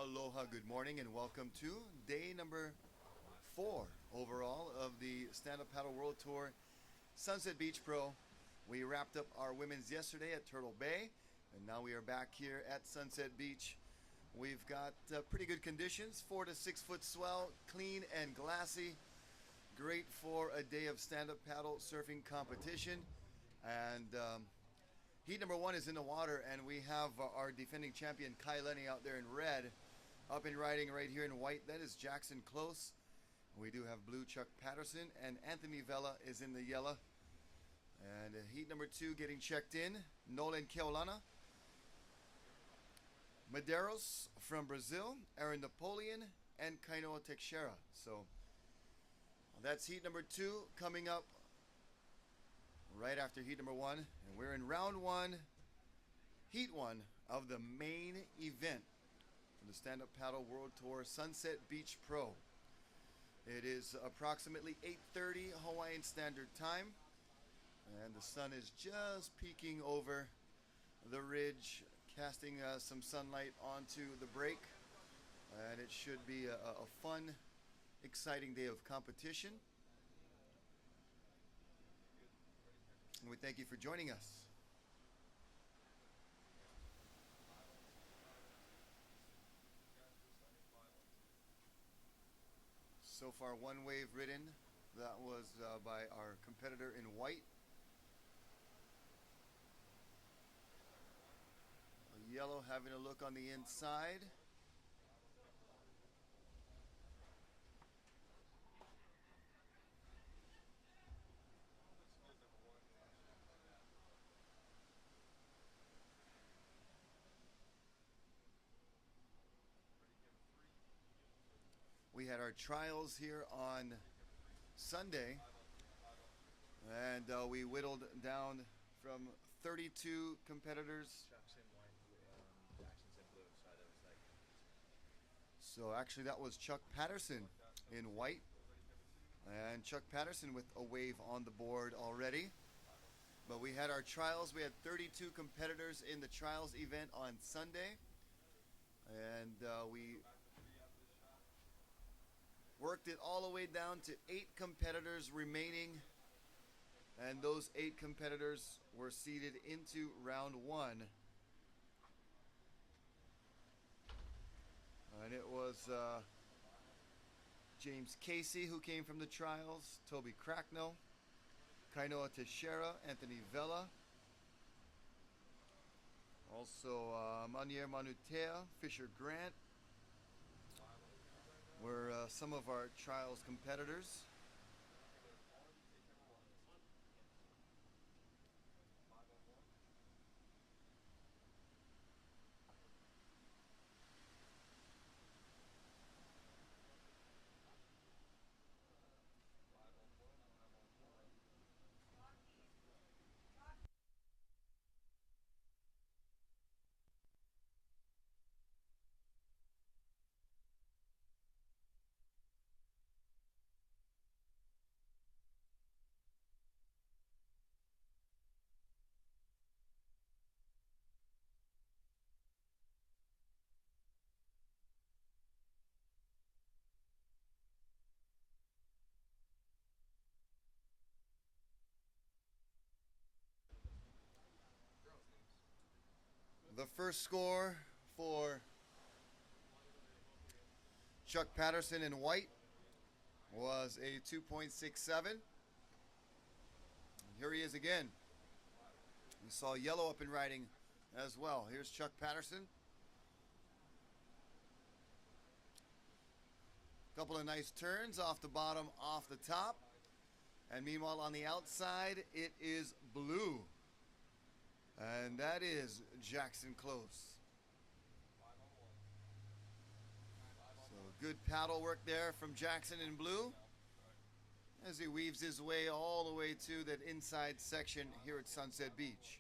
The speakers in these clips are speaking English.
Aloha, good morning, and welcome to day number 4 overall of the Stand Up Paddle World Tour Sunset Beach Pro. We wrapped up our women's yesterday at Turtle Bay, and now we are back here at Sunset Beach. We've got pretty good conditions, 4 to 6 foot swell, clean and glassy, great for a day of stand-up paddle surfing competition. And heat number 1 is in the water, and we have our defending champion Kai Lenny out there in red. Up and riding right here in white, that is Jackson Close. We do have blue Chuck Patterson, and Anthony Vela is in the yellow. And heat number 2 getting checked in, Nolan Keolana, Medeiros from Brazil, Aaron Napoleon, and Kainoa Teixeira. So that's heat number 2 coming up right after heat number 1. And we're in round 1, heat 1 of the main event for the Stand Up Paddle World Tour Sunset Beach Pro. It is approximately 8:30 Hawaiian Standard Time, and the sun is just peeking over the ridge, casting some sunlight onto the break, and it should be a fun, exciting day of competition. And we thank you for joining us. So far, one wave ridden. That was by our competitor in white. Yellow having a look on the inside. We had our trials here on Sunday, and we whittled down from 32 competitors. So actually that was Chuck Patterson in white, and Chuck Patterson with a wave on the board already. But we had our trials. We had 32 competitors in the trials event on Sunday, and we worked it all the way down to 8 competitors remaining, and those 8 competitors were seeded into round 1. And it was James Casey who came from the trials, Toby Cracknell, Kainoa Teixeira, Anthony Vela, also Manier Manutea, Fisher Grant were some of our trials competitors. The first score for Chuck Patterson in white was a 2.67. Here he is again. We saw yellow up and riding as well. Here's Chuck Patterson. Couple of nice turns off the bottom, off the top. And meanwhile on the outside, it is blue. And that is Jackson Close. So good paddle work there from Jackson in blue as he weaves his way all the way to that inside section here at Sunset Beach.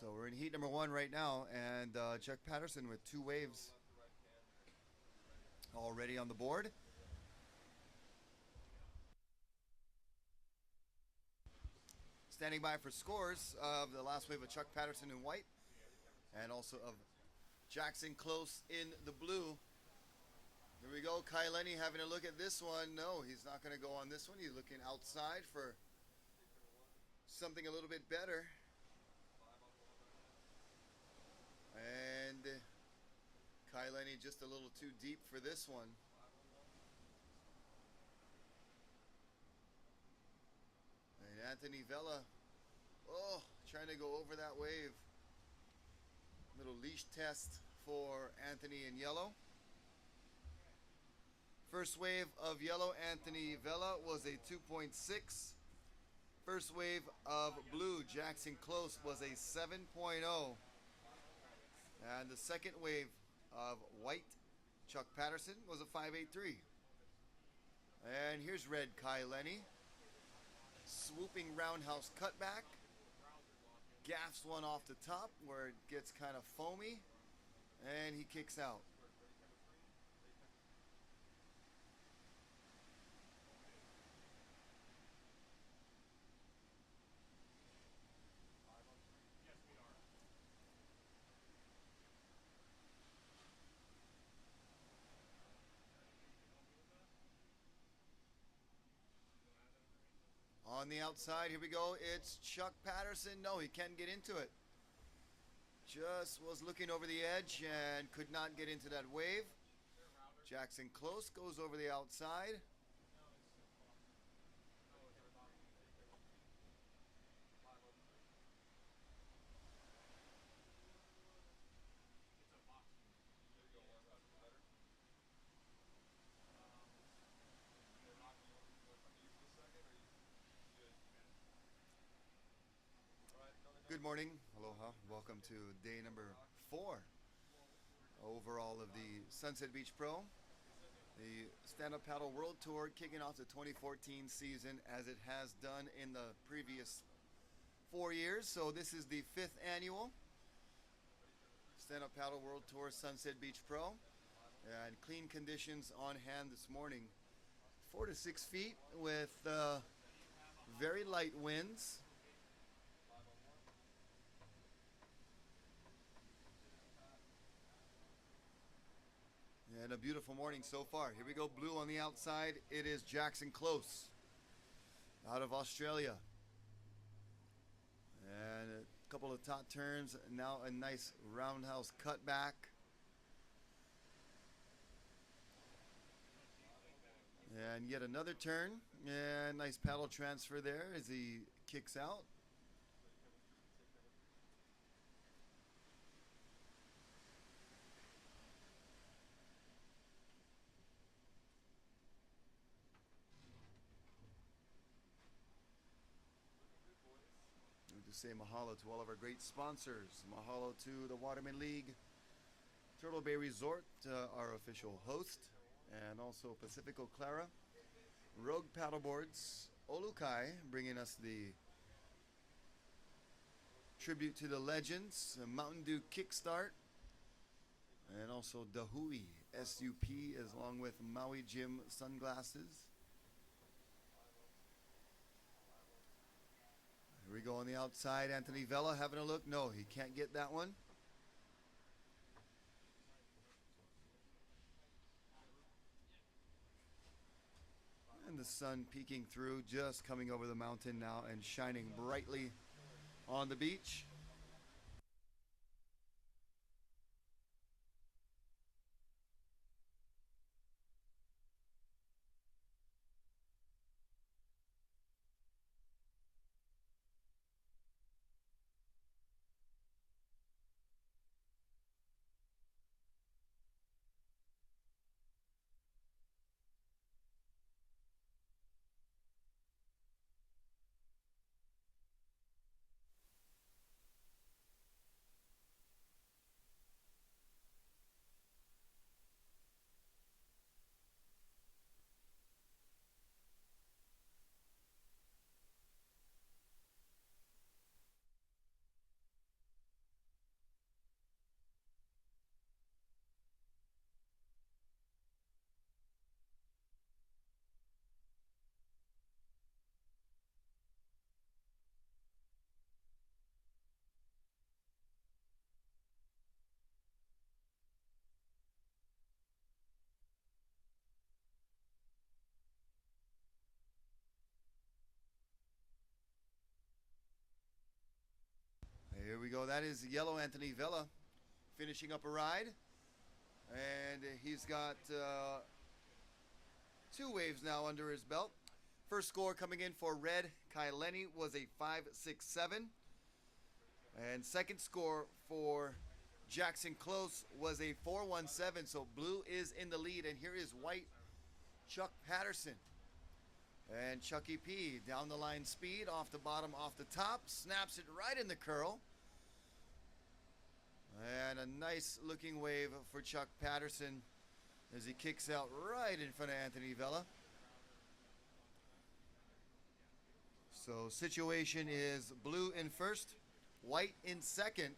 So we're in heat number one right now, and Chuck Patterson with two waves already on the board. Standing by for scores of the last wave of Chuck Patterson in white, and also of Jackson Close in the blue. Here we go, Kai Lenny having a look at this one. No, he's not going to go on this one. He's looking outside for something a little bit better. And Kai Lenny just a little too deep for this one. And Anthony Vella, trying to go over that wave. Little leash test for Anthony in yellow. First wave of yellow Anthony Vella was a 2.6. First wave of blue Jackson Close was a 7.0. And the second wave of white Chuck Patterson was a 5.83. And here's red Kai Lenny. Swooping roundhouse cutback. Gaffs one off the top where it gets kind of foamy. And he kicks out. On the outside, here we go. It's Chuck Patterson. No, he can't get into it. Just was looking over the edge and could not get into that wave. Jackson Close goes over the outside. Good morning, aloha. Welcome to day number 4 overall of the Sunset Beach Pro. The Stand-Up Paddle World Tour kicking off the 2014 season as it has done in the previous 4 years. So this is the 5th annual Stand-Up Paddle World Tour Sunset Beach Pro. And clean conditions on hand this morning. 4 to 6 feet with very light winds. And a beautiful morning so far. Here we go, blue on the outside. It is Jackson Close out of Australia. And a couple of top turns. Now a nice roundhouse cutback. And yet another turn. And nice paddle transfer there as he kicks out. Say mahalo to all of our great sponsors. Mahalo to the Waterman League, Turtle Bay Resort, our official host, and also Pacifico Clara, Rogue Paddleboards, Olukai, bringing us the tribute to the legends, Mountain Dew Kickstart, and also Dahui SUP, along with Maui Jim Sunglasses. Here we go on the outside. Anthony Vella having a look. No, he can't get that one. And the sun peeking through, just coming over the mountain now and shining brightly on the beach. we go. That is yellow Anthony Vella finishing up a ride. And he's got 2 waves now under his belt. First score coming in for red, Kai Lenny, was a 5.67. And second score for Jackson Close was a 4.17. So blue is in the lead. And here is white, Chuck Patterson. And Chucky P, down the line speed, off the bottom, off the top, snaps it right in the curl. And a nice looking wave for Chuck Patterson as he kicks out right in front of Anthony Vella. So situation is blue in first, white in second.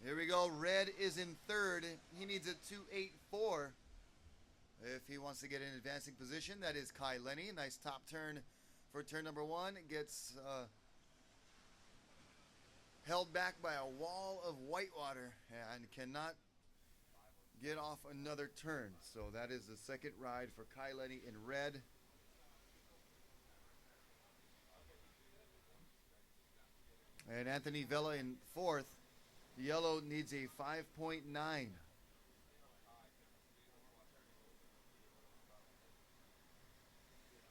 Here we go, red is in third. He needs a 2.84 if he wants to get in advancing position. That is Kai Lenny. Nice top turn for turn number 1. Gets held back by a wall of whitewater and cannot get off another turn. So that is the second ride for Kai Lenny in red. And Anthony Vella in fourth. Yellow needs a 5.9.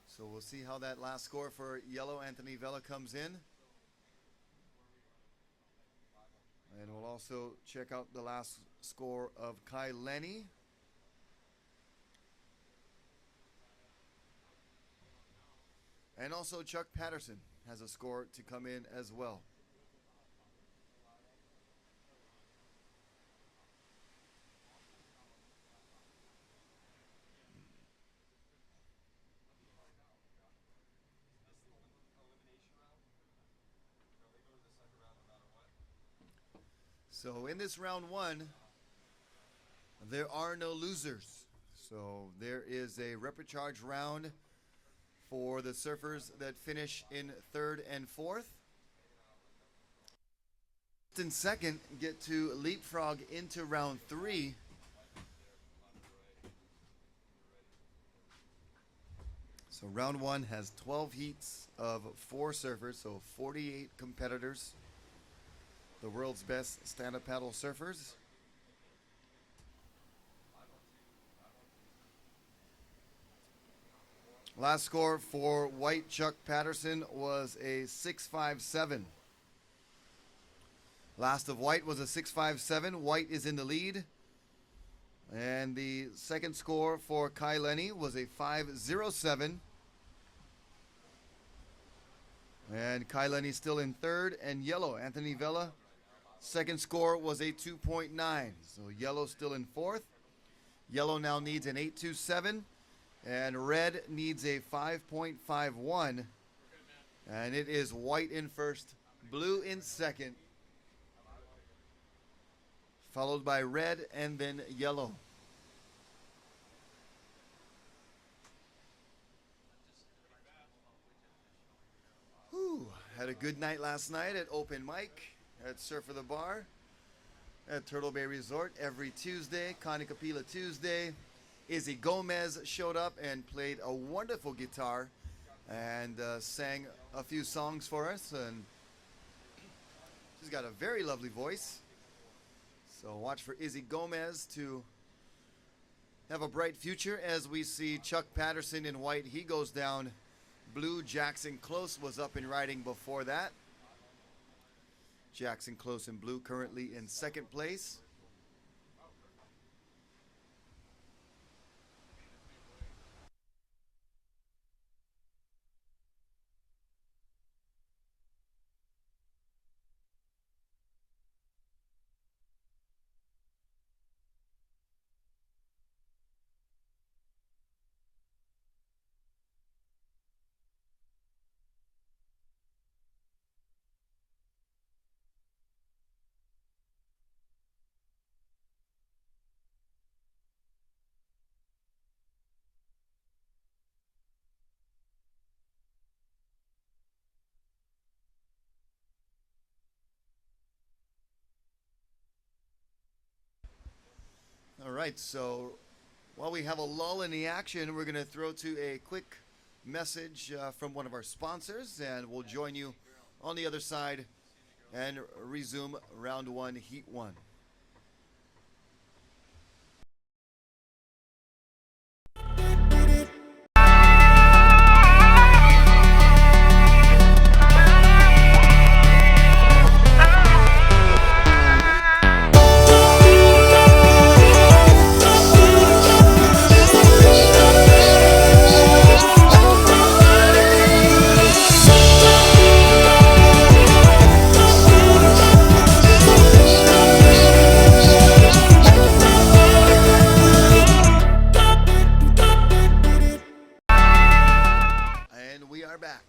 So we'll see how that last score for yellow Anthony Vella comes in. And we'll also check out the last score of Kai Lenny. And also Chuck Patterson has a score to come in as well. So in this round 1, there are no losers. So there is a repecharge round for the surfers that finish in third and fourth. In second, get to leapfrog into round 3. So round 1 has 12 heats of 4 surfers, so 48 competitors. The world's best stand-up paddle surfers. Last score for white Chuck Patterson was a 6.57. Last of white was a 6.57. White is in the lead. And the second score for Kai Lenny was a 5.07. And Kai Lenny still in third. And yellow, Anthony Vella, second score was a 2.9. So yellow still in fourth. Yellow now needs an 8.27. And red needs a 5.51. And it is white in first, blue in second, followed by red and then yellow. Whew. Had a good night last night at open mic at Surf of the Bar at Turtle Bay Resort every Tuesday, Kanikapila Tuesday. Izzy Gomez showed up and played a wonderful guitar and sang a few songs for us. And she's got a very lovely voice. So watch for Izzy Gomez to have a bright future as we see Chuck Patterson in white. He goes down. Blue, Jackson Close was up and riding before that. Jackson Close in blue currently in second place. All right, so while we have a lull in the action, we're going to throw to a quick message from one of our sponsors, and we'll join you on the other side and resume round one, heat one. And we are back.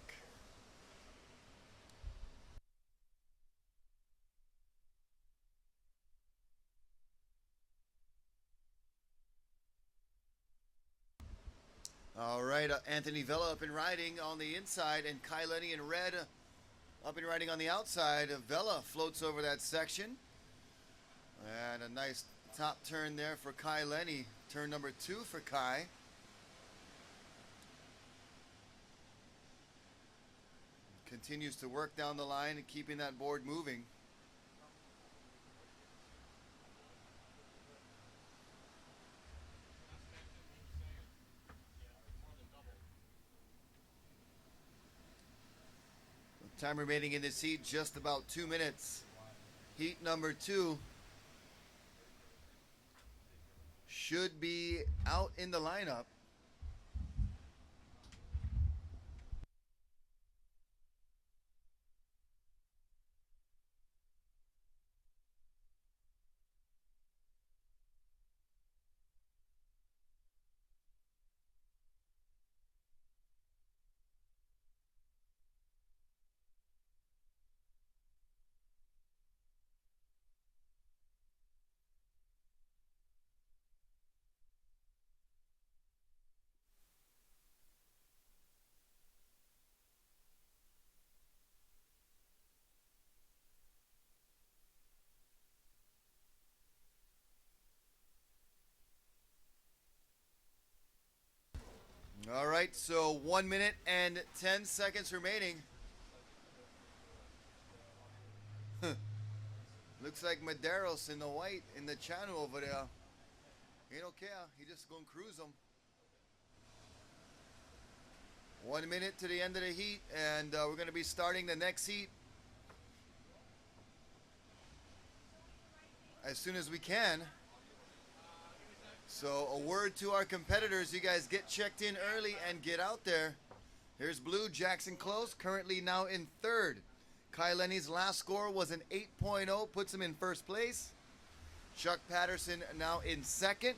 All right, Anthony Vella up and riding on the inside, and Kai Lenny in red up and riding on the outside. Vella floats over that section. And a nice top turn there for Kai Lenny. Turn number 2 for Kai. Continues to work down the line and keeping that board moving. Time remaining in this heat, just about 2 minutes. Heat number 2 should be out in the lineup. All right, so 1 minute and 10 seconds remaining. Looks like Maderos in the white in the channel over there. He don't care. He just gonna cruise them. 1 minute to the end of the heat, and we're gonna be starting the next heat as soon as we can. So a word to our competitors, you guys get checked in early and get out there. Here's blue, Jackson Close, currently now in third. Kai Lenny's last score was an 8.0, puts him in first place. Chuck Patterson now in second.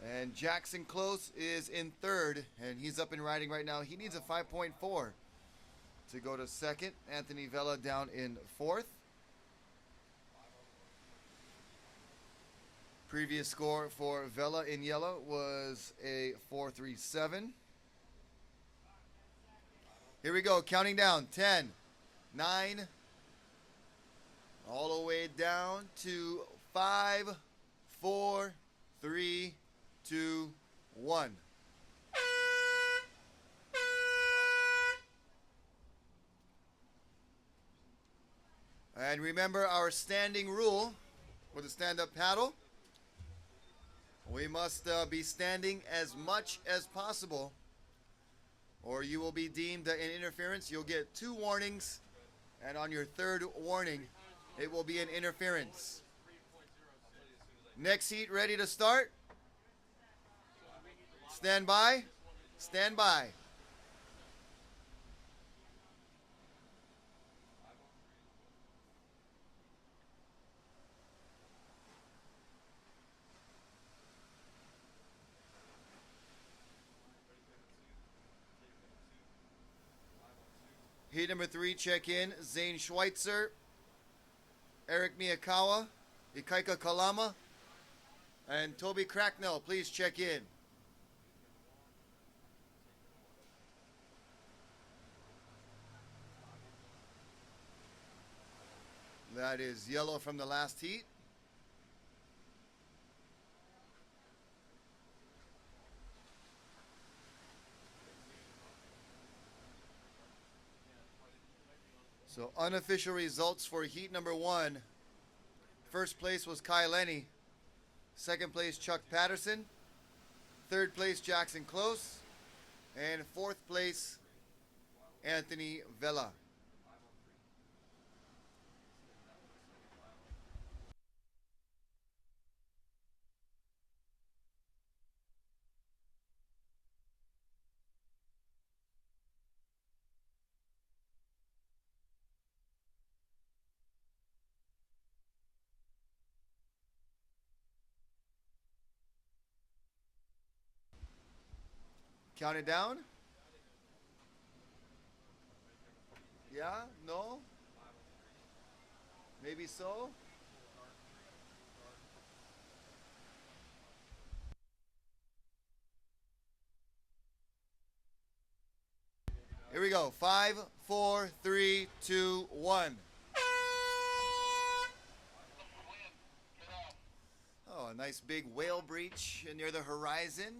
And Jackson Close is in third, and he's up and riding right now. He needs a 5.4 to go to second. Anthony Vella down in fourth. Previous score for Vella in yellow was a 4.37. Here we go, counting down. 10, 9, all the way down to 5, 4, 3, 2, 1. And remember our standing rule for the stand-up paddle. We must be standing as much as possible, or you will be deemed an interference. You'll get 2 warnings, and on your 3rd warning, it will be an interference. Next heat ready to start? Stand by. Stand by. Heat number 3, check in. Zane Schweitzer, Eric Miyakawa, Ikaika Kalama, and Toby Cracknell, please check in. That is yellow from the last heat. So unofficial results for heat number 1. First place was Kai Lenny. Second place, Chuck Patterson. Third place, Jackson Close. And fourth place, Anthony Vela. Count it down? Yeah? No? Maybe so? Here we go. 5, 4, 3, 2, 1. Oh, a nice big whale breach near the horizon.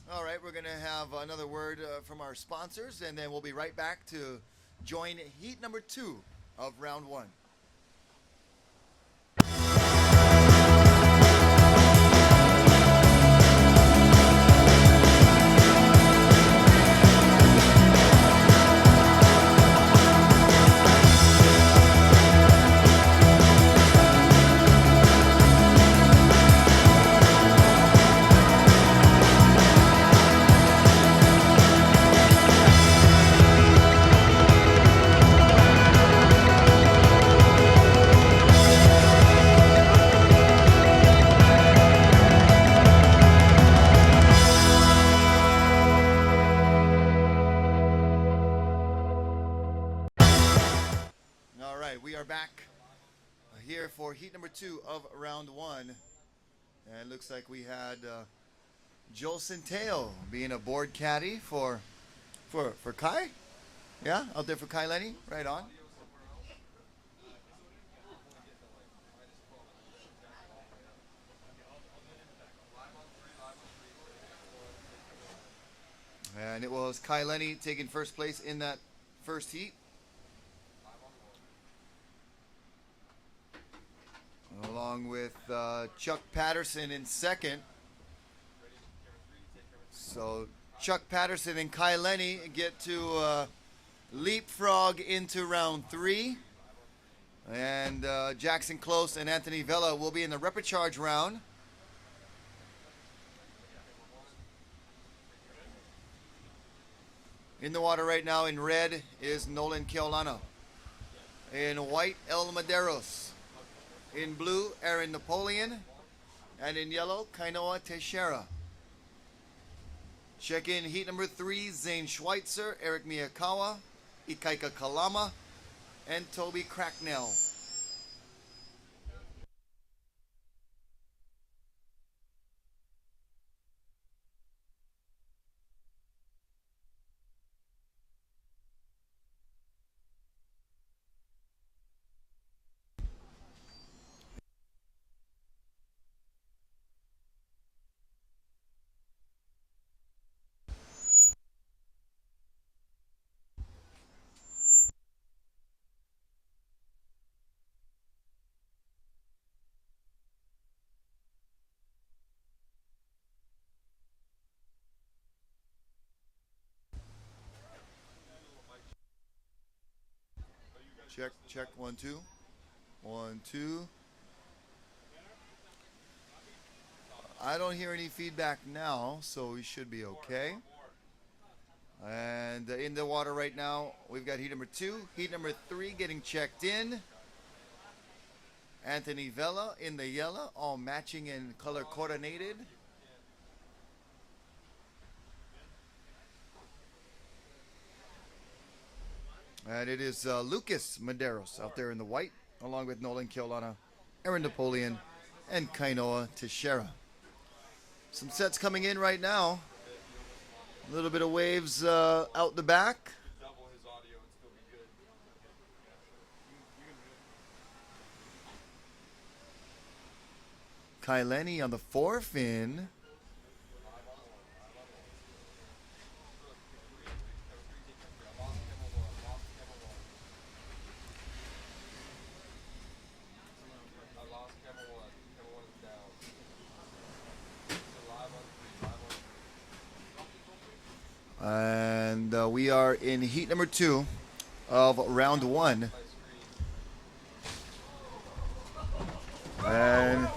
All right, we're going to have another word from our sponsors, and then we'll be right back to join heat number 2 of round 1. All right, we are back here for heat number 2 of round 1. And it looks like we had Joel Centeo being a board caddy for Kai. Yeah, out there for Kai Lenny. Right on. And it was Kai Lenny taking first place in that first heat. Along with Chuck Patterson in second. So Chuck Patterson and Kai Lenny get to leapfrog into round 3. And Jackson Close and Anthony Vela will be in the repechage round. In the water right now in red is Nolan Keolana. In white, El Maderos. In blue, Aaron Napoleon. And in yellow, Kainoa Teixeira. Check in heat number 3, Zane Schweitzer, Eric Miyakawa, Ikaika Kalama, and Toby Cracknell. Check, check, 1, 2. 1, 2. I don't hear any feedback now, so we should be okay. And in the water right now, we've got heat number 2. Heat number 3 getting checked in. Anthony Vela in the yellow, all matching and color coordinated. And it is Lucas Medeiros out there in the white, along with Nolan Keolana, Aaron Napoleon, and Kainoa Teixeira. Some sets coming in right now. A little bit of waves out the back. Kaileni on the forefin. And we are in heat number 2 of round 1. And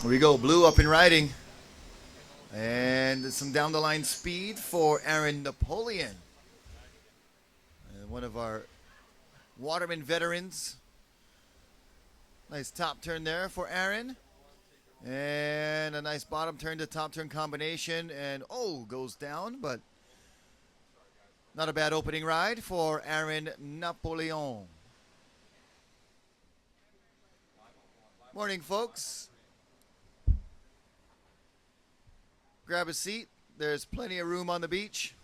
here we go, blue up and riding. And some down the line speed for Aaron Napoleon. One of our Waterman veterans. Nice top turn there for Aaron. And a nice bottom turn to top turn combination. And goes down, but not a bad opening ride for Aaron Napoleon. Morning, folks. Grab a seat. There's plenty of room on the beach.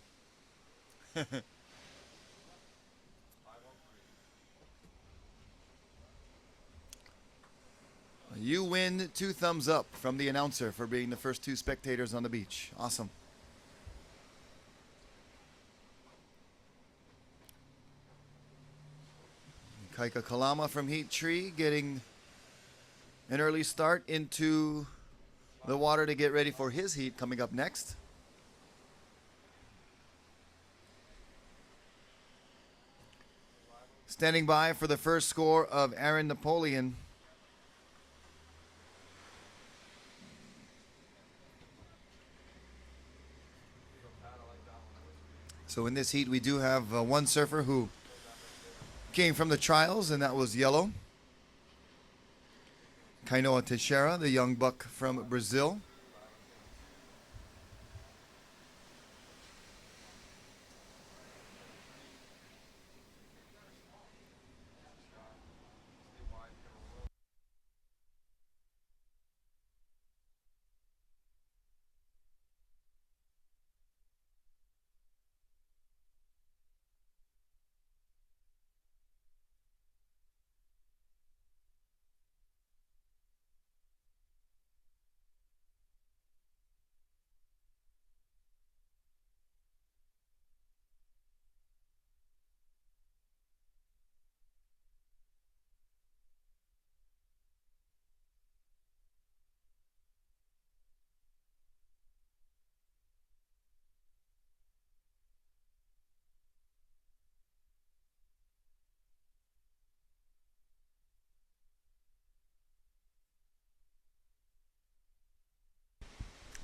You win 2 thumbs up from the announcer for being the first 2 spectators on the beach. Awesome. Kaika Kalama from Heat Tree getting an early start into the water to get ready for his heat coming up next. Standing by for the first score of Aaron Napoleon. So in this heat, we do have one surfer who came from the trials, and that was yellow. Kainoa Teixeira, the young buck from Brazil.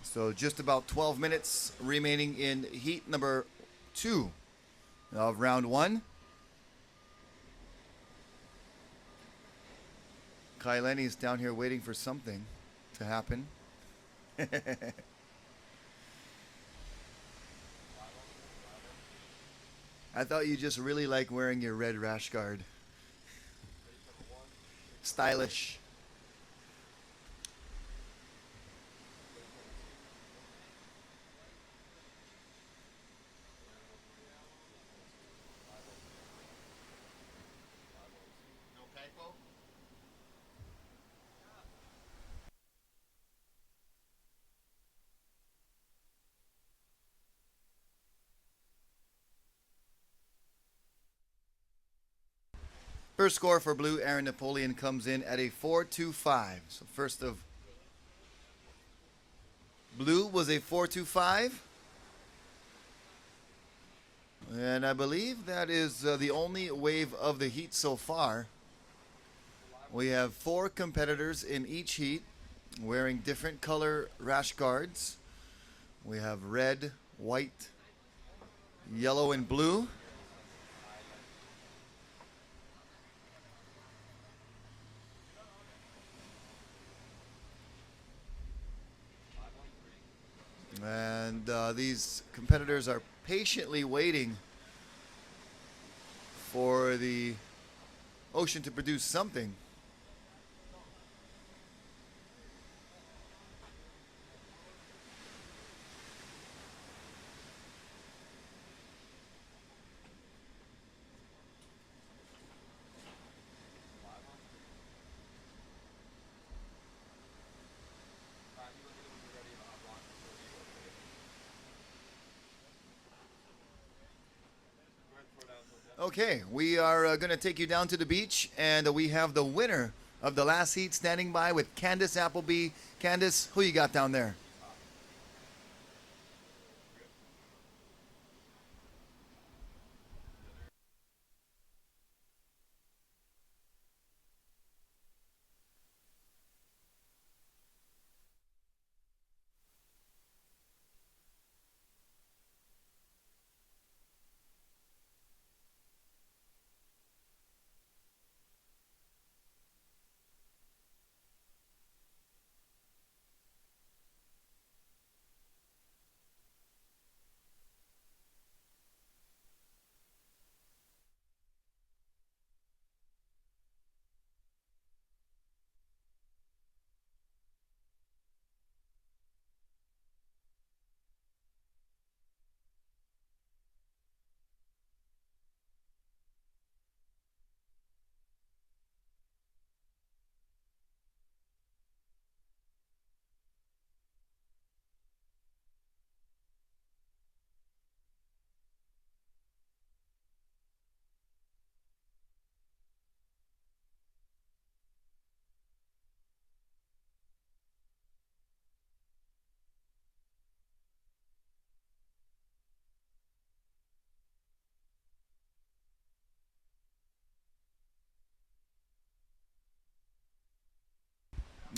So just about 12 minutes remaining in heat number 2 of round 1. Kaileni's down here waiting for something to happen. I thought you just really like wearing your red rash guard. Stylish. First score for blue, Aaron Napoleon comes in at a 4.25. So first of Blue was a 4.25. And I believe that is the only wave of the heat so far. We have 4 competitors in each heat wearing different color rash guards. We have red, white, yellow, and blue. And these competitors are patiently waiting for the ocean to produce something. Okay, we are going to take you down to the beach, and we have the winner of the last heat standing by with Candace Appleby. Candace, who you got down there?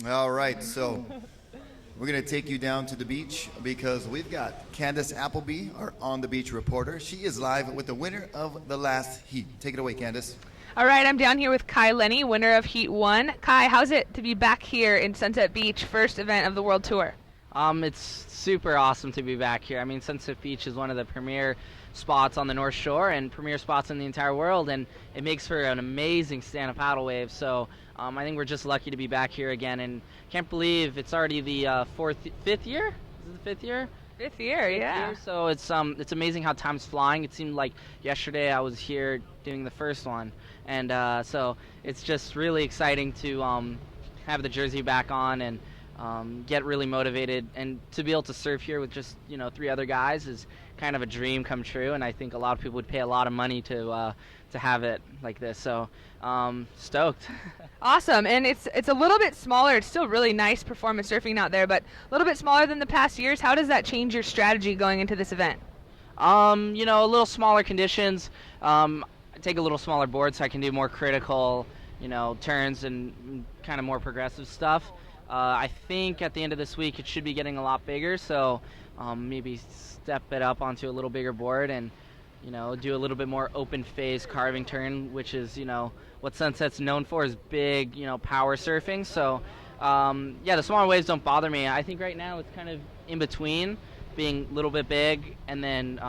All right, so we're going to take you down to the beach because we've got Candace Appleby, our On the Beach reporter. She is live with the winner of the last heat. Take it away, Candace. All right, I'm down here with Kai Lenny, winner of Heat 1. Kai, how's it to be back here in Sunset Beach, first event of the World Tour? It's super awesome to be back here. I mean, Sunset Beach is one of the premier spots on the North Shore and premier spots in the entire world, and it makes for an amazing stand-up paddle wave. So I think we're just lucky to be back here again, and can't believe it's already the fifth year? Is it the fifth year? Fifth year, yeah. So it's amazing how time's flying. It seemed like yesterday I was here doing the first one, and so it's just really exciting to have the jersey back on and get really motivated, and to be able to surf here with just 3 other guys is kind of a dream come true, and I think a lot of people would pay a lot of money to have it like this. So stoked. Awesome, and it's a little bit smaller. It's still really nice performance surfing out there, but a little bit smaller than the past years. How does that change your strategy going into this event? A little smaller conditions. I take a little smaller board so I can do more critical, turns and kind of more progressive stuff. I think at the end of this week it should be getting a lot bigger, so maybe step it up onto a little bigger board and do a little bit more open phase carving turn, which is what Sunset's known for, is big power surfing. So the smaller waves don't bother me. I think right now it's kind of in between being a little bit big and then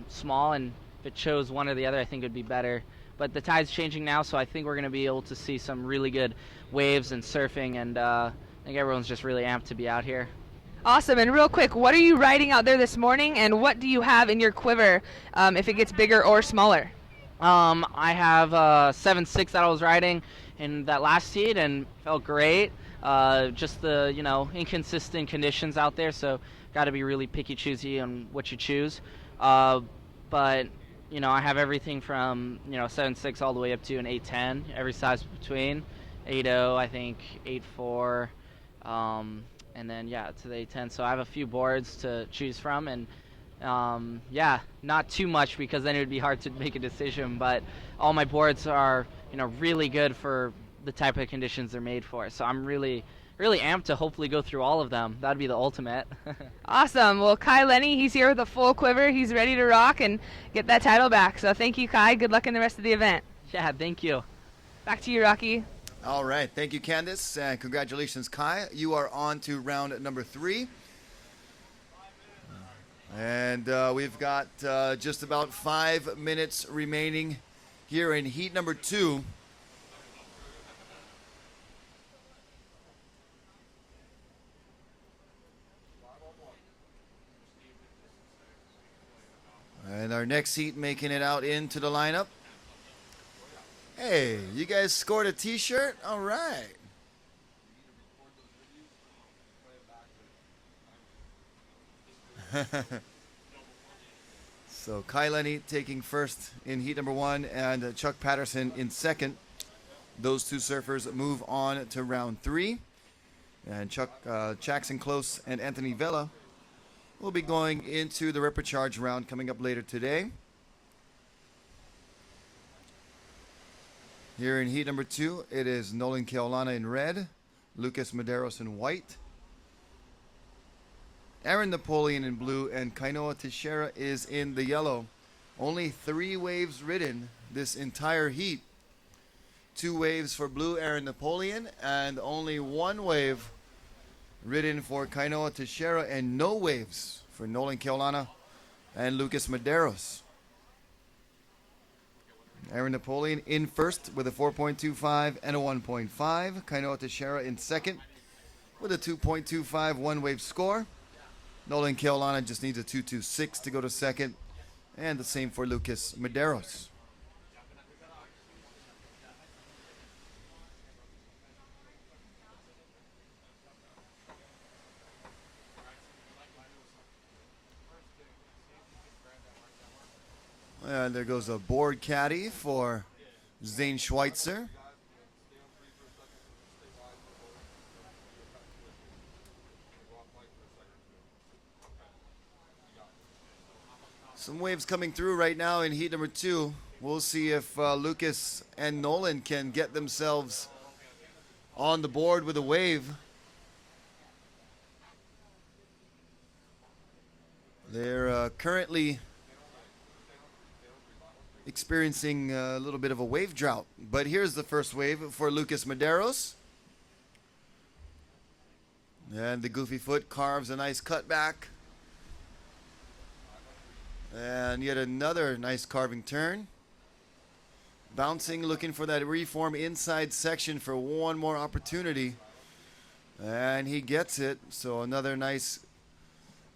small, and if it chose one or the other I think it would be better. But the tide's changing now, so I think we're going to be able to see some really good waves and surfing, and I think everyone's just really amped to be out here. Awesome, and real quick, what are you riding out there this morning, and what do you have in your quiver if it gets bigger or smaller? I have 7.6 that I was riding in that last heat and felt great. Just the inconsistent conditions out there, so got to be really picky choosy on what you choose. But I have everything from 7.6 all the way up to an 8.10, every size between 8.0, I think 8.4. and then to the A10. So I have a few boards to choose from, and yeah, not too much because then it would be hard to make a decision. But all my boards are really good for the type of conditions they're made for. So I'm really amped to hopefully go through all of them. That'd be the ultimate. Awesome. Well, Kai Lenny, he's here with a full quiver. He's ready to rock and get that title back. So thank you, Kai. Good luck in the rest of the event. Yeah, thank you. Back to you, Rocky. All right. Thank you, Candice. And congratulations, Kai. You are on to round number 3. And we've got just about 5 minutes remaining here in heat number 2. And our next heat making it out into the lineup. Hey, you guys scored a t-shirt? All right. So Kai Lenny taking first in heat number 1 and Chuck Patterson in second. Those two surfers move on to round 3. And Jackson Close and Anthony Vela will be going into the reprecharge round coming up later today. Here in heat number 2, it is Nolan Keaulana in red, Lucas Medeiros in white, Aaron Napoleon in blue, and Kainoa Teixeira is in the yellow. Only 3 waves ridden this entire heat. 2 waves for blue Aaron Napoleon, and only 1 wave ridden for Kainoa Teixeira, and no waves for Nolan Keaulana and Lucas Medeiros. Aaron Napoleon in first with a 4.25 and a 1.5. Kainoa Teixeira in second with a 2.25 one-wave score. Nolan Keaulana just needs a 2.26 to go to second. And the same for Lucas Medeiros. And there goes a board caddy for Zane Schweitzer. Some waves coming through right now in heat number 2. We'll see if Lucas and Nolan can get themselves on the board with a wave. They're currently experiencing a little bit of a wave drought. But here's the first wave for Lucas Medeiros. And the goofy foot carves a nice cutback. And yet another nice carving turn. Bouncing, looking for that reform inside section for one more opportunity. And he gets it. So another nice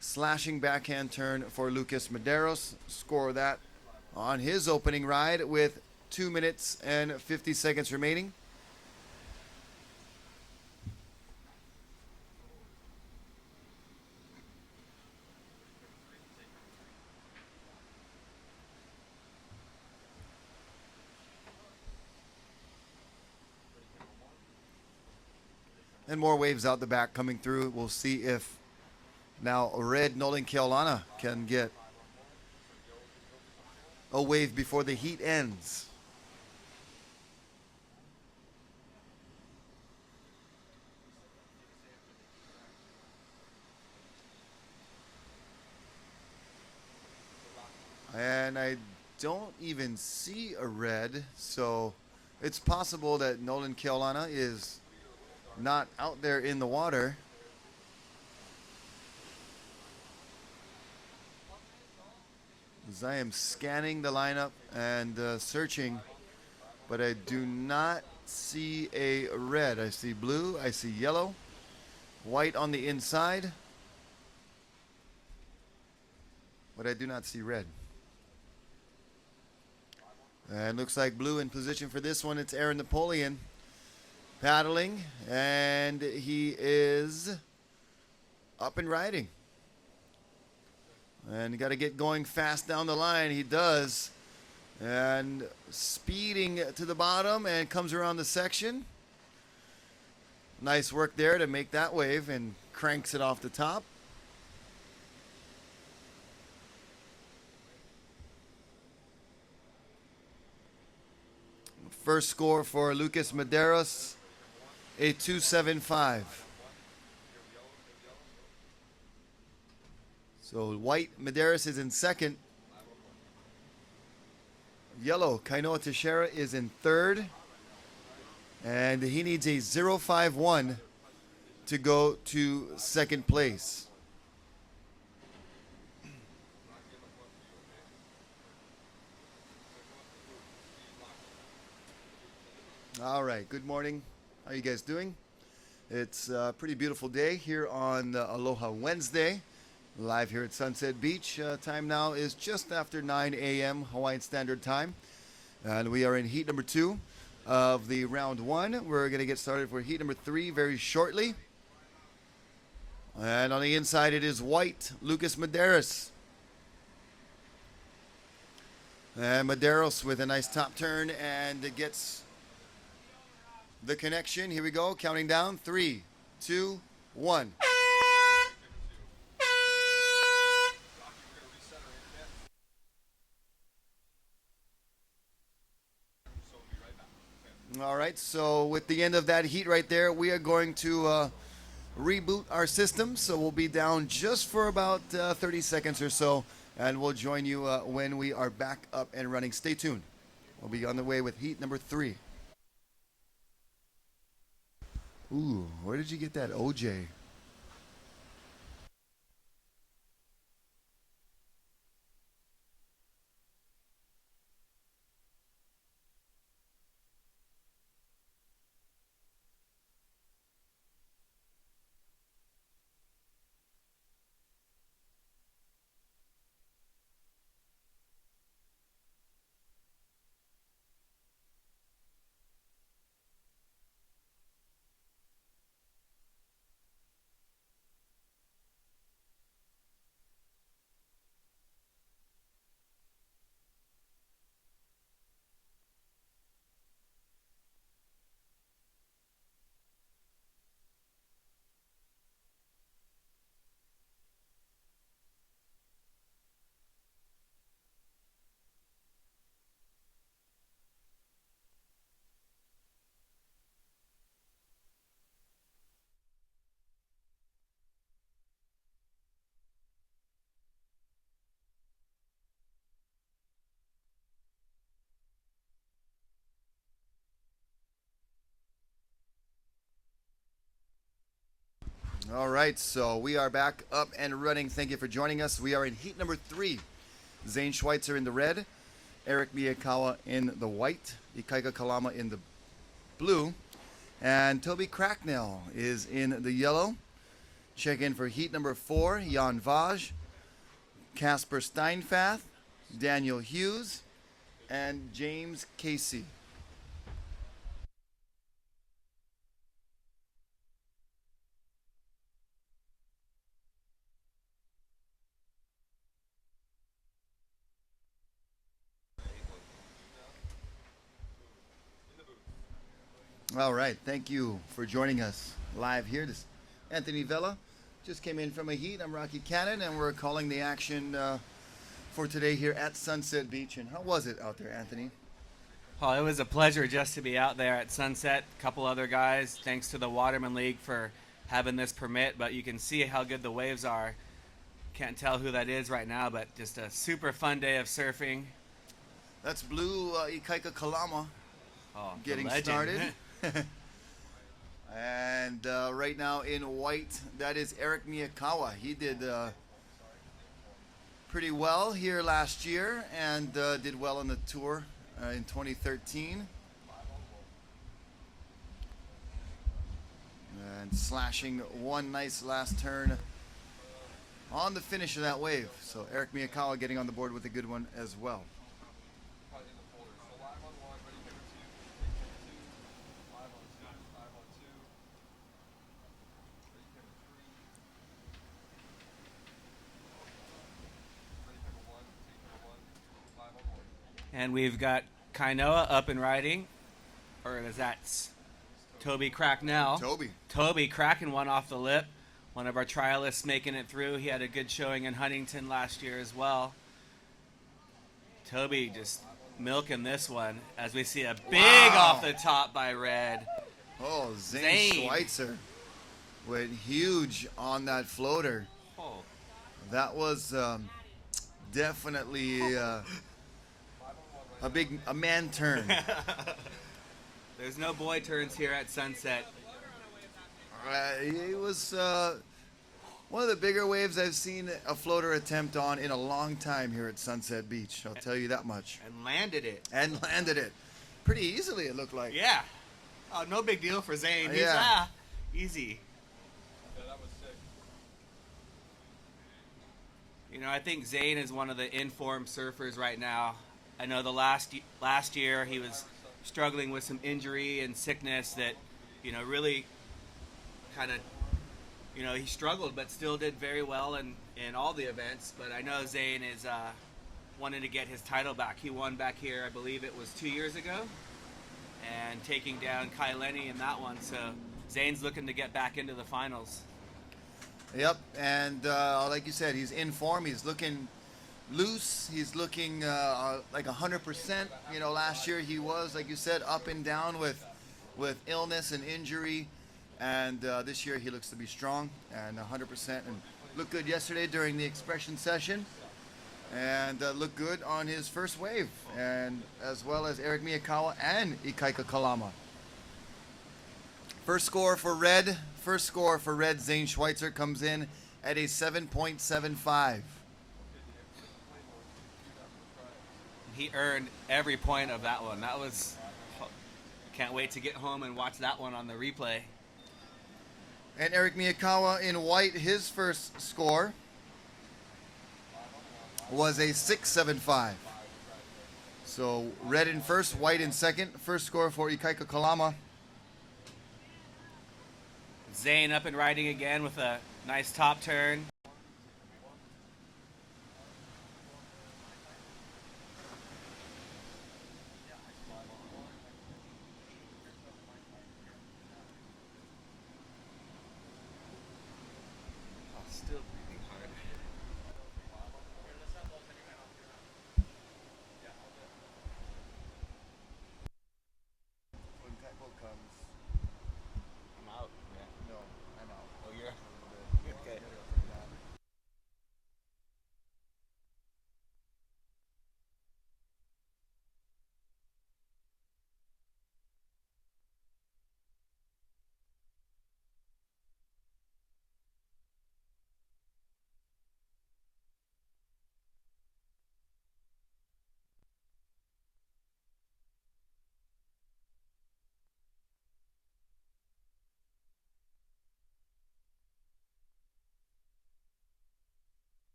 slashing backhand turn for Lucas Medeiros. Score that on his opening ride with 2 minutes and 50 seconds remaining. And more waves out the back coming through. We'll see if now red Nolan Keaulana can get a wave before the heat ends. And I don't even see a red, so it's possible that Nolan Keaulana is not out there in the water. As I am scanning the lineup and searching, but I do not see a red. I see blue, I see yellow, white on the inside, but I do not see red. And looks like blue in position for this one. It's Aaron Napoleon paddling, and he is up and riding. And you got to get going fast down the line. He does. And speeding to the bottom and comes around the section. Nice work there to make that wave and cranks it off the top. First score for Lucas Medeiros, a 2.75. So white Medeiros is in second. Yellow Kainoa Teixeira is in third. And he needs a 0.51 to go to second place. All right, good morning. How you guys doing? It's a pretty beautiful day here on Aloha Wednesday, live here at Sunset Beach. Time now is just after 9 a.m. Hawaiian Standard Time, and we are in heat number 2 of the round 1. We're going to get started for heat number 3 very shortly. And on the inside it is white, Lucas Medeiros. And Medeiros with a nice top turn, and it gets the connection. Here we go, counting down. 3, 2, 1. All right, so with the end of that heat right there, we are going to reboot our system. So we'll be down just for about 30 seconds or so, and we'll join you when we are back up and running. Stay tuned. We'll be on the way with heat number 3. Ooh, where did you get that OJ? All right, so we are back up and running. Thank you for joining us. We are in heat number 3. Zane Schweitzer in the red, Eric Miyakawa in the white, Ikaika Kalama in the blue, and Toby Cracknell is in the yellow. Check in for heat number 4, Jan Vaj, Casper Steinfath, Daniel Hughes, and James Casey. All right, thank you for joining us live here. This Anthony Vella just came in from a heat. I'm Rocky Cannon, and we're calling the action for today here at Sunset Beach. And how was it out there, Anthony? Oh, it was a pleasure just to be out there at Sunset. A couple other guys, thanks to the Waterman League for having this permit, but you can see how good the waves are. Can't tell who that is right now, but just a super fun day of surfing. That's blue Ikaika Kalama getting legend. started. And right now in white, that is Eric Miyakawa. He did pretty well here last year and did well on the tour in 2013. And slashing one nice last turn on the finish of that wave. So Eric Miyakawa getting on the board with a good one as well. And we've got Kainoa up and riding, or is that Toby Cracknell? Toby. Toby cracking one off the lip. one of our trialists making it through. He had a good showing in Huntington last year as well. Toby just milking this one as we see a big off the top by Red. Oh, Zane Schweitzer went huge on that floater. Oh. That was definitely a man turn. There's no boy turns here at Sunset. It was one of the bigger waves I've seen a floater attempt on in a long time here at Sunset Beach. I'll tell you that much. And landed it. Pretty easily, it looked like. Yeah. Oh, no big deal for Zane. He's, Yeah. Easy. Yeah, that was sick. You know, I think Zane is one of the informed surfers right now. I know the last year he was struggling with some injury and sickness that, you know, really kind of, you know, he struggled but still did very well in all the events. But I know Zane is wanting to get his title back. He won back here, I believe it was 2 years ago, and taking down Kai Lenny in that one. So Zane's looking to get back into the finals. Yep, and like you said, he's in form. He's looking loose. He's looking like 100%. You know, last year he was, like you said, up and down with illness and injury. And this year he looks to be strong and 100%, and looked good yesterday during the expression session, and looked good on his first wave, and as well as Eric Miyakawa and Ikaika Kalama. First score for Red, Zane Schweitzer comes in at a 7.75. He earned every point of that one. That was, can't wait to get home and watch that one on the replay. And Eric Miyakawa in white, his first score was a 6.75. So red in first, white in second. First score for Ikaika Kalama. Zane up and riding again with a nice top turn. Still breathing hard. When tempo comes, I'm out. Yeah. no, I'm out. Oh, you're okay.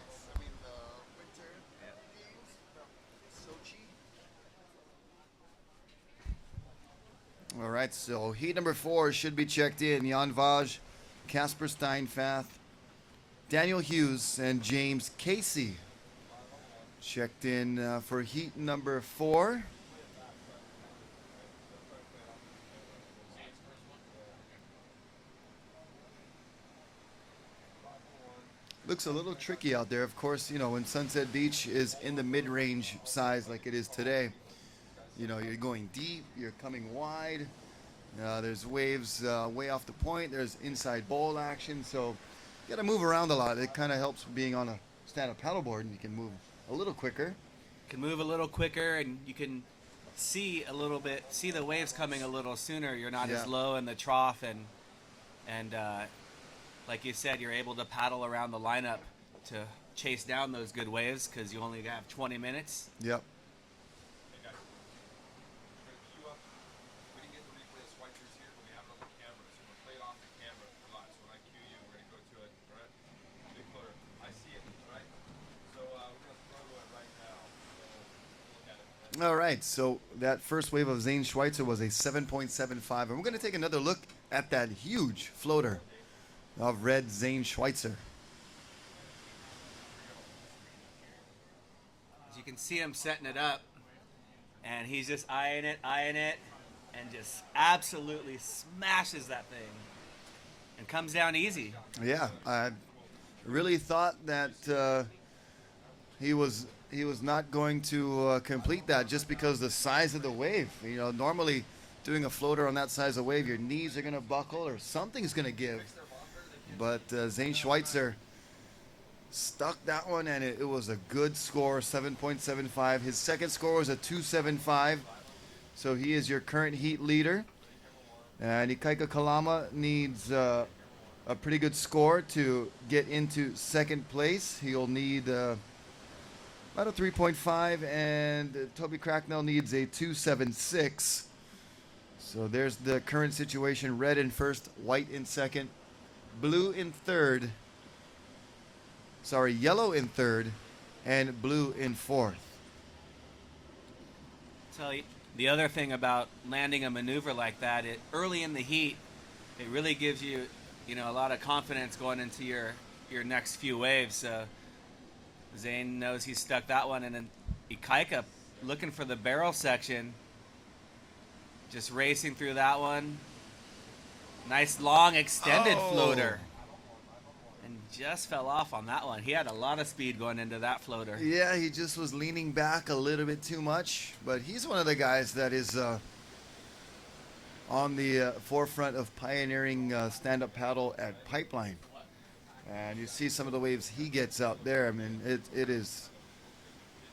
I mean, the winter games, Sochi. All right, so heat number 4 should be checked in. Jan Vaj, Casper Steinfath, Daniel Hughes, and James Casey checked in for heat number 4. Looks a little tricky out there. Of course, you know, when Sunset Beach is in the mid-range size like it is today, you know, you're going deep, you're coming wide. There's waves way off the point. There's inside bowl action. So you got to move around a lot. It kind of helps being on a stand-up paddleboard, and you can move a little quicker. Can move a little quicker, and you can see the waves coming a little sooner. You're not Yeah. as low in the trough, and like you said, you're able to paddle around the lineup to chase down those good waves because you only have 20 minutes. Yep. Hey guys, we're gonna queue up. We didn't get the replay of Schweitzer's here, but we have it on the camera, so we're gonna play it off the camera a lot. So when I cue you, we're gonna go to it. All right? Big floater. I see it. All right. So we're gonna throw to it right now. So look at it. All right, so that first wave of Zane Schweitzer was a 7.75, and we're going to take another look at that huge floater of red Zane Schweitzer. As you can see him setting it up. and he's just eyeing it, and just absolutely smashes that thing and comes down easy. Yeah, I really thought that he was not going to complete that just because the size of the wave. You know, normally doing a floater on that size of wave, your knees are going to buckle or something's going to give. But Zane Schweitzer stuck that one, and it was a good score, 7.75. His second score was a 2.75, so he is your current heat leader. And Ikaika Kalama needs a pretty good score to get into second place. He'll need about a 3.5, and Toby Cracknell needs a 2.76. So there's the current situation. Red in first, white in second, blue in third. Sorry, yellow in third, and blue in fourth. So the other thing about landing a maneuver like that, early in the heat, it really gives you, a lot of confidence going into your next few waves. So Zane knows he's stuck that one, and then Ikaika looking for the barrel section, just racing through that one. Nice long extended floater. And just fell off on that one. He had a lot of speed going into that floater. Yeah, he just was leaning back a little bit too much, but he's one of the guys that is on the forefront of pioneering stand-up paddle at Pipeline. And you see some of the waves he gets out there. I mean, it is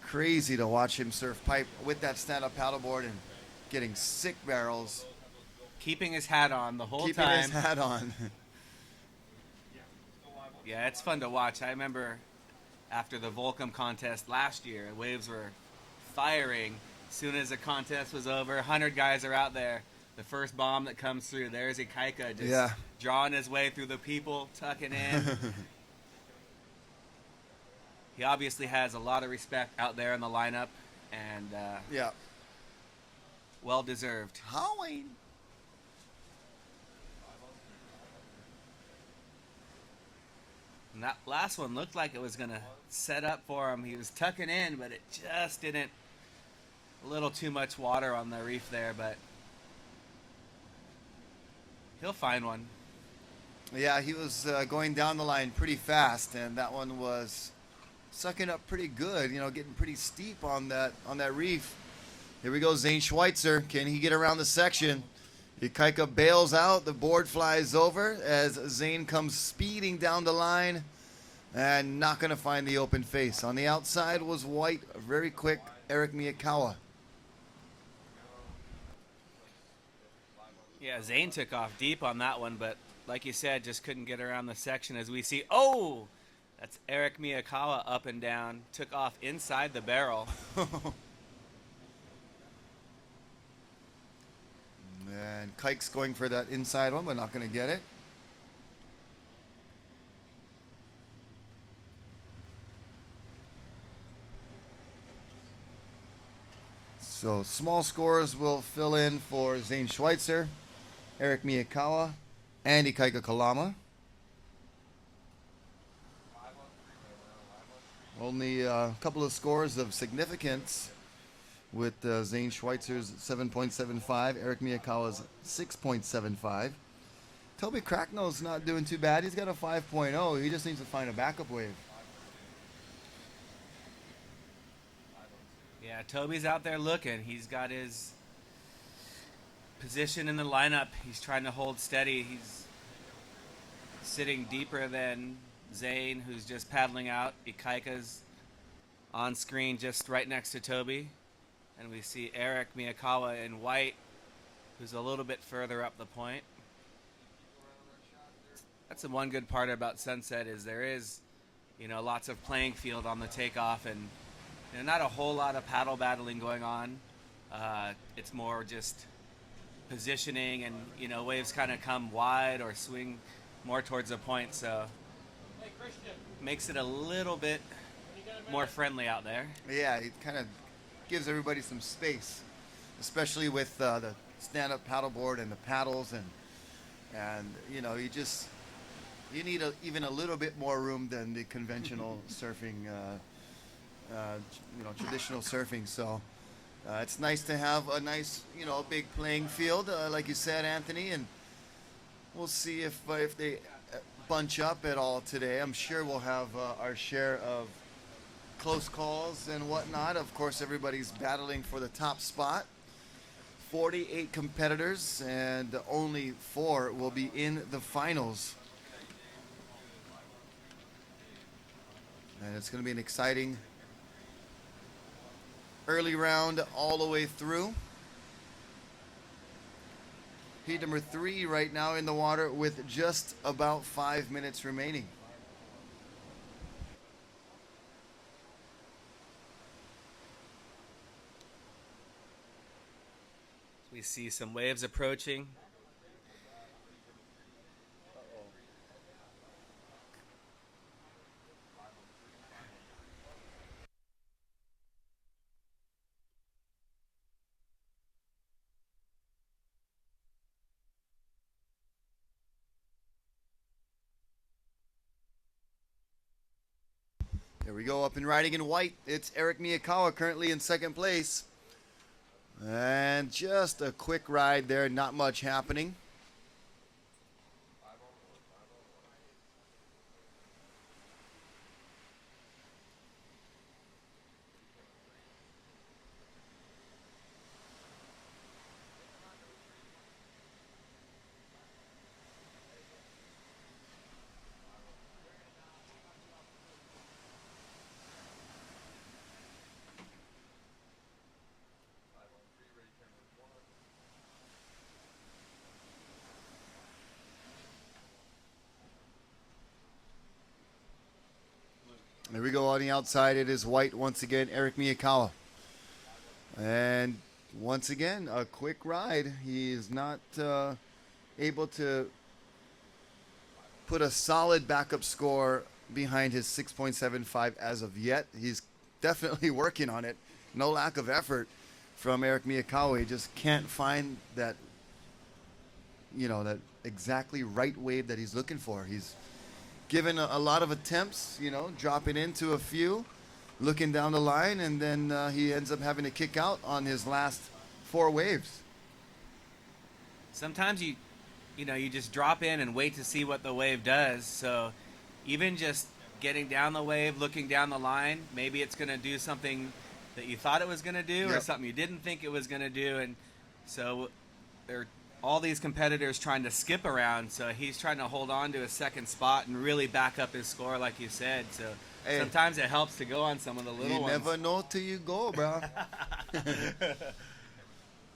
crazy to watch him surf pipe with that stand-up paddleboard and getting sick barrels. Keeping his hat on the whole time. Keeping his hat on. Yeah, it's fun to watch. I remember after the Volcom contest last year, waves were firing. As soon as the contest was over, 100 guys are out there. The first bomb that comes through, there's Ikaika just drawing his way through the people, tucking in. He obviously has a lot of respect out there in the lineup, and well deserved. Howling. And that last one looked like it was going to set up for him. He was tucking in, but it just didn't. A little too much water on the reef there, but he'll find one. Yeah, he was going down the line pretty fast, and that one was sucking up pretty good, getting pretty steep on that reef. Here we go, Zane Schweitzer. Can he get around the section? Ikaika bails out. The board flies over as Zane comes speeding down the line and not going to find the open face. On the outside was white, very quick, Eric Miyakawa. Yeah, Zane took off deep on that one, but like you said, just couldn't get around the section as we see. Oh, that's Eric Miyakawa up and down. Took off inside the barrel. And Kike's going for that inside one, but not going to get it. So small scores will fill in for Zane Schweitzer, Eric Miyakawa, and Ikaika Kalama. Only a couple of scores of significance with Zane Schweitzer's 7.75, Eric Miyakawa's 6.75. Toby Cracknell's not doing too bad. He's got a 5.0. He just needs to find a backup wave. Yeah, Toby's out there looking. He's got his position in the lineup. He's trying to hold steady. He's sitting deeper than Zane, who's just paddling out. Ikaika's on screen just right next to Toby. And we see Eric Miyakawa in white, who's a little bit further up the point. That's the one good part about Sunset is there is, lots of playing field on the takeoff, and not a whole lot of paddle battling going on. It's more just positioning, and waves kind of come wide or swing more towards the point, so makes it a little bit more friendly out there. Yeah, it kind of gives everybody some space, especially with the stand-up paddleboard and the paddles, and you need even a little bit more room than the conventional surfing, traditional surfing. So It's nice to have a nice, big playing field, like you said, Anthony, and we'll see if they bunch up at all today. I'm sure we'll have our share of close calls and whatnot. Of course, everybody's battling for the top spot. 48 competitors, and only 4 will be in the finals. And it's going to be an exciting early round all the way through. Heat number 3 right now in the water with just about 5 minutes remaining. We see some waves approaching. Here we go, up and riding in white. It's Eric Miyakawa currently in second place. And just a quick ride there, not much happening. There we go on the outside. It is white once again, Eric Miyakawa. And once again, a quick ride. He is not able to put a solid backup score behind his 6.75 as of yet. He's definitely working on it. No lack of effort from Eric Miyakawa. He just can't find that, that exactly right wave that he's looking for. He's given a lot of attempts, dropping into a few, looking down the line, and then he ends up having to kick out on his last 4 waves. Sometimes you just drop in and wait to see what the wave does. So even just getting down the wave, looking down the line, maybe it's going to do something that you thought it was going to do, or something you didn't think it was going to do. And so there are all these competitors trying to skip around, so he's trying to hold on to a second spot and really back up his score, like you said. So sometimes it helps to go on some of the little ones. You never know till you go, bro.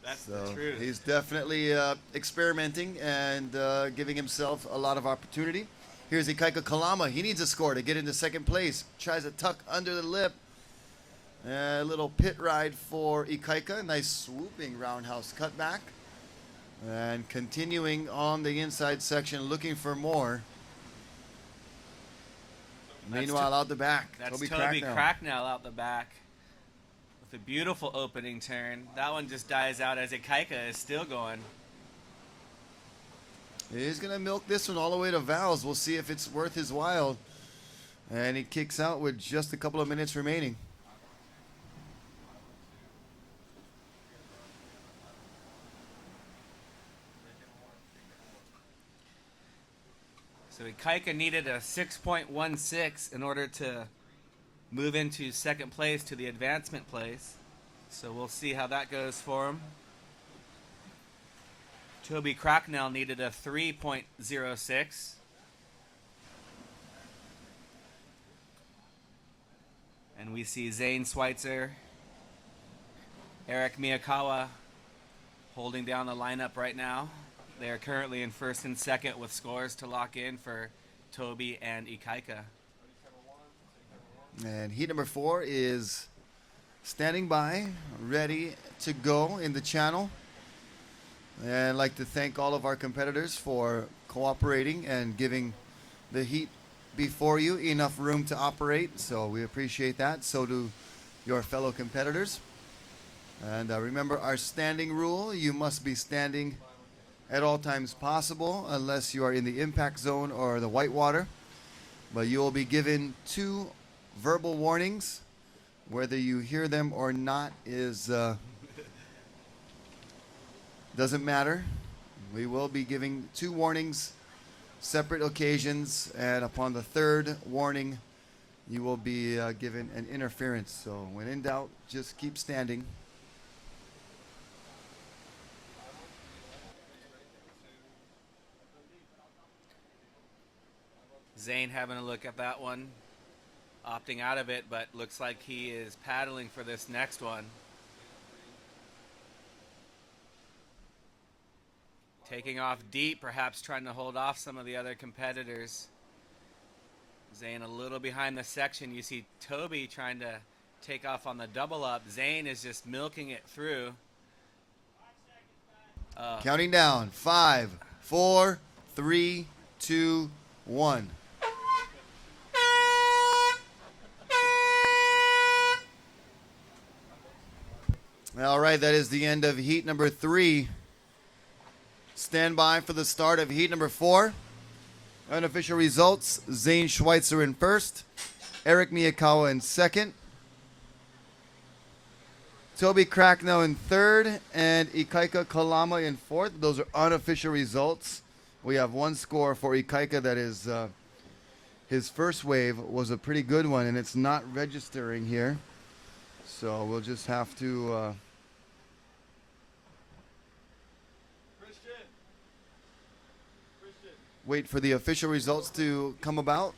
That's the truth. He's definitely experimenting and giving himself a lot of opportunity. Here's Ikaika Kalama. He needs a score to get into second place. Tries to tuck under the lip. A little pit ride for Ikaika. Nice swooping roundhouse cutback. And continuing on the inside section, looking for more. Meanwhile, out the back, that's Toby Cracknell out the back with a beautiful opening turn. That one just dies out as Ikaika is still going. He's going to milk this one all the way to Val's. We'll see if it's worth his while. And he kicks out with just a couple of minutes remaining. So Ikaika needed a 6.16 in order to move into second place to the advancement place. So we'll see how that goes for him. Toby Cracknell needed a 3.06. And we see Zane Schweitzer, Eric Miyakawa holding down the lineup right now. They are currently in first and second with scores to lock in for Toby and Ikaika. And heat number 4 is standing by, ready to go in the channel. And I'd like to thank all of our competitors for cooperating and giving the heat before you enough room to operate. So we appreciate that. So do your fellow competitors. And remember our standing rule. You must be standing at all times possible unless you are in the impact zone or the whitewater. But you will be given 2 verbal warnings. Whether you hear them or not is Doesn't matter. We will be giving 2 warnings, separate occasions, and upon the 3rd warning, you will be given an interference. So when in doubt, just keep standing. Zane having a look at that one, opting out of it, but looks like he is paddling for this next one. Taking off deep, perhaps trying to hold off some of the other competitors. Zane a little behind the section. You see Toby trying to take off on the double up. Zane is just milking it through. Counting down. 5, 4, 3, 2, 1. All right, that is the end of heat number 3. Stand by for the start of heat number 4. Unofficial results: Zane Schweitzer in first, Eric Miyakawa in second, Toby Cracknell in third, and Ikaika Kalama in fourth. Those are unofficial results. We have one score for Ikaika that is his first wave was a pretty good one, and it's not registering here. So we'll just have to wait for the official results to come about.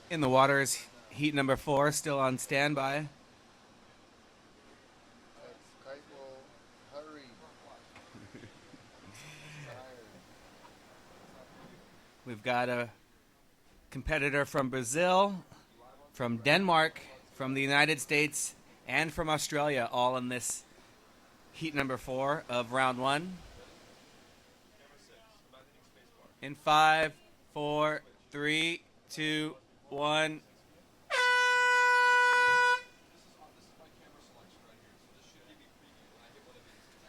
In the water is heat number 4, still on standby. We've got a competitor from Brazil, from Denmark, from the United States, and from Australia, all in this heat number 4 of round 1. In 5, 4, 3, 2, 1.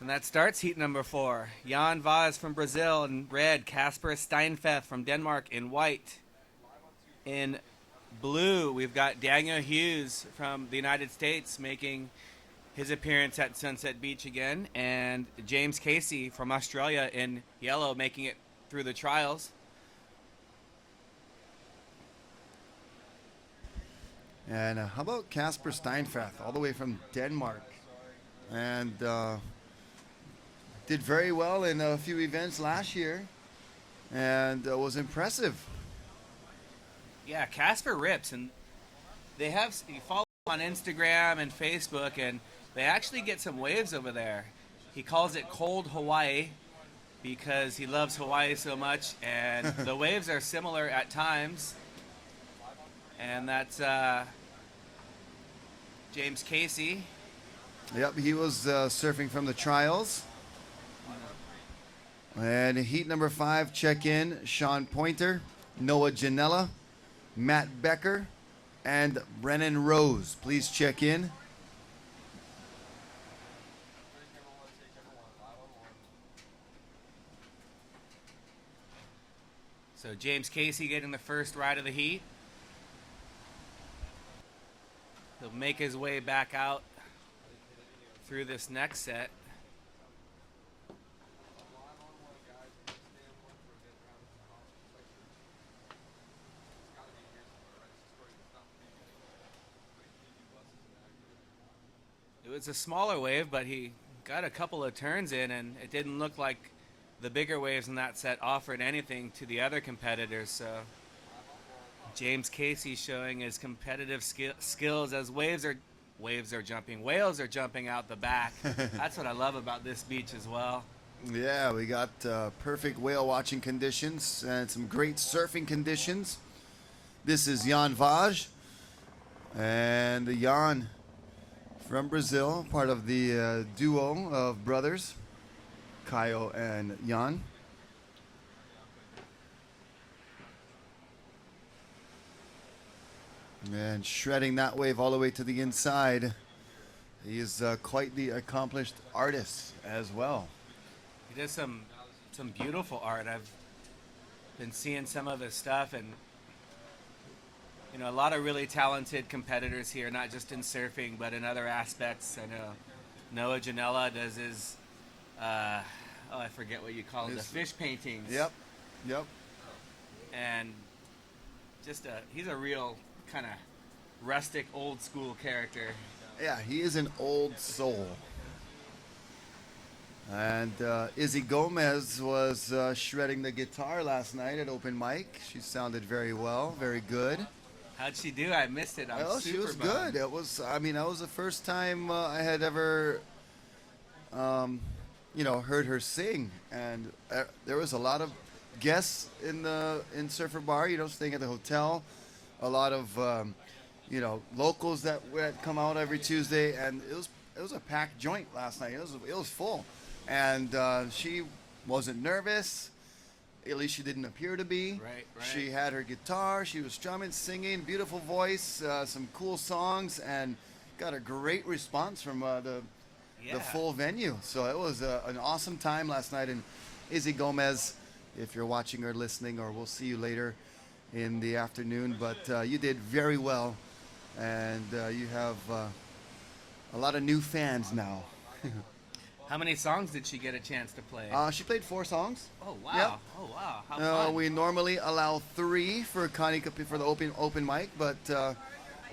And that starts heat number 4. Jan Vaz from Brazil in red. Kasper Steinfeth from Denmark in white. In blue, we've got Daniel Hughes from the United States making his appearance at Sunset Beach again. And James Casey from Australia in yellow making it through the trials. And how about Kasper Steinfeth, all the way from Denmark, and did very well in a few events last year, and was impressive. Yeah, Kasper rips, and they have you follow him on Instagram and Facebook, and they actually get some waves over there. He calls it cold Hawaii because he loves Hawaii so much, and the waves are similar at times. And that's James Casey. Yep, he was surfing from the trials. And heat number 5, check in Sean Pointer, Noah Janella, Matt Becker, and Brennan Rose. Please check in. So James Casey getting the first ride of the heat. He'll make his way back out through this next set. It was a smaller wave, but he got a couple of turns in, and it didn't look like the bigger waves in that set offered anything to the other competitors. So James Casey showing his competitive skills as whales are jumping out the back. That's what I love about this beach as well. Yeah, we got perfect whale watching conditions and some great surfing conditions. This is Jan Vaz, and Jan from Brazil, part of the duo of brothers. Kyle and Jan. And shredding that wave all the way to the inside. He is quite the accomplished artist as well. He does some beautiful art. I've been seeing some of his stuff, and a lot of really talented competitors here, not just in surfing but in other aspects. I know Noah Janela does his I forget what you call it, the fish paintings. Yep. And he's a real kind of rustic, old school character. Yeah, he is an old soul. And Izzy Gomez was shredding the guitar last night at open mic. She sounded very well, very good. How'd she do? I missed it. Well, she was good. It was, that was the first time I had ever, heard her sing. And there was a lot of guests in Surfer Bar, staying at the hotel. A lot of, locals that had come out every Tuesday, and it was a packed joint last night. It was full, and she wasn't nervous. At least she didn't appear to be. Right. She had her guitar. She was strumming, singing, beautiful voice, some cool songs, and got a great response from the full venue. So it was an awesome time last night. And Izzy Gomez, if you're watching or listening, or we'll see you later in the afternoon, but you did very well, and you have a lot of new fans now. How many songs did she get a chance to play? She played 4 songs. Oh wow! Yep. Oh wow! How fun! We normally allow 3 for Connie for the open mic, but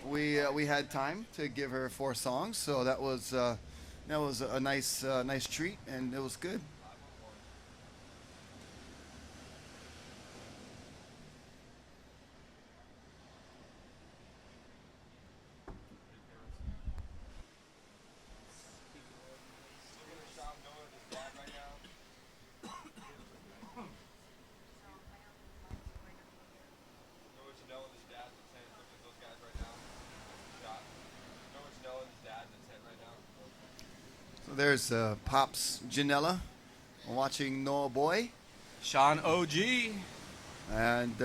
we had time to give her 4 songs, so that was a nice treat, and it was good. There's Pops Janela watching Noah Boy. Sean OG. And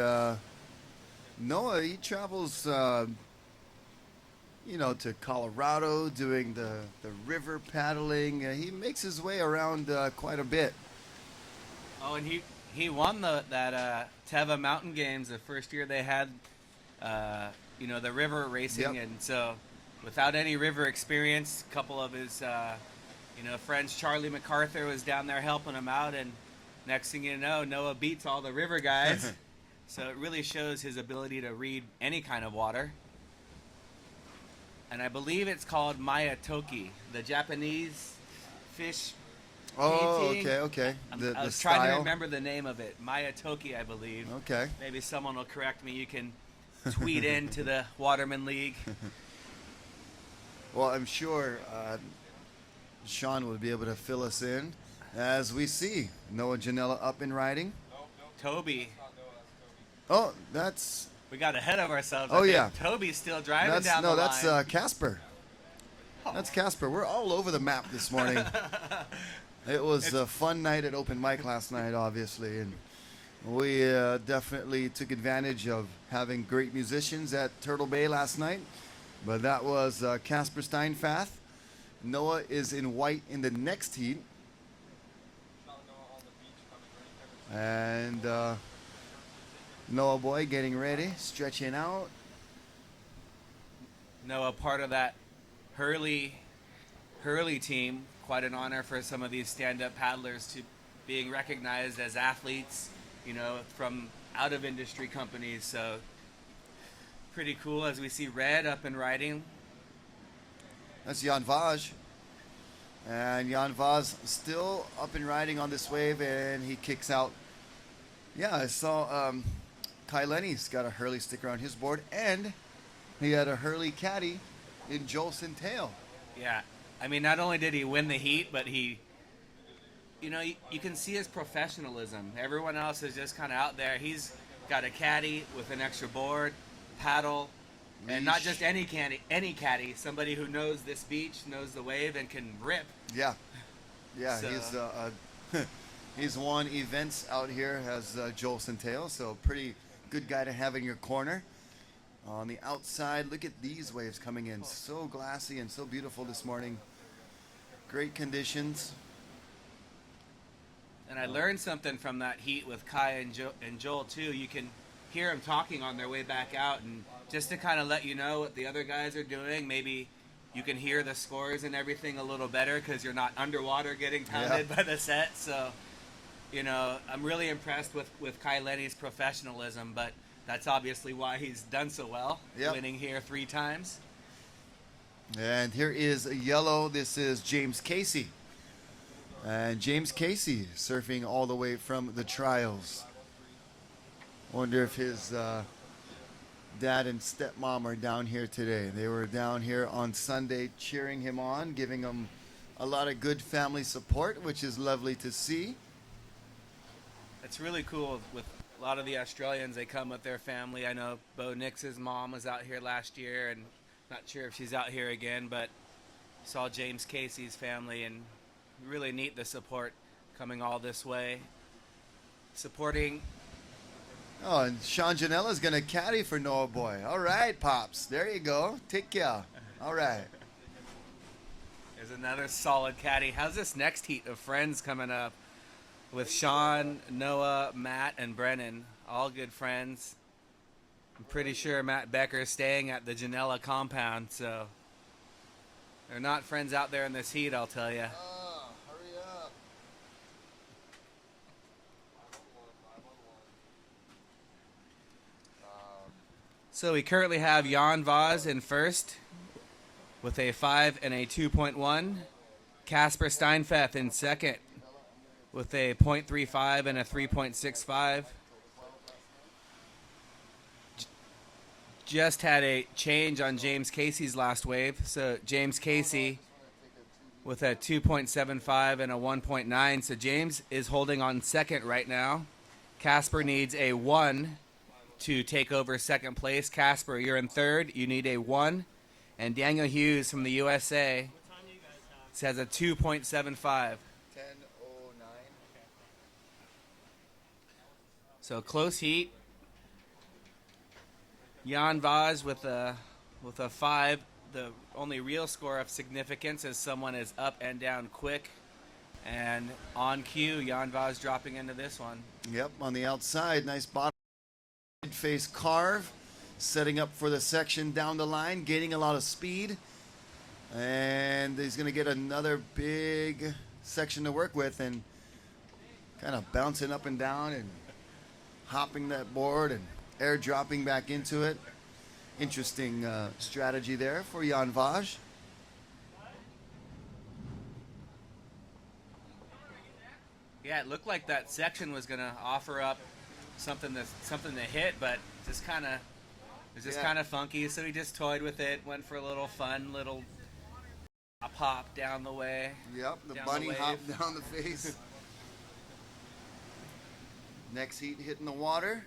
Noah, he travels, to Colorado doing the river paddling. He makes his way around quite a bit. Oh, and he won that Teva Mountain Games the first year they had, the river racing. Yep. And so without any river experience, a couple of his friends, Charlie MacArthur was down there helping him out, and next thing you know, Noah beats all the river guys. So it really shows his ability to read any kind of water. And I believe it's called Maya Toki, the Japanese fish painting. Okay. I was trying to remember the name of it. Maya Toki, I believe. Okay. Maybe someone will correct me. You can tweet into the Waterman League. Well, I'm sure Sean will be able to fill us in as we see Noah Janela up and riding. Toby. Oh, that's... We got ahead of ourselves. Oh, I think yeah. Toby's still driving down the line. That's Casper. That's Casper. We're all over the map this morning. It was a fun night at open mic last night, obviously, and we definitely took advantage of having great musicians at Turtle Bay last night. But that was Casper Steinfath. Noah is in white in the next heat. And Noah Boy getting ready, stretching out. Noah, part of that Hurley team. Quite an honor for some of these stand-up paddlers to being recognized as athletes, from out-of-industry companies. So pretty cool as we see Red up and riding. That's Jan Vaj. And Jan Vaj still up and riding on this wave, and he kicks out. Yeah, I saw Kai Lenny's got a Hurley sticker on his board, and he had a Hurley caddy in Joel Centeo. Yeah. I mean, not only did he win the heat, but he, you can see his professionalism. Everyone else is just kind of out there. He's got a caddy with an extra board, paddle, and not just any caddy, somebody who knows this beach, knows the wave, and can rip. Yeah, So- he's He's won events out here as Joel Centeo, so pretty good guy to have in your corner. On the outside, look at these waves coming in. So glassy and so beautiful this morning. Great conditions. And I learned something from that heat with Kai and Joel too. You can hear them talking on their way back out, and just to kind of let you know what the other guys are doing, maybe you can hear the scores and everything a little better because you're not underwater getting pounded by the set. So, you know, I'm really impressed with Kai Lenny's professionalism, but that's obviously why he's done so well, winning here 3 times. And here is yellow. This is James Casey. And James Casey surfing all the way from the trials. Wonder if his dad and stepmom are down here today. They were down here on Sunday cheering him on, giving him a lot of good family support, which is lovely to see. It's really cool with a lot of the Australians. They come with their family. I know Bo Nix's mom was out here last year, and not sure if she's out here again, but saw James Casey's family, and really neat the support coming all this way. Supporting. Oh, and Sean Janella's going to caddy for Noah Boy. All right, Pops. There you go. Take care. All right. There's another solid caddy. How's this next heat of friends coming up with Sean, Noah, Matt, and Brennan? All good friends. I'm pretty sure Matt Becker is staying at the Janela compound, so they're not friends out there in this heat, I'll tell you. Hurry up. So we currently have Jan Vaz in first with a 5 and a 2.1. Casper Steinfeth in second with a .35 and a 3.65. Just had a change on James Casey's last wave. So James Casey with a 2.75 and a 1.9. So James is holding on second right now. Casper needs a 1 to take over second place. Casper, you're in third. You need a 1. And Daniel Hughes from the USA has a 2.75. 10:09. So close heat. Jan Vaz with a 5. The only real score of significance is someone is up and down quick. And on cue, Jan Vaz dropping into this one. Yep, on the outside, nice bottom face carve, setting up for the section down the line, gaining a lot of speed. And he's going to get another big section to work with, and kind of bouncing up and down and hopping that board and airdropping back into it. Interesting strategy there for Jan Vaj. Yeah, it looked like that section was going to offer up something to hit, but just kind of funky. So he just toyed with it, went for a little fun little hop down the way. Yep, the bunny hop down the face. Next heat hitting the water.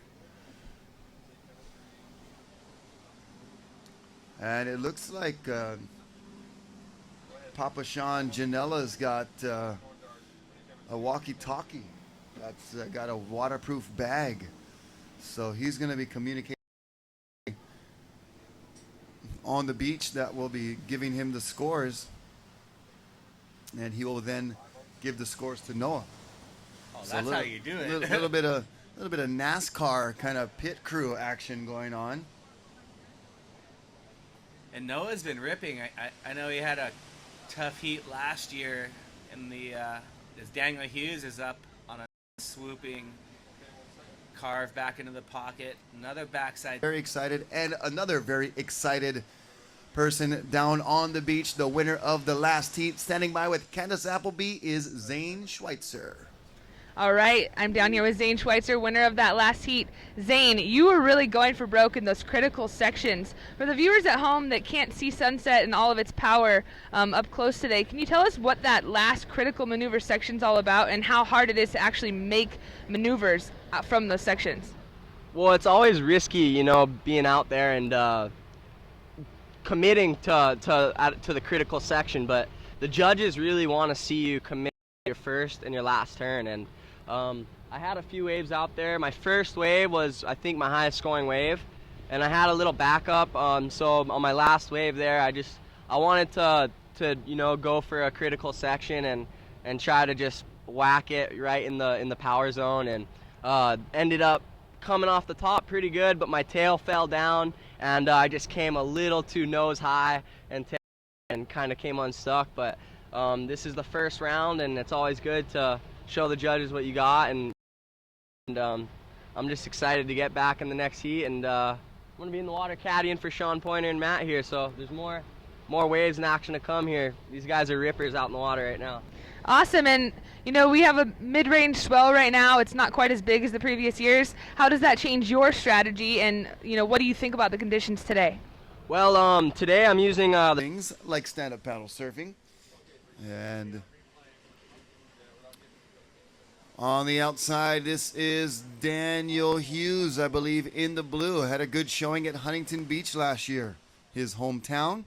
And it looks like Papa Sean Janella's got a walkie-talkie that's got a waterproof bag. So he's going to be communicating on the beach. That will be giving him the scores. And he will then give the scores to Noah. Oh, so that's how you do it. A little bit of NASCAR kind of pit crew action going on. And Noah's been ripping. I know he had a tough heat last year in the as Daniel Hughes is up on a swooping carve back into the pocket. Another backside. Very excited. And another very excited person down on the beach. The winner of the last heat, standing by with Candace Appleby, is Zane Schweitzer. All right, I'm down here with Zane Schweitzer, winner of that last heat. Zane, you were really going for broke in those critical sections. For the viewers at home that can't see Sunset and all of its power up close today, can you tell us what that last critical maneuver section's all about and how hard it is to actually make maneuvers from those sections? Well, it's always risky, you know, being out there and committing to the critical section, but the judges really want to see you commit your first and your last turn. And I had a few waves out there. My first wave was, I think, my highest scoring wave, and I had a little backup. So on my last wave there, I wanted to go for a critical section and try to just whack it right in the power zone, and ended up coming off the top pretty good, but my tail fell down, and I just came a little too nose high and kind of came unstuck. But this is the first round, and it's always good to show the judges what you got, and I'm just excited to get back in the next heat, and I'm going to be in the water caddying for Sean Pointer and Matt here, so there's more waves and action to come here. These guys are rippers out in the water right now. Awesome. And we have a mid-range swell right now. It's not quite as big as the previous years. How does that change your strategy, and what do you think about the conditions today? Well, today I'm using things like stand-up paddle surfing, and on the outside, this is Daniel Hughes, I believe, in the blue. Had a good showing at Huntington Beach last year, his hometown.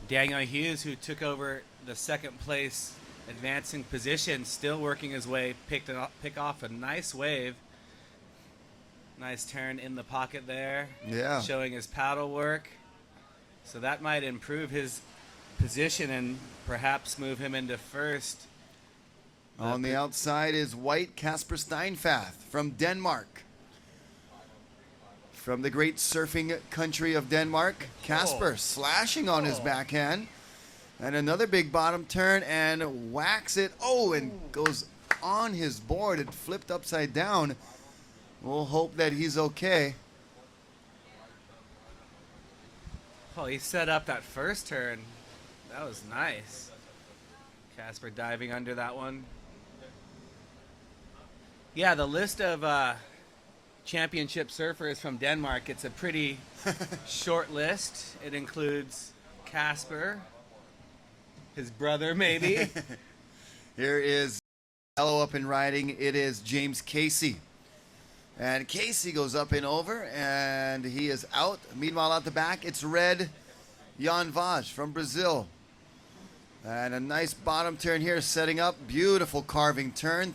Daniel Hughes, who took over the second place advancing position, still working his way, pick off a nice wave. Nice turn in the pocket there. Yeah. Showing his paddle work. So that might improve his position and perhaps move him into first. On the outside is White Casper Steinfath from Denmark. From the great surfing country of Denmark. Casper slashing on his backhand. And another big bottom turn and whacks it. Oh, and goes on his board. It flipped upside down. We'll hope that he's okay. Oh, he set up that first turn. That was nice. Casper diving under that one. Yeah, the list of championship surfers from Denmark, it's a pretty short list. It includes Casper, his brother maybe. Here is yellow up and riding. It is James Casey. And Casey goes up and over, and he is out. Meanwhile, at the back, it's red Jan Vaj from Brazil. And a nice bottom turn here, setting up. Beautiful carving turn.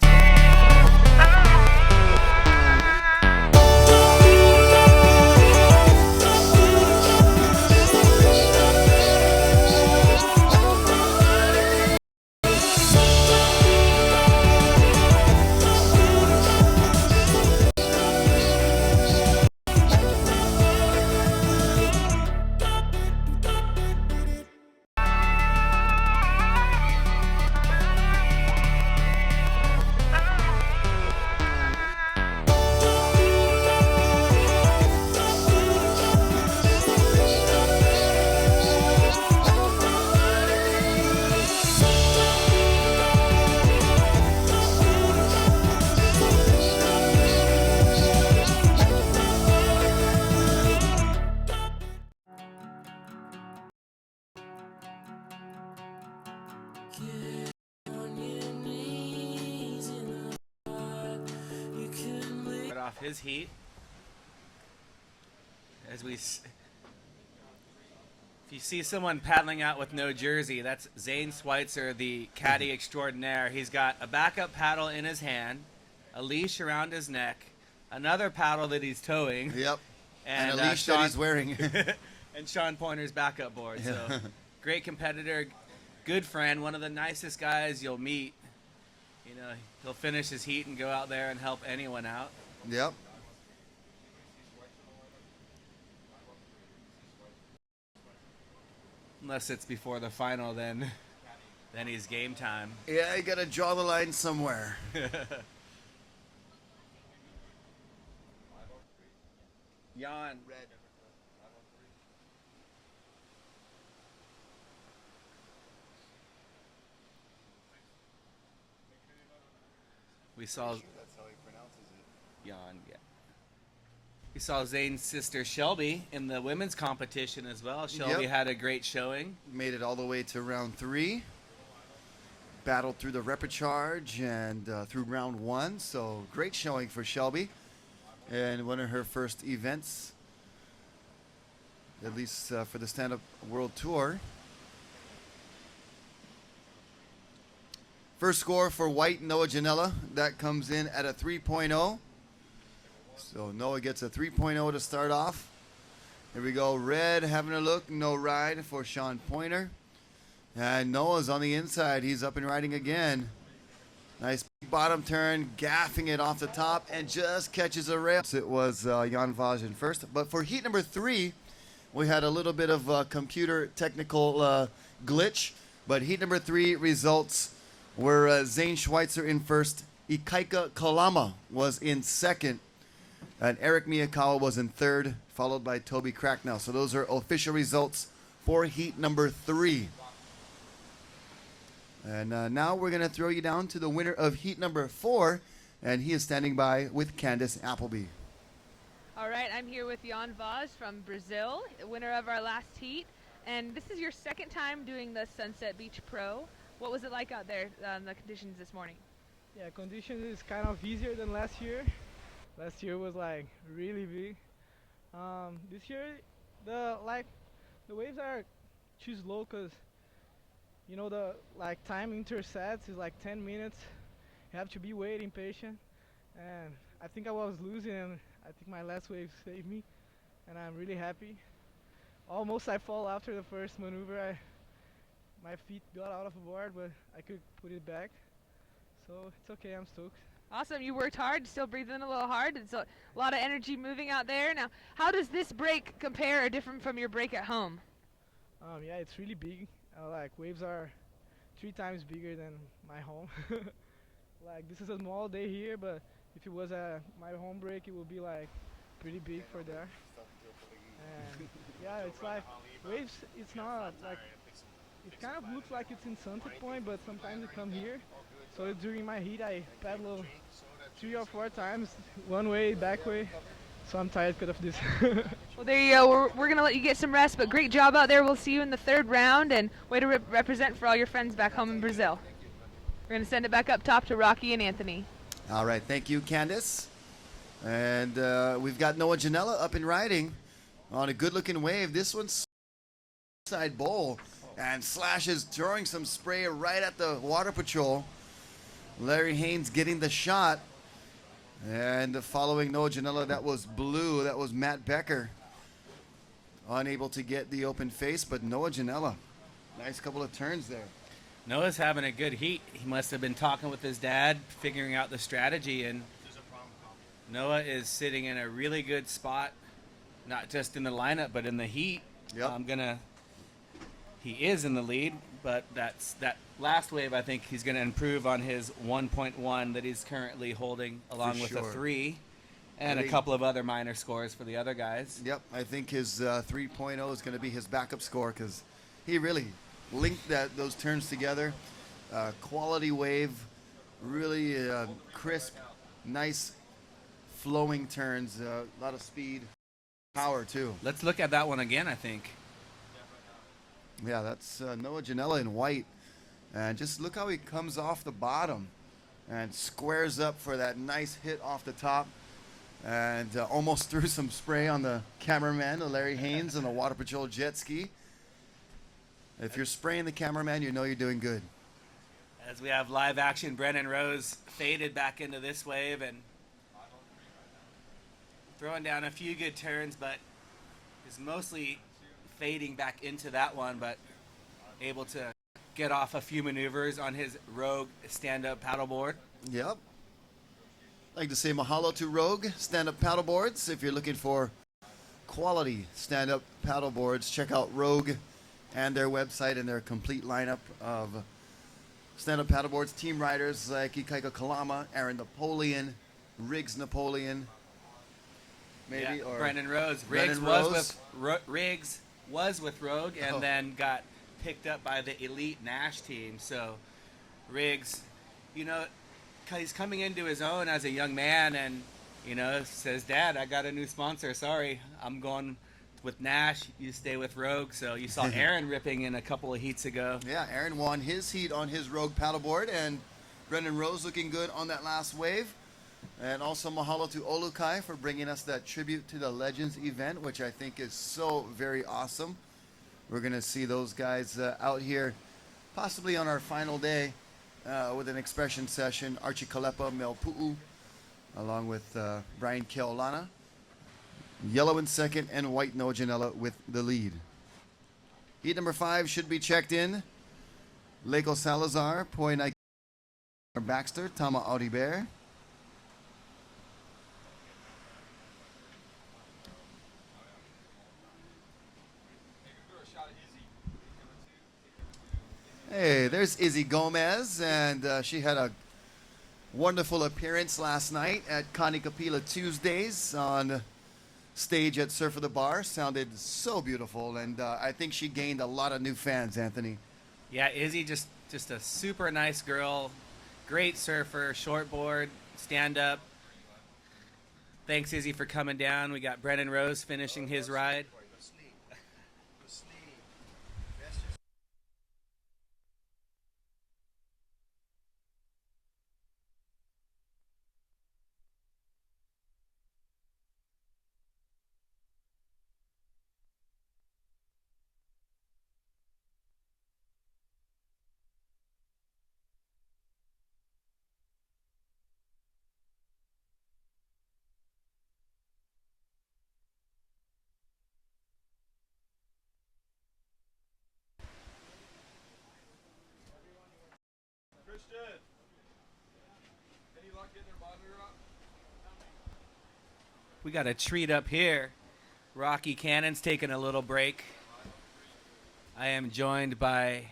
Off his heat. If you see someone paddling out with no jersey, that's Zane Schweitzer, the caddy extraordinaire. He's got a backup paddle in his hand, a leash around his neck, another paddle that he's towing. Yep. And a leash that he's wearing. And Sean Pointer's backup board. So great competitor, good friend, one of the nicest guys you'll meet. He'll finish his heat and go out there and help anyone out. Yep. Unless it's before the final, then he's game time. Yeah, you gotta draw the line somewhere. Jan. Red. We saw That's how he pronounces it. Jan, yeah. We saw Zane's sister Shelby in the women's competition as well. Shelby had a great showing. Made it all the way to round 3. Battled through the repechage and through round 1. So great showing for Shelby. And one of her first events, at least for the stand-up world tour. First score for white, Noah Janela. That comes in at a 3.0. So Noah gets a 3.0 to start off. Here we go. Red having a look. No ride for Sean Pointer. And Noah's on the inside. He's up and riding again. Nice bottom turn, gaffing it off the top, and just catches a rail. It was Jan Vaj in first. But for heat number 3, we had a little bit of computer technical glitch. But heat number 3 results were Zane Schweitzer in first. Ikaika Kalama was in second. And Eric Miyakawa was in third, followed by Toby Cracknell. So those are official results for heat number 3. And now we're going to throw you down to the winner of heat number 4, and he is standing by with Candace Appleby. All right, I'm here with Jan Vaz from Brazil, winner of our last heat. And this is your second time doing the Sunset Beach Pro. What was it like out there, the conditions this morning? Yeah, conditions is kind of easier than last year. Last year was like really big. This year, the waves are too slow because you know the time intersets is like 10 minutes. You have to be waiting patient, and I think I was losing, and I think my last wave saved me, and I'm really happy. Almost I fall after the first maneuver. My feet got out of the board, but I could put it back. So it's okay, I'm stoked. Awesome, you worked hard, still breathing a little hard. It's a lot of energy moving out there. Now, how does this break compare or different from your break at home? Yeah, it's really big. Waves are 3 times bigger than my home. This is a small day here, but if it was my home break, it would be like pretty big for there. And yeah, it's like waves. It's not like it kind of looks like it's in Sunset Point, but sometimes it come here. So during my heat, I paddle 3 or 4 times, one way, back way. So I'm tired because of this. Well, there you go. We're going to let you get some rest, but great job out there. We'll see you in the 3rd round, and way to represent for all your friends back home in Brazil. We're going to send it back up top to Rocky and Anthony. All right, thank you, Candace. And we've got Noah Janela up and riding on a good-looking wave. This one's side bowl and slashes, throwing some spray right at the water patrol. Larry Haynes getting the shot. And following Noah Janela, that was blue. That was Matt Becker. Unable to get the open face, but Noah Janela. Nice couple of turns there. Noah's having a good heat. He must have been talking with his dad, figuring out the strategy, and Noah is sitting in a really good spot, not just in the lineup, but in the heat. Yep. He is in the lead, but that last wave, I think he's going to improve on his 1.1 that he's currently holding, along with a 3 and a couple of other minor scores for the other guys. Yep, I think his 3.0 is going to be his backup score because he really linked those turns together. Quality wave, really crisp, nice flowing turns, a lot of speed, power too. Let's look at that one again, I think. Yeah, that's Noah Janela in white. And just look how he comes off the bottom and squares up for that nice hit off the top. And almost threw some spray on the cameraman, Larry Haynes, on the Water Patrol jet ski. If you're spraying the cameraman, you know you're doing good. As we have live action, Brennan Rose faded back into this wave and throwing down a few good turns, but is mostly fading back into that one, but able to get off a few maneuvers on his Rogue stand-up paddleboard. Yep. I'd like to say mahalo to Rogue stand-up paddleboards. If you're looking for quality stand-up paddleboards, check out Rogue and their website and their complete lineup of stand-up paddleboards. Team riders like Ikaika Kalama, Aaron Napoleon, Riggs Napoleon, maybe, or Brendan Rose. Brendan Riggs was with Rogue and then got picked up by the elite Nash team. So Riggs, he's coming into his own as a young man and, says, Dad, I got a new sponsor. Sorry, I'm going with Nash. You stay with Rogue. So you saw Aaron ripping in a couple of heats ago. Yeah, Aaron won his heat on his Rogue paddleboard, and Brendan Rose looking good on that last wave. And also mahalo to Olukai for bringing us that tribute to the Legends event, which I think is so very awesome. We're going to see those guys out here possibly on our final day with an expression session, Archie Kalepa Melpu'u, along with Brian Keolana. Yellow in second and white Noah Janela with the lead. Heat number 5 should be checked in. Leko Salazar, Poinai Baxter, Tama Auriber. Hey, there's Izzy Gomez, and she had a wonderful appearance last night at Kanikapila Tuesdays on stage at Surf of the Bar. Sounded so beautiful, and I think she gained a lot of new fans, Anthony. Yeah, Izzy, just a super nice girl, great surfer, shortboard, stand up. Thanks, Izzy, for coming down. We got Brennan Rose finishing his ride. Christian, any luck getting their monitor up? We got a treat up here. Rocky Cannon's taking a little break. I am joined by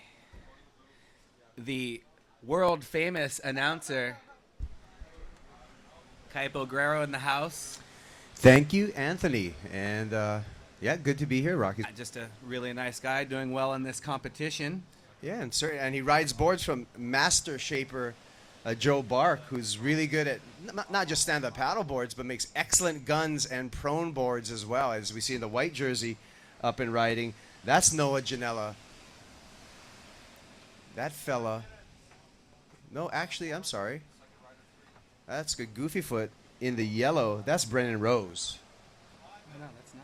the world famous announcer, Kaipo Guerrero in the house. Thank you, Anthony. And yeah, good to be here, Rocky. Just a really nice guy doing well in this competition. Yeah, and he rides boards from master shaper Joe Bark, who's really good at not just stand-up paddle boards, but makes excellent guns and prone boards as well, as we see in the white jersey up and riding. That's Noah Janela. That fella. No, actually, I'm sorry. That's good. Goofy Foot in the yellow. That's Brennan Rose. No, that's Noah.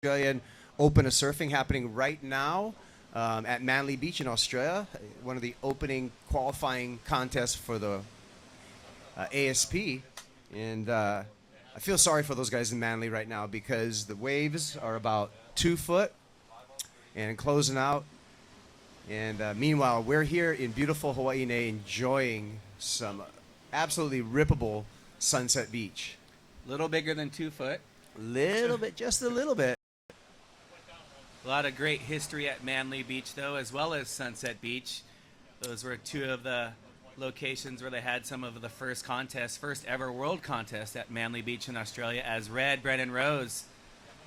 Australian Open of Surfing happening right now at Manly Beach in Australia. One of the opening qualifying contests for the ASP. And I feel sorry for those guys in Manly right now because the waves are about 2 foot and closing out. And meanwhile, we're here in beautiful Hawaii enjoying some absolutely rippable Sunset Beach. A little bigger than 2 foot. Little bit, just a little bit. A lot of great history at Manly Beach, though, as well as Sunset Beach. Those were two of the locations where they had some of the first ever world contest at Manly Beach in Australia, as Red, Brennan Rose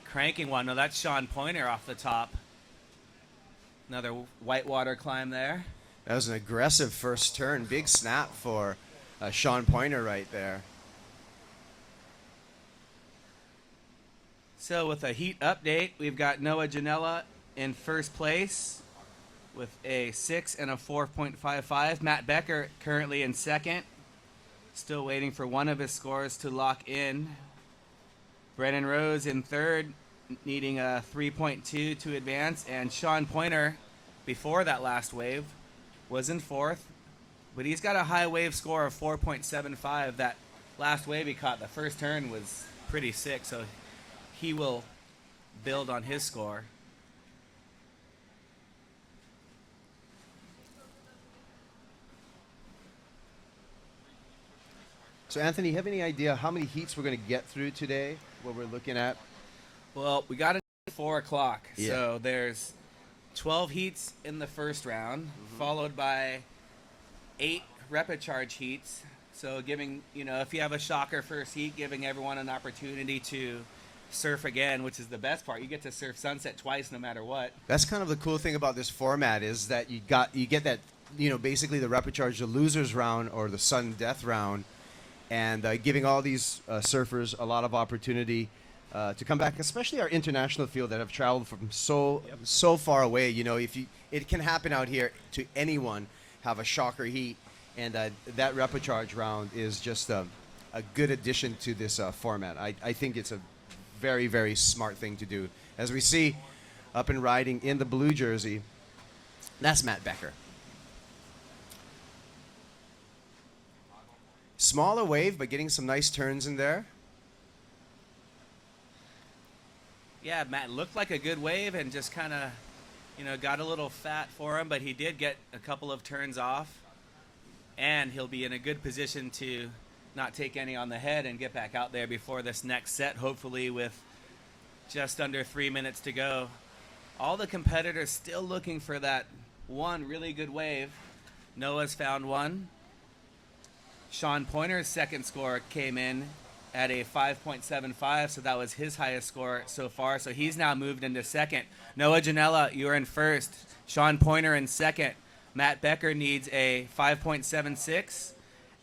cranking one. No, that's Sean Pointer off the top. Another whitewater climb there. That was an aggressive first turn. Big snap for Sean Pointer right there. So with a heat update, we've got Noah Janela in first place with a 6 and a 4.55. Matt Becker currently in second. Still waiting for one of his scores to lock in. Brennan Rose in third, needing a 3.2 to advance. And Sean Pointer, before that last wave, was in fourth. But he's got a high wave score of 4.75. That last wave he caught, the first turn, was pretty sick. So he will build on his score. So, Anthony, you have any idea how many heats we're going to get through today, what we're looking at? Well, we got it at 4 o'clock. Yeah. So there's 12 heats in the first round, followed by 8 repecharge heats. So giving, if you have a shocker first heat, giving everyone an opportunity to surf again, which is the best part. You get to surf Sunset twice no matter what. That's kind of the cool thing about this format is that you get that, basically the repecharge, the losers round or the sudden death round, and giving all these surfers a lot of opportunity to come back, especially our international field that have traveled from so far away. It can happen out here to anyone, have a shocker heat, and that repecharge round is just a good addition to this format. I think it's a very, very smart thing to do. As we see up and riding in the blue jersey, that's Matt Becker. Smaller wave, but getting some nice turns in there. Yeah, Matt looked like a good wave and just kind of, got a little fat for him, but he did get a couple of turns off. And he'll be in a good position to not take any on the head and get back out there before this next set, hopefully with just under 3 minutes to go. All the competitors still looking for that one really good wave. Noah's found one. Sean Pointer's second score came in at a 5.75, so that was his highest score so far. So he's now moved into second. Noah Janela, you're in first. Sean Pointer in second. Matt Becker needs a 5.76,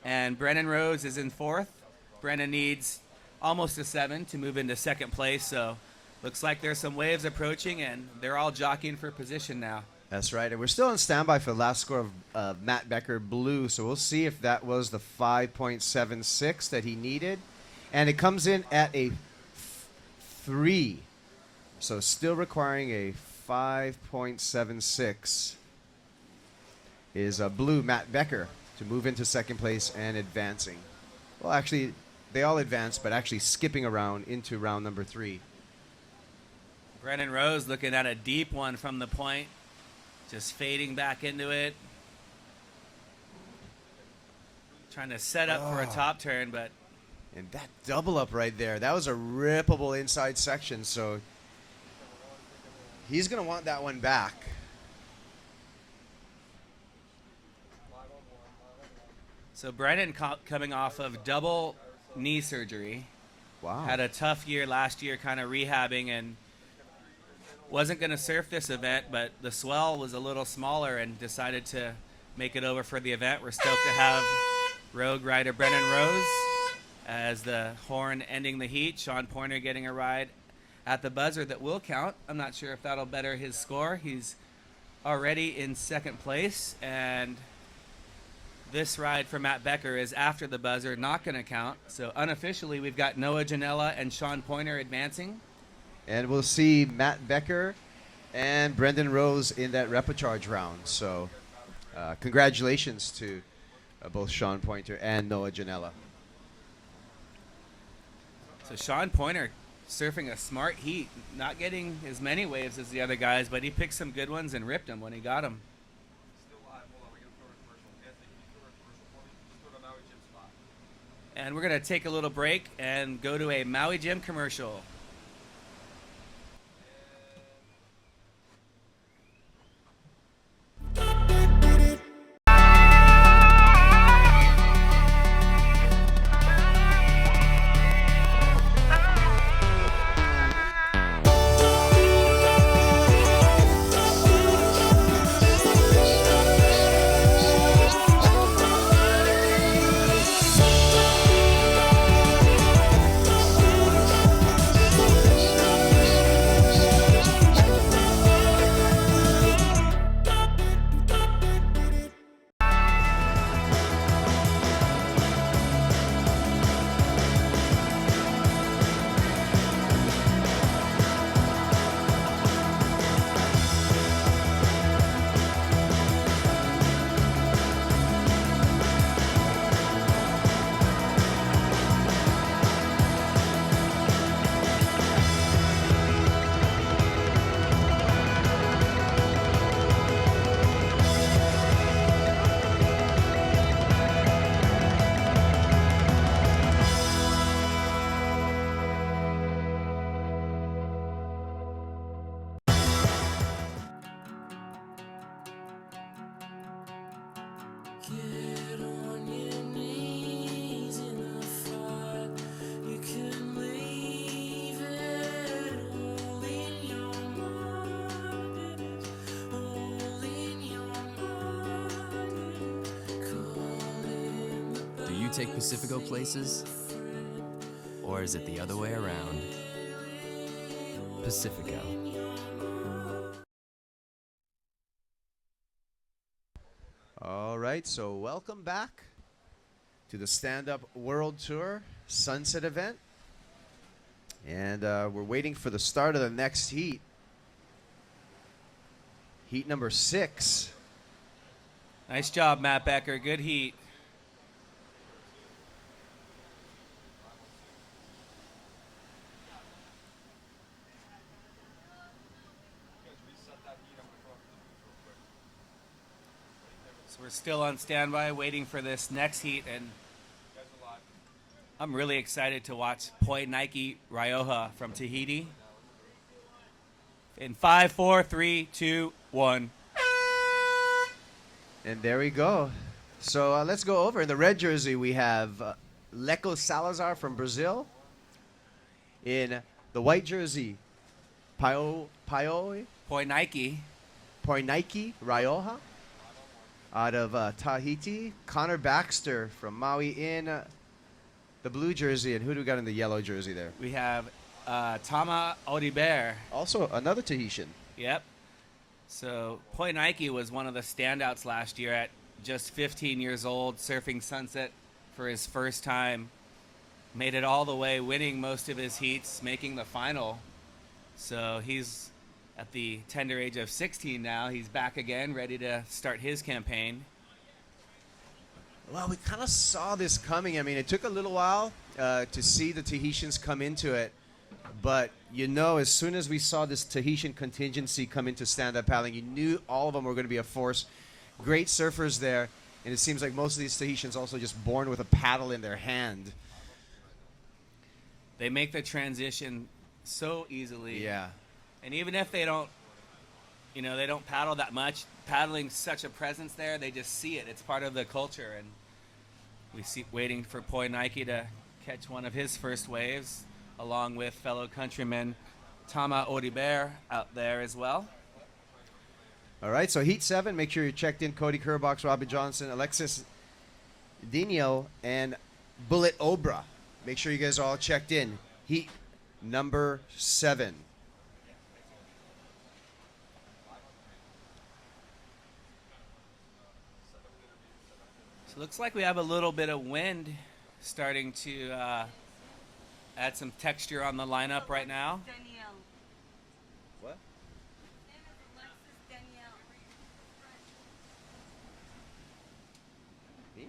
and Brennan Rose is in fourth. Brennan needs almost a 7 to move into second place, so looks like there's some waves approaching, and they're all jockeying for position now. That's right, and we're still on standby for the last score of Matt Becker Blue, so we'll see if that was the 5.76 that he needed. And it comes in at a 3, so still requiring a 5.76 is Blue Matt Becker to move into second place and advancing. Well, actually, they all advanced, but actually skipping around into round number 3. Brennan Rose looking at a deep one from the point, just fading back into it. Trying to set up for a top turn, but... And that double up right there, that was a rippable inside section, so he's going to want that one back. So Brennan coming off of double knee surgery. Wow. Had a tough year last year kind of rehabbing and wasn't going to surf this event, but the swell was a little smaller and decided to make it over for the event. We're stoked to have rogue rider Brennan Rose as the horn ending the heat. Sean Pointer getting a ride at the buzzer that will count. I'm not sure if that'll better his score. He's already in second place, and this ride for Matt Becker is after the buzzer, not going to count. So unofficially, we've got Noah Janela and Sean Pointer advancing. And we'll see Matt Becker and Brendan Rose in that repecharge round. So congratulations to both Sean Pointer and Noah Janela. So Sean Pointer surfing a smart heat, not getting as many waves as the other guys, but he picked some good ones and ripped them when he got them. And we're going to take a little break and go to a Maui Gym commercial. Take Pacifico places? Or is it the other way around? Pacifico. All right, so welcome back to the Stand Up World Tour Sunset event. And we're waiting for the start of the next heat. Heat number 6. Nice job, Matt Becker. Good heat. So we're still on standby, waiting for this next heat, and I'm really excited to watch Poi Nike Rioja from Tahiti. In 5, 4, 3, 2, 1. And there we go. So let's go over. In the red jersey, we have Leco Salazar from Brazil. In the white jersey, Poi Nike Rioja. Out of Tahiti, Connor Baxter from Maui in the blue jersey. And who do we got in the yellow jersey there? We have Tama Odibert. Also another Tahitian. Yep. So Poi Nike was one of the standouts last year at just 15 years old, surfing Sunset for his first time. Made it all the way, winning most of his heats, making the final. So he's at the tender age of 16 now. He's back again, ready to start his campaign. Well, we kind of saw this coming. I mean, it took a little while to see the Tahitians come into it. But, you know, as soon as we saw this Tahitian contingency come into stand-up paddling, you knew all of them were going to be a force. Great surfers there. And it seems like most of these Tahitians also just born with a paddle in their hand. They make the transition so easily. Yeah. And even if they don't, they don't paddle that much, paddling's such a presence there, they just see it. It's part of the culture. And we see waiting for Poi Nike to catch one of his first waves, along with fellow countryman Tama Odibert out there as well. All right, so Heat 7, make sure you're checked in. Cody Kerbox, Robin Johnson, Alexis Dino, and Bullet Obra. Make sure you guys are all checked in. Heat number 7. So looks like we have a little bit of wind starting to add some texture on the lineup right now. What? Me?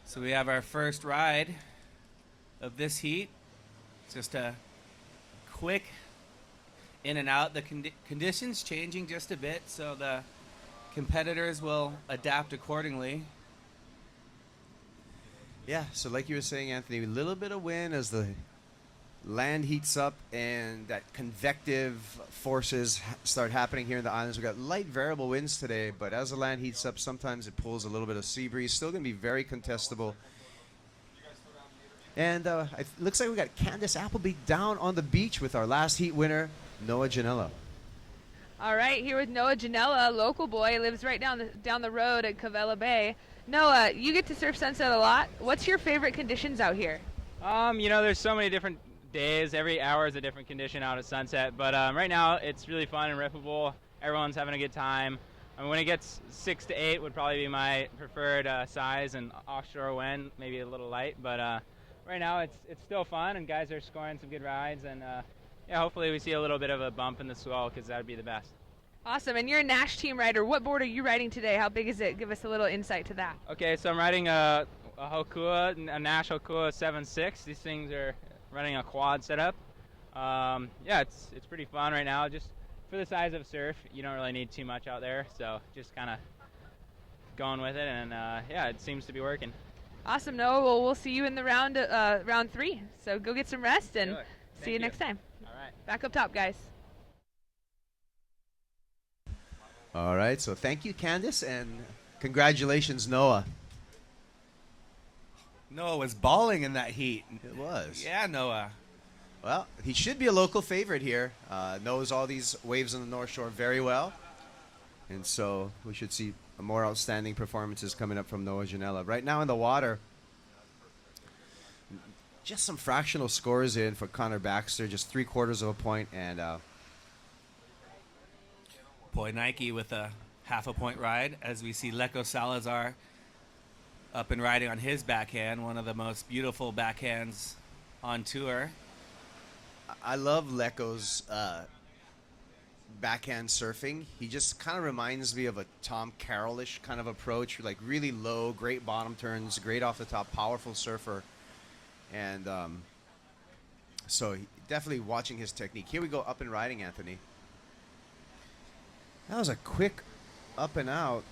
So we have our first ride of this heat. Just a quick in and out. The conditions changing just a bit, so the competitors will adapt accordingly. Yeah, so like you were saying, Anthony, a little bit of wind as the land heats up and that convective forces start happening here in the islands. We've got light variable winds today, but as the land heats up, sometimes it pulls a little bit of sea breeze. Still going to be very contestable. And it looks like we got Candace Appleby down on the beach with our last heat winner, Noah Janela. All right, here with Noah Janela, local boy, lives right down the road at Cavella Bay. Noah, you get to surf Sunset a lot. What's your favorite conditions out here? There's so many different days. Every hour is a different condition out at Sunset. But right now, it's really fun and riffable. Everyone's having a good time. I mean, when it gets 6 to 8 would probably be my preferred size, and offshore wind, maybe a little light. But right now, it's still fun, and guys are scoring some good rides. And hopefully we see a little bit of a bump in the swell, because that would be the best. Awesome. And you're a Nash team rider. What board are you riding today? How big is it? Give us a little insight to that. Okay, so I'm riding a Hokua, a Nash Hokua 7.6. These things are running a quad setup. It's pretty fun right now. Just for the size of surf, you don't really need too much out there. So just kind of going with it, and it seems to be working. Awesome, Noah. Well, we'll see you in the round 3. So go get some rest, and see you next time. All right. Back up top, guys. All right, so thank you, Candace, and congratulations, Noah. Noah was balling in that heat. It was. Yeah, Noah. Well, he should be a local favorite here. Knows all these waves on the North Shore very well. And so we should see more outstanding performances coming up from Noah Janela. Right now in the water, just some fractional scores in for Connor Baxter, just 3/4 of a point, and Poi Nike with a half a point ride, as we see Leco Salazar up and riding on his backhand, one of the most beautiful backhands on tour. I love Leco's backhand surfing. He just kind of reminds me of a Tom Carroll-ish kind of approach, like really low, great bottom turns, great off the top, powerful surfer. And So definitely watching his technique. Here we go, up and riding, Anthony. That was a quick up and out.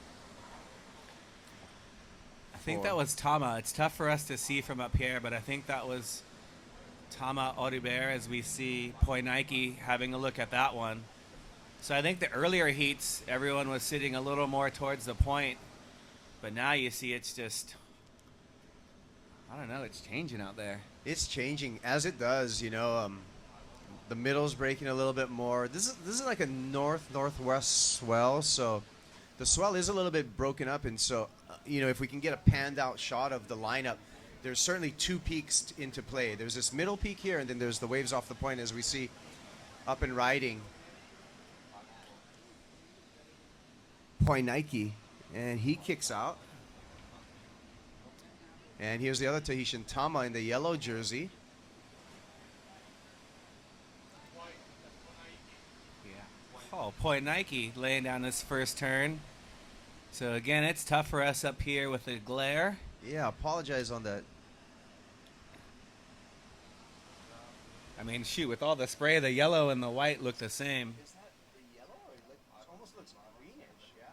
I think that was Tama. It's tough for us to see from up here, but I think that was Tama Oriber as we see Poinaiki having a look at that one. So I think the earlier heats, everyone was sitting a little more towards the point, but now you see it's just, I don't know, it's changing out there. It's changing as it does, you know. The middle's breaking a little bit more. This is like a northwest swell, so the swell is a little bit broken up, and so you know, if we can get a panned out shot of the lineup, there's certainly two peaks into play. There's this middle peak here, and then there's the waves off the point as we see up and riding Poinaiki, and he kicks out. And here's the other Tahitian, Tama, in the yellow jersey. Oh, Poinaiki laying down his first turn. So again, it's tough for us up here with the glare. Yeah, apologize on that. I mean, shoot, with all the spray, the yellow and the white look the same. Is that the yellow? Or it almost looks greenish, yeah?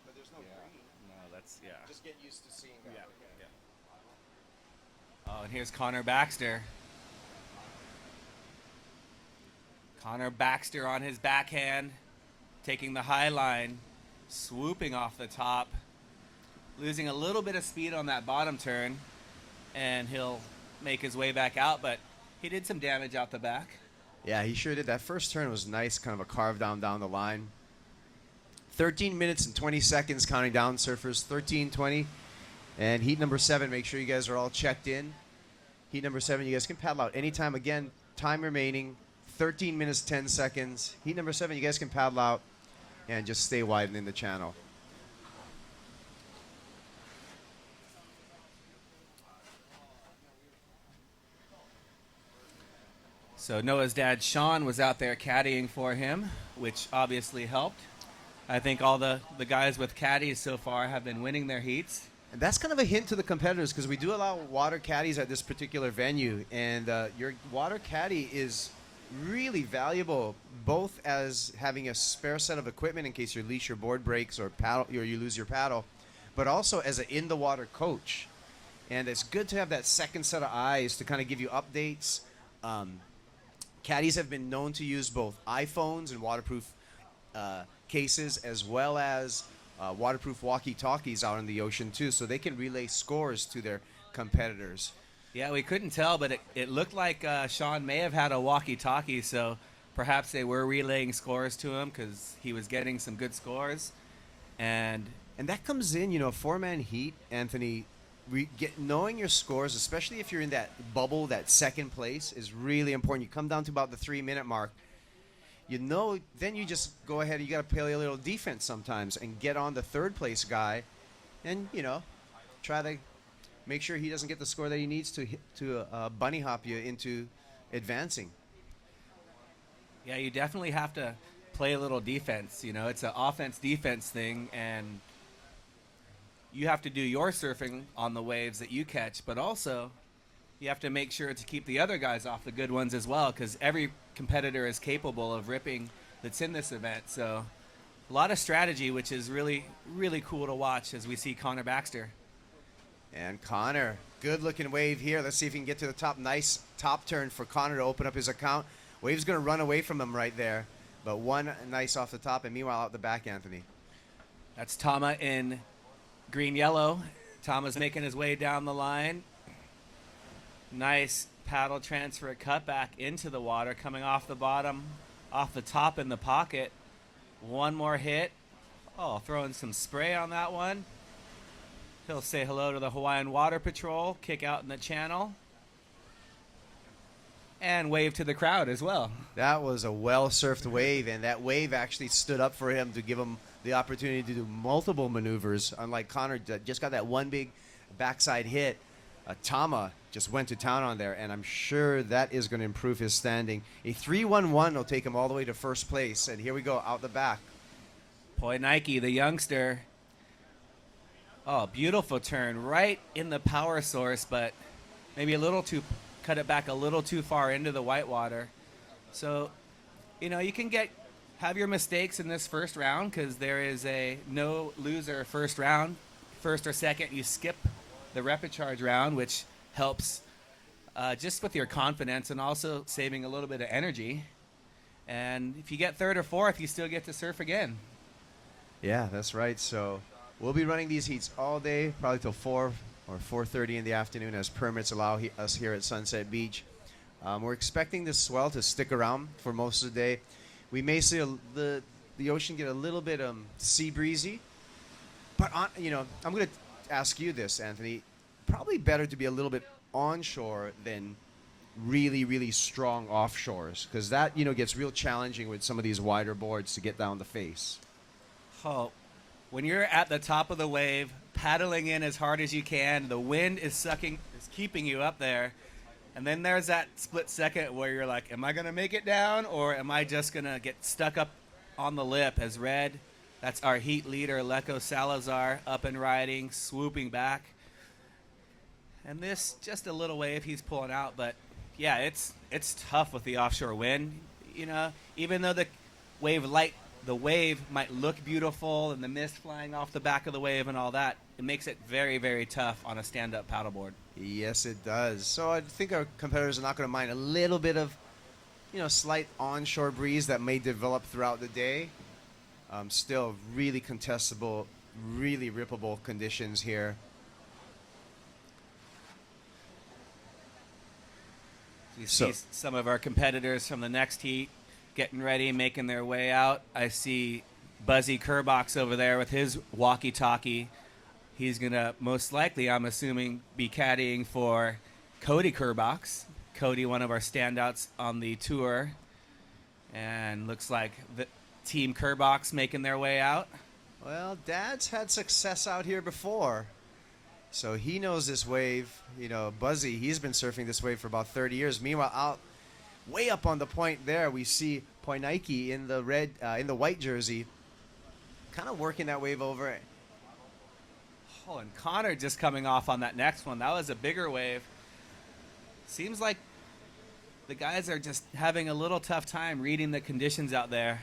But there's no green. No, that's, yeah. Just get used to seeing that. Oh, and here's Connor Baxter. Connor Baxter on his backhand, taking the high line, swooping off the top, losing a little bit of speed on that bottom turn, and he'll make his way back out, but he did some damage out the back. Yeah, he sure did. That first turn was nice, kind of a carve down the line. 13 minutes and 20 seconds counting down, surfers. 13:20. And heat number 7, make sure you guys are all checked in. Heat number 7, you guys can paddle out anytime. Again, time remaining, 13 minutes, 10 seconds. Heat number 7, you guys can paddle out and just stay widening the channel. So Noah's dad, Sean, was out there caddying for him, which obviously helped. I think all the guys with caddies so far have been winning their heats. And that's kind of a hint to the competitors because we do allow water caddies at this particular venue. And your water caddy is really valuable, both as having a spare set of equipment in case your leash or board breaks or paddle or you lose your paddle, but also as an in-the-water coach. And it's good to have that second set of eyes to kind of give you updates. Caddies have been known to use both iPhones and waterproof cases as well as waterproof walkie-talkies out in the ocean too, so they can relay scores to their competitors. Yeah, we couldn't tell, but it looked like Sean may have had a walkie-talkie, so perhaps they were relaying scores to him because he was getting some good scores. And that comes in, you know, 4-man heat, Anthony. Knowing your scores, especially if you're in that bubble, that second place, is really important. You come down to about the 3-minute mark. You know, then you just go ahead. You got to play a little defense sometimes and get on the third place guy, and you know, try to make sure he doesn't get the score that he needs to bunny hop you into advancing. Yeah, you definitely have to play a little defense. You know, it's an offense-defense thing, and you have to do your surfing on the waves that you catch, but also you have to make sure to keep the other guys off the good ones as well, because every competitor is capable of ripping that's in this event. So a lot of strategy, which is really, really cool to watch as we see Connor Baxter. And Connor, good looking wave here. Let's see if he can get to the top. Nice top turn for Connor to open up his account. Wave's going to run away from him right there, but one nice off the top, and meanwhile out the back, Anthony. That's Tama in green-yellow. Tama's making his way down the line. Nice paddle transfer cut back into the water, coming off the bottom, off the top in the pocket. One more hit. Oh, throwing some spray on that one. He'll say hello to the Hawaiian Water Patrol, kick out in the channel, and wave to the crowd as well. That was a well-surfed wave, and that wave actually stood up for him to give him the opportunity to do multiple maneuvers, unlike Connor that just got that one big backside hit. Tama just went to town on there, and I'm sure that is going to improve his standing. A 3-1-1 will take him all the way to first place, and here we go, out the back. Poinaiki, the youngster. Oh, beautiful turn right in the power source, but maybe a little too cut it back a little too far into the whitewater. So, you can have your mistakes in this first round because there is a no loser first round. First or second, you skip the repicharge round, which helps just with your confidence and also saving a little bit of energy. And if you get third or fourth, you still get to surf again. Yeah, that's right. So we'll be running these heats all day, probably till 4 or 4:30 in the afternoon, as permits allow us here at Sunset Beach. We're expecting the swell to stick around for most of the day. We may see the ocean get a little bit sea breezy, but I'm going to ask you this, Anthony. Probably better to be a little bit onshore than really, really strong offshores, because that gets real challenging with some of these wider boards to get down the face. Oh, when you're at the top of the wave, paddling in as hard as you can, the wind is keeping you up there. And then there's that split second where you're like, am I going to make it down, or am I just going to get stuck up on the lip as red? That's our heat leader, Leco Salazar, up and riding, swooping back. And this, just a little wave he's pulling out. But, yeah, it's tough with the offshore wind. Even though the wave might look beautiful and the mist flying off the back of the wave and all that, it makes it very, very tough on a stand-up paddleboard. Yes, it does. So I think our competitors are not going to mind a little bit of, slight onshore breeze that may develop throughout the day. Still really contestable, really rippable conditions here. You see some of our competitors from the next heat getting ready, making their way out. I see Buzzy Kerbox over there with his walkie-talkie. He's going to most likely, I'm assuming, be caddying for Cody Kerbox. Cody, one of our standouts on the tour. And looks like the Team Kerbox making their way out. Well, Dad's had success out here before, so he knows this wave. Buzzy, he's been surfing this wave for about 30 years. Meanwhile, way up on the point there, we see Poinaiki in the white jersey, kind of working that wave over. Oh, and Connor just coming off on that next one. That was a bigger wave. Seems like the guys are just having a little tough time reading the conditions out there,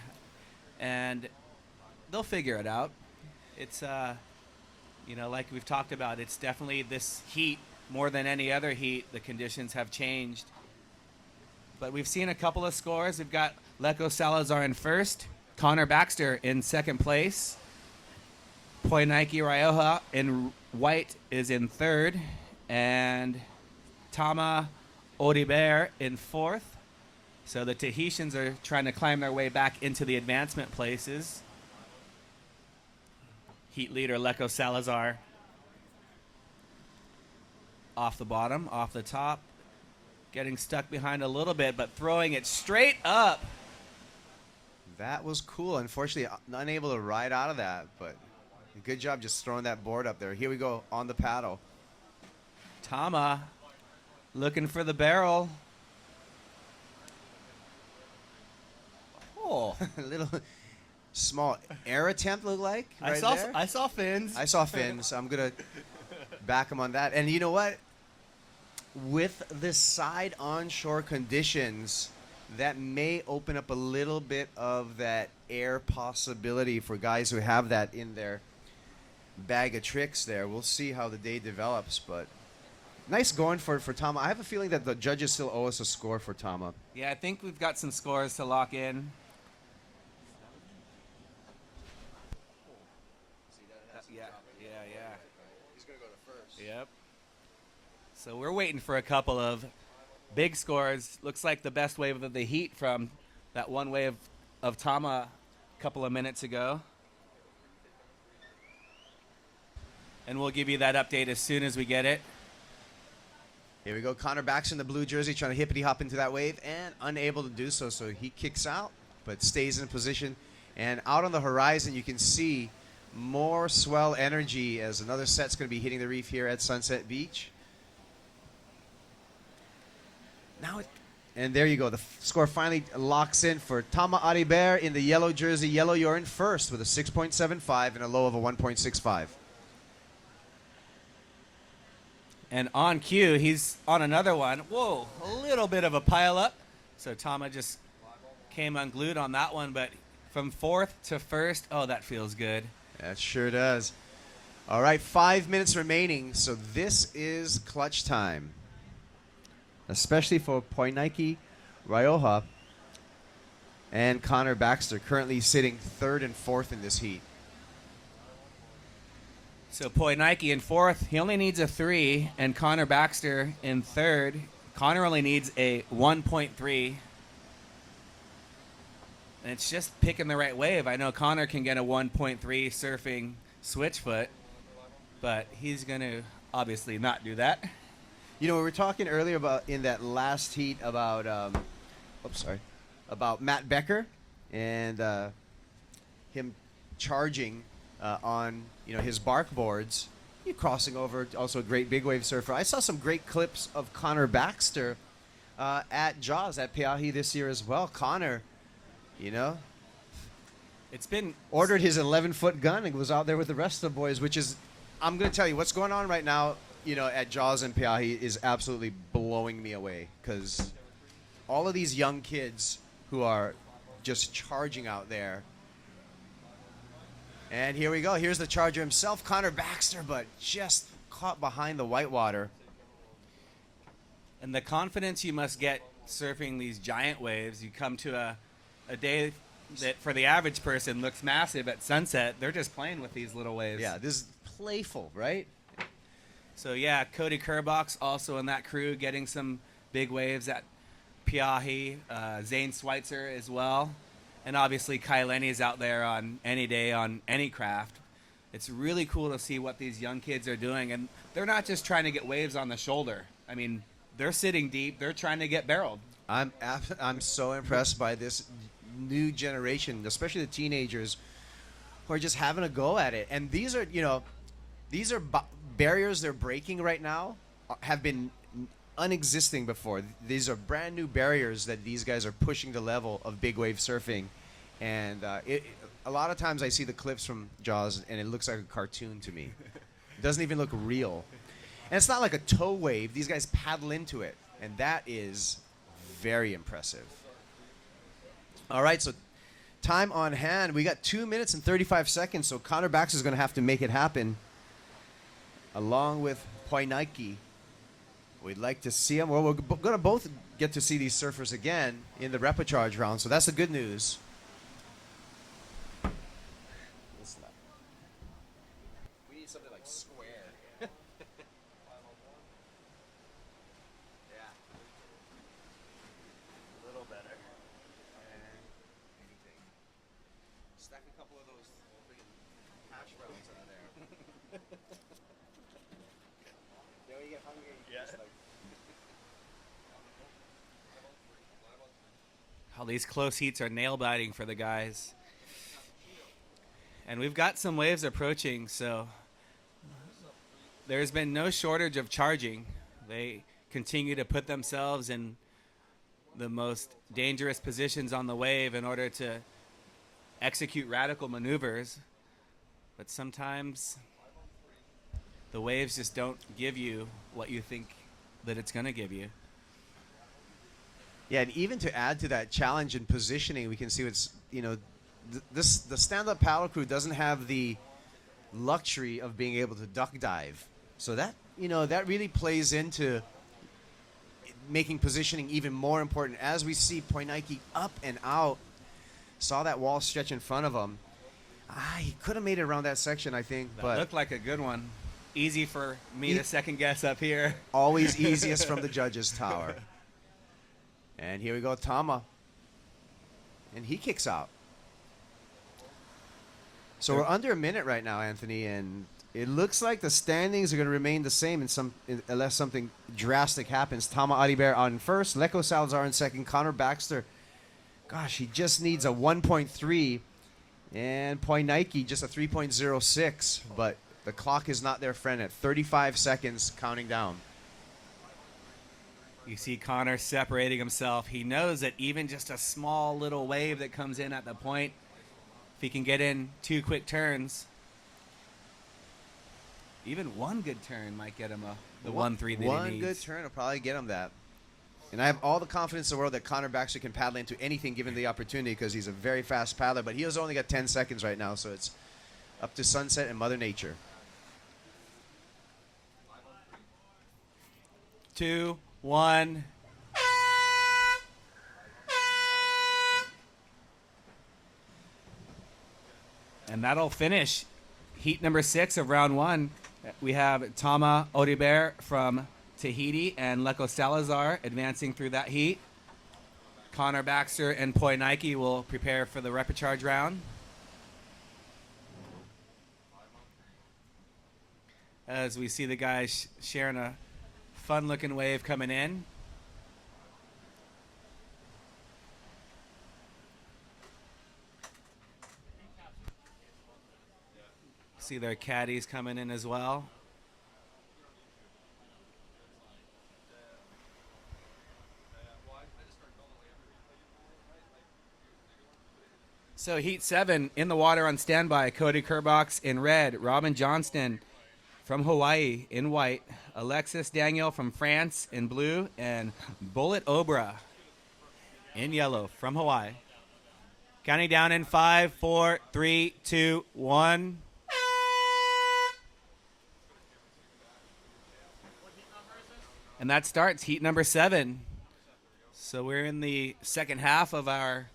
and they'll figure it out. It's, like we've talked about, it's definitely this heat more than any other heat. The conditions have changed. But we've seen a couple of scores. We've got Leco Salazar in first, Connor Baxter in second place, Poinaiki Rioja in white is in third, and Tama Odibert in fourth. So the Tahitians are trying to climb their way back into the advancement places. Heat leader Leco Salazar off the bottom, off the top. Getting stuck behind a little bit, but throwing it straight up. That was cool. Unfortunately, unable to ride out of that, but good job just throwing that board up there. Here we go on the paddle. Tama looking for the barrel. Oh, a little small air attempt looked like. Right there. I saw fins. I saw fins. I'm gonna back him on that. And you know what? With the side onshore conditions, that may open up a little bit of that air possibility for guys who have that in their bag of tricks there. We'll see how the day develops, but nice going for Tama. I have a feeling that the judges still owe us a score for Tama. Yeah, I think we've got some scores to lock in. Yeah. He's going to go to first. Yep. So we're waiting for a couple of big scores. Looks like the best wave of the heat from that one wave of Tama a couple of minutes ago. And we'll give you that update as soon as we get it. Here we go. Connor Baxter in the blue jersey trying to hippity-hop into that wave and unable to do so. So he kicks out but stays in position. And out on the horizon, you can see more swell energy as another set's going to be hitting the reef here at Sunset Beach. And there you go. The score finally locks in for Tama Aribert in the yellow jersey. Yellow, you're in first with a 6.75 and a low of a 1.65. And on cue, he's on another one. Whoa, a little bit of a pile up. So Tama just came unglued on that one, but from fourth to first, oh, that feels good. That sure does. All right, 5 minutes remaining, so this is clutch time. Especially for Poinaiki Rioja and Connor Baxter, currently sitting third and fourth in this heat. So Poinaiki in fourth, he only needs a 3, and Connor Baxter in third. Connor only needs a 1.3. And it's just picking the right wave. I know Connor can get a 1.3 surfing switch foot, but he's going to obviously not do that. You know, we were talking earlier about in that last heat about about Matt Becker and him charging on his bark boards, crossing over. Also a great big wave surfer. I saw some great clips of Connor Baxter at Jaws at Peahi this year as well. Connor, it's been ordered his 11-foot gun and was out there with the rest of the boys, which is, I'm going to tell you, what's going on right now, at Jaws and Peahi is absolutely blowing me away, because all of these young kids who are just charging out there. And here we go. Here's the charger himself, Connor Baxter, but just caught behind the whitewater. And the confidence you must get surfing these giant waves. You come to a day that for the average person looks massive at sunset. They're just playing with these little waves. Yeah, this is playful, right? So yeah, Cody Kerbox also in that crew, getting some big waves at Peahi. Zane Schweitzer as well. And obviously Kai Lenny's out there on any day on any craft. It's really cool to see what these young kids are doing. And they're not just trying to get waves on the shoulder. I mean, they're sitting deep. They're trying to get barreled. I'm so impressed by this new generation, especially the teenagers who are just having a go at it. And these are, barriers they're breaking right now have been unexisting before. These are brand new barriers that these guys are pushing the level of big wave surfing. And a lot of times I see the clips from Jaws and it looks like a cartoon to me. It doesn't even look real. And it's not like a tow wave. These guys paddle into it. And that is very impressive. All right, so time on hand. We got 2 minutes and 35 seconds, so Connor Baxter is going to have to make it happen along with Poinaiki. We'd like to see him. Well, we're going to both get to see these surfers again in the repecharge round, so that's the good news. We need something like square. Yeah. A little better. And anything. Stack a couple of those hash browns out there. You get hungry. All these close heats are nail biting for the guys. And we've got some waves approaching, so there's been no shortage of charging. They continue to put themselves in the most dangerous positions on the wave in order to execute radical maneuvers. But sometimes the waves just don't give you what you think that it's going to give you. Yeah, and even to add to that challenge in positioning, we can see what's, the stand-up paddle crew doesn't have the luxury of being able to duck dive. So that, that really plays into making positioning even more important. As we see Poinaiki up and out, saw that wall stretch in front of him. He could have made it around that section, I think. That looked like a good one. Easy for me to second guess up here. Always easiest from the judges' tower. And here we go, Tama. And he kicks out. So we're under a minute right now, Anthony, and it looks like the standings are going to remain the same unless something drastic happens. Tama Aribert on first, Leko Salazar in second, Connor Baxter. Gosh, he just needs a 1.3, and Poinaiki just a 3.06, but the clock is not their friend at 35 seconds, counting down. You see Connor separating himself. He knows that even just a small little wave that comes in at the point, if he can get in 2 quick turns, even one good turn might get him a the 1-3 that he One needs. good turn will probably get him that. And I have all the confidence in the world that Connor Baxter can paddle into anything given the opportunity because he's a very fast paddler. But he has only got 10 seconds right now, so it's up to Sunset and Mother Nature. 2, 1. And that'll finish heat number 6 of round 1. We have Tama Odibert from Tahiti and Leko Salazar advancing through that heat. Connor Baxter and Poi Nike will prepare for the repecharge round. As we see the guys sharing a fun-looking wave coming in. See their caddies coming in as well. So heat 7 in the water on standby. Cody Kerbox in red. Robin Johnston from Hawaii in white. Alexis Daniel from France in blue. And Bullet Obra in yellow from Hawaii. Counting down in 5, 4, 3, 2, 1. And that starts heat number 7. So we're in the second half of our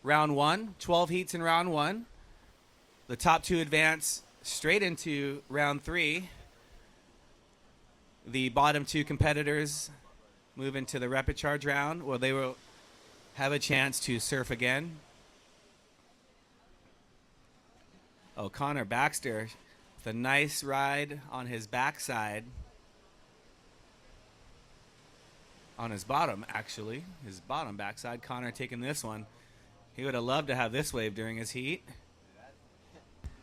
round 1. 12 heats in round 1. The top 2 advance straight into round 3. The bottom 2 competitors move into the repecharge round where they will have a chance to surf again. Oh, Connor Baxter with a nice ride on his backside. On his bottom, actually. His bottom backside. Connor taking this one. He would have loved to have this wave during his heat.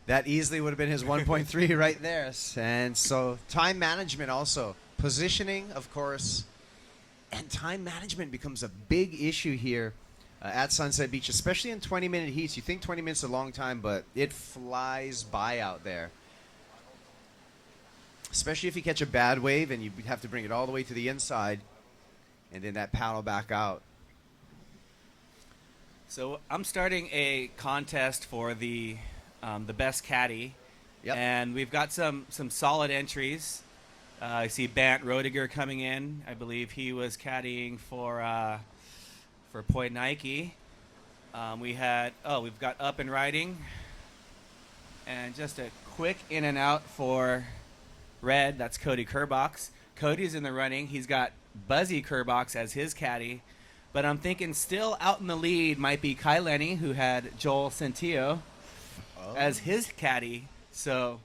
That easily would have been his 1.3 right there. And so time management also. Positioning, of course. And time management becomes a big issue here at Sunset Beach, especially in 20-minute heats. You think 20 minutes is a long time, but it flies by out there. Especially if you catch a bad wave and you have to bring it all the way to the inside. And then that paddle back out. So I'm starting a contest for the best caddy. Yep. And we've got some solid entries. I see Bant Rodiger coming in. I believe he was caddying for Poi Nike. We've got Up and Riding. And just a quick in and out for red. That's Cody Kerbox. Cody's in the running. He's got Buzzy Kerbox as his caddy. But I'm thinking still out in the lead might be Kai Lenny, who had Joel Centillo as his caddy. So,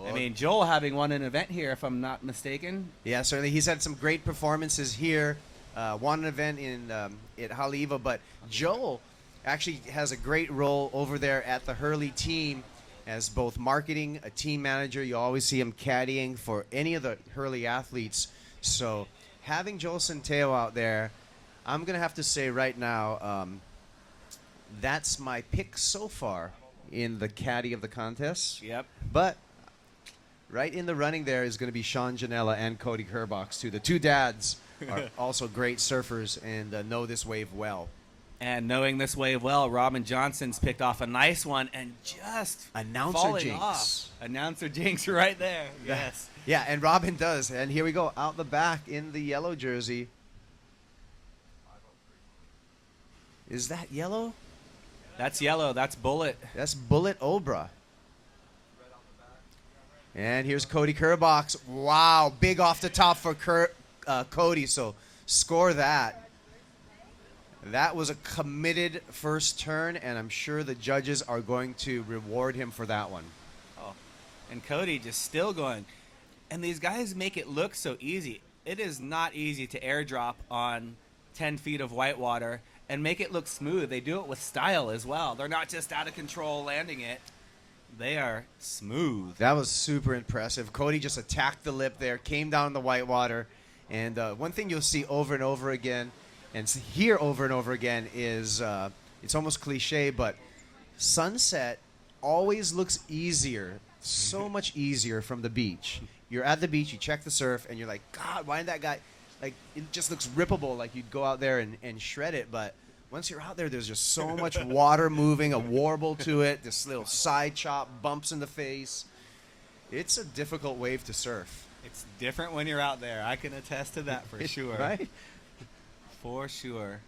I mean, Joel having won an event here, if I'm not mistaken. Yeah, certainly. He's had some great performances here. Won an event in at Haleiwa. But Joel actually has a great role over there at the Hurley team as both marketing, a team manager. You always see him caddying for any of the Hurley athletes. So having Joel Centillo out there, I'm going to have to say right now, that's my pick so far in the caddy of the contest. Yep. But right in the running there is going to be Sean Janela and Cody Kerbox, too. The two dads are also great surfers and know this wave well. And knowing this wave well, Robin Johnson's picked off a nice one and just Announcer falling jinx. off. Announcer jinx right there. Yes. Yeah, and Robin does. And here we go, out the back in the yellow jersey. Is that yellow? That's yellow. That's Bullet. That's Bullet Obra. And here's Cody Kerbox. Wow, big off the top for Cody, so score that. That was a committed first turn, and I'm sure the judges are going to reward him for that one. Oh, and Cody just still going. And these guys make it look so easy. It is not easy to airdrop on 10 feet of whitewater and make it look smooth. They do it with style as well. They're not just out of control landing it. They are smooth. That was super impressive. Cody just attacked the lip there, came down the whitewater. And one thing you'll see over and over again, and hear over and over again, is it's almost cliche, but sunset always looks easier, so much easier from the beach. you're at the beach, you check the surf, and you're like, God, why didn't that guy, like, it just looks rippable, like you'd go out there and shred it, but once you're out there, there's just so much water moving, a warble to it, this little side chop, bumps in the face. It's a difficult wave to surf. It's different when you're out there. I can attest to that for sure. Right? For sure.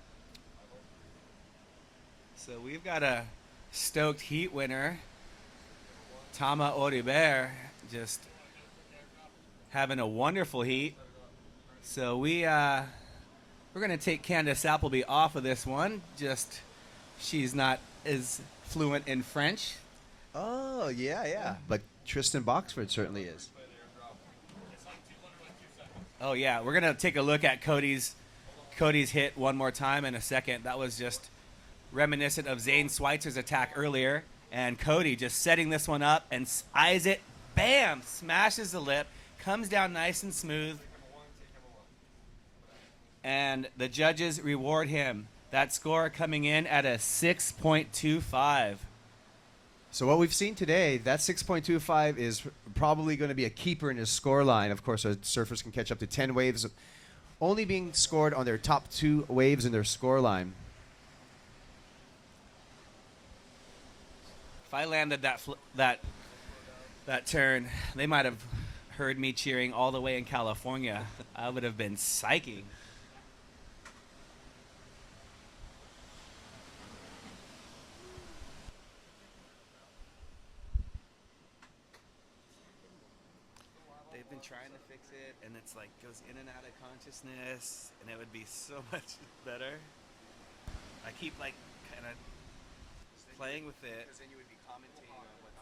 So we've got a stoked heat winner, Tama Oriber, just having a wonderful heat. So we're going to take Candace Appleby off of this one. Just she's not as fluent in French. Oh, yeah. But Tristan Boxford certainly is. Oh, yeah. We're going to take a look at Cody's hit one more time in a second. That was just reminiscent of Zane Schweitzer's attack earlier. And Cody just setting this one up and eyes it. Bam! Smashes the lip. Comes down nice and smooth. And the judges reward him. That score coming in at a 6.25. So what we've seen today, that 6.25 is probably going to be a keeper in his score line. Of course, our surfers can catch up to 10 waves, only being scored on their top 2 waves in their score line. If I landed that turn, they might have heard me cheering all the way in California. I would have been psyching. They've been trying to fix it, and it's like goes in and out of consciousness, and it would be so much better. I keep like kind of playing with it. Because then you would be commentating on what's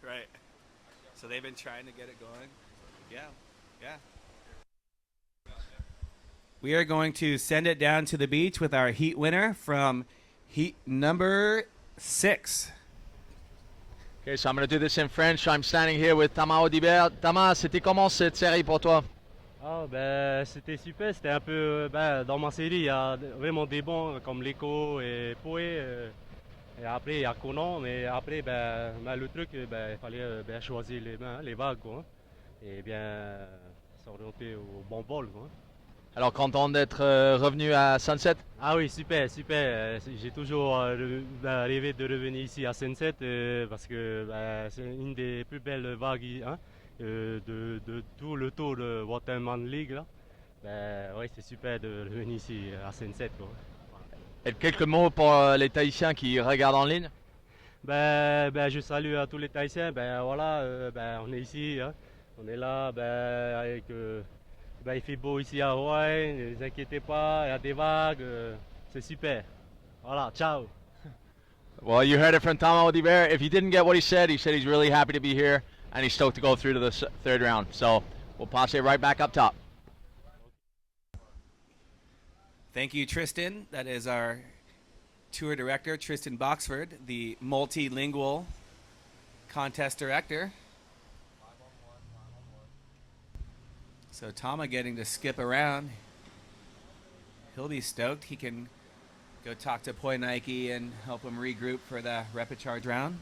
Right. So they've been trying to get it going. Yeah. We are going to send it down to the beach with our heat winner from heat number 6. Okay, so I'm going to do this in French. I'm standing here with Thomas Audibert. Thomas, c'était comment cette série pour toi? Ah ben c'était super, c'était un peu dans ma série il y a vraiment des bons comme Leco et Poé et après il y a Conan mais après le truc il fallait choisir les vagues quoi, et bien s'orienter au bon vol quoi. Alors content d'être revenu à Sunset? Ah oui super, j'ai toujours rêvé de revenir ici à Sunset parce que c'est une des plus belles vagues hein, de tout le tour de Waterman League là. Ouais, c'est super de revenir ici à Sunset quoi. Et quelques mots pour les Tahitiens qui regardent en ligne? Je salue à tous les Tahitiens, voilà, on est ici, hein. On est là, avec, il fait beau ici à Hawaï, ne vous inquiétez pas, il y a des vagues, c'est super. Voilà, ciao. Well, you heard it from Thomas Audibert. If you didn't get what he said he's really happy to be here and he's stoked to go through to the third round. So we'll pass it right back up top. Thank you, Tristan. That is our tour director, Tristan Boxford, the multilingual contest director. So Tama getting to skip around. He'll be stoked. He can go talk to Poi Nike and help him regroup for the repecharge round.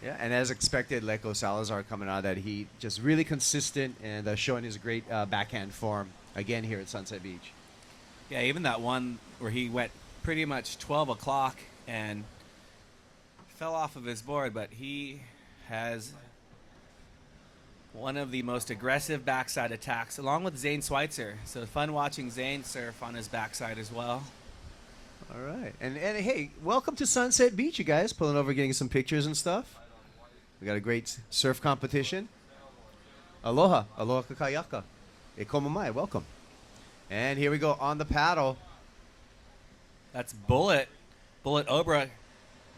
Yeah, and as expected, Leko Salazar coming out of that heat, just really consistent and showing his great backhand form again here at Sunset Beach. Yeah, even that one where he went pretty much 12 o'clock and fell off of his board, but he has one of the most aggressive backside attacks, along with Zane Schweitzer. So fun watching Zane surf on his backside as well. All right. And hey, welcome to Sunset Beach, you guys. Pulling over, getting some pictures and stuff. We got a great surf competition. Aloha. Aloha kakayaka. E komo mai. Welcome. And here we go on the paddle. That's Bullet. Bullet Obra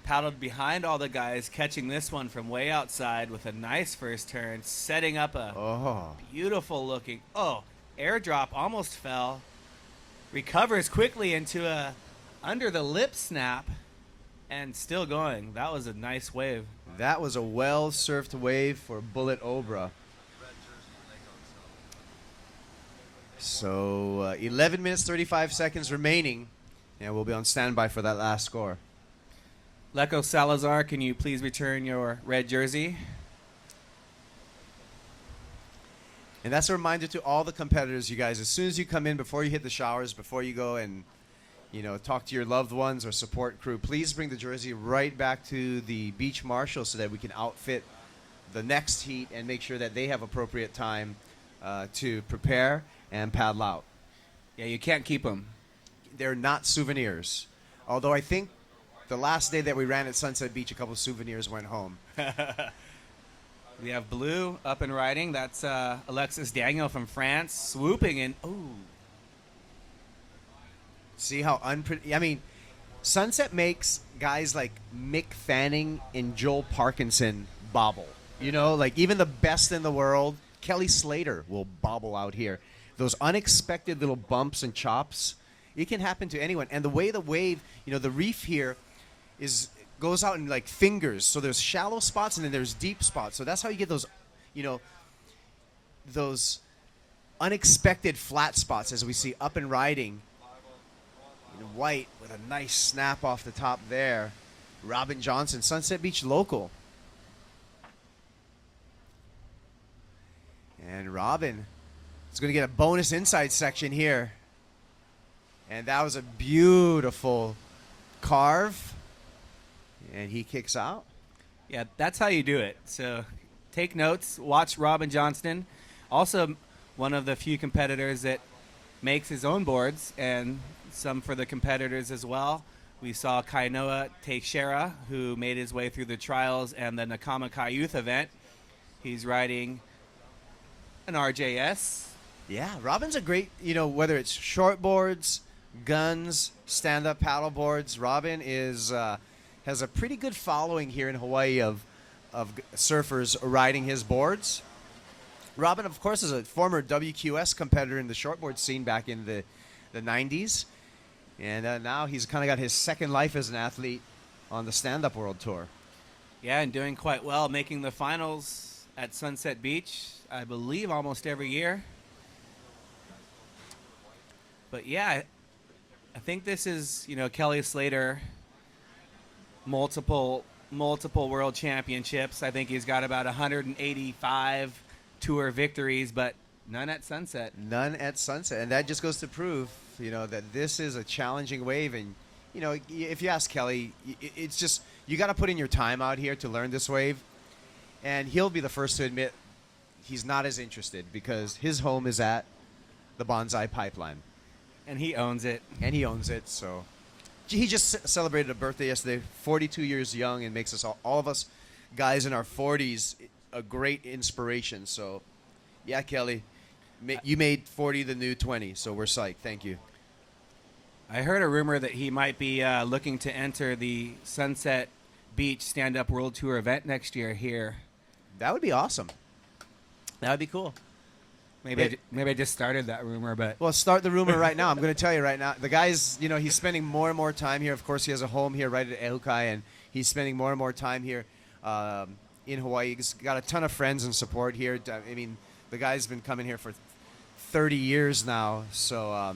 paddled behind all the guys, catching this one from way outside with a nice first turn, setting up a beautiful looking, airdrop, almost fell. Recovers quickly into a under the lip snap and still going. That was a nice wave. That was a well-surfed wave for Bullet Obra. So 11 minutes, 35 seconds remaining, and we'll be on standby for that last score. Leko Salazar, can you please return your red jersey? And that's a reminder to all the competitors, you guys. As soon as you come in, before you hit the showers, before you go and talk to your loved ones or support crew, please bring the jersey right back to the beach marshal so that we can outfit the next heat and make sure that they have appropriate time to prepare and paddle out. Yeah, you can't keep them. They're not souvenirs. Although I think the last day that we ran at Sunset Beach, a couple of souvenirs went home. We have blue up and riding. That's Alexis Daniel from France swooping in. Ooh. See how I mean, Sunset makes guys like Mick Fanning and Joel Parkinson bobble. Like even the best in the world, Kelly Slater will bobble out here. Those unexpected little bumps and chops, it can happen to anyone. And the way the wave, the reef here goes out in like fingers. So there's shallow spots and then there's deep spots. So that's how you get those, those unexpected flat spots as we see up and riding. White with a nice snap off the top there. Robin Johnson, Sunset Beach local. And Robin is going to get a bonus inside section here. And that was a beautiful carve. And he kicks out. Yeah, that's how you do it. So take notes. Watch Robin Johnston. Also one of the few competitors that makes his own boards, and some for the competitors as well. We saw Kainoa Teixeira, who made his way through the trials and the Nakamakai Youth event. He's riding an RJS. Yeah, Robin's a great, whether it's short boards, guns, stand-up paddle boards. Robin has a pretty good following here in Hawaii of surfers riding his boards. Robin, of course, is a former WQS competitor in the shortboard scene back in the 90s. And now he's kind of got his second life as an athlete on the stand-up world tour. Yeah, and doing quite well, making the finals at Sunset Beach, I believe, almost every year. But yeah, I think this is, Kelly Slater, multiple world championships. I think he's got about 185 tour victories, but none at Sunset. None at Sunset. And that just goes to prove, that this is a challenging wave. And, if you ask Kelly, it's just, you got to put in your time out here to learn this wave. And he'll be the first to admit he's not as interested because his home is at the Bonsai Pipeline. And he owns it. So he just celebrated a birthday yesterday, 42 years young, and makes us all of us guys in our 40s a great inspiration. So, yeah, Kelly, you made 40 the new 20, so we're psyched. Thank you. I heard a rumor that he might be looking to enter the Sunset Beach Stand-Up World Tour event next year here. That would be awesome. That would be cool. Maybe I just started that rumor, but... Well, start the rumor right now. I'm going to tell you right now. The guy's, he's spending more and more time here. Of course, he has a home here right at Ehukai, and he's spending more and more time here in Hawaii. He's got a ton of friends and support here. I mean, the guy's been coming here for 30 years now, so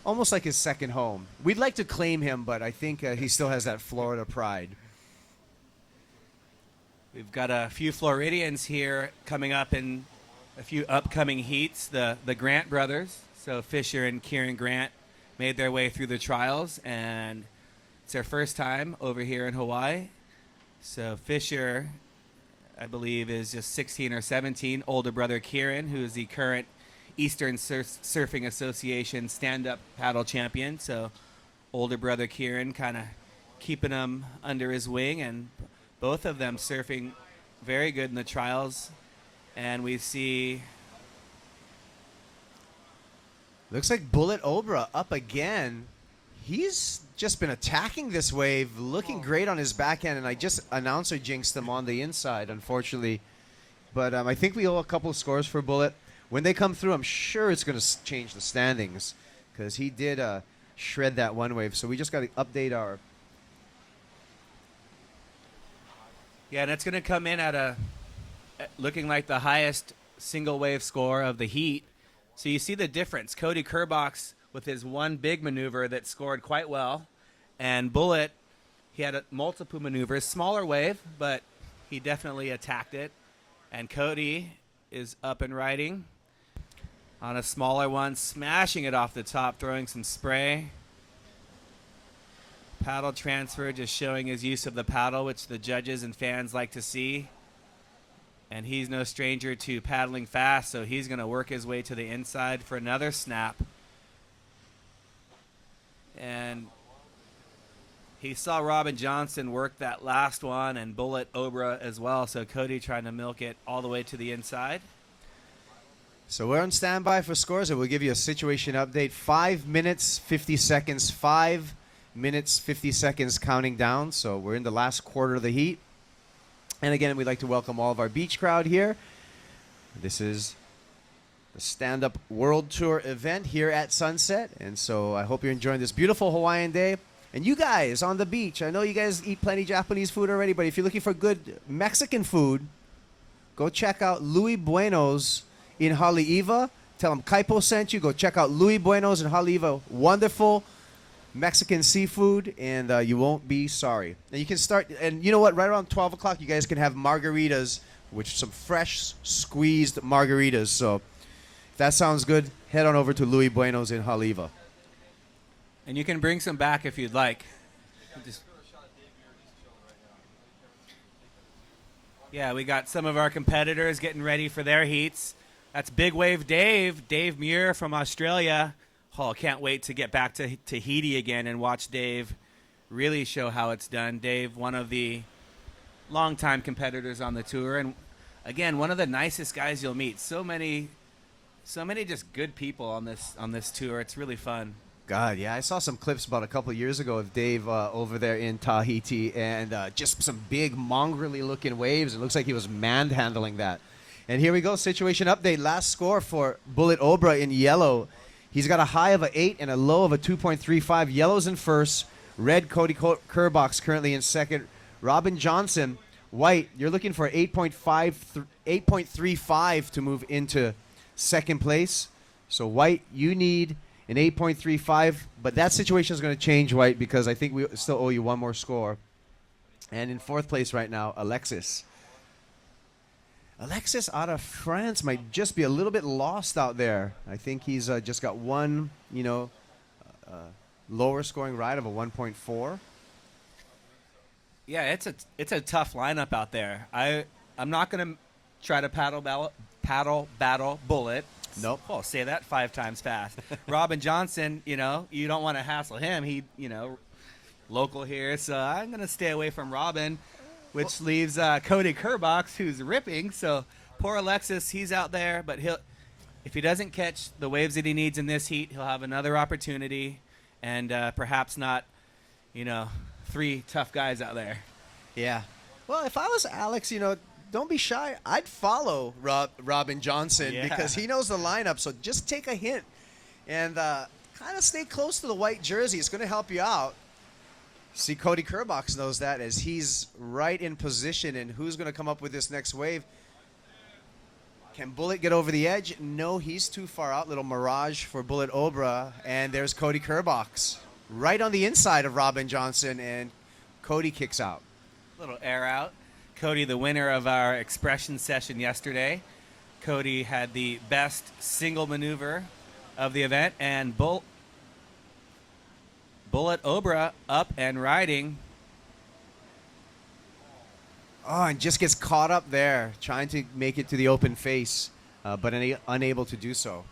almost like his second home. We'd like to claim him, but I think he still has that Florida pride. We've got a few Floridians here coming up in a few upcoming heats. The Grant brothers, so Fisher and Kieran Grant, made their way through the trials, and it's their first time over here in Hawaii. So Fisher, I believe, is just 16 or 17. Older brother Kieran, who is the current Eastern Surfing Association stand-up paddle champion. So older brother Kieran kind of keeping him under his wing, and both of them surfing very good in the trials. And we see... Looks like Bullet Obra up again. He's just been attacking this wave, looking great on his backhand, and I just announcer jinxed him on the inside, unfortunately. But I think we owe a couple of scores for Bullet. When they come through, I'm sure it's going to change the standings because he did shred that one wave. So we just got to update our... Yeah, and it's going to come in at looking like the highest single wave score of the heat. So you see the difference. Cody Kerbox with his one big maneuver that scored quite well. And Bullet, he had multiple maneuvers. Smaller wave, but he definitely attacked it. And Cody is up and riding. On a smaller one, smashing it off the top, throwing some spray. Paddle transfer, just showing his use of the paddle, which the judges and fans like to see. And he's no stranger to paddling fast, so he's going to work his way to the inside for another snap. And he saw Robin Johnson work that last one and Bullet Obra as well, so Cody trying to milk it all the way to the inside. So we're on standby for scores, and we'll give you a situation update. 5 minutes, 50 seconds, 5 minutes, 50 seconds counting down. So we're in the last quarter of the heat. And again, we'd like to welcome all of our beach crowd here. This is the Stand-Up World Tour event here at Sunset. And so I hope you're enjoying this beautiful Hawaiian day. And you guys on the beach, I know you guys eat plenty Japanese food already, but if you're looking for good Mexican food, go check out Louis Bueno's in Haleiwa. Tell them Kaipo sent you. Go check out Louis Bueno's in Haleiwa. Wonderful Mexican seafood, and you won't be sorry. And you can start, and you know what? Right around 12 o'clock, you guys can have margaritas, which some fresh squeezed margaritas. So if that sounds good, head on over to Louis Bueno's in Haleiwa. And you can bring some back if you'd like. Yeah, we got some of our competitors getting ready for their heats. That's Big Wave Dave Muir from Australia. Oh, can't wait to get back to Tahiti again and watch Dave really show how it's done. Dave, one of the longtime competitors on the tour, and again, one of the nicest guys you'll meet. So many just good people on this tour. It's really fun. God, yeah, I saw some clips about a couple of years ago of Dave over there in Tahiti, and just some big mongrelly-looking waves. It looks like he was manhandling that. And here we go, situation update. Last score for Bullet Obra in yellow. He's got a high of an 8 and a low of a 2.35. Yellow's in first. Red, Cody Kerbox currently in second. Robin Johnson, white, you're looking for 8.35 to move into second place. So, white, you need an 8.35. But that situation is going to change, white, because I think we still owe you one more score. And in fourth place right now, Alexis. Alexis out of France might just be a little bit lost out there. I think he's just got one, lower scoring ride of a 1.4. Yeah, it's a tough lineup out there. I'm not going to try to paddle battle Bullet. Nope. Oh, say that 5 times fast. Robin Johnson, you don't want to hassle him. He, local here, so I'm going to stay away from Robin. Which leaves Cody Kerbox, who's ripping. So poor Alexis, he's out there, but if he doesn't catch the waves that he needs in this heat, he'll have another opportunity, and perhaps not, 3 tough guys out there. Yeah. Well, if I was Alex, don't be shy. I'd follow Robin Johnson because he knows the lineup. So just take a hint and kind of stay close to the white jersey. It's going to help you out. See, Cody Kerbox knows that as he's right in position, and who's going to come up with this next wave? Can Bullet get over the edge? No, he's too far out. Little mirage for Bullet Obra, and there's Cody Kerbox right on the inside of Robin Johnson, and Cody kicks out. Little air out. Cody, the winner of our expression session yesterday. Cody had the best single maneuver of the event, and Bullet Obra up and riding. Oh, and just gets caught up there, trying to make it to the open face, but unable to do so.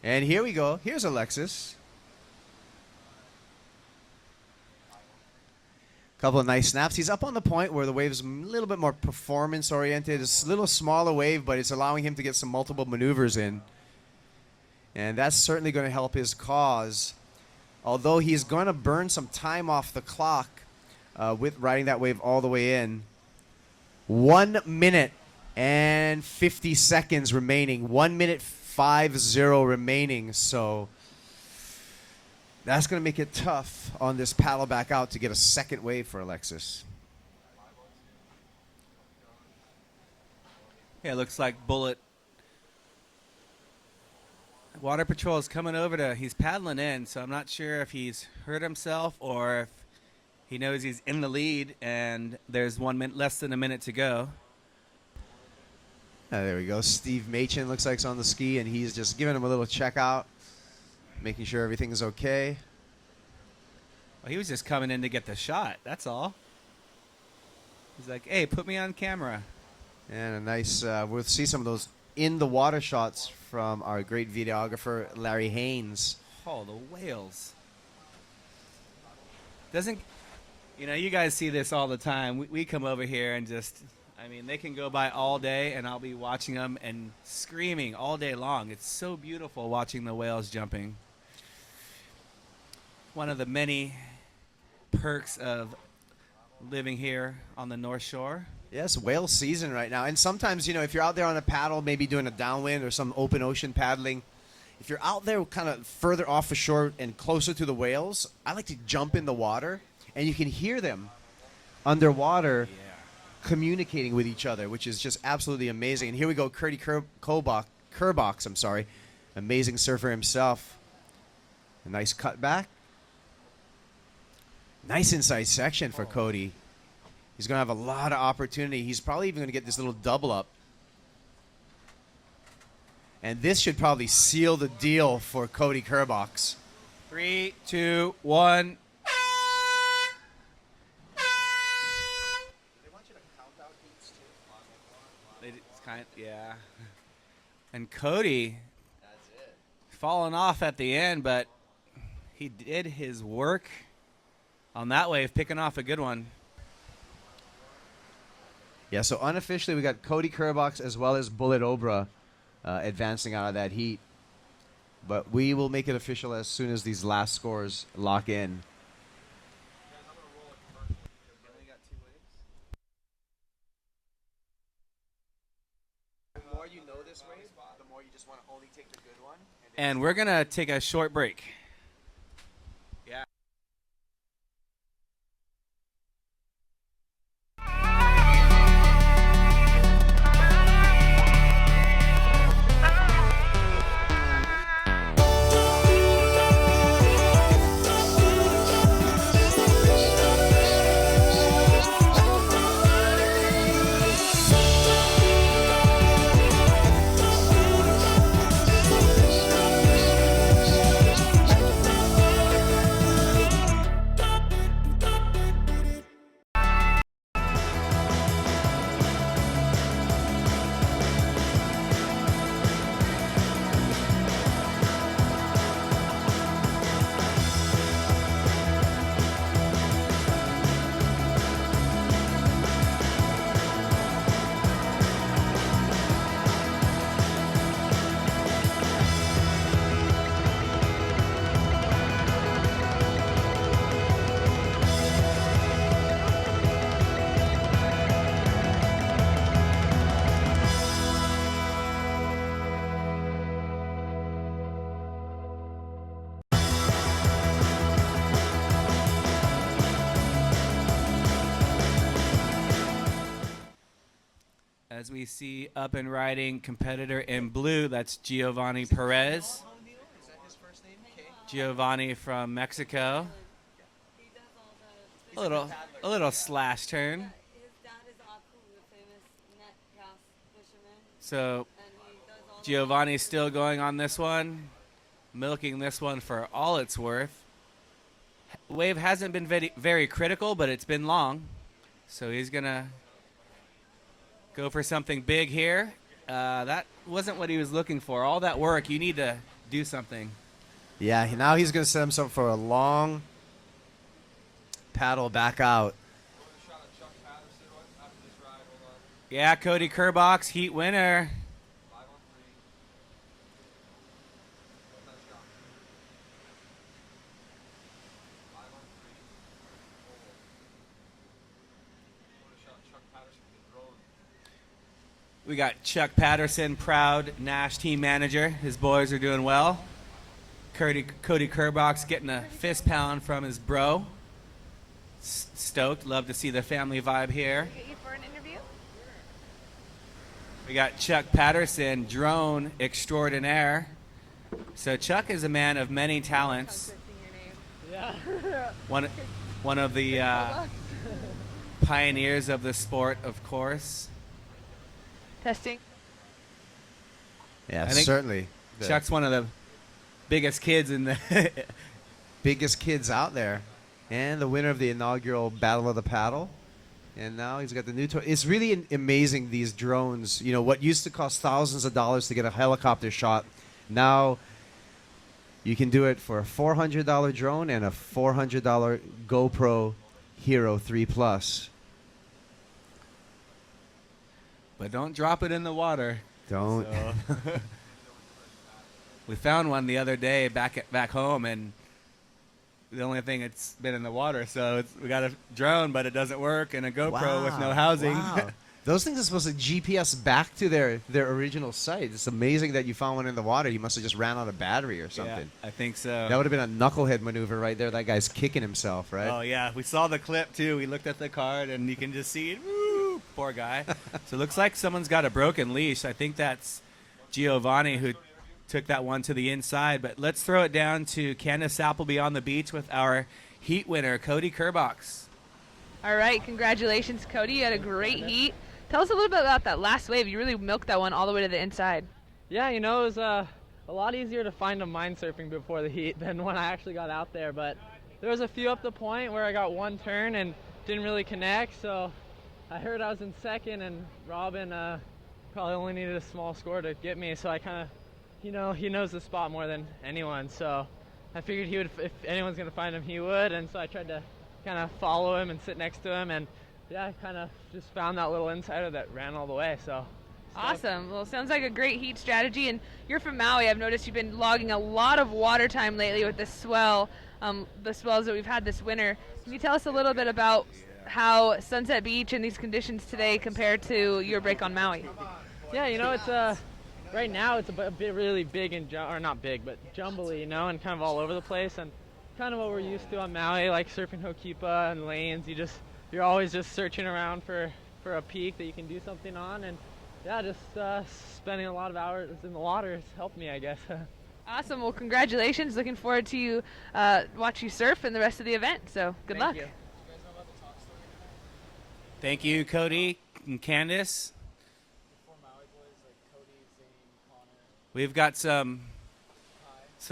And here we go. Here's Alexis. Couple of nice snaps. He's up on the point where the wave's a little bit more performance-oriented. It's a little smaller wave, but it's allowing him to get some multiple maneuvers in. And that's certainly going to help his cause. Although he's going to burn some time off the clock with riding that wave all the way in. 1 minute and 50 seconds remaining. 1 minute 50 remaining. So that's going to make it tough on this paddle back out to get a second wave for Alexis. Yeah, it looks like Bullet. Water Patrol is coming over he's paddling in, so I'm not sure if he's hurt himself or if He knows he's in the lead, and there's less than a minute to go. There we go. Steve Machin looks like he's on the ski, and he's just giving him a little checkout, making sure everything's okay. Well, he was just coming in to get the shot. That's all. He's like, hey, put me on camera. And a nice, we'll see some of those in the water shots from our great videographer, Larry Haynes. Oh, the whales. You guys see this all the time. We come over here and they can go by all day, and I'll be watching them and screaming all day long. It's so beautiful watching the whales jumping. One of the many perks of living here on the North Shore. Yes, whale season right now. And sometimes, if you're out there on a paddle, maybe doing a downwind or some open ocean paddling, if you're out there kind of further off the shore and closer to the whales, I like to jump in the water, and you can hear them underwater communicating with each other, which is just absolutely amazing. And here we go, Curdy Kerbox, amazing surfer himself. A nice cutback. Nice inside section for Cody. He's going to have a lot of opportunity. He's probably even going to get this little double up. And this should probably seal the deal for Cody Kerbox. 3, 2, 1. Yeah. And Cody falling off at the end, but he did his work on that wave, picking off a good one. Yeah, so unofficially we got Cody Kerbox as well as Bullet Obra advancing out of that heat. But we will make it official as soon as these last scores lock in. The more you know this wave, the more you just want to only take the good one. And we're going to take a short break. Yeah. As we see up and riding competitor in blue, that's Giovanni Perez. Giovanni from Mexico. A little slash turn. So Giovanni's still going on this one, milking this one for all it's worth. Wave hasn't been very critical, but it's been long. So he's going to go for something big here. That wasn't what he was looking for. All that work, you need to do something. Yeah, now he's going to set himself for a long paddle back out. Yeah, Cody Kerbox, heat winner. We got Chuck Patterson, proud Nash team manager. His boys are doing well. Cody Kerbox getting a fist pound from his bro. Stoked. Love to see the family vibe here. Get you for an interview? We got Chuck Patterson, drone extraordinaire. So Chuck is a man of many talents. Yeah. one of the pioneers of the sport, of course. Testing. Yeah, I think certainly. Chuck's one of the biggest kids in the biggest kids out there, and the winner of the inaugural Battle of the Paddle. And now he's got the new toy. It's really amazing, these drones. You know, what used to cost thousands of dollars to get a helicopter shot, now you can do it for a $400 drone and a $400 GoPro Hero 3 Plus. But don't drop it in the water. Don't. So. We found one the other day back home, and the only thing it's been in the water. So we got a drone, but it doesn't work, and a GoPro with no housing. Wow. Those things are supposed to GPS back to their original site. It's amazing that you found one in the water. He must have just ran out of battery or something. Yeah, I think so. That would have been a knucklehead maneuver right there. That guy's kicking himself, right? Oh, yeah. We saw the clip, too. We looked at the card, and you can just see it. Woo! Poor guy. So it looks like someone's got a broken leash. I think that's Giovanni who took that one to the inside. But let's throw it down to Candace Appleby on the beach with our heat winner, Cody Kerbox. All right, congratulations, Cody. You had a great heat. Tell us a little bit about that last wave. You really milked that one all the way to the inside. Yeah, you know, it was a lot easier to find them mind surfing before the heat than when I actually got out there. But there was a few up the point where I got one turn and didn't really connect. So I heard I was in second, and Robin probably only needed a small score to get me. So I kind of, you know, he knows the spot more than anyone. So I figured he would, if anyone's going to find him, he would. And so I tried to kind of follow him and sit next to him. And yeah, I kind of just found that little insider that ran all the way. So awesome. Well, sounds like a great heat strategy. And you're from Maui. I've noticed you've been logging a lot of water time lately with the swell, the swells that we've had this winter. Can you tell us a little bit about how Sunset Beach and these conditions today compare to your break on Maui? Yeah, you know, it's right now it's a bit really big and or not big, but jumbly, you know, and kind of all over the place, and kind of what we're used to on Maui, like surfing Hokipa and lanes. You're always just searching around for a peak that you can do something on, and yeah, just spending a lot of hours in the water has helped me, I guess. Awesome. Well, congratulations. Looking forward to you watch you surf and the rest of the event. So good luck. Thank you. Thank you, Cody and Candace. We've got some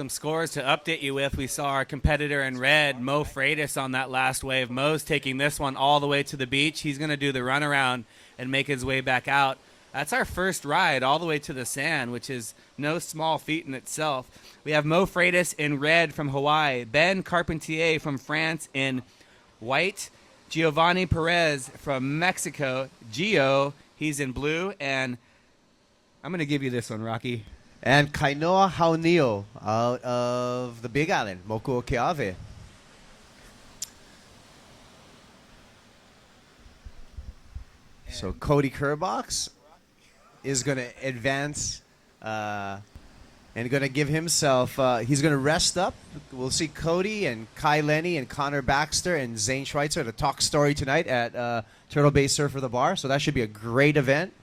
scores to update you with. We saw our competitor in red, Mo Freitas, on that last wave. Mo's taking this one all the way to the beach. He's going to do the runaround and make his way back out. That's our first ride all the way to the sand, which is no small feat in itself. We have Mo Freitas in red from Hawaii, Ben Carpentier from France in white, Giovanni Perez from Mexico, Gio, he's in blue, and I'm going to give you this one, Rocky. And Kainoa Haunio out of the Big Island, Moku Keawe. So Cody Kerbox is going to advance and going to give himself, he's going to rest up. We'll see Cody and Kai Lenny and Connor Baxter and Zane Schweitzer to talk story tonight at Turtle Bay Surfer the Bar. So that should be a great event.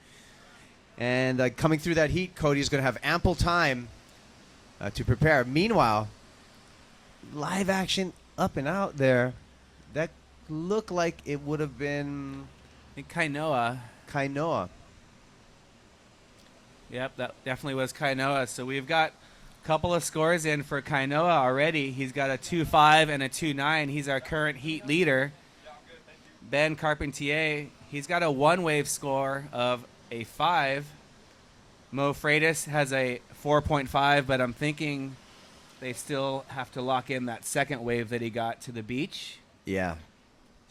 And coming through that heat, Cody's going to have ample time to prepare. Meanwhile, live action up and out there, that looked like it would have been... I think Kainoa. Yep, that definitely was Kainoa. So we've got a couple of scores in for Kainoa already. He's got a 2.5 and a 2.9. He's our current heat leader. Ben Carpentier, he's got a one-wave score of a 5. Mo Freitas has a 4.5, but I'm thinking they still have to lock in that second wave that he got to the beach. Yeah.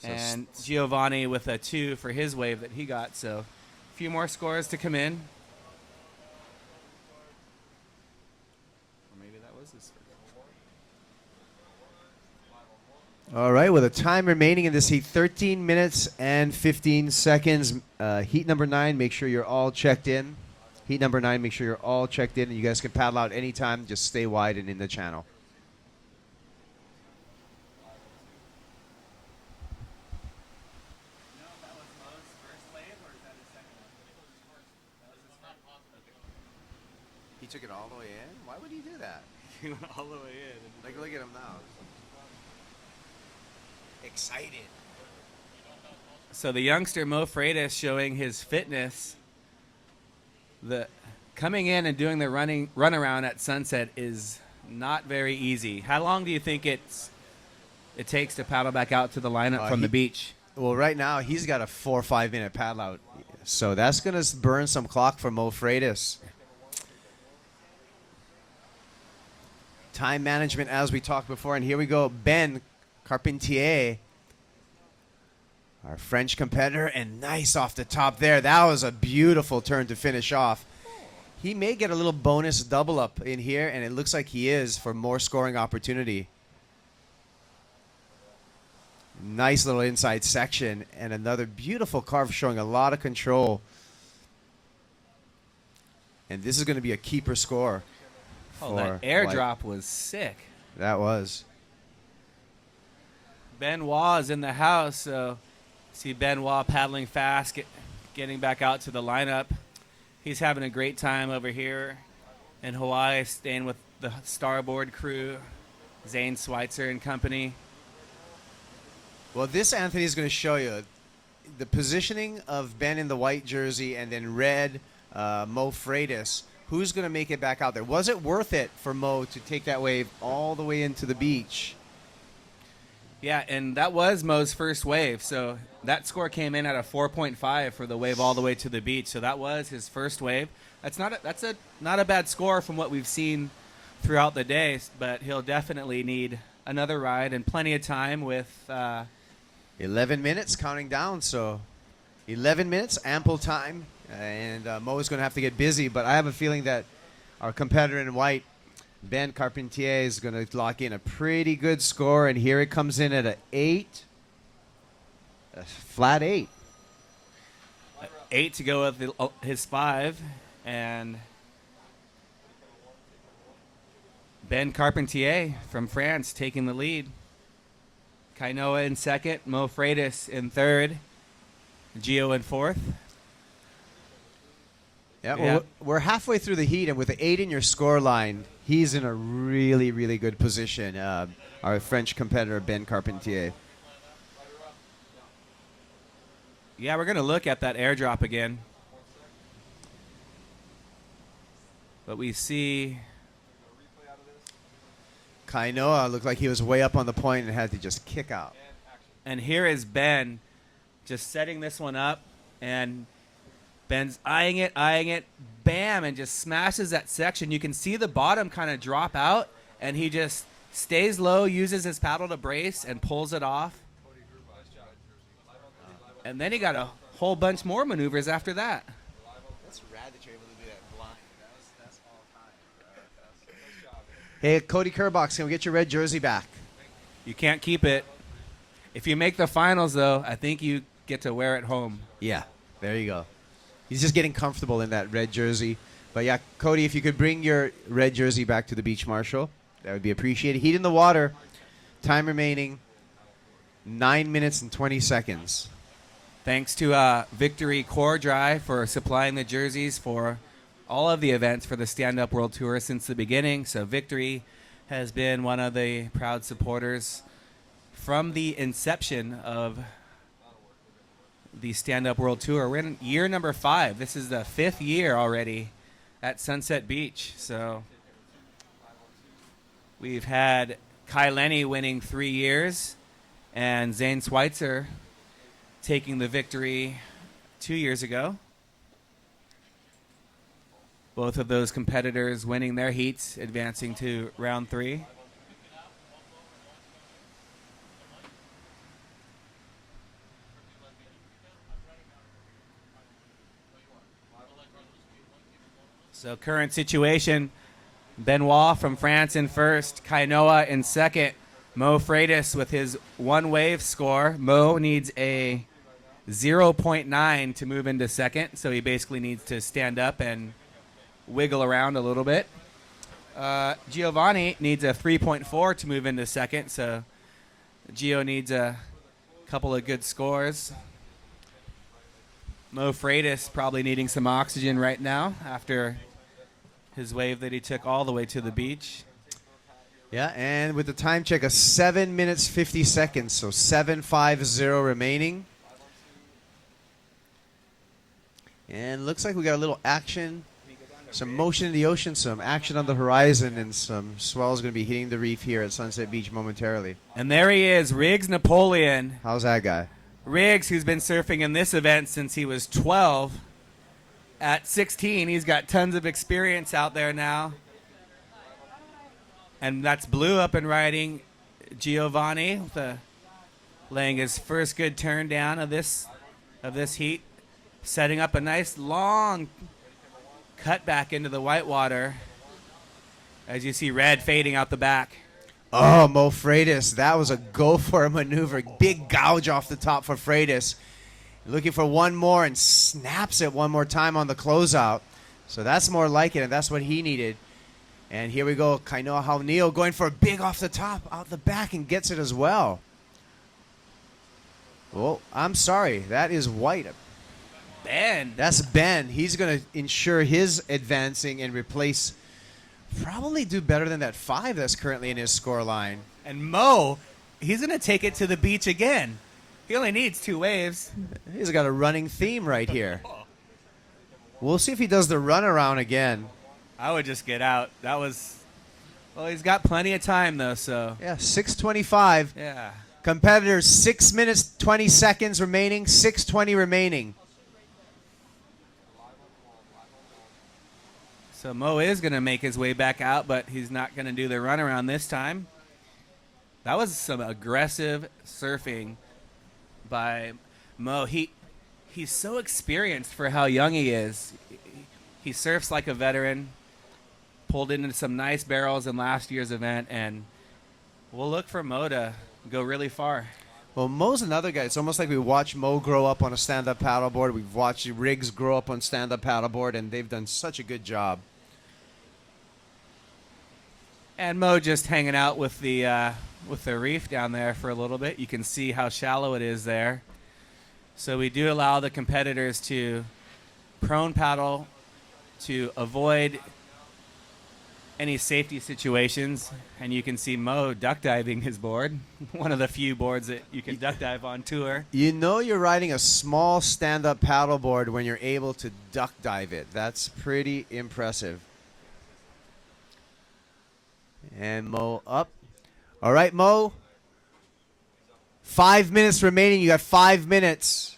And Giovanni with a 2 for his wave that he got. So a few more scores to come in. Or maybe that was his first. All right, with a time remaining in this heat, 13 minutes and 15 seconds. Heat number 9, make sure you're all checked in. Heat number 9, make sure you're all checked in. And you guys can paddle out anytime. Just stay wide and in the channel. He took it all the way in? Why would he do that? He went all the way in. Like, look at him now. excited. So the youngster Mo Freitas showing his fitness. The coming in and doing the run around at Sunset is not very easy. How long do you think it takes to paddle back out to the lineup from the beach? Well, right now he's got a 4 or 5 minute paddle out, so that's gonna burn some clock for Mo Freitas. Time management, as we talked before, and here we go. Ben Carpentier, our French competitor, and nice off the top there. That was a beautiful turn to finish off. He may get a little bonus double up in here, and it looks like he is for more scoring opportunity. Nice little inside section, and another beautiful carve showing a lot of control. And this is going to be a keeper score. Oh, that airdrop was sick. That was. Benoit is in the house, so see Benoit paddling fast, getting back out to the lineup. He's having a great time over here in Hawaii, staying with the starboard crew, Zane Schweitzer and company. Well, this, Anthony, is going to show you the positioning of Ben in the white jersey and then red Mo Freitas. Who's going to make it back out there? Was it worth it for Mo to take that wave all the way into the beach? Yeah, and that was Mo's first wave. So that score came in at a 4.5 for the wave all the way to the beach. So that was his first wave. That's not a bad score from what we've seen throughout the day, but he'll definitely need another ride and plenty of time with 11 minutes counting down. So 11 minutes, ample time. And Mo is going to have to get busy, but I have a feeling that our competitor in white, Ben Carpentier, is going to lock in a pretty good score, and here it comes in at a flat 8. 8 to go with his 5, and Ben Carpentier from France taking the lead. Kainoa in second, Mo Freitas in third, Gio in fourth. Yeah, well, we're halfway through the heat, and with the 8 in your score line, he's in a really, really good position, our French competitor, Ben Carpentier. Yeah, we're going to look at that airdrop again. But we see Kainoa looked like he was way up on the point and had to just kick out. And here is Ben just setting this one up, and Ben's eyeing it, bam, and just smashes that section. You can see the bottom kind of drop out, and he just stays low, uses his paddle to brace, and pulls it off. And then he got a whole bunch more maneuvers after that. That's rad that you're able to do that blind. That's all time. Hey, Cody Kerbox, can we get your red jersey back? You can't keep it. If you make the finals, though, I think you get to wear it home. Yeah, there you go. He's just getting comfortable in that red jersey. But yeah, Cody, if you could bring your red jersey back to the beach marshal, that would be appreciated. Heat in the water. Time remaining 9 minutes and 20 seconds. Thanks to Victory Core Dry for supplying the jerseys for all of the events for the Stand Up World Tour since the beginning. So Victory has been one of the proud supporters from the inception of the Stand Up World Tour. We're in year number 5. This is the 5th year already at Sunset Beach. So we've had Kai Lenny winning 3 years and Zane Schweitzer taking the victory 2 years ago. Both of those competitors winning their heats, advancing to round 3. So current situation, Benoit from France in first, Kainoa in second, Mo Freitas with his 1 wave score. Mo needs a 0.9 to move into second, so he basically needs to stand up and wiggle around a little bit. Giovanni needs a 3.4 to move into second, so Gio needs a couple of good scores. Mo Freitas probably needing some oxygen right now after his wave that he took all the way to the beach. Yeah, and with the time check, 7 minutes 50 seconds, so 7:50 remaining. And looks like we got a little action, some motion in the ocean, some action on the horizon, and some swells going to be hitting the reef here at Sunset Beach momentarily. And there he is, Riggs Napoleon. How's that guy? Riggs, who's been surfing in this event since he was 12. At 16, he's got tons of experience out there now. And that's Blue up and riding Giovanni, laying his first good turn down of this heat, setting up a nice long cut back into the whitewater as you see red fading out the back. Oh, Mo Freitas, that was a go-for maneuver. Big gouge off the top for Freitas. Looking for one more and snaps it one more time on the closeout. So that's more like it, and that's what he needed. And here we go, Kainoa Haunio going for a big off the top, out the back, and gets it as well. Well, I'm sorry, that is White. Ben. That's Ben. He's going to ensure his advancing and replace, probably do better than that 5 that's currently in his score line. And Mo, he's going to take it to the beach again. He only needs 2 waves. He's got a running theme right here. We'll see if he does the runaround again. I would just get out. That was, well, he's got plenty of time, though, so. Yeah, 6:25. Yeah. Competitors, 6 minutes, 20 seconds remaining, 6:20 remaining. So Mo is going to make his way back out, but he's not going to do the runaround this time. That was some aggressive surfing by Mo. He's so experienced for how young he is. He surfs like a veteran, pulled into some nice barrels in last year's event, and we'll look for Mo to go really far. Well, Mo's another guy. It's almost like we watch Mo grow up on a stand-up paddleboard. We've watched Riggs grow up on stand-up paddleboard, and they've done such a good job. And Mo just hanging out with the reef down there for a little bit. You can see how shallow it is there. So we do allow the competitors to prone paddle to avoid any safety situations. And you can see Mo duck diving his board, one of the few boards that you can duck dive on tour. You know you're riding a small stand-up paddleboard when you're able to duck dive it. That's pretty impressive. And Mo up. All right, Mo. 5 minutes remaining. You got 5 minutes.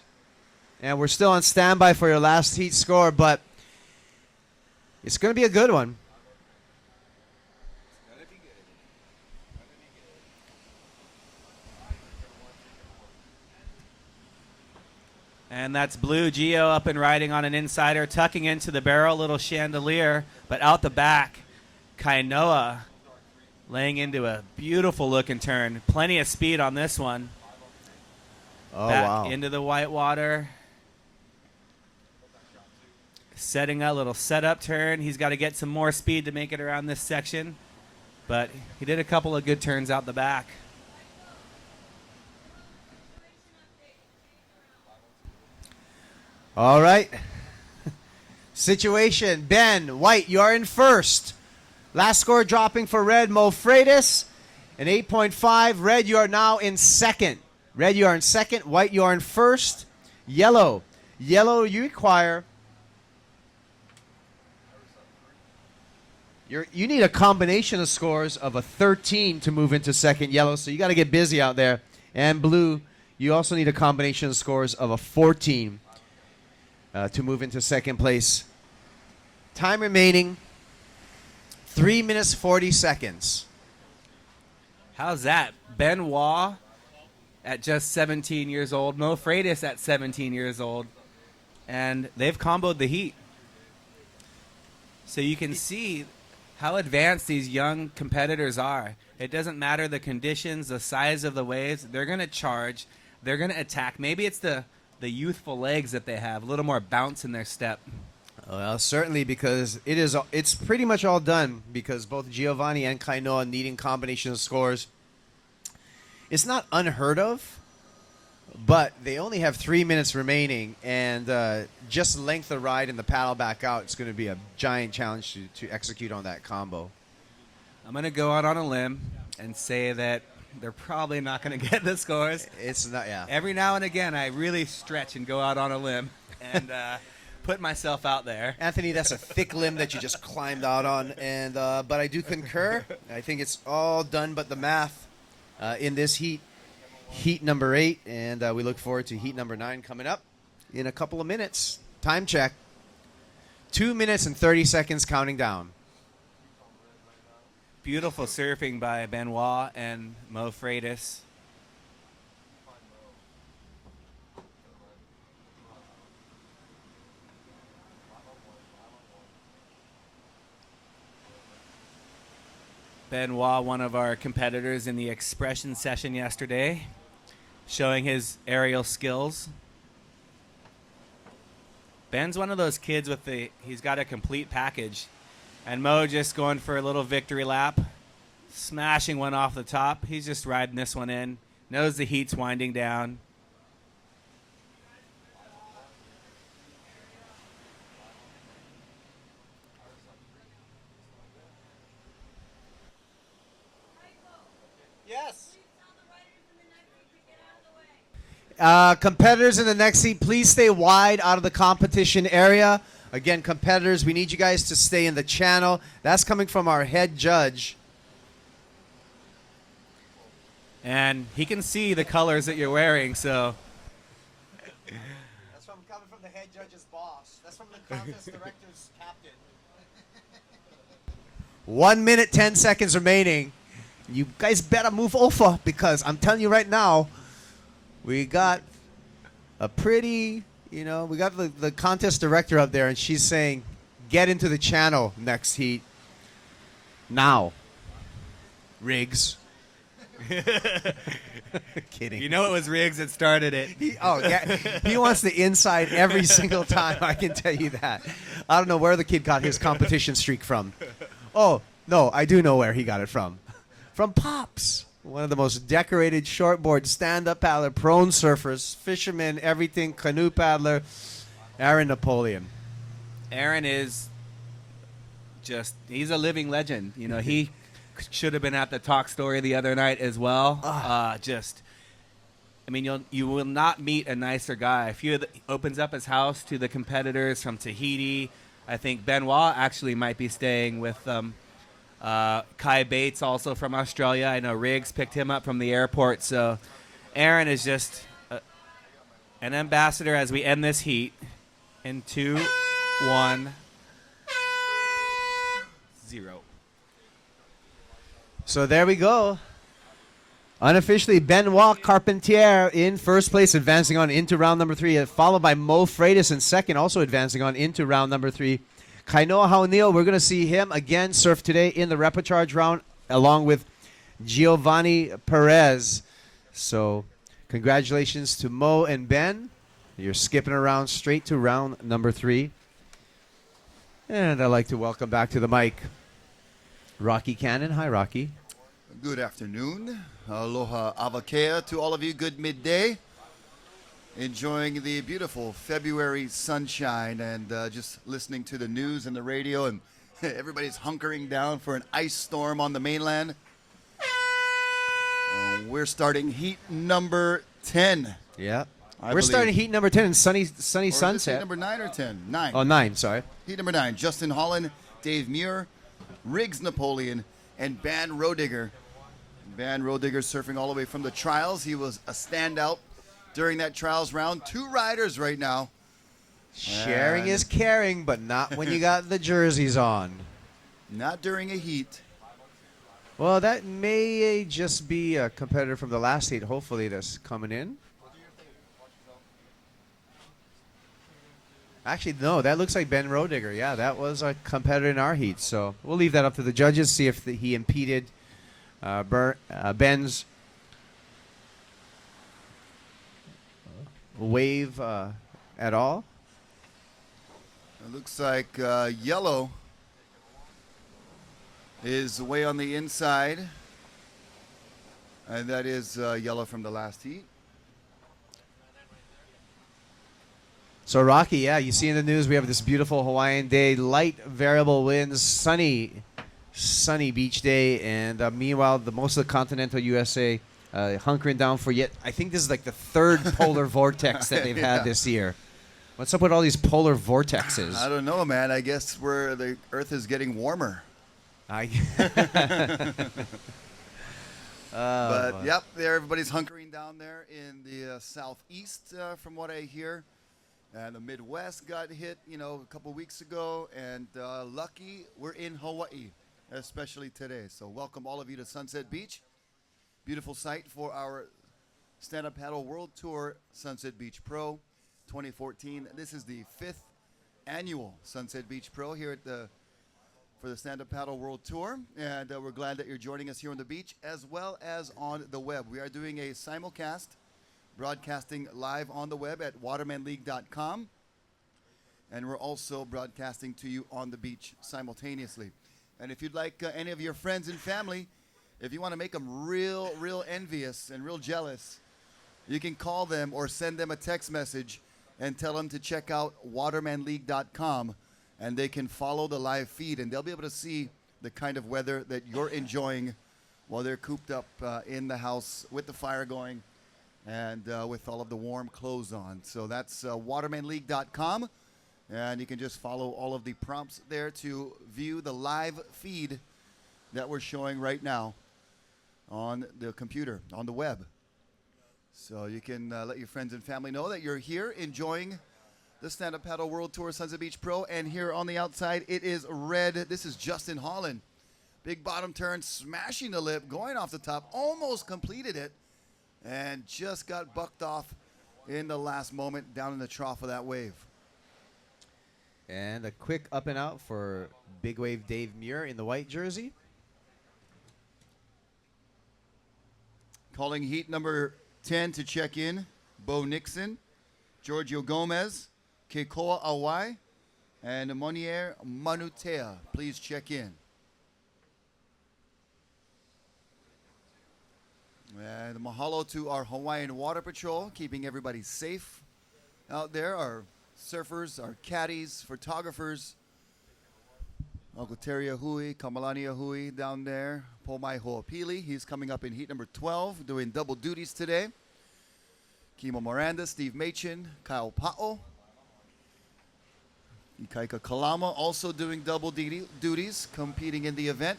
And we're still on standby for your last heat score, but it's going to be a good one. And that's Blue Geo up and riding on an insider, tucking into the barrel, little chandelier, but out the back, Kainoa laying into a beautiful looking turn. Plenty of speed on this one. Oh, back wow. into the white water. Setting a little setup turn. He's got to get some more speed to make it around this section. But he did a couple of good turns out the back. All right. Situation. Ben, White, you are in first. Last score dropping for Red, Mo Freitas, an 8.5. Red, you are now in second. Red, you are in second. White, you are in first. Yellow. Yellow, you require... You need a combination of scores of a 13 to move into second. Yellow, so you got to get busy out there. And Blue, you also need a combination of scores of a 14 to move into second place. Time remaining, 3 minutes 40 seconds. How's that? Benoit at just 17 years old. Mo Freitas at 17 years old. And they've comboed the heat. So you can see how advanced these young competitors are. It doesn't matter the conditions, the size of the waves. They're going to charge. They're going to attack. Maybe it's the youthful legs that they have, a little more bounce in their step. Well, certainly, because it's pretty much all done, because both Giovanni and Kainoa needing combination of scores. It's not unheard of, but they only have 3 minutes remaining, and just length of ride and the paddle back out, it's going to be a giant challenge to execute on that combo. I'm going to go out on a limb and say that they're probably not going to get the scores. It's not, yeah. Every now and again, I really stretch and go out on a limb and put myself out there. Anthony, that's a thick limb that you just climbed out on, and but I do concur. I think it's all done but the math in this heat number 8, and we look forward to heat number 9 coming up in a couple of minutes. Time check. 2 minutes and 30 seconds counting down. Beautiful surfing by Benoit and Mo Freitas. Benoit, one of our competitors in the expression session yesterday, showing his aerial skills. Ben's one of those kids with he's got a complete package. And Mo just going for a little victory lap, smashing one off the top. He's just riding this one in. Knows the heat's winding down. Yes. Competitors in the next heat, please stay wide out of the competition area. Again, competitors, we need you guys to stay in the channel. That's coming from our head judge. And he can see the colors that you're wearing, so. That's coming from the head judge's boss. That's from the contest director's captain. 1 minute, 10 seconds remaining. You guys better move over, because I'm telling you right now, we got a pretty... You know, we got the contest director up there, and she's saying, get into the channel next heat. Now. Riggs. Kidding. You know it was Riggs that started it. He wants the inside every single time, I can tell you that. I don't know where the kid got his competition streak from. Oh, no, I do know where he got it from. From Pops. One of the most decorated shortboard, stand-up paddler, prone surfers, fishermen, everything, canoe paddler, Aaron Napoleon. Aaron is he's a living legend. You know, he should have been at the talk story the other night as well. You will not meet a nicer guy. If he opens up his house to the competitors from Tahiti, I think Benoit actually might be staying with them. Kai Bates also from Australia. I know Riggs picked him up from the airport. So Aaron is just an ambassador as we end this heat in 2, 1, 0. So there we go. Unofficially, Benoit Carpentier in first place, advancing on into round number 3, followed by Mo Freitas in second, also advancing on into round number 3. Kainoa Haunio, we're going to see him again surf today in the repecharge round, along with Giovanni Perez. So congratulations to Mo and Ben. You're skipping around straight to round number 3. And I'd like to welcome back to the mic Rocky Cannon. Hi, Rocky. Good afternoon. Aloha avakea to all of you. Good midday. Enjoying the beautiful February sunshine and just listening to the news and the radio, and everybody's hunkering down for an ice storm on the mainland. We're starting heat number 10. Yeah. We're starting heat number 10 in sunny sunset. Heat number 9 or 10? 9. Oh, 9, sorry. Heat number 9. Justin Holland, Dave Muir, Riggs Napoleon, and Ban Rodigger. Ban Rodigger surfing all the way from the trials. He was a standout during that trials round. 2 riders right now. Sharing is caring, but not when you got the jerseys on. Not during a heat. Well, that may just be a competitor from the last heat, hopefully, that's coming in. Actually, no, that looks like Ben Rodigger. Yeah, that was a competitor in our heat. So we'll leave that up to the judges, see if he impeded Ben's wave at all. It looks like yellow is way on the inside. And that is yellow from the last heat. So, Rocky, yeah, you see in the news we have this beautiful Hawaiian day, light variable winds, sunny sunny beach day, and meanwhile, most of the continental USA hunkering down for yet. I think this is like the third polar vortex that they've had this year. What's up with all these polar vortexes? I don't know, man. I guess where the Earth is getting warmer. But yep, there everybody's hunkering down there in the southeast, from what I hear, and the Midwest got hit, a couple weeks ago, and lucky we're in Hawaii, especially today. So welcome all of you to Sunset Beach, beautiful site for our Stand-Up Paddle World Tour Sunset Beach Pro 2014. This is the 5th annual Sunset Beach Pro here for the Stand-Up Paddle World Tour, and we're glad that you're joining us here on the beach as well as on the web. We are doing a simulcast, broadcasting live on the web at watermanleague.com, and we're also broadcasting to you on the beach simultaneously. And if you'd like any of your friends and family, if you want to make them real envious and real jealous, you can call them or send them a text message and tell them to check out watermanleague.com, and they can follow the live feed, and they'll be able to see the kind of weather that you're enjoying while they're cooped up in the house with the fire going and with all of the warm clothes on. So that's watermanleague.com, and you can just follow all of the prompts there to view the live feed that we're showing right now on the computer, on the web. So you can let your friends and family know that you're here enjoying the Stand-Up Paddle World Tour Sunset Beach Pro. And here on the outside, it is red. This is Justin Holland. Big bottom turn, smashing the lip, going off the top, almost completed it, and just got bucked off in the last moment down in the trough of that wave. And a quick up and out for Big Wave Dave Muir in the white jersey. Calling heat number 10 to check in, Bo Nixon, Giorgio Gomez, Keikoa Awai, and Monier Manutea. Please check in. And mahalo to our Hawaiian Water Patrol, keeping everybody safe out there. Our surfers, our caddies, photographers. Uncle Terry Ahui, Kamalani Ahui down there. Pomai Ho'opili, he's coming up in heat number 12, doing double duties today. Kimo Miranda, Steve Machin, Kyle Pa'o. Ikaika Kalama also doing double duties, competing in the event.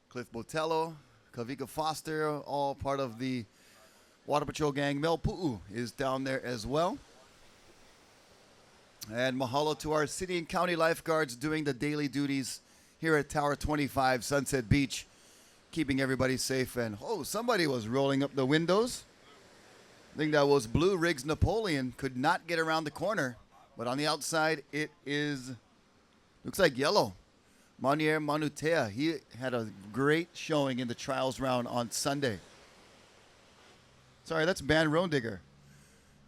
Cliff Botello, Kavika Foster, all part of the Water Patrol gang. Mel Pu'u is down there as well. And mahalo to our city and county lifeguards doing the daily duties here at Tower 25 Sunset Beach, keeping everybody safe. And somebody was rolling up the windows. I think that was Blue Riggs Napoleon. Could not get around the corner, but on the outside it looks like yellow. Monier Manutea, he had a great showing in the trials round on Sunday. Sorry, that's Ben Rodigger.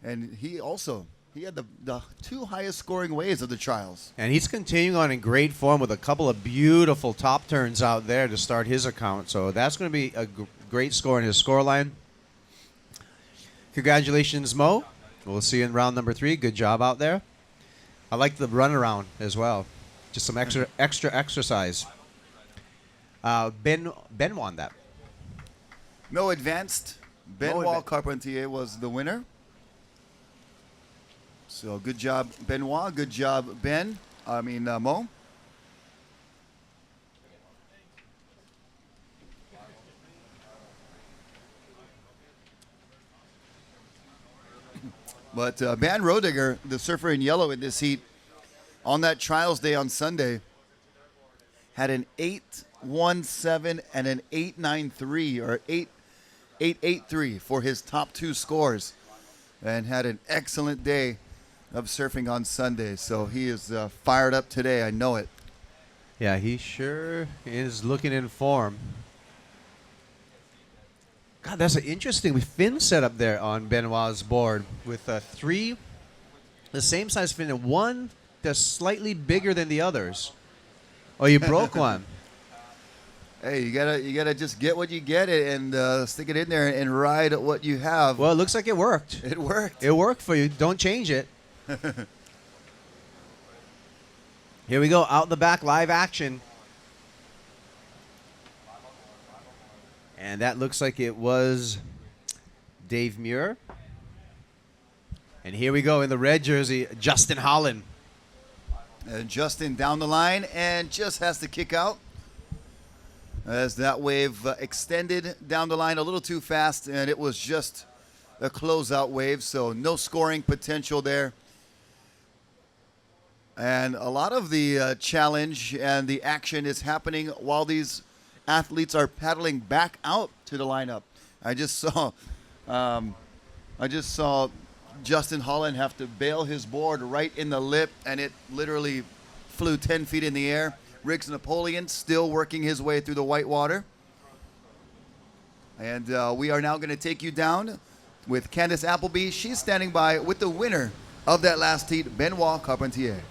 And he had the two highest scoring waves of the trials. And he's continuing on in great form with a couple of beautiful top turns out there to start his account. So that's going to be a great score in his scoreline. Congratulations, Mo. We'll see you in round number 3. Good job out there. I like the run around as well. Just some extra exercise. Ben won that. No advanced. Benoit Carpentier was the winner. So good job, Benoit. Good job, Mo. But Ben Rodigger, the surfer in yellow in this heat, on that trials day on Sunday, had an 8.17 and an 8.93 or 8.83 for his top 2 scores, and had an excellent day of surfing on Sunday. So he is fired up today. I know it. Yeah, he sure is looking in form. God, that's an interesting fin setup there on Benoit's board with 3, the same size fin, and 1 that's slightly bigger than the others. Oh, you broke one. Hey, you gotta just get what you get and stick it in there and ride what you have. Well, it looks like it worked. It worked. It worked for you. Don't change it. Here we go, out the back, live action. And that looks like it was Dave Muir. And here we go in the red jersey, Justin Holland. And Justin down the line and just has to kick out as that wave extended down the line a little too fast, and it was just a closeout wave, so no scoring potential there. And a lot of the challenge and the action is happening while these athletes are paddling back out to the lineup. I just saw Justin Holland have to bail his board right in the lip, and it literally flew 10 feet in the air. Riggs Napoleon still working his way through the white water. And we are now going to take you down with Candace Appleby. She's standing by with the winner of that last heat, Benoit Carpentier.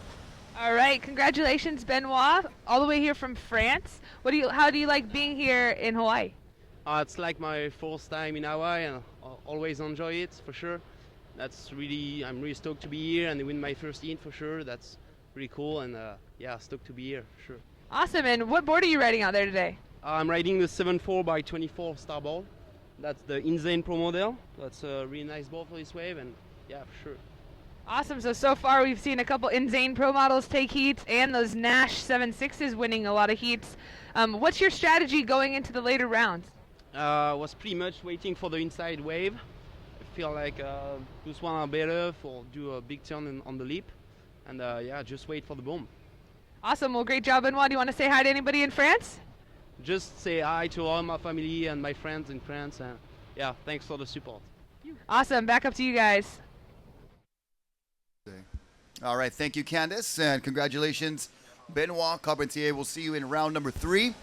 All right, congratulations, Benoit, all the way here from France. How do you like being here in Hawaii? It's like my first time in Hawaii, and I always enjoy it for sure. I'm really stoked to be here and win my first heat for sure. That's really cool, and yeah, stoked to be here for sure. Awesome, and what board are you riding out there today? I'm riding the 7.4 by 24 starboard. That's the Insane Pro model. That's a really nice board for this wave, and yeah, for sure. Awesome, so far we've seen a couple Insane Pro models take heats and those Nash 7.6s winning a lot of heats. What's your strategy going into the later rounds? Was pretty much waiting for the inside wave. I feel like this one are better for do a big turn on the lip, and yeah, just wait for the boom. Awesome, well, great job, Benoit. Do you want to say hi to anybody in France? Just say hi to all my family and my friends in France, and yeah, thanks for the support. Awesome, back up to you guys. All right, thank you, Candace, and congratulations, Benoit Carpentier. We'll see you in round number 3.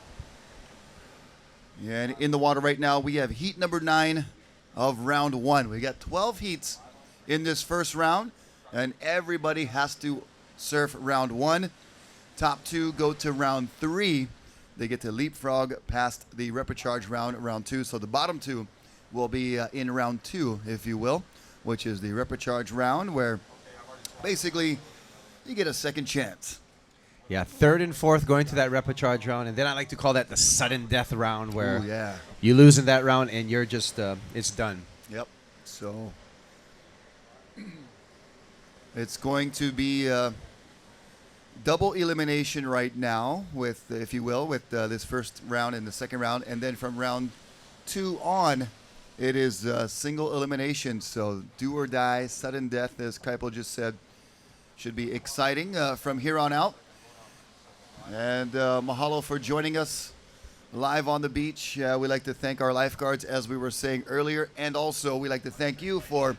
And in the water right now, we have heat number 9 of round 1. We got 12 heats in this first round, and everybody has to surf round 1. Top 2 go to round 3. They get to leapfrog past the repechage round 2. So the bottom 2 will be in round 2, if you will, which is the repechage round, where basically you get a second chance. Yeah, 3rd and 4th going to that repechage round, and then I like to call that the sudden death round, where Ooh, yeah. you lose in that round and you're just, it's done. Yep. So it's going to be double elimination right now, with, if you will, with this first round and the second round, and then from round 2 on, it is single elimination. So do or die, sudden death, as Kaipo just said, should be exciting from here on out. And mahalo for joining us live on the beach. We like to thank our lifeguards, as we were saying earlier, and also we like to thank you for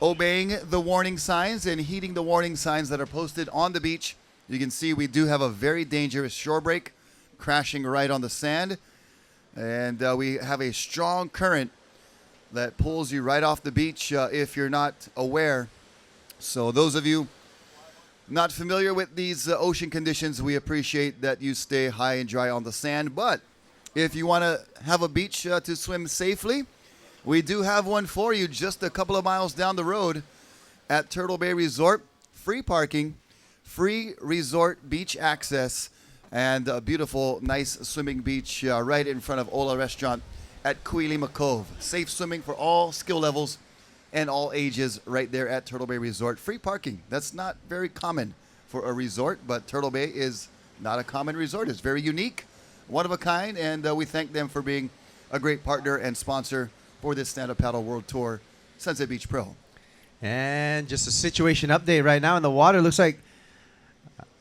obeying the warning signs and heeding the warning signs that are posted on the beach. You can see we do have a very dangerous shore break crashing right on the sand, and we have a strong current that pulls you right off the beach if you're not aware. So those of you not familiar with these ocean conditions, we appreciate that you stay high and dry on the sand. But if you want to have a beach to swim safely, we do have one for you just a couple of miles down the road at Turtle Bay Resort. Free parking, free resort beach access, and a beautiful, nice swimming beach right in front of Ola Restaurant at Kuilima Cove. Safe swimming for all skill levels and all ages right there at Turtle Bay Resort. Free parking. That's not very common for a resort, but Turtle Bay is not a common resort. It's very unique, one of a kind, and we thank them for being a great partner and sponsor for this Stand Up Paddle World Tour Sunset Beach Pro. And just a situation update right now in the water. Looks like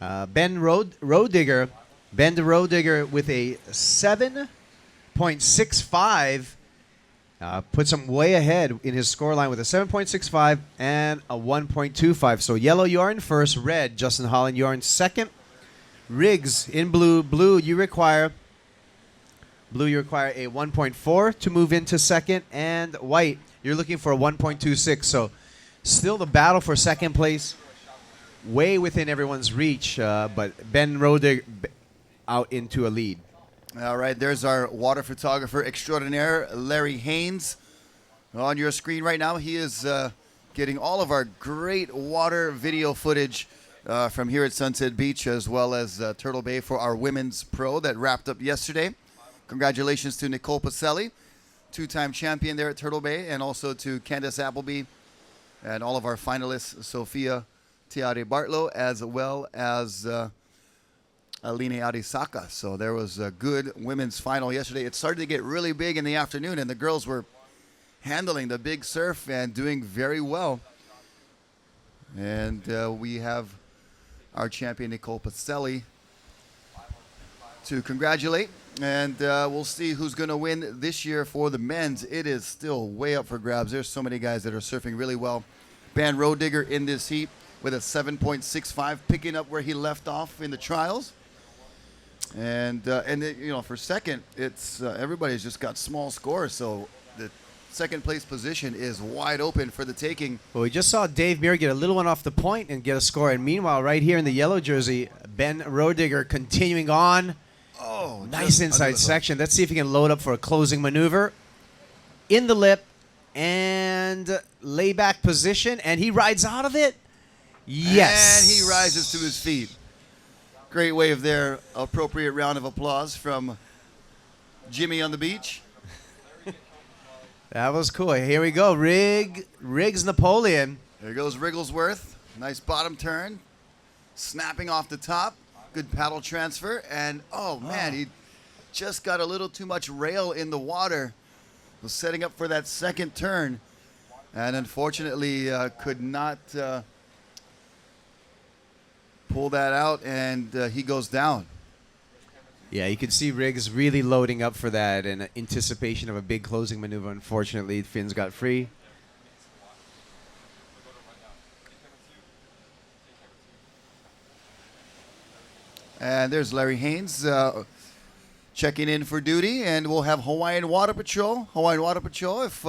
Ben Road Digger with a 7.65. Puts him way ahead in his scoreline with a 7.65 and a 1.25. So yellow, you are in first. Red, Justin Holland, you are in second. Riggs in blue. Blue, you require a 1.4 to move into second. And white, you're looking for a 1.26. So still the battle for second place, way within everyone's reach. But Ben Rodig out into a lead. All right, there's our water photographer extraordinaire, Larry Haynes, on your screen right now. He is getting all of our great water video footage from here at Sunset Beach, as well as Turtle Bay for our women's pro that wrapped up yesterday. Congratulations to Nicole Pacelli, two-time champion there at Turtle Bay, and also to Candace Appleby and all of our finalists, Sophia Tiare Bartlow, as well as Aline Arisaka. So there was a good women's final yesterday. It started to get really big in the afternoon, and the girls were handling the big surf and doing very well. And we have our champion, Nicole Pacelli, to congratulate. And we'll see who's going to win this year for the men's. It is still way up for grabs. There's so many guys that are surfing really well. Ben Road Digger in this heat with a 7.65, picking up where he left off in the trials. And for second, it's everybody's just got small scores. So the second place position is wide open for the taking. Well, we just saw Dave Muir get a little one off the point and get a score. And meanwhile, right here in the yellow jersey, Ben Rodigger continuing on. Oh, nice inside section. Let's see if he can load up for a closing maneuver. In the lip and layback position, and he rides out of it. Yes. And he rises to his feet. Great wave there. Appropriate round of applause from Jimmy on the beach. That was cool. Here we go. Riggs Napoleon. There goes Wrigglesworth. Nice bottom turn. Snapping off the top. Good paddle transfer. And, oh, man, he just got a little too much rail in the water. Was setting up for that second turn. And unfortunately could not pull that out, and he goes down. Yeah, you can see Riggs really loading up for that in anticipation of a big closing maneuver. Unfortunately, fins got free. And there's Larry Haynes checking in for duty, and we'll have Hawaiian Water Patrol. Hawaiian Water Patrol, if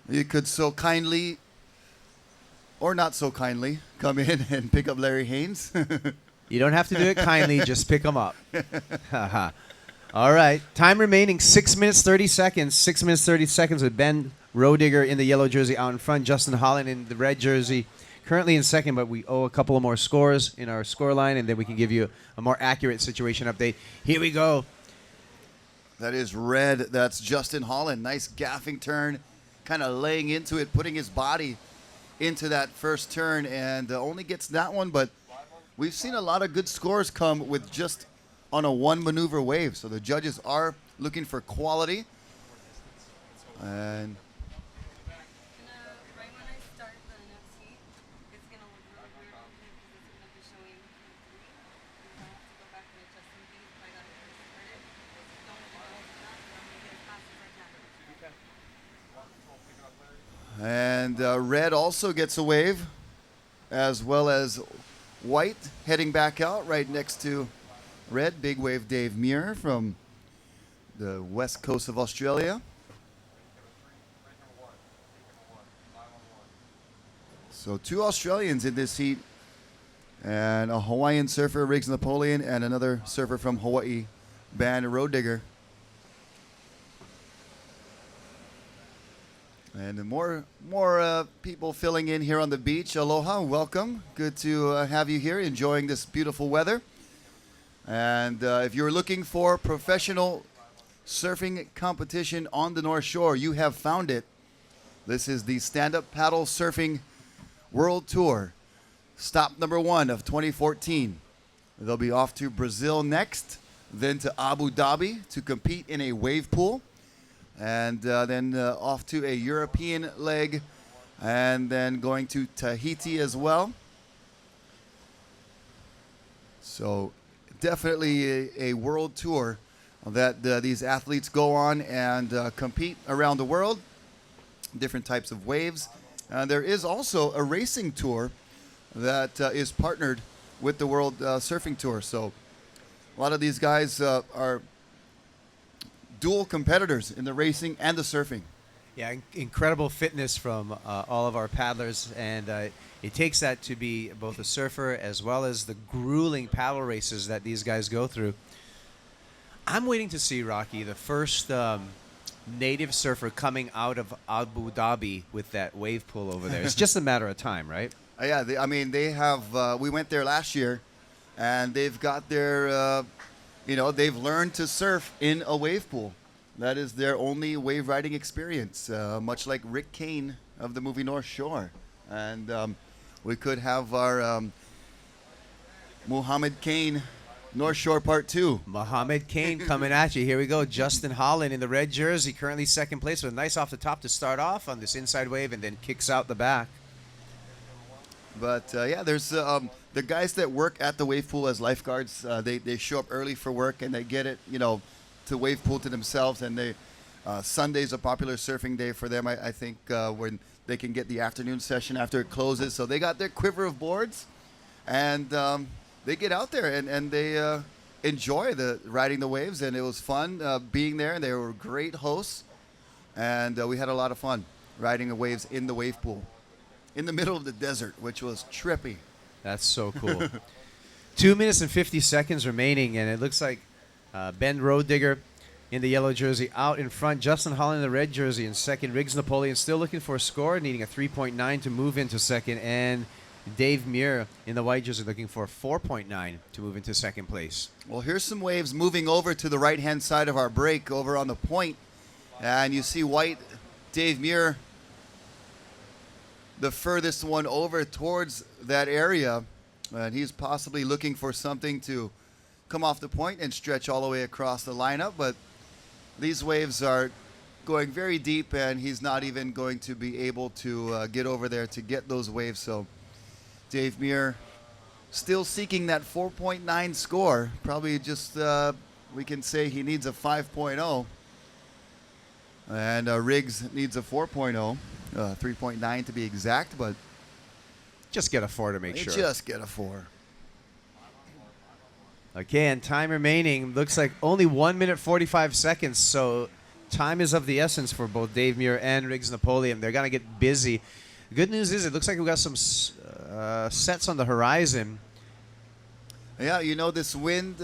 you could so kindly, or not so kindly, come in and pick up Larry Haynes. You don't have to do it kindly, just pick him up. All right. Time remaining 6 minutes 30 seconds. 6 minutes 30 seconds with Ben Rodigger in the yellow jersey out in front. Justin Holland in the red jersey currently in second, but we owe a couple of more scores in our score line, and then we can give you a more accurate situation update. Here we go. That is red. That's Justin Holland. Nice gaffing turn, kind of laying into it, putting his body into that first turn, and only gets that one, but we've seen a lot of good scores come with just on a one maneuver wave. So the judges are looking for quality. And red also gets a wave, as well as white heading back out right next to red. Big wave Dave Muir from the west coast of Australia. So two Australians in this heat, and a Hawaiian surfer, Riggs Napoleon, and another surfer from Hawaii, Ben Road Digger. And more people filling in here on the beach. Aloha, welcome. Good to have you here, enjoying this beautiful weather. And if you're looking for professional surfing competition on the North Shore, you have found it. This is the Stand-Up Paddle Surfing World Tour, stop number 1 of 2014. They'll be off to Brazil next, then to Abu Dhabi to compete in a wave pool. And then off to a European leg, and then going to Tahiti as well. So definitely a world tour that these athletes go on and compete around the world, different types of waves. There is also a racing tour that is partnered with the World Surfing Tour. So a lot of these guys are dual competitors in the racing and the surfing. Yeah, incredible fitness from all of our paddlers, and it takes that to be both a surfer as well as the grueling paddle races that these guys go through. I'm waiting to see, Rocky, the first native surfer coming out of Abu Dhabi with that wave pool over there. It's just a matter of time, right? Yeah, they have. We went there last year, and they've got their, they've learned to surf in a wave pool. That is their only wave riding experience, much like Rick Kane of the movie North Shore. And we could have our Muhammad Kane North Shore Part 2. Muhammad Kane coming at you. Here we go. Justin Holland in the red jersey, currently second place with a nice off the top to start off on this inside wave and then kicks out the back. But there's the guys that work at the wave pool as lifeguards. They show up early for work and they get it, to wave pool to themselves. And Sunday's a popular surfing day for them. I think when they can get the afternoon session after it closes. So they got their quiver of boards, and they get out there and they enjoy riding the waves. And it was fun being there. And they were great hosts, and we had a lot of fun riding the waves in the wave pool in the middle of the desert, which was trippy. That's so cool. 2 minutes and 50 seconds remaining, and it looks like Ben Rodigger in the yellow jersey out in front. Justin Holland in the red jersey in second. Riggs Napoleon still looking for a score, needing a 3.9 to move into second. And Dave Muir in the white jersey looking for a 4.9 to move into second place. Well, here's some waves moving over to the right-hand side of our break over on the point. And you see white Dave Muir, the furthest one over towards that area. And he's possibly looking for something to come off the point and stretch all the way across the lineup. But these waves are going very deep, and he's not even going to be able to get over there to get those waves. So Dave Muir still seeking that 4.9 score. Probably just, we can say he needs a 5.0. And Riggs needs a 4.0, 3.9 to be exact, but just get a 4 to make sure. Just get a 4. Okay, and time remaining. Looks like only 1 minute 45 seconds, so time is of the essence for both Dave Muir and Riggs Napoleon. They're going to get busy. The good news is it looks like we've got some sets on the horizon. Yeah, this wind,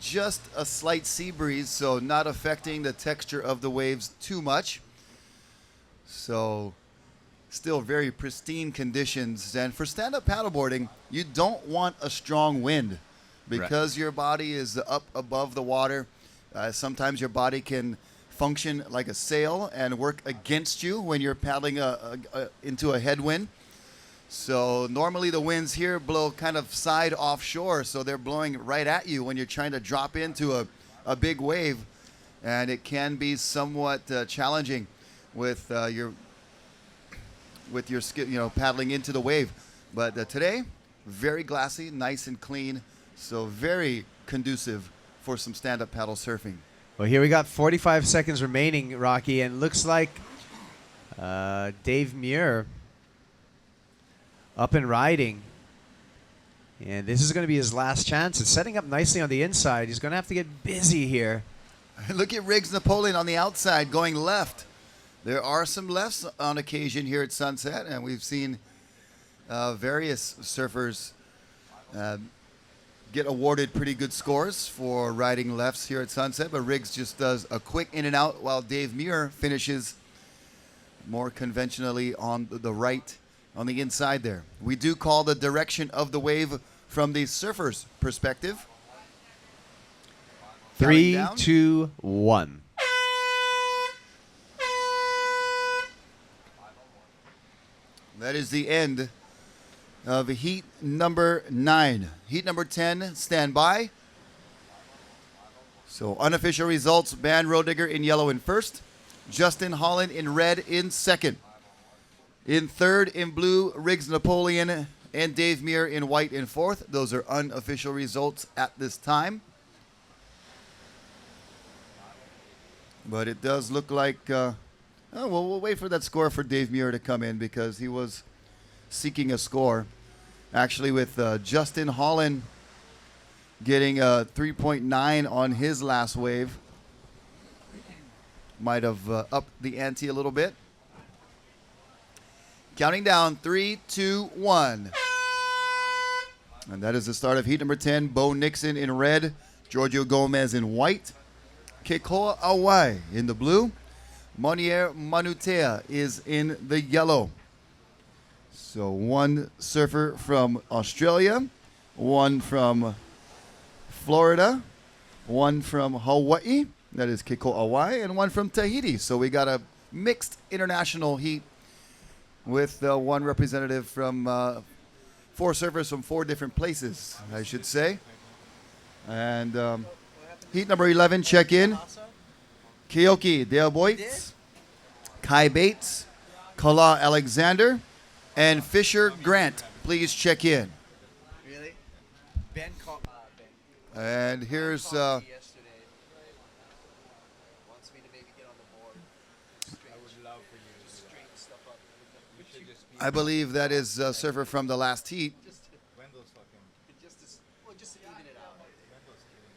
just a slight sea breeze, so not affecting the texture of the waves too much. So still very pristine conditions. And for stand-up paddleboarding, you don't want a strong wind because your body is up above the water. Sometimes your body can function like a sail and work against you when you're paddling into a headwind. So normally the winds here blow kind of side offshore, so they're blowing right at you when you're trying to drop into a big wave, and it can be somewhat challenging with your skill, paddling into the wave. But today, very glassy, nice and clean, so very conducive for some stand-up paddle surfing. Well, here we got 45 seconds remaining, Rocky, and looks like Dave Muir up and riding. And this is going to be his last chance. It's setting up nicely on the inside. He's going to have to get busy here. Look at Riggs Napoleon on the outside going left. There are some lefts on occasion here at Sunset, and we've seen various surfers get awarded pretty good scores for riding lefts here at Sunset, but Riggs just does a quick in and out while Dave Muir finishes more conventionally on the right, on the inside there. We do call the direction of the wave from the surfer's perspective. 3, 2, 1. That is the end of heat number 9. Heat number 10, stand by. So unofficial results, Ben Rodigger in yellow in first, Justin Holland in red in second. In third, in blue, Riggs Napoleon and Dave Muir in white in fourth. Those are unofficial results at this time. But it does look like, we'll wait for that score for Dave Muir to come in because he was seeking a score. Actually, with Justin Holland getting a 3.9 on his last wave. Might have upped the ante a little bit. Counting down, 3, 2, 1. And that is the start of heat number 10. Bo Nixon in red, Giorgio Gomez in white, Kekoa Awai in the blue, Monier Manutea is in the yellow. So one surfer from Australia, one from Florida, one from Hawaii, that is Keiko Hawaii, and one from Tahiti. So we got a mixed international heat with one representative from 4 surfers from 4 different places, I should say. And heat number 11, check in. Keoki Dale Boyts, Kai Bates, Kala Alexander, and Fisher Grant. Please check in. Really? Ben called. And here's Wants me to maybe get on the board. I would love for you to straighten stuff up. We should just be I believe that is a surfer from the last heat. Wendell's fucking. Just to even it out. Wendell's kidding.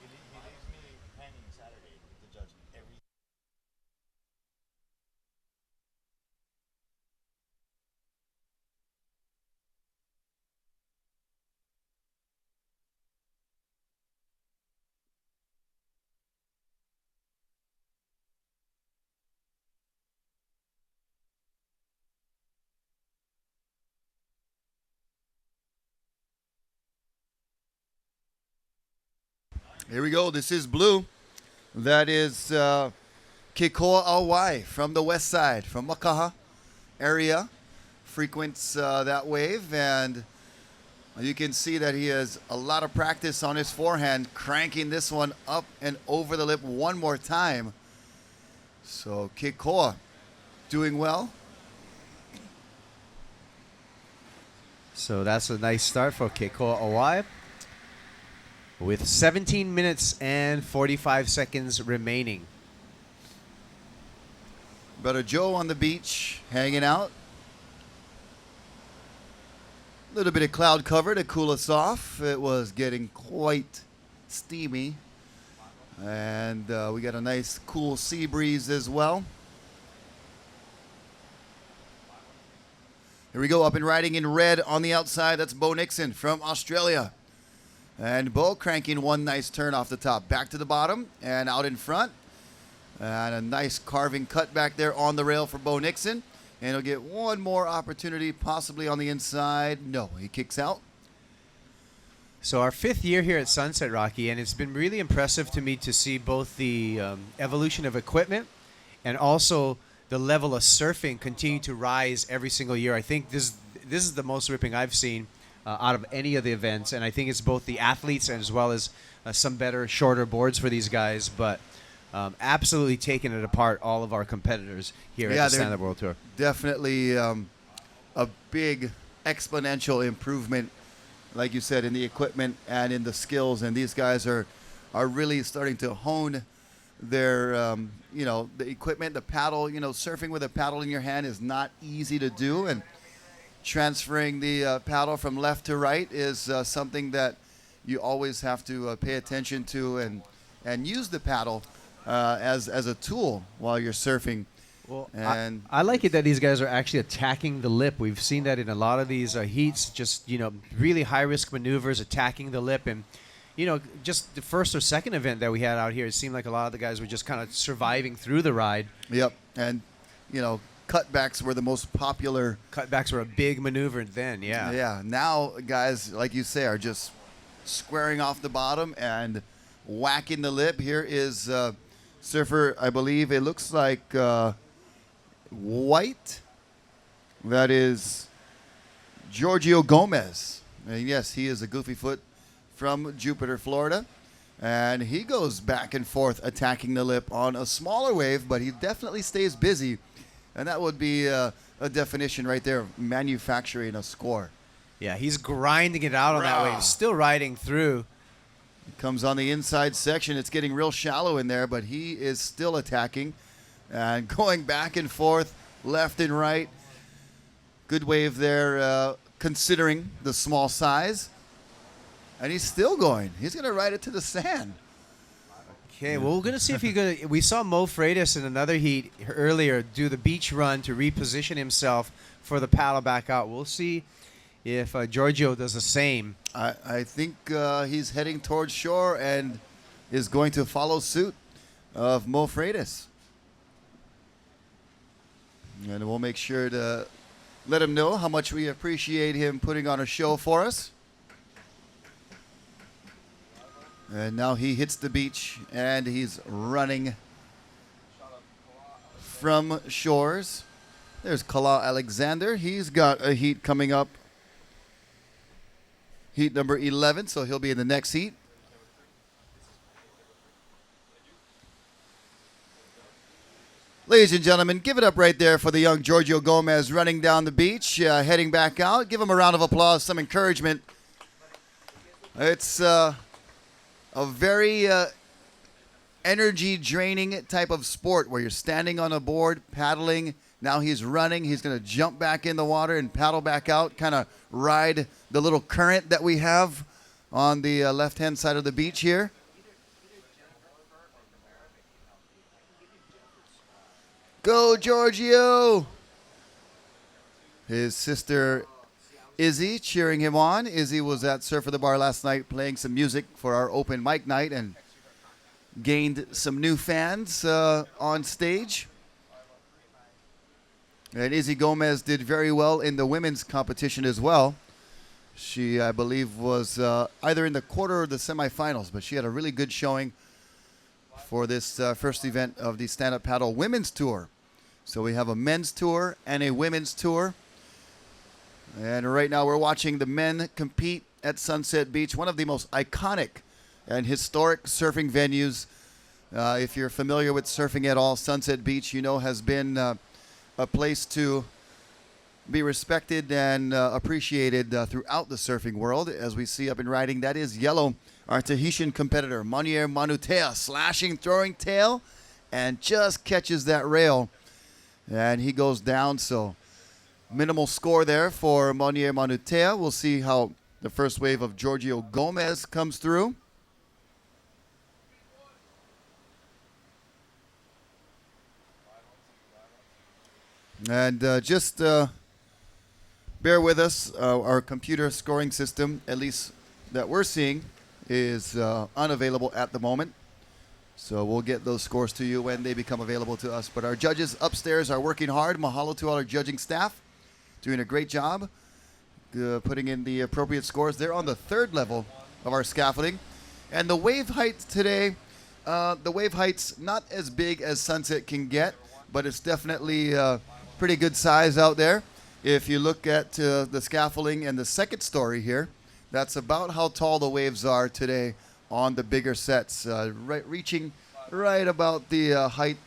He leaves me hanging Saturday to judge every. Here we go. This is Blue. That is Keikoa Awai from the west side, from Makaha area. Frequents that wave, and you can see that he has a lot of practice on his forehand, cranking this one up and over the lip one more time. So Keikoa doing well. So that's a nice start for Keikoa Awai. With 17 minutes and 45 seconds remaining. Brother Joe on the beach, hanging out. A little bit of cloud cover to cool us off. It was getting quite steamy. And we got a nice cool sea breeze as well. Here we go, up and riding in red on the outside. That's Bo Nixon from Australia. And Bo cranking one nice turn off the top. Back to the bottom and out in front. And a nice carving cut back there on the rail for Bo Nixon. And he'll get one more opportunity, possibly on the inside. No, he kicks out. So our 5th year here at Sunset, Rocky, and it's been really impressive to me to see both the evolution of equipment and also the level of surfing continue to rise every single year. I think this is the most ripping I've seen out of any of the events, and I think it's both the athletes as well as some better, shorter boards for these guys, but absolutely taking it apart, all of our competitors here at the Stand-Up World Tour. Definitely a big exponential improvement, like you said, in the equipment and in the skills, and these guys are really starting to hone their, the equipment, the paddle. Surfing with a paddle in your hand is not easy to do, and transferring the paddle from left to right is something that you always have to pay attention to and use the paddle as a tool while you're surfing. Well, and I like it that these guys are actually attacking the lip. We've seen that in a lot of these heats, just, really high-risk maneuvers, attacking the lip. And, just the first or second event that we had out here, it seemed like a lot of the guys were just kind of surviving through the ride. Yep. And, cutbacks were the most popular. Cutbacks were a big maneuver then, yeah. Yeah. Now, guys, like you say, are just squaring off the bottom and whacking the lip. Here is surfer, I believe it looks like white. That is Giorgio Gomez. And yes, he is a goofy foot from Jupiter, Florida. And he goes back and forth attacking the lip on a smaller wave, but he definitely stays busy. And that would be a definition right there of manufacturing a score. Yeah, he's grinding it out on that wave, still riding through. Comes on the inside section. It's getting real shallow in there, but he is still attacking and going back and forth, left and right. Good wave there, considering the small size. And he's still going. He's going to ride it to the sand. Okay, well, we're going to see if he could. We saw Mo Freitas in another heat earlier do the beach run to reposition himself for the paddle back out. We'll see if Giorgio does the same. I think he's heading towards shore and is going to follow suit of Mo Freitas. And we'll make sure to let him know how much we appreciate him putting on a show for us. And now he hits the beach and he's running from shores. There's Kala Alexander. He's got a heat coming up. Heat number 11, so he'll be in the next heat. Ladies and gentlemen, give it up right there for the young Giorgio Gomez running down the beach, heading back out. Give him a round of applause, some encouragement. It's a very energy-draining type of sport where you're standing on a board, paddling. Now he's running. He's going to jump back in the water and paddle back out, kind of ride the little current that we have on the left-hand side of the beach here. Go, Giorgio! His sister Izzy cheering him on. Izzy was at Surf at the Bar last night playing some music for our open mic night and gained some new fans on stage. And Izzy Gomez did very well in the women's competition as well. She, I believe, was either in the quarter or the semifinals, but she had a really good showing for this first event of the Stand Up Paddle Women's Tour. So we have a men's tour and a women's tour. And right now we're watching the men compete at Sunset Beach, one of the most iconic and historic surfing venues. If you're familiar with surfing at all, Sunset Beach, you know, has been a place to be respected and appreciated throughout the surfing world. As we see up in riding, that is Yellow, our Tahitian competitor, Monier Manutea, slashing, throwing tail, and just catches that rail. And he goes down, so minimal score there for Monier Manutea. We'll see how the first wave of Giorgio Gomez comes through. And just bear with us. Our computer scoring system, at least that we're seeing, is unavailable at the moment. So we'll get those scores to you when they become available to us. But our judges upstairs are working hard. Mahalo to all our judging staff. Doing a great job putting in the appropriate scores. They're on the third level of our scaffolding. And the wave height today, the wave height's not as big as Sunset can get, but it's definitely pretty good size out there. If you look at the scaffolding and the second story here, that's about how tall the waves are today on the bigger sets, reaching right about the height,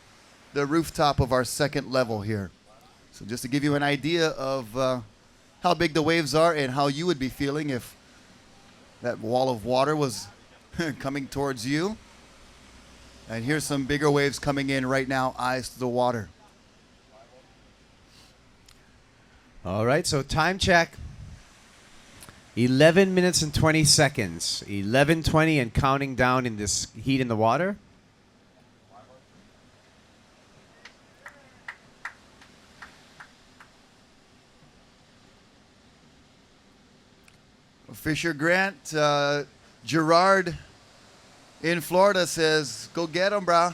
the rooftop of our second level here. So just to give you an idea of how big the waves are and how you would be feeling if that wall of water was coming towards you. And here's some bigger waves coming in right now, eyes to the water. All right, so time check. 11 minutes and 20 seconds. 11:20 and counting down in this heat in the water. Fisher Grant, Gerard in Florida says, go get him, brah.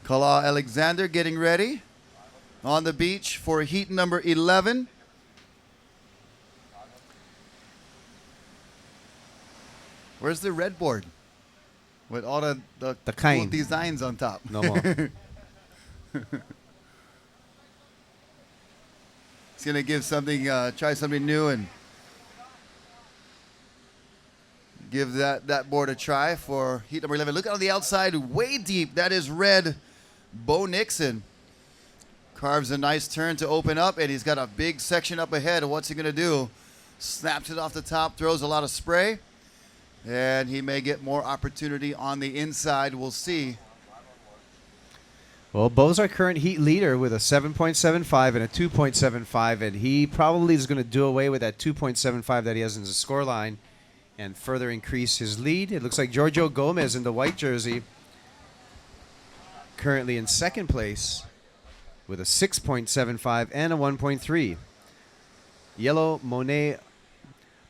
Kala Alexander getting ready on the beach for heat number 11. Where's the red board with all the cool designs on top? No more. He's going to give something, try something new and give that board a try for heat number 11. Look on the outside, way deep. That is red. Bo Nixon carves a nice turn to open up, and he's got a big section up ahead. What's he going to do? Snaps it off the top, throws a lot of spray, and he may get more opportunity on the inside. We'll see. Well, Bo's our current heat leader with a 7.75 and a 2.75, and he probably is going to do away with that 2.75 that he has in the score line and further increase his lead. It looks like Giorgio Gomez in the white jersey currently in second place with a 6.75 and a 1.3. Yellow Monet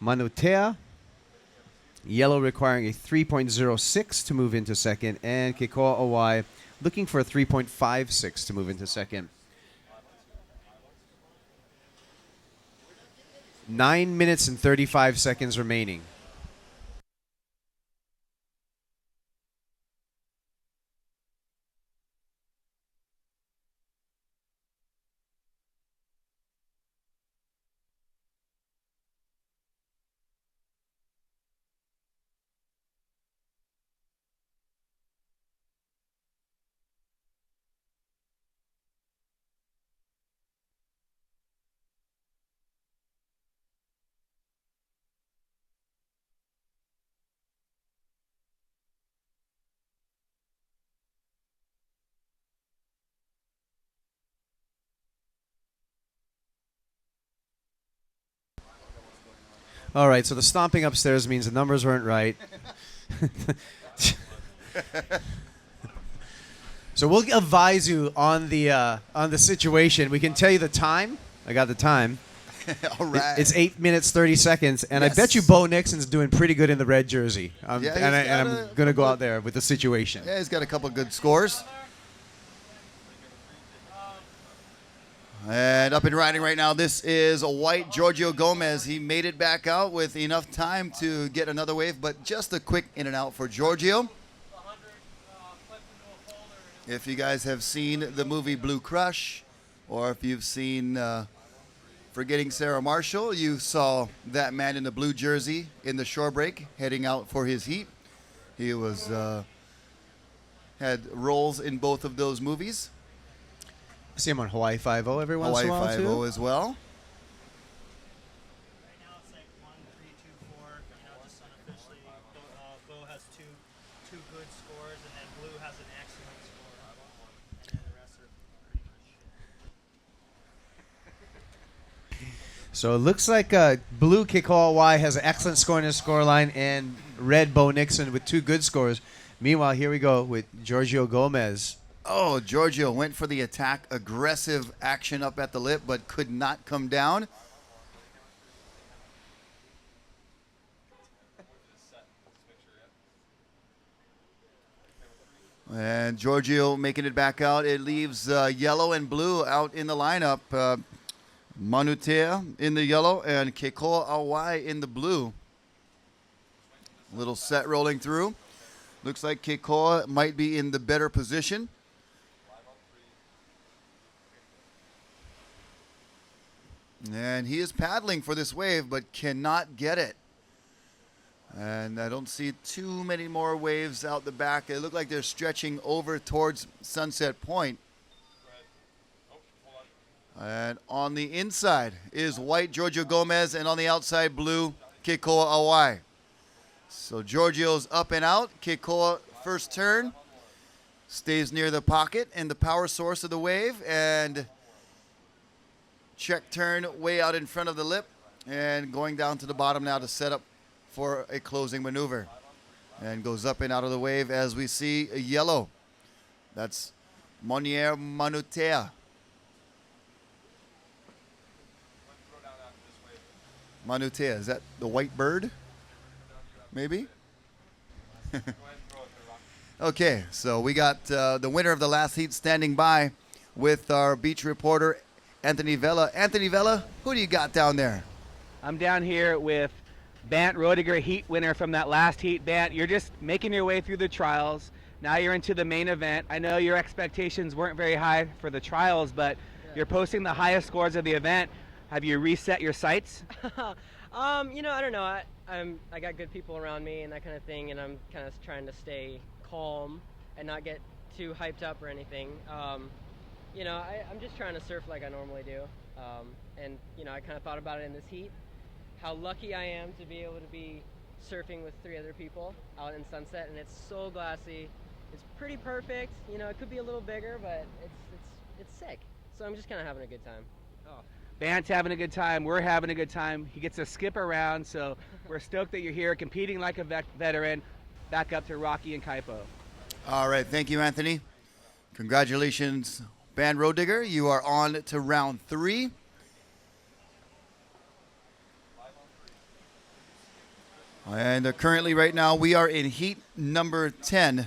Manutea. Yellow requiring a 3.06 to move into second, and Kekoa Owai looking for a 3.56 to move into second. 9 minutes and 35 seconds remaining. All right, so the stomping upstairs means the numbers weren't right. So we'll advise you on the situation. We can tell you the time. I got the time. All right. It's 8 minutes 30 seconds, and Yes. I bet you Bo Nixon's doing pretty good in the red jersey. Yeah, I'm going to go out there with the situation. Yeah, he's got a couple good scores. And up and riding right now, this is a white Giorgio Gomez. He made it back out with enough time to get another wave, but just a quick in and out for Giorgio. If you guys have seen the movie Blue Crush, or if you've seen Forgetting Sarah Marshall, you saw that man in the blue jersey in the shore break heading out for his heat. He was had roles in both of those movies. I see him on Hawaii Five-0 every once in a while, Hawaii too. Five-0 as well. Right now it's like 1, 3, 2, 4. Just unofficially, Bo has two good scores, and then Blue has an excellent score, and then the rest are pretty much. So it looks like blue Kikoa Y has an excellent score in his scoreline, and red Bo Nixon with 2 good scores. Meanwhile, here we go with Giorgio Gomez. Oh, Giorgio went for the attack, aggressive action up at the lip, but could not come down. And Giorgio making it back out. It leaves yellow and blue out in the lineup. Manutea in the yellow and Kekoa Awai in the blue. Little set rolling through. Looks like Kekoa might be in the better position. And he is paddling for this wave, but cannot get it. And I don't see too many more waves out the back. They look like they're stretching over towards Sunset Point. And on the inside is white Giorgio Gomez, and on the outside, blue Kekoa Awai. So Giorgio's up and out. Kekoa first turn. Stays near the pocket and the power source of the wave, and check turn way out in front of the lip, and going down to the bottom now to set up for a closing maneuver. And goes up and out of the wave as we see a yellow. That's Monier Manutea. Manutea, is that the white bird? Maybe? Okay, so we got the winner of the last heat standing by with our beach reporter, Anthony Vela. Anthony Vela, who do you got down there? I'm down here with Bant Rodiger, heat winner from that last heat. Bant, you're just making your way through the trials. Now you're into the main event. I know your expectations weren't very high for the trials, but you're posting the highest scores of the event. Have you reset your sights? I don't know. I got good people around me and that kind of thing, and I'm kind of trying to stay calm and not get too hyped up or anything. I'm just trying to surf like I normally do. I kind of thought about it in this heat, how lucky I am to be able to be surfing with 3 other people out in Sunset, and it's so glassy. It's pretty perfect. It could be a little bigger, but it's sick. So I'm just kind of having a good time. Bant's having a good time. We're having a good time. He gets to skip around, so we're stoked that you're here competing like a veteran. Back up to Rocky and Kaipo. All right, thank you, Anthony. Congratulations, Band Road Digger. You are on to round 3. And currently right now we are in heat number 10.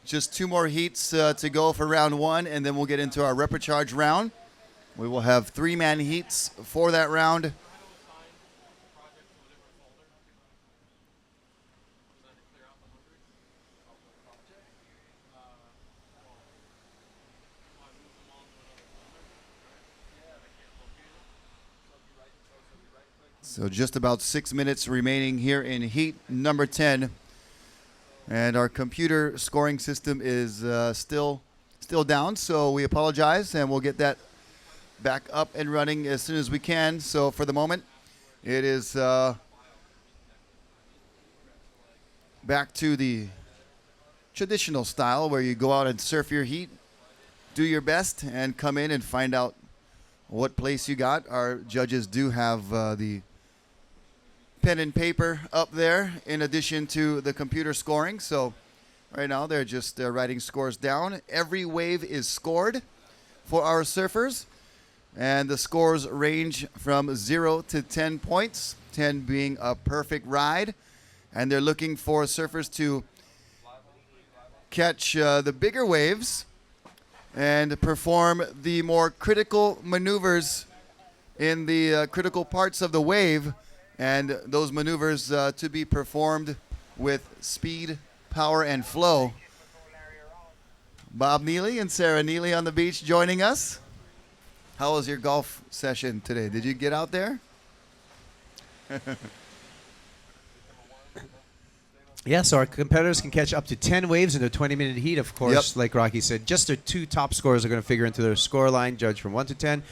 Just 2 more heats to go for round 1, and then we'll get into our repecharge round. We will have 3-man heats for that round. So just about 6 minutes remaining here in heat number 10. And our computer scoring system is still down, so we apologize, and we'll get that back up and running as soon as we can. So for the moment, it is back to the traditional style where you go out and surf your heat, do your best, and come in and find out what place you got. Our judges do have the pen and paper up there in addition to the computer scoring. So right now they're just writing scores down. Every wave is scored for our surfers, and the scores range from 0 to 10 points, 10 being a perfect ride. And they're looking for surfers to catch the bigger waves and perform the more critical maneuvers in the critical parts of the wave, and those maneuvers to be performed with speed, power, and flow. Bob Neely and Sarah Neely on the beach joining us. How was your golf session today? Did you get out there? Yeah, so our competitors can catch up to 10 waves in a 20-minute heat, of course, Yep. like Rocky said. Just their 2 top scores are going to figure into their score line, judged from 1 to 10,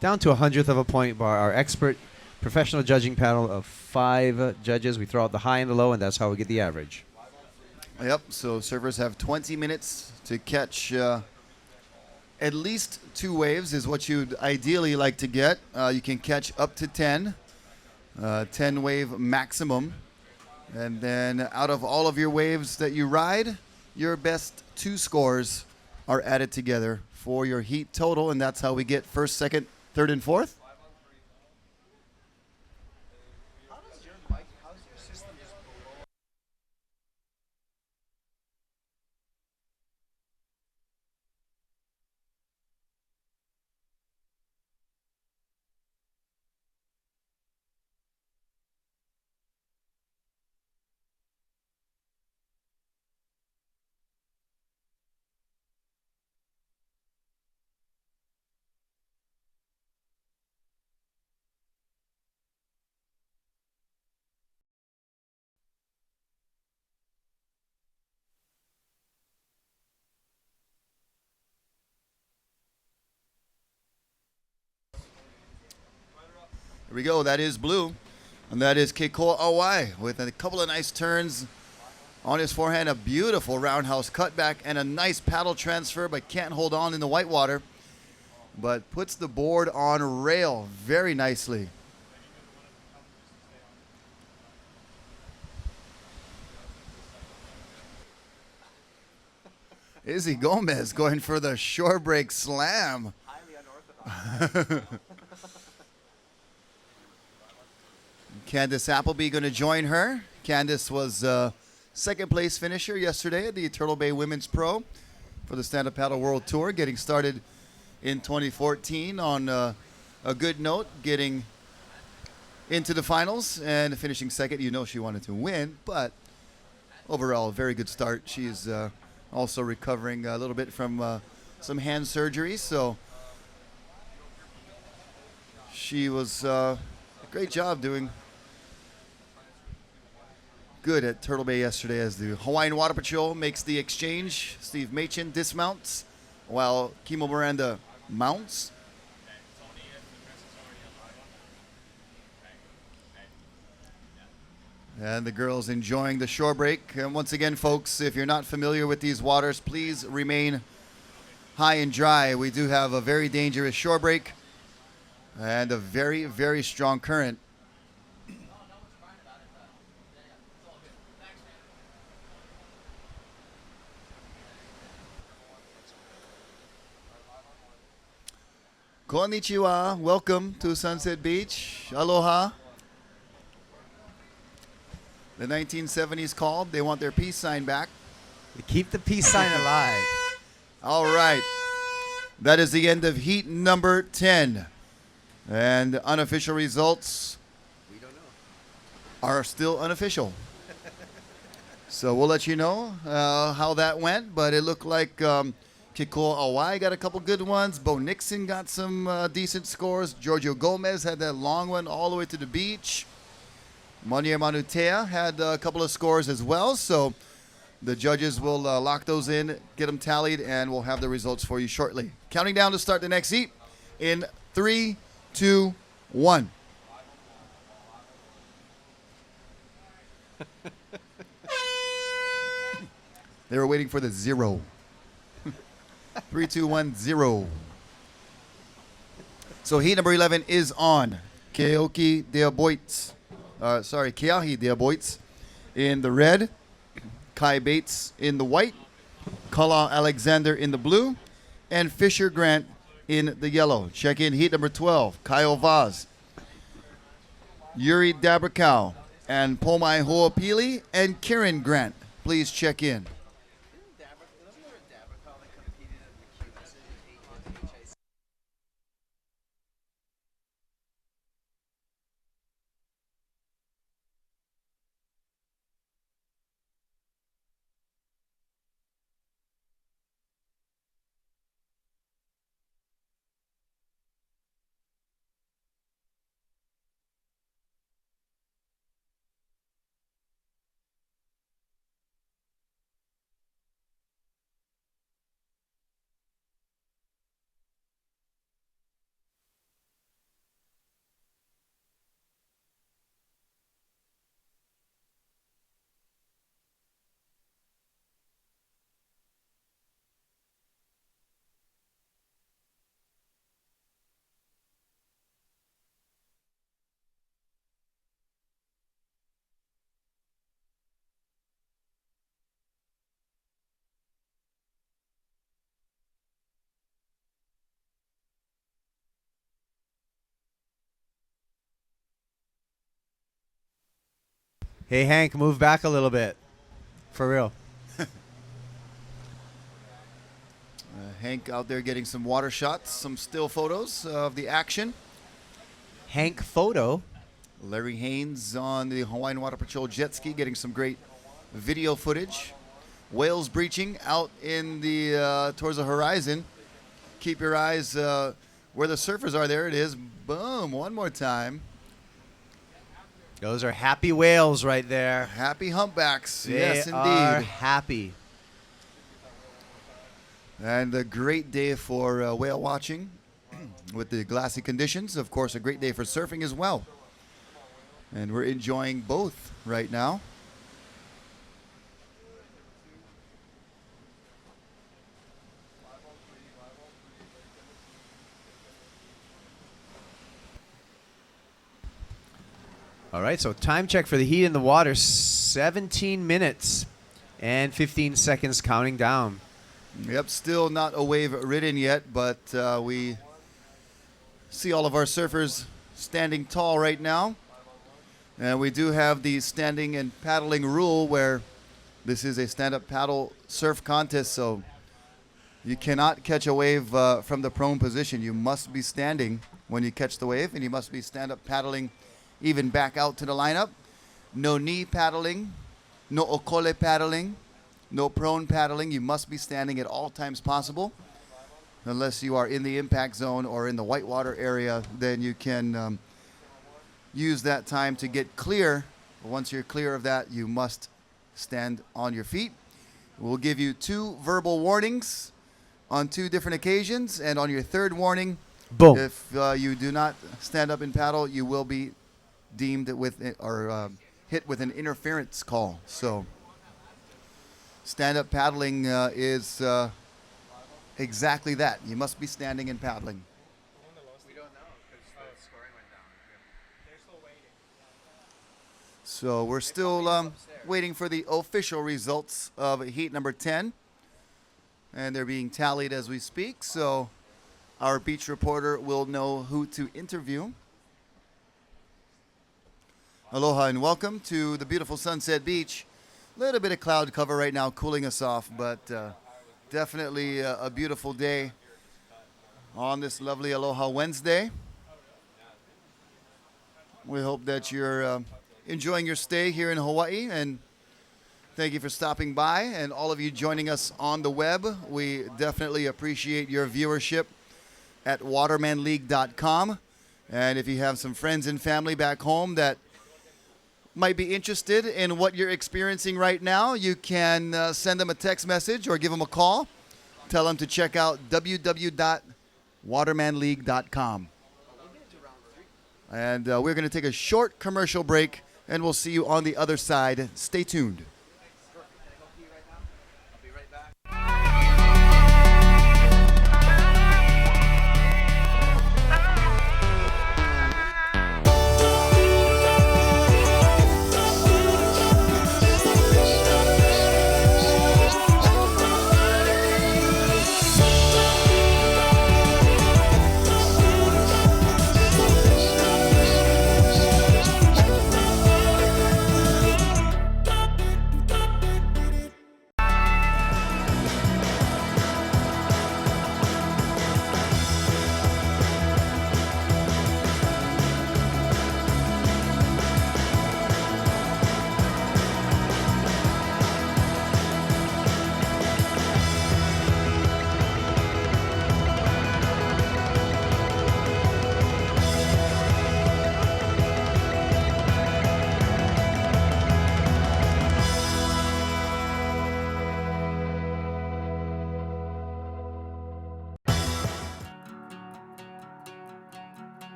down to 100th of a point by our expert professional judging panel of 5 judges. We throw out the high and the low, and that's how we get the average. Yep, so surfers have 20 minutes to catch at least 2 waves is what you'd ideally like to get. You can catch up to 10, 10 wave maximum. And then out of all of your waves that you ride, your best 2 scores are added together for your heat total, and that's how we get first, second, third, and fourth. Here we go. That is Blue. And that is Keikoa Awai with a couple of nice turns on his forehand. A beautiful roundhouse cutback and a nice paddle transfer, but can't hold on in the whitewater. But puts the board on rail very nicely. Izzy Gomez going for the shore break slam. Candace Appleby going to join her. Candace was second place finisher yesterday at the Turtle Bay Women's Pro for the Stand Up Paddle World Tour, getting started in 2014 on a good note, getting into the finals and finishing second. You know she wanted to win, but overall, a very good start. She's also recovering a little bit from some hand surgery, so she was a great job doing good at Turtle Bay yesterday as the Hawaiian Water Patrol makes the exchange. Steve Machin dismounts while Kimo Miranda mounts. And the girls enjoying the shore break. And once again, folks, if you're not familiar with these waters, please remain high and dry. We do have a very dangerous shore break and a very, very strong current. Konnichiwa. Welcome to Sunset Beach. Aloha. The 1970s called. They want their peace sign back. Keep the peace sign alive. All right. That is the end of heat number 10. And unofficial results are still unofficial. So we'll let you know how that went. But it looked like Kiko Awai got a couple good ones. Bo Nixon got some decent scores. Giorgio Gomez had that long one all the way to the beach. Monier Manutea had a couple of scores as well. So the judges will lock those in, get them tallied, and we'll have the results for you shortly. Counting down to start the next heat in 3, 2, 1. They were waiting for the 0. 3, 2, 1, 0. So heat number 11 is on. Keahi Deaboitz in the red. Kai Bates in the white. Kala Alexander in the blue. And Fisher Grant in the yellow. Check in heat number 12. Kyle Vaz, Yuri Dabrakau, and Pomai Ho'opili and Kieran Grant. Please check in. Hey, Hank, move back a little bit. For real. Hank out there getting some water shots, some still photos of the action. Hank photo. Larry Haynes on the Hawaiian Water Patrol jet ski getting some great video footage. Whales breaching out in the towards the horizon. Keep your eyes where the surfers are. There it is. Boom. One more time. Those are happy whales right there. Happy humpbacks. They yes, indeed. are happy. And a great day for whale watching with the glassy conditions. Of course, a great day for surfing as well. And we're enjoying both right now. All right, so time check for the heat in the water, 17 minutes and 15 seconds counting down. Yep, still not a wave ridden yet, but we see all of our surfers standing tall right now. And we do have the standing and paddling rule where this is a stand-up paddle surf contest, so you cannot catch a wave from the prone position. You must be standing when you catch the wave, and you must be stand-up paddling even back out to the lineup. No knee paddling, no okole paddling, no prone paddling. You must be standing at all times possible. Unless you are in the impact zone or in the whitewater area, then you can use that time to get clear. Once you're clear of that, you must stand on your feet. We'll give you 2 verbal warnings on 2 different occasions, and on your 3rd warning, boom, if you do not stand up and paddle, you will be deemed with or hit with an interference call. So stand-up paddling is exactly that. You must be standing and paddling. We don't know because the scoring went down. They're still waiting. So we're still waiting for the official results of heat number 10. And they're being tallied as we speak. So our beach reporter will know who to interview. Aloha and welcome to the beautiful Sunset Beach. Little bit of cloud cover right now, cooling us off, but definitely a beautiful day on this lovely Aloha Wednesday. We hope that you're enjoying your stay here in Hawaii, and thank you for stopping by, and all of you joining us on the web. We definitely appreciate your viewership at watermanleague.com. And if you have some friends and family back home that might be interested in what you're experiencing right now, you can send them a text message or give them a call. Tell them to check out www.watermanleague.com. And we're going to take a short commercial break, and we'll see you on the other side. Stay tuned.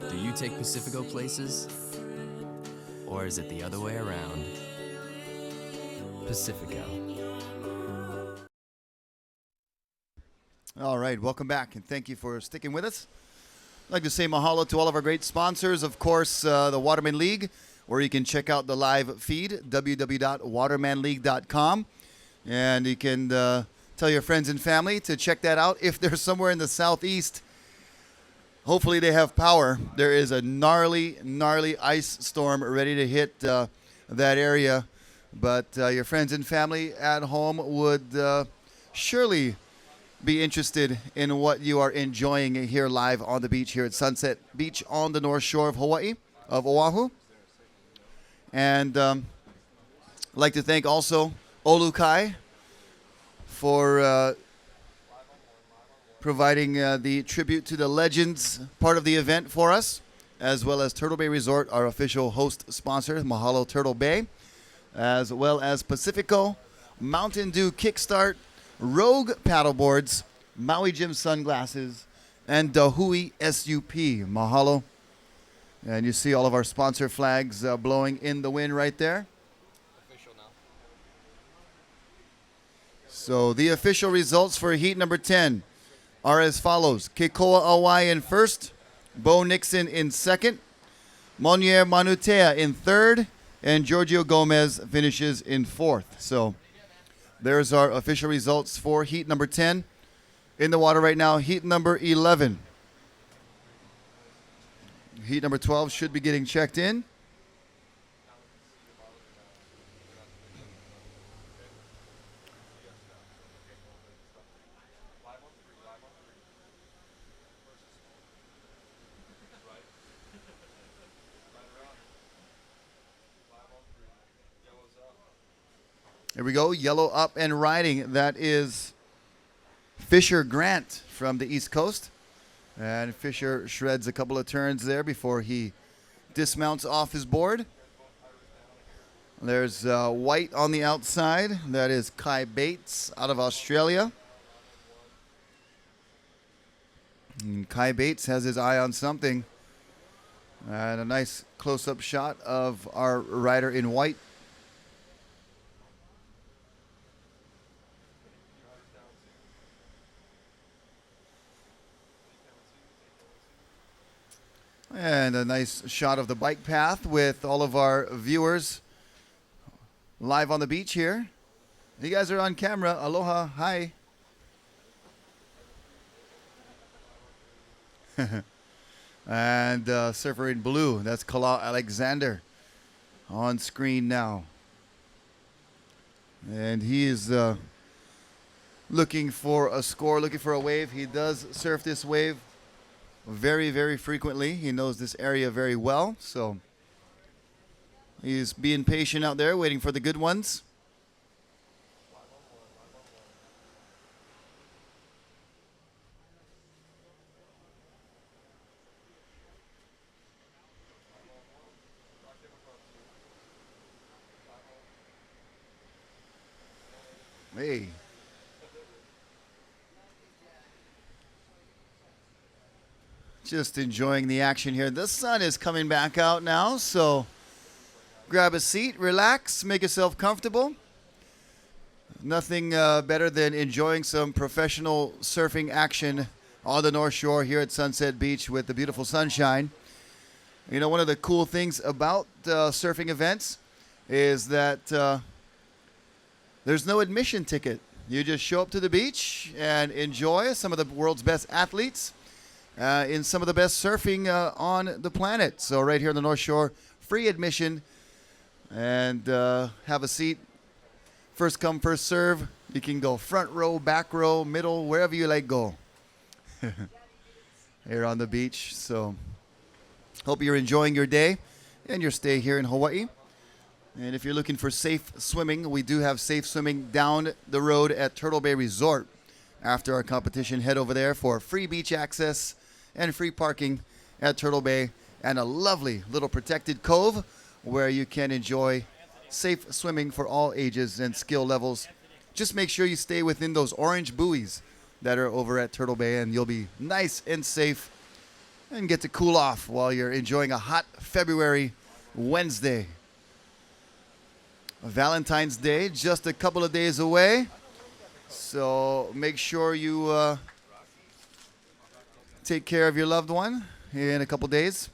Do you take Pacifico places? Or is it the other way around? Pacifico. All right, welcome back, and thank you for sticking with us. I'd like to say mahalo to all of our great sponsors. Of course, the Waterman League, where you can check out the live feed, www.watermanleague.com. And you can tell your friends and family to check that out. If they're somewhere in the southeast, hopefully they have power. There is a gnarly ice storm ready to hit that area. But your friends and family at home would surely be interested in what you are enjoying here live on the beach here at Sunset Beach on the North Shore of Hawaii, of Oahu. And I'd like to thank also Olukai for providing the tribute to the legends part of the event for us, as well as Turtle Bay Resort, our official host sponsor, Mahalo Turtle Bay, as well as Pacifico, Mountain Dew Kickstart, Rogue Paddleboards, Maui Jim Sunglasses, and Dahui SUP. Mahalo. And you see all of our sponsor flags blowing in the wind right there. So the official results for heat number 10 are as follows. Kekoa Awai in first, Bo Nixon in second, Monier Manutea in third, and Giorgio Gomez finishes in fourth. So there's our official results for heat number 10. In the water right now, heat number 11. Heat number 12 should be getting checked in. Here we go, yellow up and riding. That is Fisher Grant from the East Coast. And Fisher shreds a couple of turns there before he dismounts off his board. There's white on the outside. That is Kai Bates out of Australia. And Kai Bates has his eye on something. And a nice close-up shot of our rider in white. And a nice shot of the bike path with all of our viewers live on the beach here. You guys are on camera. Aloha. Hi. And surfer in blue. That's Kala Alexander on screen now. And he is looking for a score, looking for a wave. He does surf this wave very, very frequently. He knows this area very well. So he's being patient out there, waiting for the good ones. Hey. Just enjoying the action here. The sun is coming back out now, so grab a seat, relax, make yourself comfortable. Nothing better than enjoying some professional surfing action on the North Shore here at Sunset Beach with the beautiful sunshine. You know, one of the cool things about surfing events is that there's no admission ticket. You just show up to the beach and enjoy some of the world's best athletes in some of the best surfing on the planet. So right here on the North Shore, free admission, and have a seat. First come, first serve. You can go front row, back row, middle, wherever you like go. Here on the beach. So hope you're enjoying your day and your stay here in Hawaii. And if you're looking for safe swimming, we do have safe swimming down the road at Turtle Bay Resort. After our competition, head over there for free beach access and free parking at Turtle Bay and a lovely little protected cove where you can enjoy safe swimming for all ages and skill levels. Just make sure you stay within those orange buoys that are over at Turtle Bay, and you'll be nice and safe and get to cool off while you're enjoying a hot February Wednesday. Valentine's Day, just a couple of days away. So make sure you take care of your loved one in a couple days.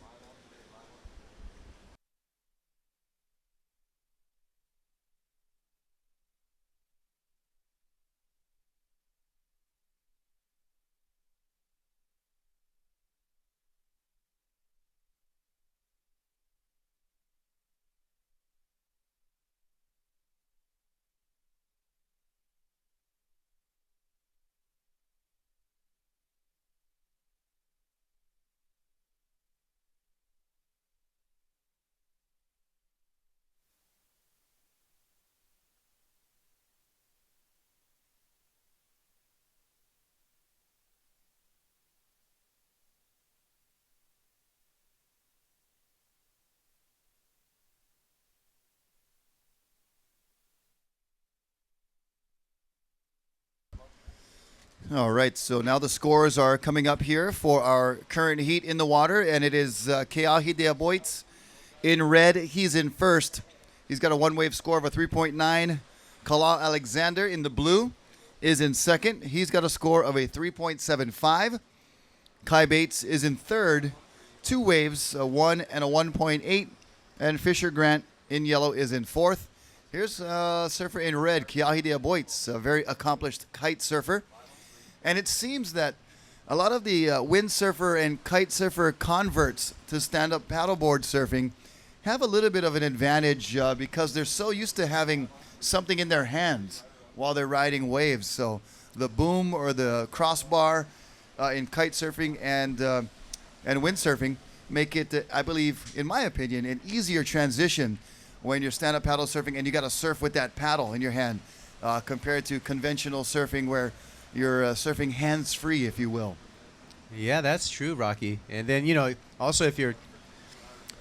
All right, so now the scores are coming up here for our current heat in the water, and it is Keahi Deaboitz in red. He's in first. He's got a one-wave score of a 3.9. Kala Alexander in the blue is in second. He's got a score of a 3.75. Kai Bates is in third. Two waves, a 1 and a 1.8. And Fisher Grant in yellow is in fourth. Here's a surfer in red, Keahi Deaboitz, a very accomplished kite surfer. And it seems that a lot of the windsurfer and kite surfer converts to stand-up paddleboard surfing have a little bit of an advantage because they're so used to having something in their hands while they're riding waves. So the boom or the crossbar in kite surfing and windsurfing make it, I believe, in my opinion, an easier transition when you're stand-up paddle surfing and you got to surf with that paddle in your hand compared to conventional surfing where you're surfing hands-free, if you will. Yeah, that's true, Rocky. And then, you know, also if you're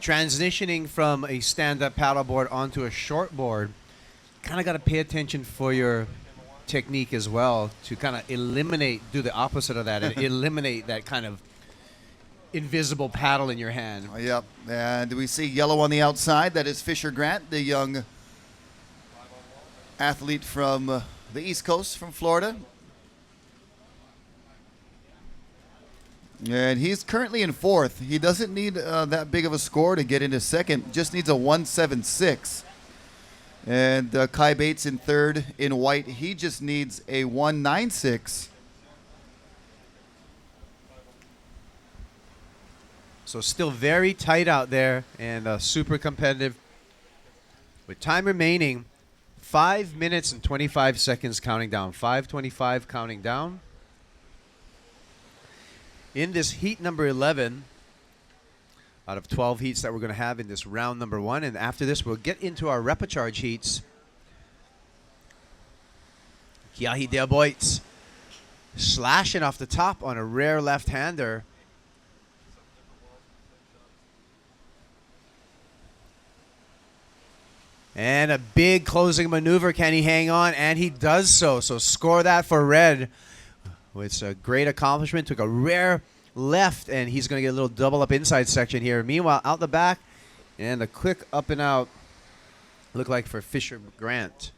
transitioning from a stand-up paddleboard onto a shortboard, kind of got to pay attention for your technique as well to kind of do the opposite of that and eliminate that kind of invisible paddle in your hand. Yep. And we see yellow on the outside. That is Fisher Grant, the young athlete from the East Coast, from Florida. And he's currently in fourth. He doesn't need that big of a score to get into second. Just needs a 176. And Kai Bates in third in white. He just needs a 196. So still very tight out there and super competitive. With time remaining, 5 minutes and 25 seconds counting down. 5:25 counting down. In this heat number 11, out of 12 heats that we're going to have in this round number 1. And after this, we'll get into our repecharge heats. Kiahi Del Boits slashing off the top on a rare left-hander. And a big closing maneuver. Can he hang on? And he does so. So score that for Red. It's a great accomplishment. Took a rare left, and he's going to get a little double up inside section here. Meanwhile, out the back, and a quick up and out look like for Fisher Grant.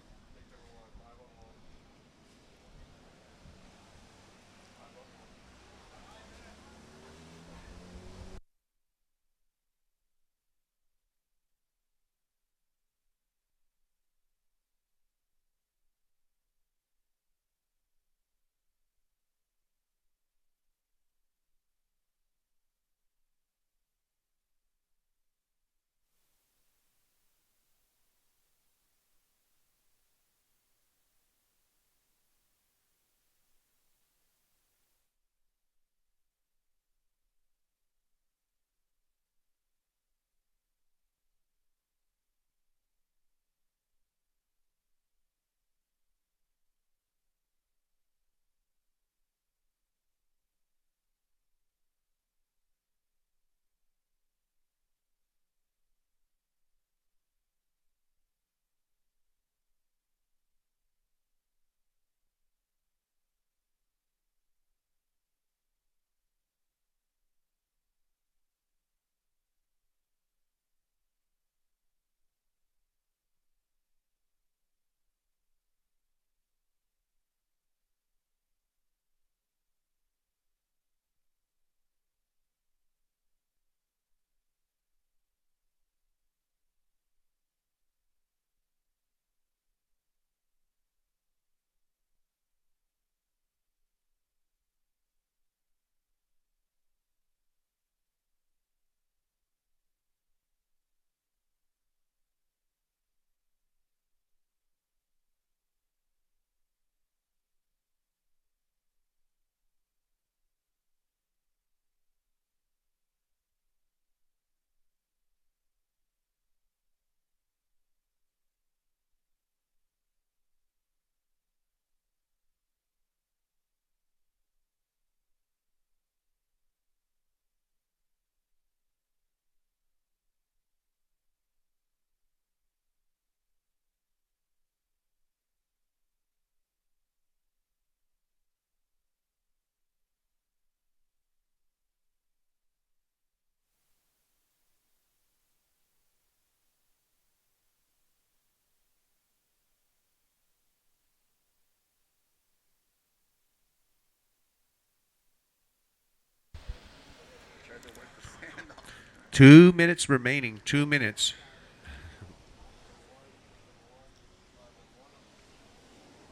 Two minutes remaining. 2 minutes.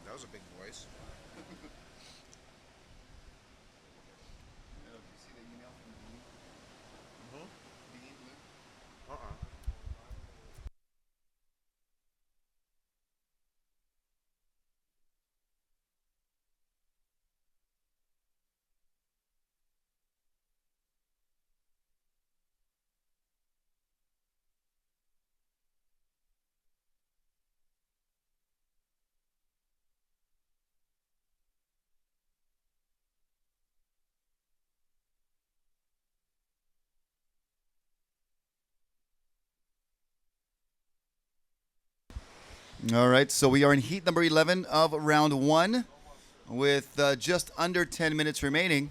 That was a big voice. All right, so we are in heat number 11 of round 1 with just under 10 minutes remaining.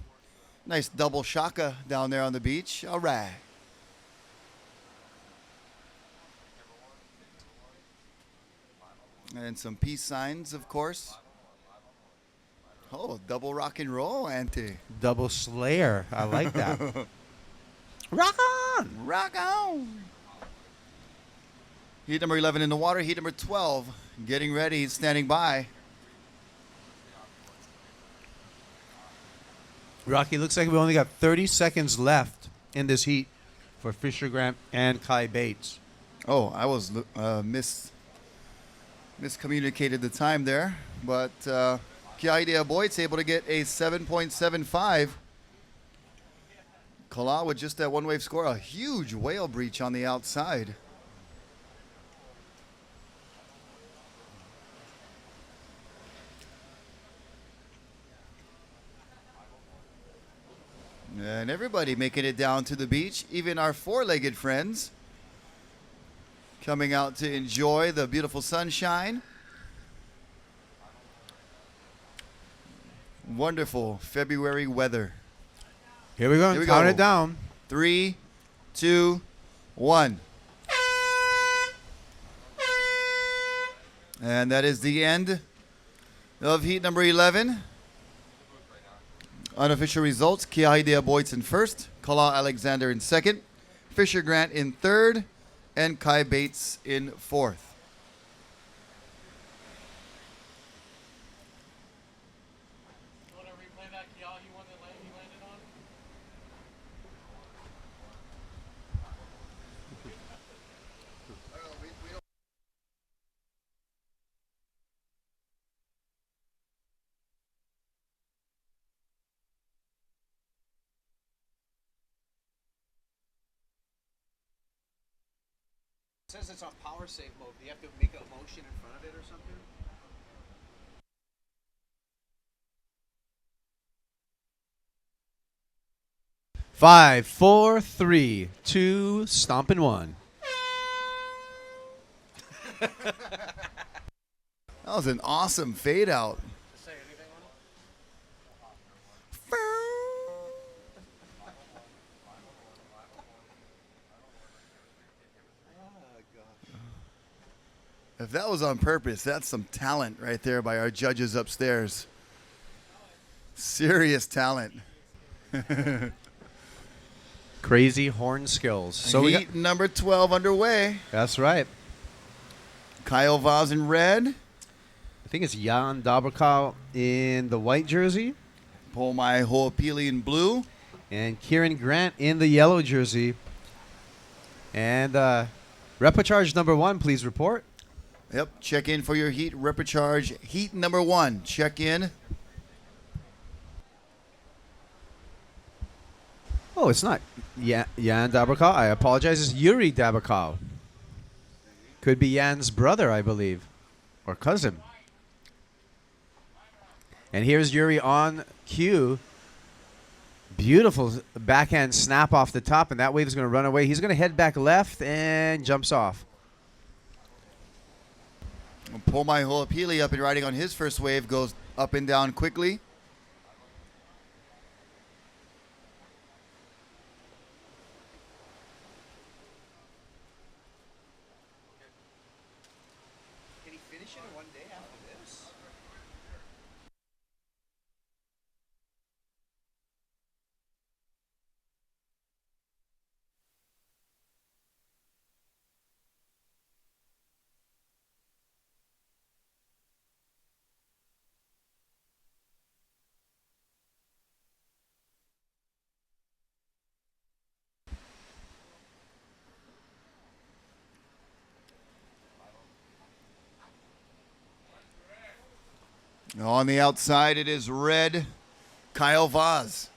Nice double shaka down there on the beach. All right. And some peace signs, of course. Oh, double rock and roll, Ante. Double Slayer. I like that. Rock on! Rock on! Heat number 11 in the water. Heat number 12 getting ready, standing by. Rocky, looks like we only got 30 seconds left in this heat for Fisher Grant and Kai Bates. Oh, I was miscommunicated the time there, but Kiaidea Boyd's able to get a 7.75. Kala with just that one-wave score, a huge whale breach on the outside. And everybody making it down to the beach, even our four-legged friends coming out to enjoy the beautiful sunshine. Wonderful February weather. Here we go. Count it down. 3, 2, 1. And that is the end of heat number 11. Unofficial results, Kiaidea Boyds in first, Kala Alexander in second, Fisher Grant in third, and Kai Bates in fourth. It says it's on power save mode. Do you have to make a motion in front of it or something? Five, four, three, two, stomping one. That was an awesome fade out. If that was on purpose, that's some talent right there by our judges upstairs. Serious talent. Crazy horn skills. So we got heat number 12 underway. That's right. Kyle Vaz in red. I think it's Jan Dabrikal in the white jersey. Pomai Ho'opili in blue. And Kieran Grant in the yellow jersey. And Repocharge number 1, please report. Yep, check in for your heat. Repocharge heat number 1. Check in. Oh, it's not Jan Dabrikal. I apologize. It's Yuri Dabrikal. Could be Jan's brother, I believe, or cousin. And here's Yuri on cue. Beautiful backhand snap off the top, and that wave is going to run away. He's going to head back left and jumps off. Pomai Ho'opili up and riding on his first wave, goes up and down quickly. Can he finish it in one day after this? On the outside, it is red Kyle Vaz.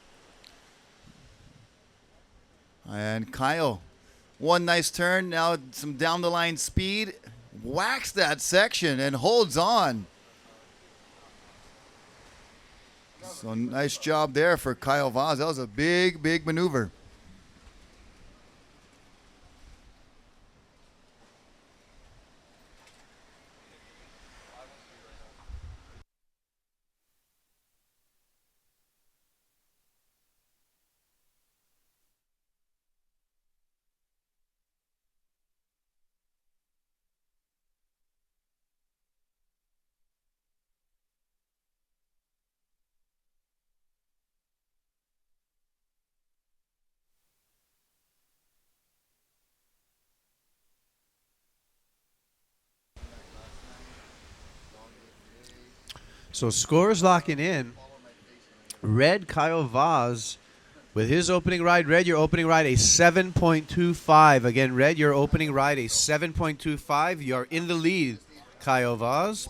And Kyle, one nice turn. Now some down the line speed. Whacks that section and holds on. So nice job there for Kyle Vaz. That was a big, big maneuver. So scores locking in. Red Kyle Vaz with his opening ride. Red, your opening ride a 7.25. Again, Red, your opening ride a 7.25. You're in the lead, Kyle Vaz.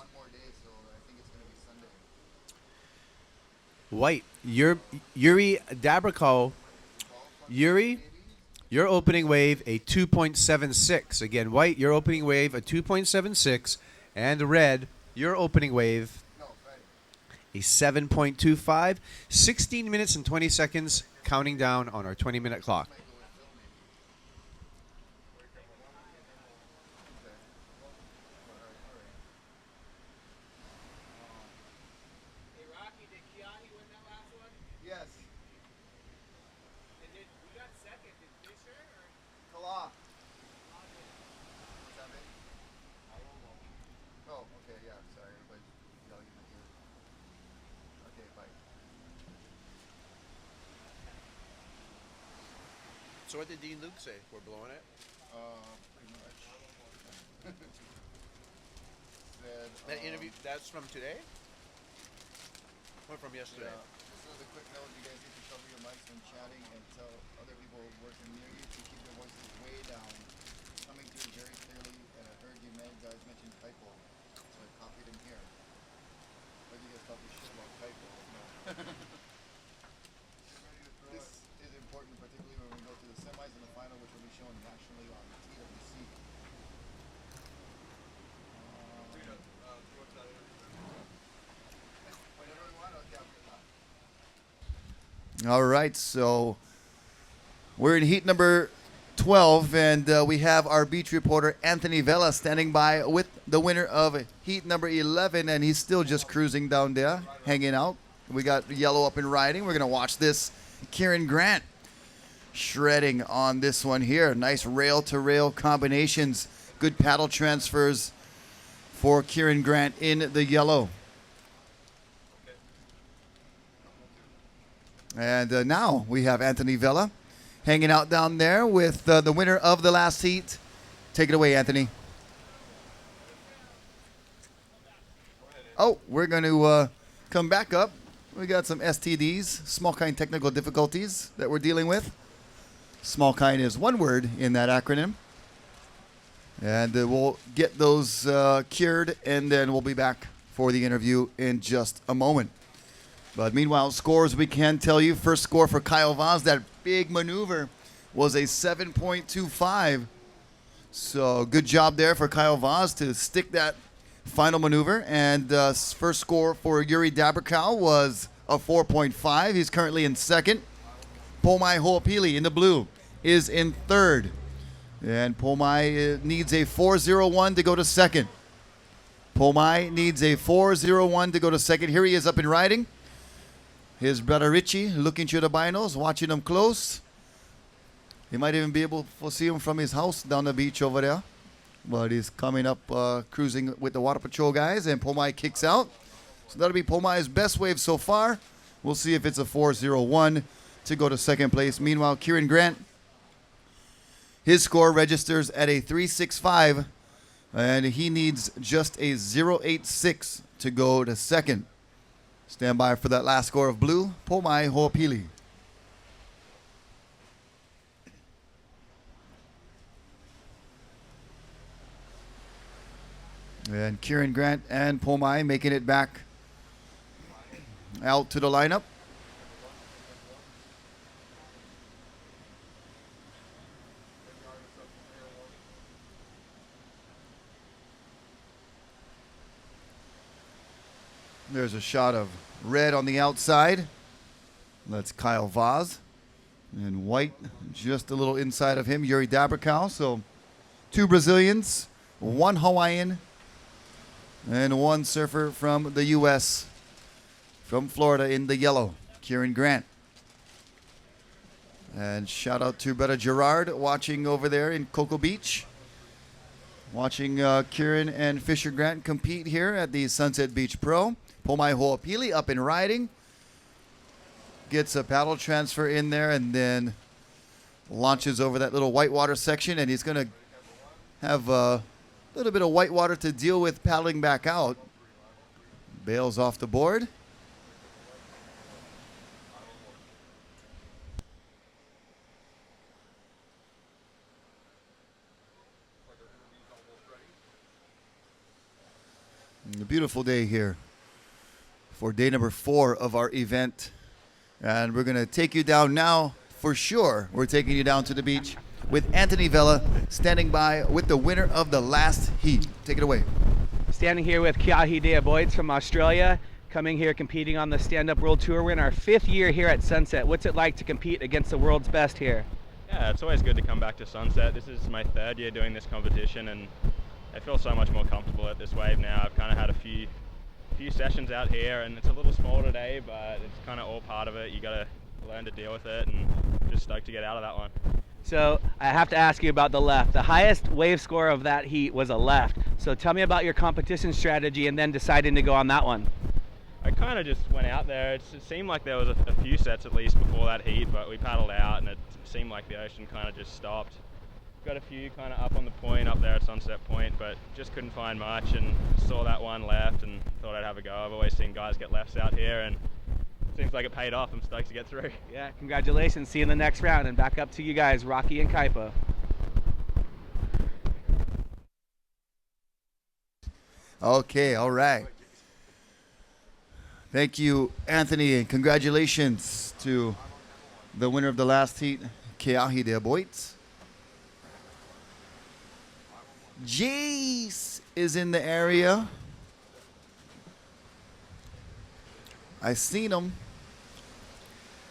White, Yuri Dabrikow. Yuri, your opening wave a 2.76. Again, White, your opening wave a 2.76. And Red, your opening wave a 7.25. 16 minutes and 20 seconds counting down on our 20-minute clock. Yes. Kala. Oh, okay, yeah, sorry, everybody's yelling in my ear. Okay, bye. So what did Dean Luke say? We're blowing it? Pretty much. Said, That interview, that's from today? Or from yesterday? Yeah. Just as a quick note, you guys need to cover your mics when chatting and tell other people working near you to keep their voices way down. Coming through very clearly, and I heard you guys mention typo, so I copied him here. But you guys talking shit about typo. No. This is important, particularly when we go to the semis and the final, which will be shown nationally on TWC. All right, so we're in heat number 12, and we have our beach reporter Anthony Vela standing by with the winner of heat number 11, and he's still just cruising down there, hanging out. We got yellow up and riding. We're going to watch this. Kieran Grant shredding on this one here. Nice rail-to-rail combinations. Good paddle transfers for Kieran Grant in the yellow. And now we have Anthony Vela hanging out down there with the winner of the last heat. Take it away, Anthony. Oh, we're going to come back up. We got some STDs, small kind technical difficulties that we're dealing with. Small kind is one word in that acronym. And we'll get those cured, and then we'll be back for the interview in just a moment. But meanwhile, scores we can tell you. First score for Kyle Vaz, that big maneuver, was a 7.25. So good job there for Kyle Vaz to stick that final maneuver. And first score for Yuri Dabrikow was a 4.5. He's currently in second. Pomai Ho'opili in the blue is in third. And Pomai needs a 4.01 to go to second. Pomai needs a 4.01 to go to second. Here he is up and riding. His brother Richie looking through the binos, watching him close. He might even be able to see him from his house down the beach over there. But he's coming up, cruising with the Water Patrol guys, and Pomai kicks out. So that'll be Pomai's best wave so far. We'll see if it's a 4.01 to go to second place. Meanwhile, Kieran Grant, his score registers at a 3.65, and he needs just a 0.86 to go to second. Stand by for that last score of blue, Pomai Ho'opili. And Kieran Grant and Pomai making it back out to the lineup. There's a shot of red on the outside. That's Kyle Vaz. And white just a little inside of him, Yuri Dabrikow. So 2 Brazilians, 1 Hawaiian, and 1 surfer from the U.S., from Florida in the yellow, Kieran Grant. And shout out to brother Gerard watching over there in Cocoa Beach. Watching Kieran and Fisher Grant compete here at the Sunset Beach Pro. Pomai Ho'opili up and riding. Gets a paddle transfer in there and then launches over that little whitewater section. And he's going to have a little bit of whitewater to deal with paddling back out. Bails off the board. A beautiful day here for day number 4 of our event. And we're going to take you down now, for sure. We're taking you down to the beach with Anthony Vela standing by with the winner of the last heat. Take it away. Standing here with Keahi Deaboids from Australia, coming here competing on the Stand Up World Tour. We're in our 5th year here at Sunset. What's it like to compete against the world's best here? Yeah, it's always good to come back to Sunset. This is my 3rd year doing this competition, and I feel so much more comfortable at this wave now. I've kind of had a few sessions out here, and it's a little small today, but it's kind of all part of it. You got to learn to deal with it, and just stoked to get out of that one. So I have to ask you about the left. The highest wave score of that heat was a left. So tell me about your competition strategy and then deciding to go on that one. I kind of just went out there. It seemed like there was a few sets at least before that heat, but we paddled out, and it seemed like the ocean kind of just stopped. Got a few kind of up on the point up there at Sunset Point, but just couldn't find much, and saw that one left and thought I'd have a go. I've always seen guys get lefts out here, and it seems like it paid off. I'm stoked to get through. Yeah, congratulations. See you in the next round, and back up to you guys, Rocky and Kaipo. Okay, all right. Thank you, Anthony, and congratulations to the winner of the last heat, Keahi Deaboids. Jace is in the area. I seen him.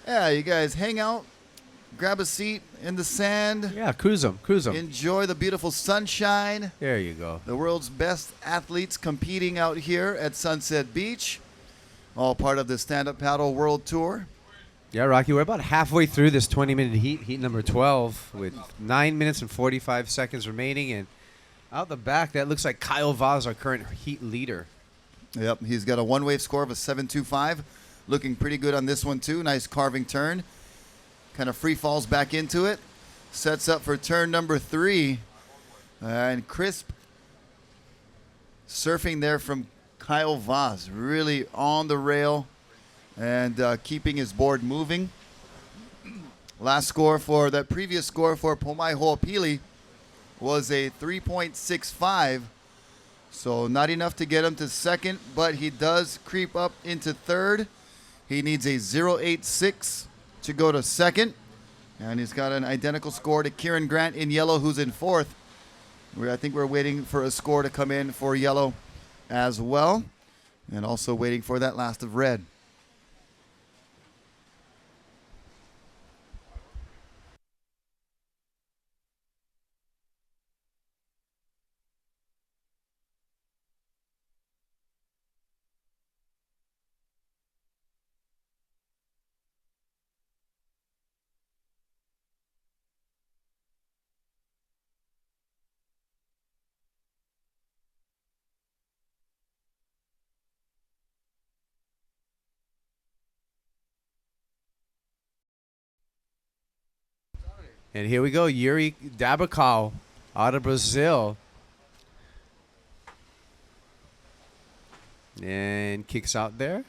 Yeah, you guys hang out, grab a seat in the sand. Yeah, cruise them. Enjoy the beautiful sunshine. There you go. The world's best athletes competing out here at Sunset Beach. All part of the Stand Up Paddle World Tour. Yeah, Rocky, we're about halfway through this 20-minute heat number 12, with 9 minutes and 45 seconds remaining. And out the back, that looks like Kyle Vaz, our current heat leader. Yep, he's got a one-wave score of a 7.25. Looking pretty good on this one, too. Nice carving turn. Kind of free falls back into it. Sets up for turn number 3. And crisp surfing there from Kyle Vaz. Really on the rail and keeping his board moving. Last score for that previous score for Pomai Ho'opili was a 3.65. So not enough to get him to second, but he does creep up into third. He needs a 0.86 to go to second. And he's got an identical score to Kieran Grant in yellow, who's in fourth. I think we're waiting for a score to come in for yellow as well. And also waiting for that last of red. And here we go, Yuri Dabakal out of Brazil. And kicks out there.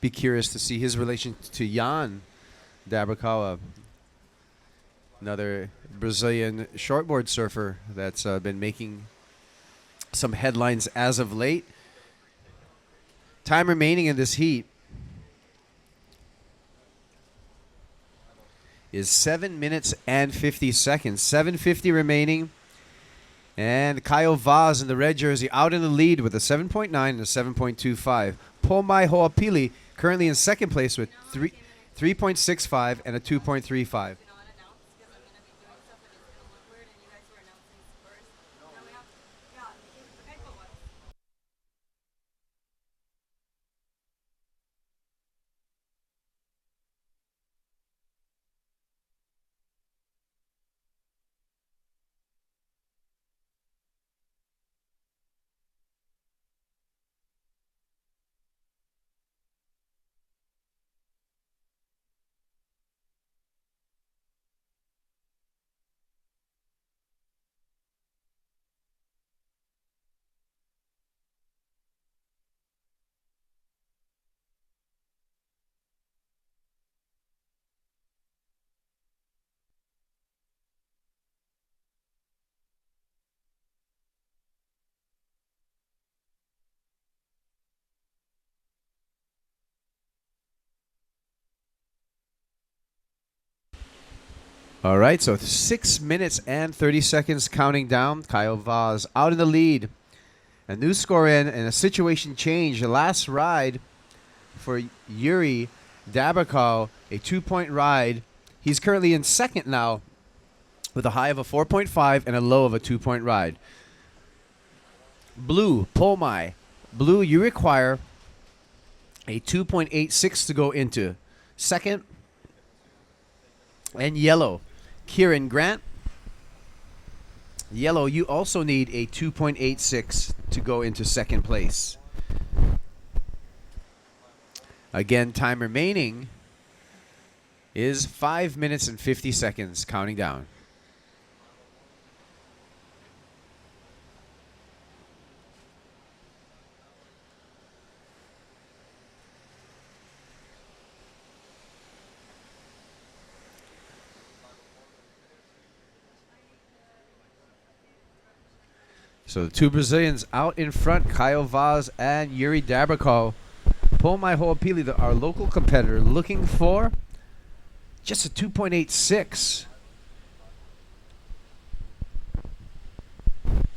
Be curious to see his relation to Jan Dabakal, another Brazilian shortboard surfer that's been making some headlines as of late. Time remaining in this heat is 7 minutes and 50 seconds. 7:50 remaining. And Kyle Vaz in the red jersey out in the lead with a 7.9 and a 7.25. Pomai Ho'opili currently in second place with 3.65 and a 2.35. All right, so 6 minutes and 30 seconds counting down. Kyle Vaz out in the lead. A new score in and a situation change. The last ride for Yuri Dabakal, a 2-point ride. He's currently in second now with a high of a 4.5 and a low of a 2-point ride. Blue, Polmai. Blue, you require a 2.86 to go into second. And yellow, Kieran Grant. Yellow, you also need a 2.86 to go into second place. Again, time remaining is 5 minutes and 50 seconds, counting down. So the two Brazilians out in front, Kyle Vaz and Yuri Dabakal. Polmai Ho'opili, our local competitor, looking for just a 2.86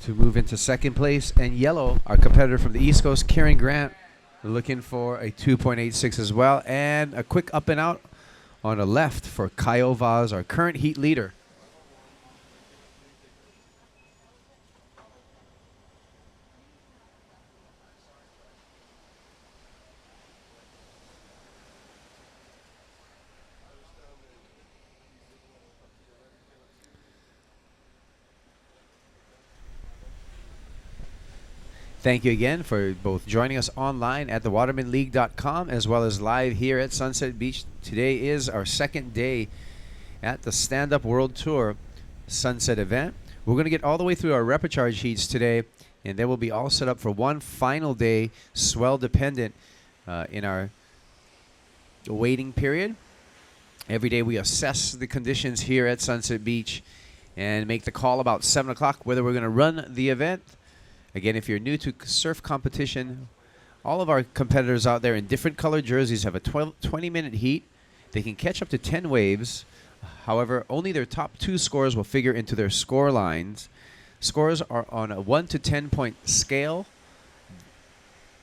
to move into second place. And yellow, our competitor from the East Coast, Kieran Grant, looking for a 2.86 as well. And a quick up and out on the left for Kyle Vaz, our current heat leader. Thank you again for both joining us online at thewatermanleague.com as well as live here at Sunset Beach. Today is our second day at the Stand Up World Tour Sunset event. We're going to get all the way through our repechage heats today, and then we'll be all set up for one final day, swell dependent, in our waiting period. Every day we assess the conditions here at Sunset Beach and make the call about 7 o'clock whether we're going to run the event. Again, if you're new to surf competition, all of our competitors out there in different colored jerseys have a 20-minute heat. They can catch up to 10 waves. However, only their top 2 scores will figure into their score lines. Scores are on a 1 to 10 point scale,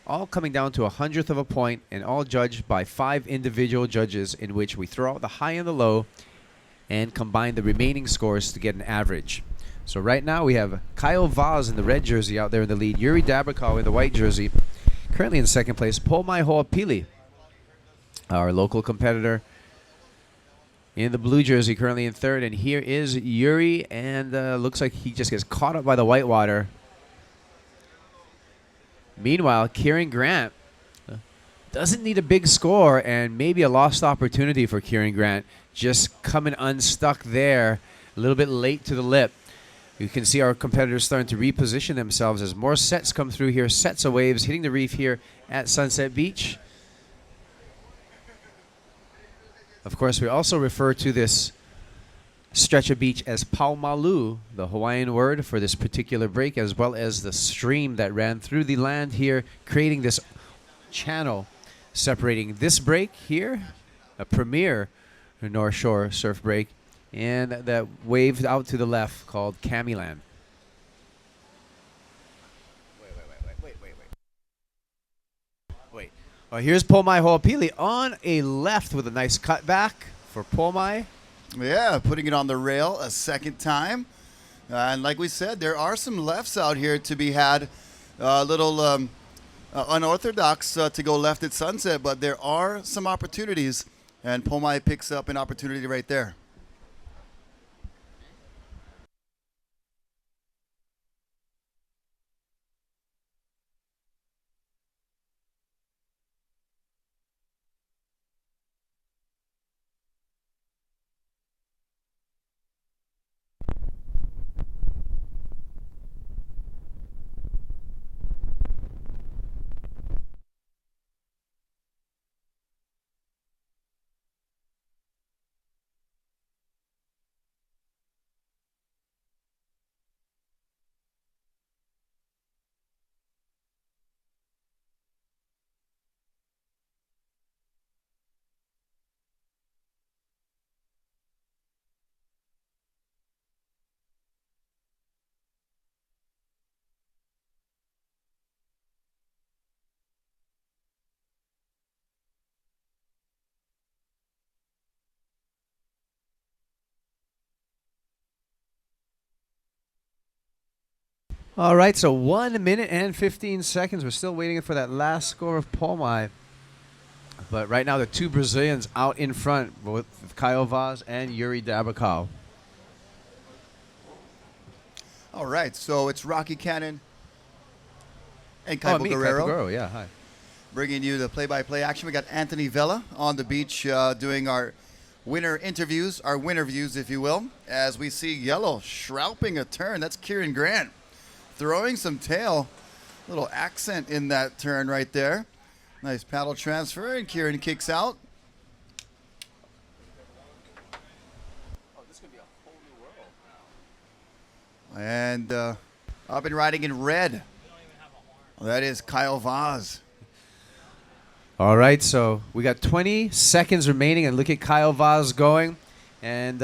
all coming down to 100th of a point, and all judged by 5 individual judges, in which we throw out the high and the low and combine the remaining scores to get an average. So right now we have Kyle Vaz in the red jersey out there in the lead. Yuri Dabakal in the white jersey, currently in second place. Polmai Ho'opili, our local competitor, in the blue jersey, currently in third. And here is Yuri, and looks like he just gets caught up by the whitewater. Meanwhile, Kieran Grant doesn't need a big score, and maybe a lost opportunity for Kieran Grant. Just coming unstuck there, a little bit late to the lip. You can see our competitors starting to reposition themselves as more sets come through here. Sets of waves hitting the reef here at Sunset Beach. Of course, we also refer to this stretch of beach as Paumalu, the Hawaiian word for this particular break, as well as the stream that ran through the land here, creating this channel separating this break here, a premier North Shore surf break, and that wave out to the left called Camiland. Wait. Oh, here's Polmai Ho'opili on a left with a nice cutback for Polmai. Yeah, putting it on the rail a second time. And like we said, there are some lefts out here to be had. A little unorthodox to go left at sunset, but there are some opportunities, and Polmai picks up an opportunity right there. All right, so 1 minute and 15 seconds. We're still waiting for that last score of Pomai. But right now, the two Brazilians out in front, both Kyle Vaz and Yuri Dabakal. All right, so it's Rocky Cannon and Oh, Kaipo me, Guerrero. Kaipo Guerrero, yeah, hi. Bringing you the play-by-play action. We got Anthony Vella on the beach doing our winner interviews, our winner views, if you will, as we see Yellow shrouping a turn. That's Kieran Grant throwing some tail. Little accent in that turn right there. Nice paddle transfer, and Kieran kicks out. Oh, this could be a whole new world. And up and riding in red. That is Kyle Vaz. All right, so we got 20 seconds remaining, and look at Kyle Vaz going. And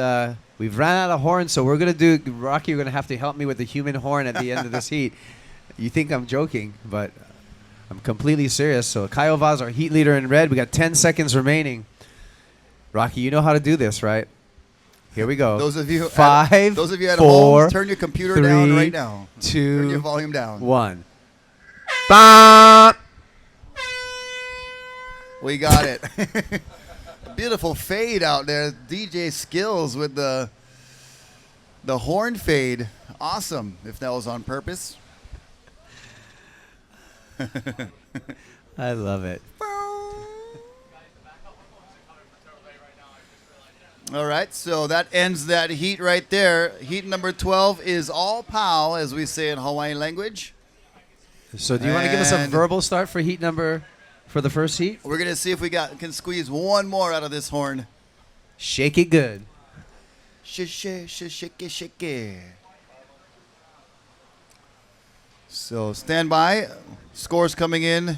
we've ran out of horn, so we're going to do, Rocky, you're going to have to help me with the human horn at the end of this heat. You think I'm joking, but I'm completely serious. So Kyle Vaz, our heat leader in red. We got 10 seconds remaining. Rocky, you know how to do this, right? Here we go. Those of you those of you at four, home, turn your computer down right now. 2, turn your volume down. 1. Ba! We got it. Beautiful fade out there. DJ Skills with the horn fade. Awesome, if that was on purpose. I love it. All right, so that ends that heat right there. Heat number 12 is all pow, as we say in Hawaiian language. So do you want to give us a verbal start for heat number, for the first heat? We're going to see if we can squeeze one more out of this horn. Shake it good. Shake it, shake it. So stand by. Scores coming in.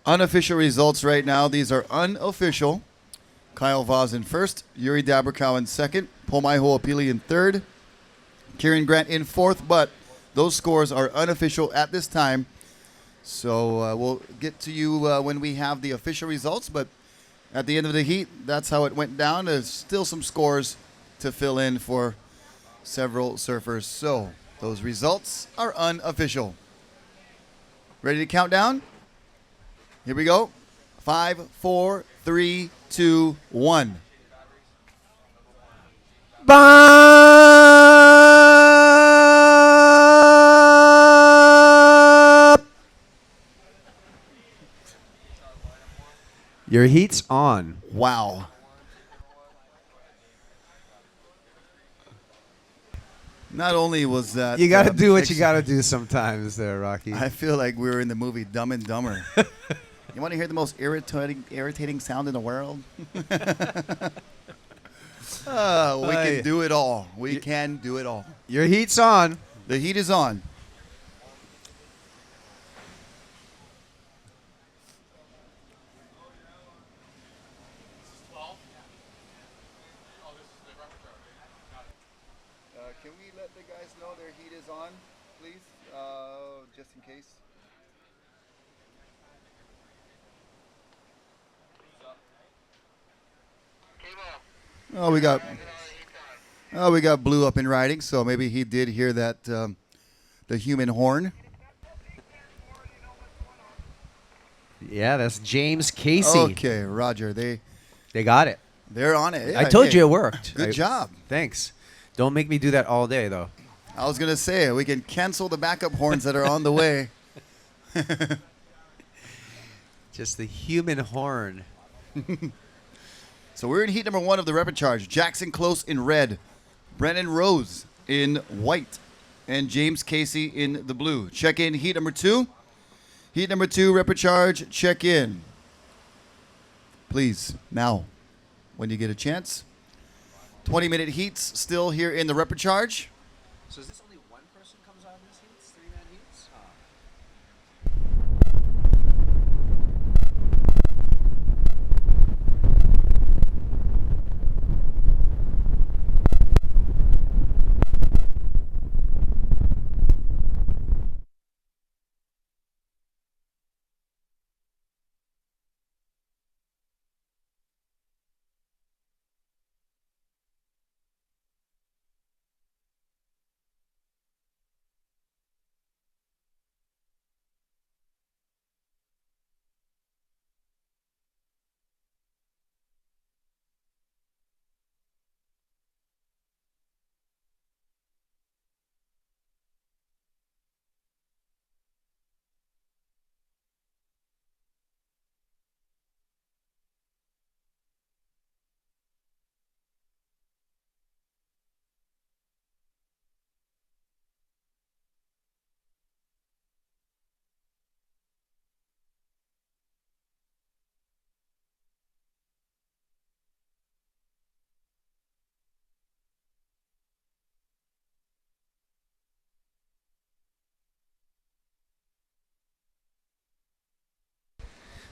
Unofficial results right now. These are unofficial. Kyle Vaz in first. Yuri Dabrikow in second. Pomai Ho'opili in third. Kieran Grant in fourth. But those scores are unofficial at this time. So we'll get to you when we have the official results. But at the end of the heat, that's how it went down. There's still some scores to fill in for several surfers. So those results are unofficial. Ready to count down? Here we go. 5, 4, 3, 2, 1. Your heat's on. Wow. Not only was that... You got to do what you got to do sometimes there, Rocky. I feel like we were in the movie Dumb and Dumber. You want to hear the most irritating sound in the world? We can do it all. We can do it all. Your heat's on. The heat is on. Can we let the guys know their heat is on, please? Just in case. Oh, we got Blue up and riding, so maybe he did hear that the human horn. Yeah, that's James Casey. Okay, Roger. They got it. They're on it. Yeah, I told hey, you it worked. Good job. Thanks. Don't make me do that all day, though. I was going to say, we can cancel the backup horns that are on the way. Just the human horn. So we're in heat number 1 of the repechage. Jackson Close in red. Brennan Rose in white. And James Casey in the blue. Check in heat number 2. Heat number 2, repechage, check in. Please, now, when you get a chance. 20-minute heats still here in the repechage. So is this only one person comes out of these heats? 3-man heats?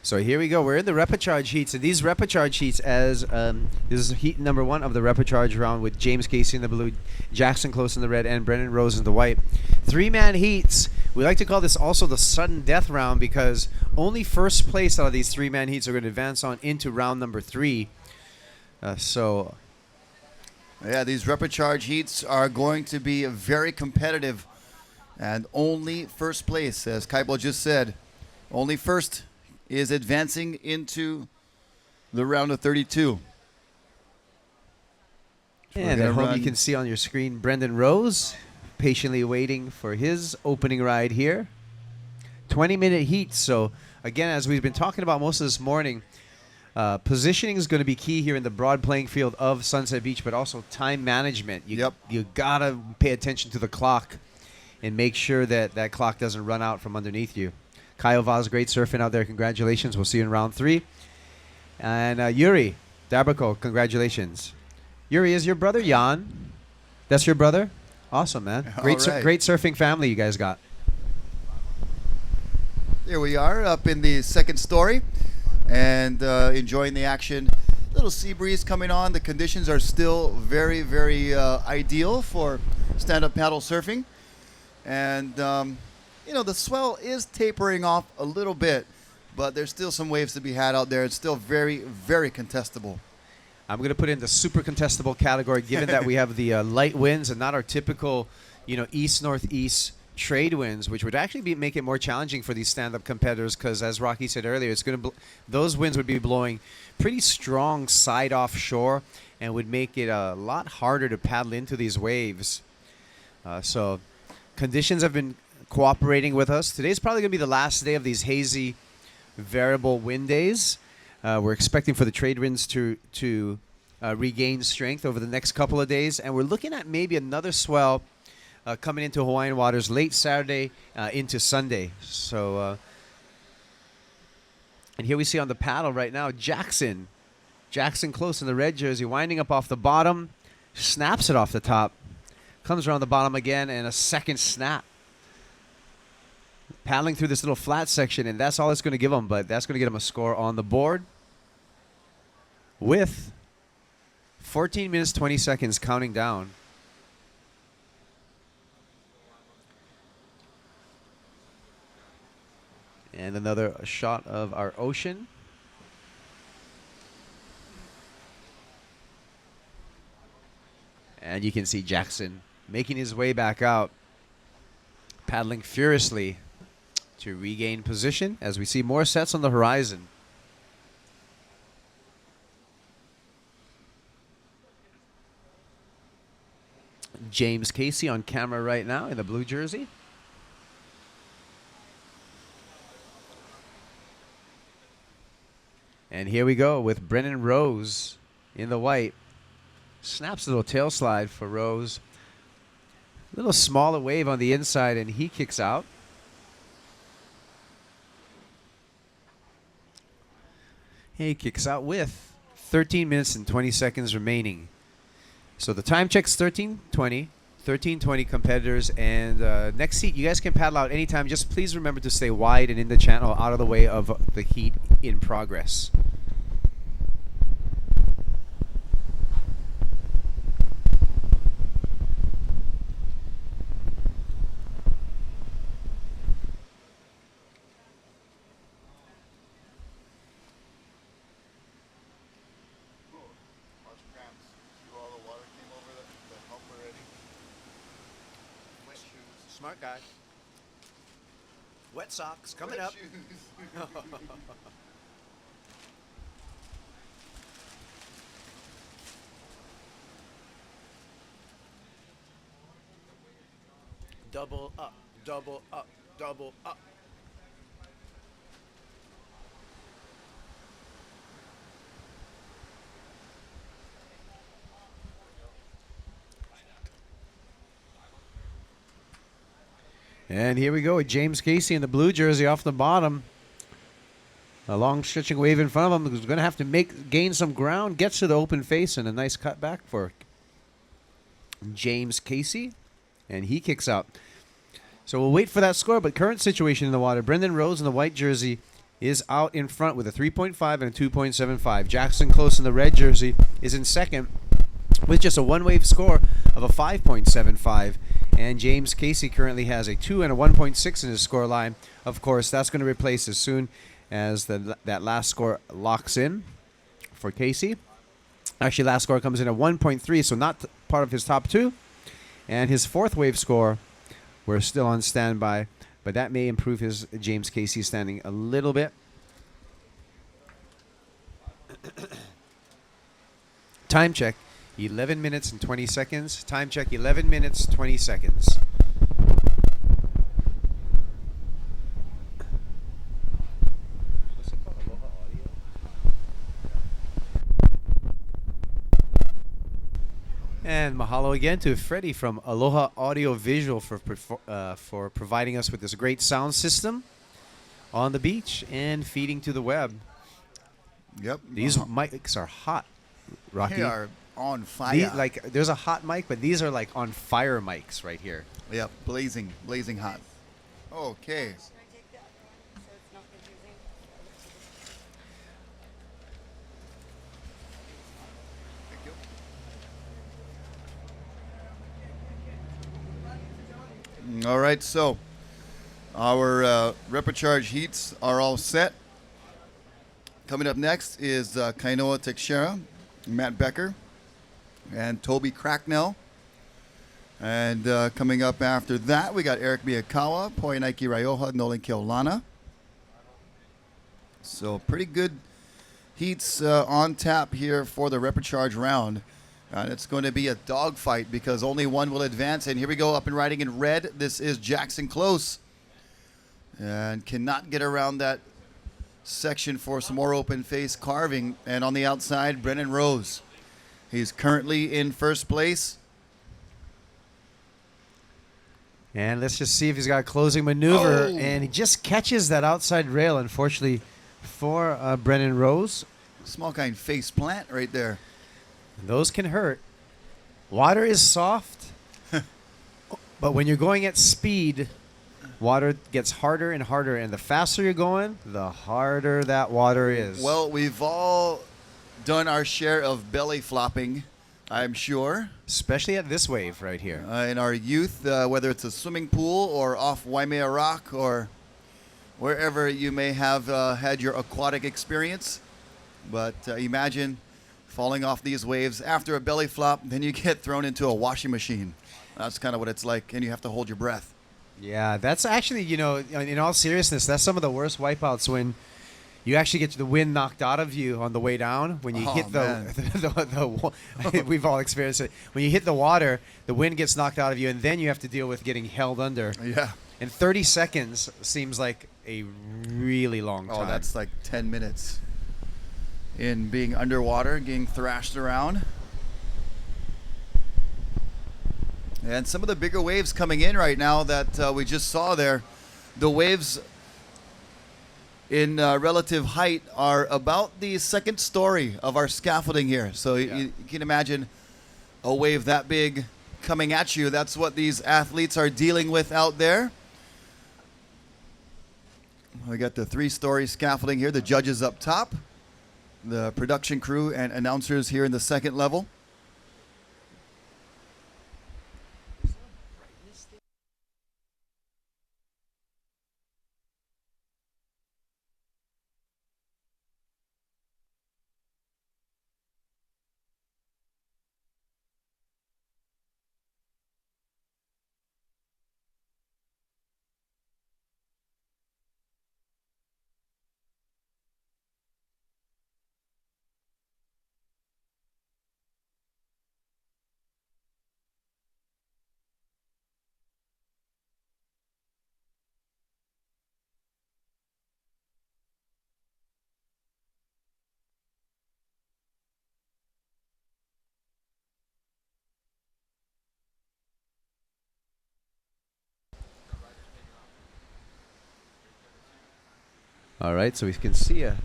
So here we go. We're in the repechage heats. And these repechage heats, as this is heat number 1 of the repechage round with James Casey in the blue, Jackson Close in the red, and Brendan Rose in the white. 3-man heats. We like to call this also the sudden death round because only first place out of these 3-man heats are going to advance on into round number 3. Yeah, these repechage heats are going to be very competitive. And only first place, as Kaibo just said, only first is advancing into the round of 32. And at home you can see on your screen Brendan Rose patiently waiting for his opening ride here. 20-minute heat. So again, as we've been talking about most of this morning, positioning is going to be key here in the broad playing field of Sunset Beach, but also time management. You got to pay attention to the clock and make sure that that clock doesn't run out from underneath you. Kyle Vaz, great surfing out there. Congratulations. We'll see you in round 3. And Yuri Dabrako, congratulations. Yuri, is your brother Jan? That's your brother? Awesome, man. Great surfing family you guys got. There we are up in the second story and enjoying the action. Little sea breeze coming on. The conditions are still very, very ideal for stand-up paddle surfing. And the swell is tapering off a little bit, but there's still some waves to be had out there. It's still very, very contestable. I'm going to put it in the super contestable category, given that we have the light winds and not our typical, east-northeast trade winds, which would actually make it more challenging for these stand-up competitors because, as Rocky said earlier, it's going to those winds would be blowing pretty strong side offshore and would make it a lot harder to paddle into these waves. So conditions have been cooperating with us. Today's probably going to be the last day of these hazy variable wind days. We're expecting for the trade winds to regain strength over the next couple of days, and we're looking at maybe another swell coming into Hawaiian waters late Saturday into Sunday. So, and here we see on the paddle right now, Jackson Close in the red jersey, winding up off the bottom, snaps it off the top, comes around the bottom again, and a second snap. Paddling through this little flat section, and that's all it's going to give him, but that's going to get him a score on the board with 14 minutes, 20 seconds counting down. And another shot of our ocean. And you can see Jackson making his way back out, paddling furiously to regain position as we see more sets on the horizon. James Casey on camera right now in the blue jersey. And here we go with Brendan Rose in the white. Snaps a little tail slide for Rose. A little smaller wave on the inside, and he kicks out. He kicks out with 13 minutes and 20 seconds remaining. So the time check's 13:20 competitors, and next heat, you guys can paddle out anytime. Just please remember to stay wide and in the channel, out of the way of the heat in progress. Smart guy. Wet socks coming up. Double up, double up, double up. And here we go with James Casey in the blue jersey off the bottom. A long stretching wave in front of him. He's going to have to gain some ground. Gets to the open face and a nice cut back for James Casey. And he kicks out. So we'll wait for that score. But current situation in the water, Brendan Rose in the white jersey is out in front with a 3.5 and a 2.75. Jackson Close in the red jersey is in second with just a one-wave score of a 5.75. And James Casey currently has a 2 and a 1.6 in his score line. Of course, that's going to replace as soon as that last score locks in for Casey. Actually, last score comes in at 1.3, so not part of his top two. And his fourth wave score, we're still on standby, but that may improve his James Casey standing a little bit. Time check, 11 minutes and 20 seconds. Time check, 11 minutes, 20 seconds. And mahalo again to Freddie from Aloha Audio Visual for providing us with this great sound system on the beach and feeding to the web. Yep. These mics are hot, Rocky. They are on fire. There's a hot mic, but these are like on fire mics right here. Yep, blazing hot. Okay. All right, so our Repocharge heats are all set. Coming up next is Kainoa Teixeira, Matt Becker, and Toby Cracknell. And coming up after that, we got Eric Miyakawa, Poinaiki Raioha, Nolan Keolana. So pretty good heats on tap here for the Repocharge round. And it's going to be a dogfight because only one will advance. And here we go, up and riding in red. This is Jackson Close. And cannot get around that section for some more open face carving. And on the outside, Brennan Rose. He's currently in first place. And let's just see if he's got a closing maneuver. Oh. And he just catches that outside rail, unfortunately, for Brennan Rose. Small kind face plant right there. Those can hurt. Water is soft, but when you're going at speed, water gets harder and harder, and the faster you're going, the harder that water is. Well, we've all done our share of belly flopping, I'm sure. Especially at this wave right here. In our youth, whether it's a swimming pool or off Waimea Rock or wherever you may have had your aquatic experience. But imagine falling off these waves after a belly flop, then you get thrown into a washing machine. That's kind of what it's like, and you have to hold your breath. Yeah, that's actually, in all seriousness, that's some of the worst wipeouts when you actually get the wind knocked out of you on the way down. When you hit we've all experienced it. When you hit the water, the wind gets knocked out of you, and then you have to deal with getting held under. Yeah. And 30 seconds seems like a really long time. Oh, that's like 10 minutes in being underwater, getting thrashed around. And some of the bigger waves coming in right now that we just saw there, the waves in relative height are about the second story of our scaffolding here. So you can imagine a wave that big coming at you. That's what these athletes are dealing with out there. We got the 3-story scaffolding here, the judges up top, the production crew and announcers here in the second level. All right, so we can see a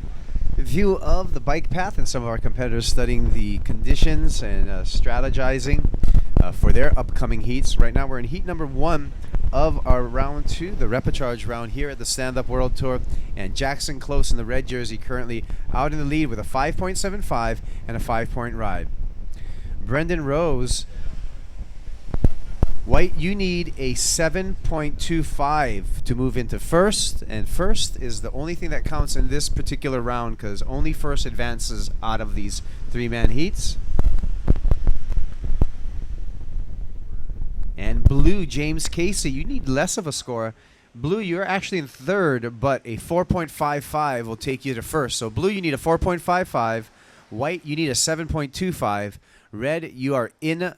view of the bike path and some of our competitors studying the conditions and strategizing for their upcoming heats. Right now we're in heat number 1 of our round 2, the repechage round here at the Stand-Up World Tour. And Jackson Close in the red jersey currently out in the lead with a 5.75 and a 5-point ride. Brendan Rose, white, you need a 7.25 to move into first. And first is the only thing that counts in this particular round because only first advances out of these 3-man heats. And blue, James Casey, you need less of a score. Blue, you're actually in third, but a 4.55 will take you to first. So blue, you need a 4.55. White, you need a 7.25. Red, you are in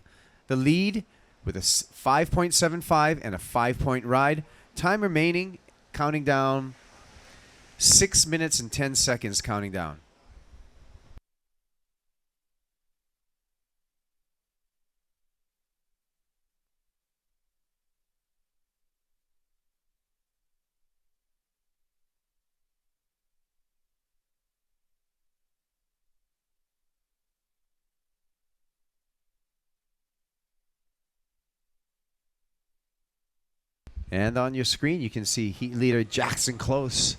the lead with a 5.75 and a 5-point ride. Time remaining, counting down, 6 minutes and 10 seconds counting down. And on your screen, you can see heat leader Jackson Close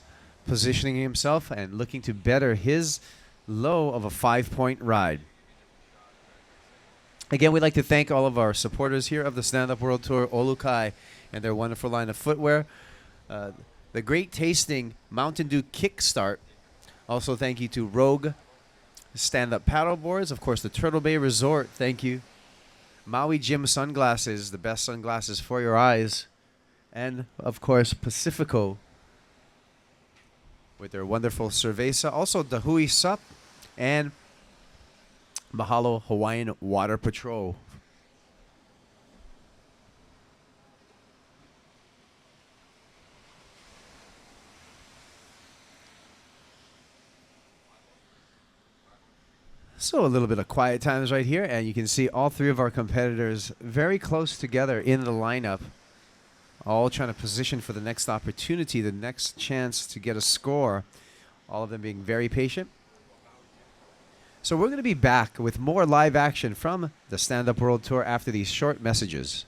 positioning himself and looking to better his low of a 5-point ride. Again, we'd like to thank all of our supporters here of the Stand-Up World Tour, Olukai, and their wonderful line of footwear. The great tasting Mountain Dew Kickstart. Also, thank you to Rogue Stand-Up Paddleboards. Of course, the Turtle Bay Resort. Thank you. Maui Gym Sunglasses, the best sunglasses for your eyes. And, of course, Pacifico with their wonderful cerveza. Also, Dahui Sup and Mahalo Hawaiian Water Patrol. So a little bit of quiet times right here, and you can see all 3 of our competitors very close together in the lineup. All trying to position for the next opportunity, the next chance to get a score. All of them being very patient. So we're going to be back with more live action from the Stand-Up World Tour after these short messages.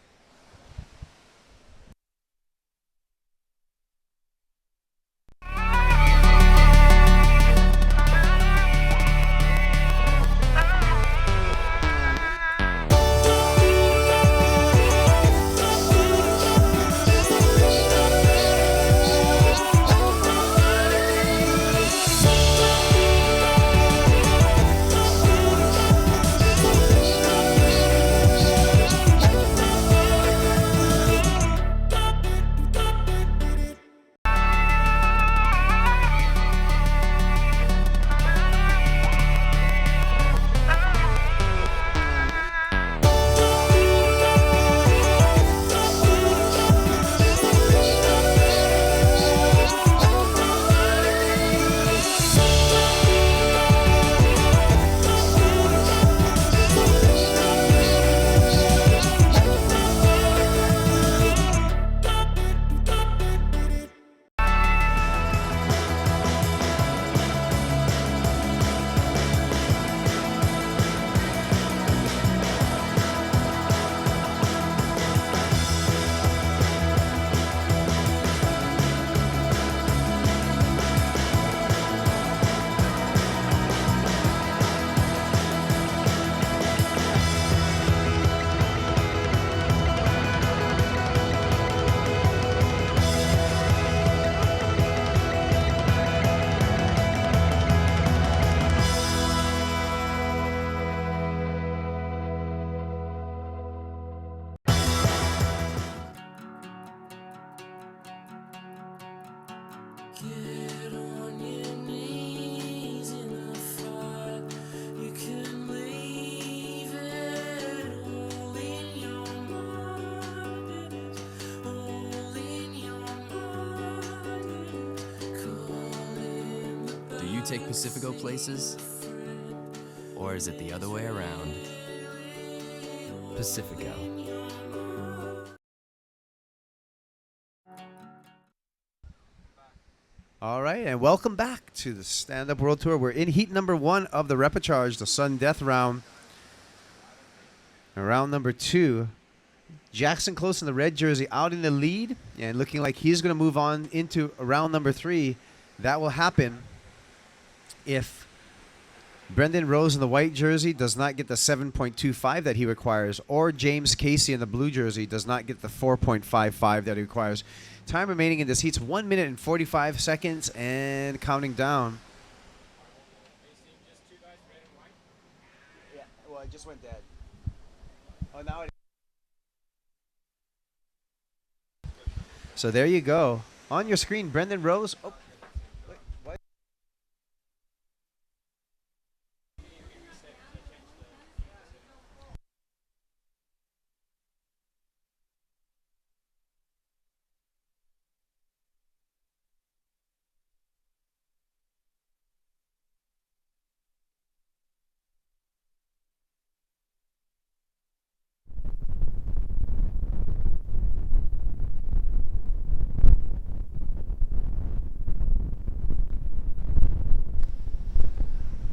Do you take Pacifico places? Or is it the other way around? Pacifico. All right, and welcome back to the Stand-Up World Tour. We're in heat number 1 of the repechage, the Sun Death round. And round number 2, Jackson Close in the red jersey out in the lead and looking like he's going to move on into round number 3. That will happen if Brendan Rose in the white jersey does not get the 7.25 that he requires, or James Casey in the blue jersey does not get the 4.55 that he requires. Time remaining in this heat's 1 minute and 45 seconds and counting down. Yeah, well, it just went dead. Oh, now it. So there you go. On your screen, Brendan Rose. Oh, wait, what?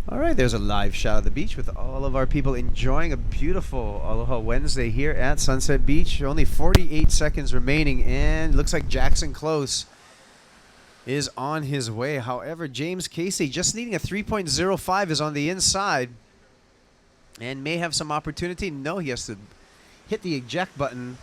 All right, there's a live shot of the beach with all of our people enjoying a beautiful Aloha Wednesday here at Sunset Beach. Only 48 seconds remaining, and looks like Jackson Close is on his way. However, James Casey, just needing a 3.05, is on the inside and may have some opportunity. No, he has to hit the eject button.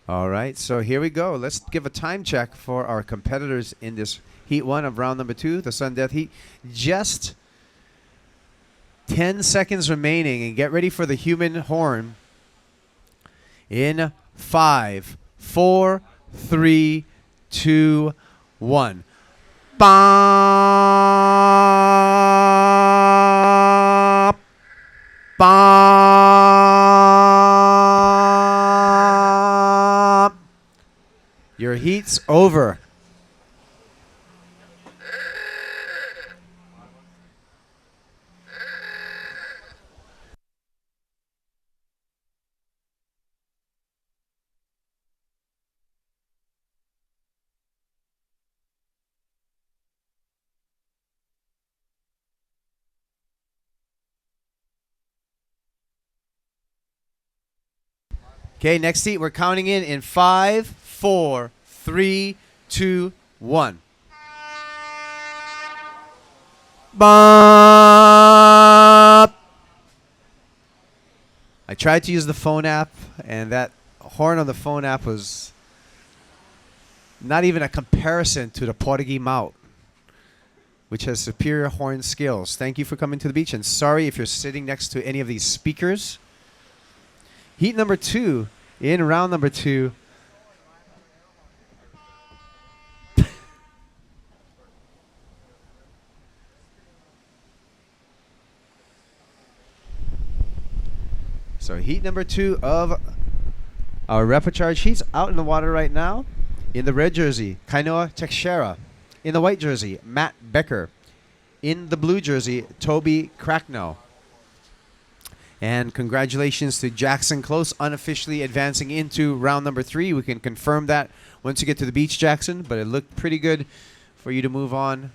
All right, so here we go. Let's give a time check for our competitors in this Heat 1 of round number 2, the Sun Death Heat. Just 10 seconds remaining, and get ready for the human horn. In 5, 4, 3, 2, 1. Bop! Bop! Your heat's over. Okay, next heat, we're counting in 5, 4, 3, 2, 1. Bop! I tried to use the phone app, and that horn on the phone app was not even a comparison to the Portuguese Maut, which has superior horn skills. Thank you for coming to the beach, and sorry if you're sitting next to any of these speakers. Heat number 2, in round number 2. So heat number 2 of our repecharge heats out in the water right now. In the red jersey, Kainoa Teixeira. In the white jersey, Matt Becker. In the blue jersey, Toby Cracknell. And congratulations to Jackson Close, unofficially advancing into round number 3. We can confirm that once you get to the beach, Jackson, but it looked pretty good for you to move on.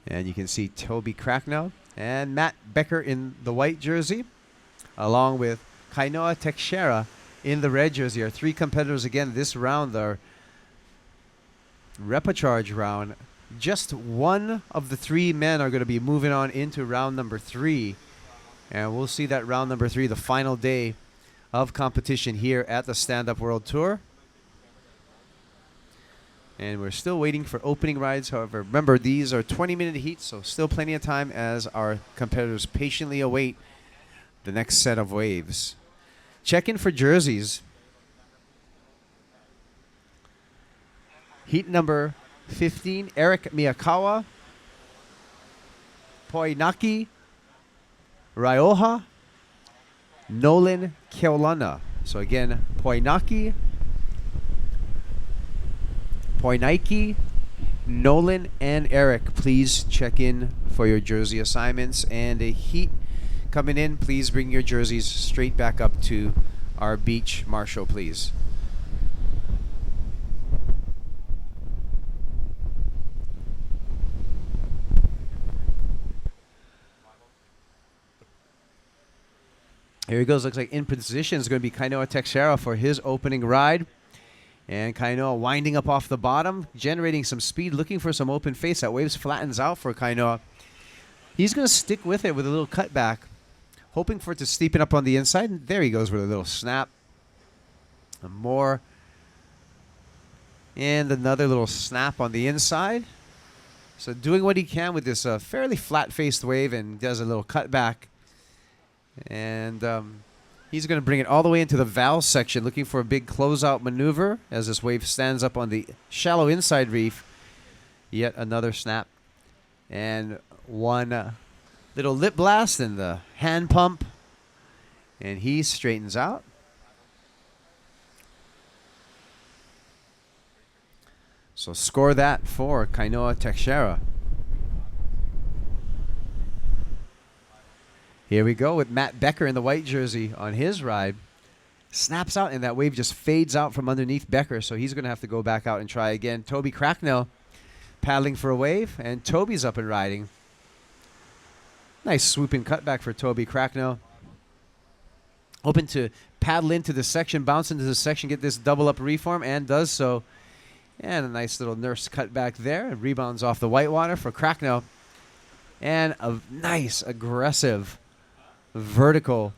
And you can see Toby Cracknell and Matt Becker in the white jersey, along with Kainoa Teixeira in the red jersey. Our 3 competitors again this round are repecharge round. Just one of the 3 men are going to be moving on into round number 3. And we'll see that round number 3, the final day of competition here at the Stand Up World Tour. And we're still waiting for opening rides. However, remember, these are 20-minute heats, so still plenty of time as our competitors patiently await the next set of waves. Check in for jerseys. Heat number 15, Eric Miyakawa, Poinaki Rioja, Nolan Keolana. So again, Poinaki, Nolan and Eric, please check in for your jersey assignments. And a heat coming in, please bring your jerseys straight back up to our beach. Marshall, please. Here he goes. Looks like in position is going to be Kainoa Teixeira for his opening ride. And Kainoa winding up off the bottom, generating some speed, looking for some open face. That waves flattens out for Kainoa. He's going to stick with it with a little cutback, hoping for it to steepen up on the inside. And there he goes with a little snap. And more. And another little snap on the inside. So doing what he can with this fairly flat-faced wave, and does a little cutback. And he's going to bring it all the way into the valve section, looking for a big closeout maneuver as this wave stands up on the shallow inside reef. Yet another snap. And one little lip blast and the hand pump. And he straightens out. So score that for Kainoa Teixeira. Here we go with Matt Becker in the white jersey on his ride. Snaps out, and that wave just fades out from underneath Becker, so he's going to have to go back out and try again. Toby Cracknell paddling for a wave, and Toby's up and riding. Nice swooping cutback for Toby Cracknell. Hoping to paddle into the section, bounce into the section, get this double up reform, and does so. And a nice little nurse cutback there. It rebounds off the whitewater for Cracknell. And a nice, aggressive vertical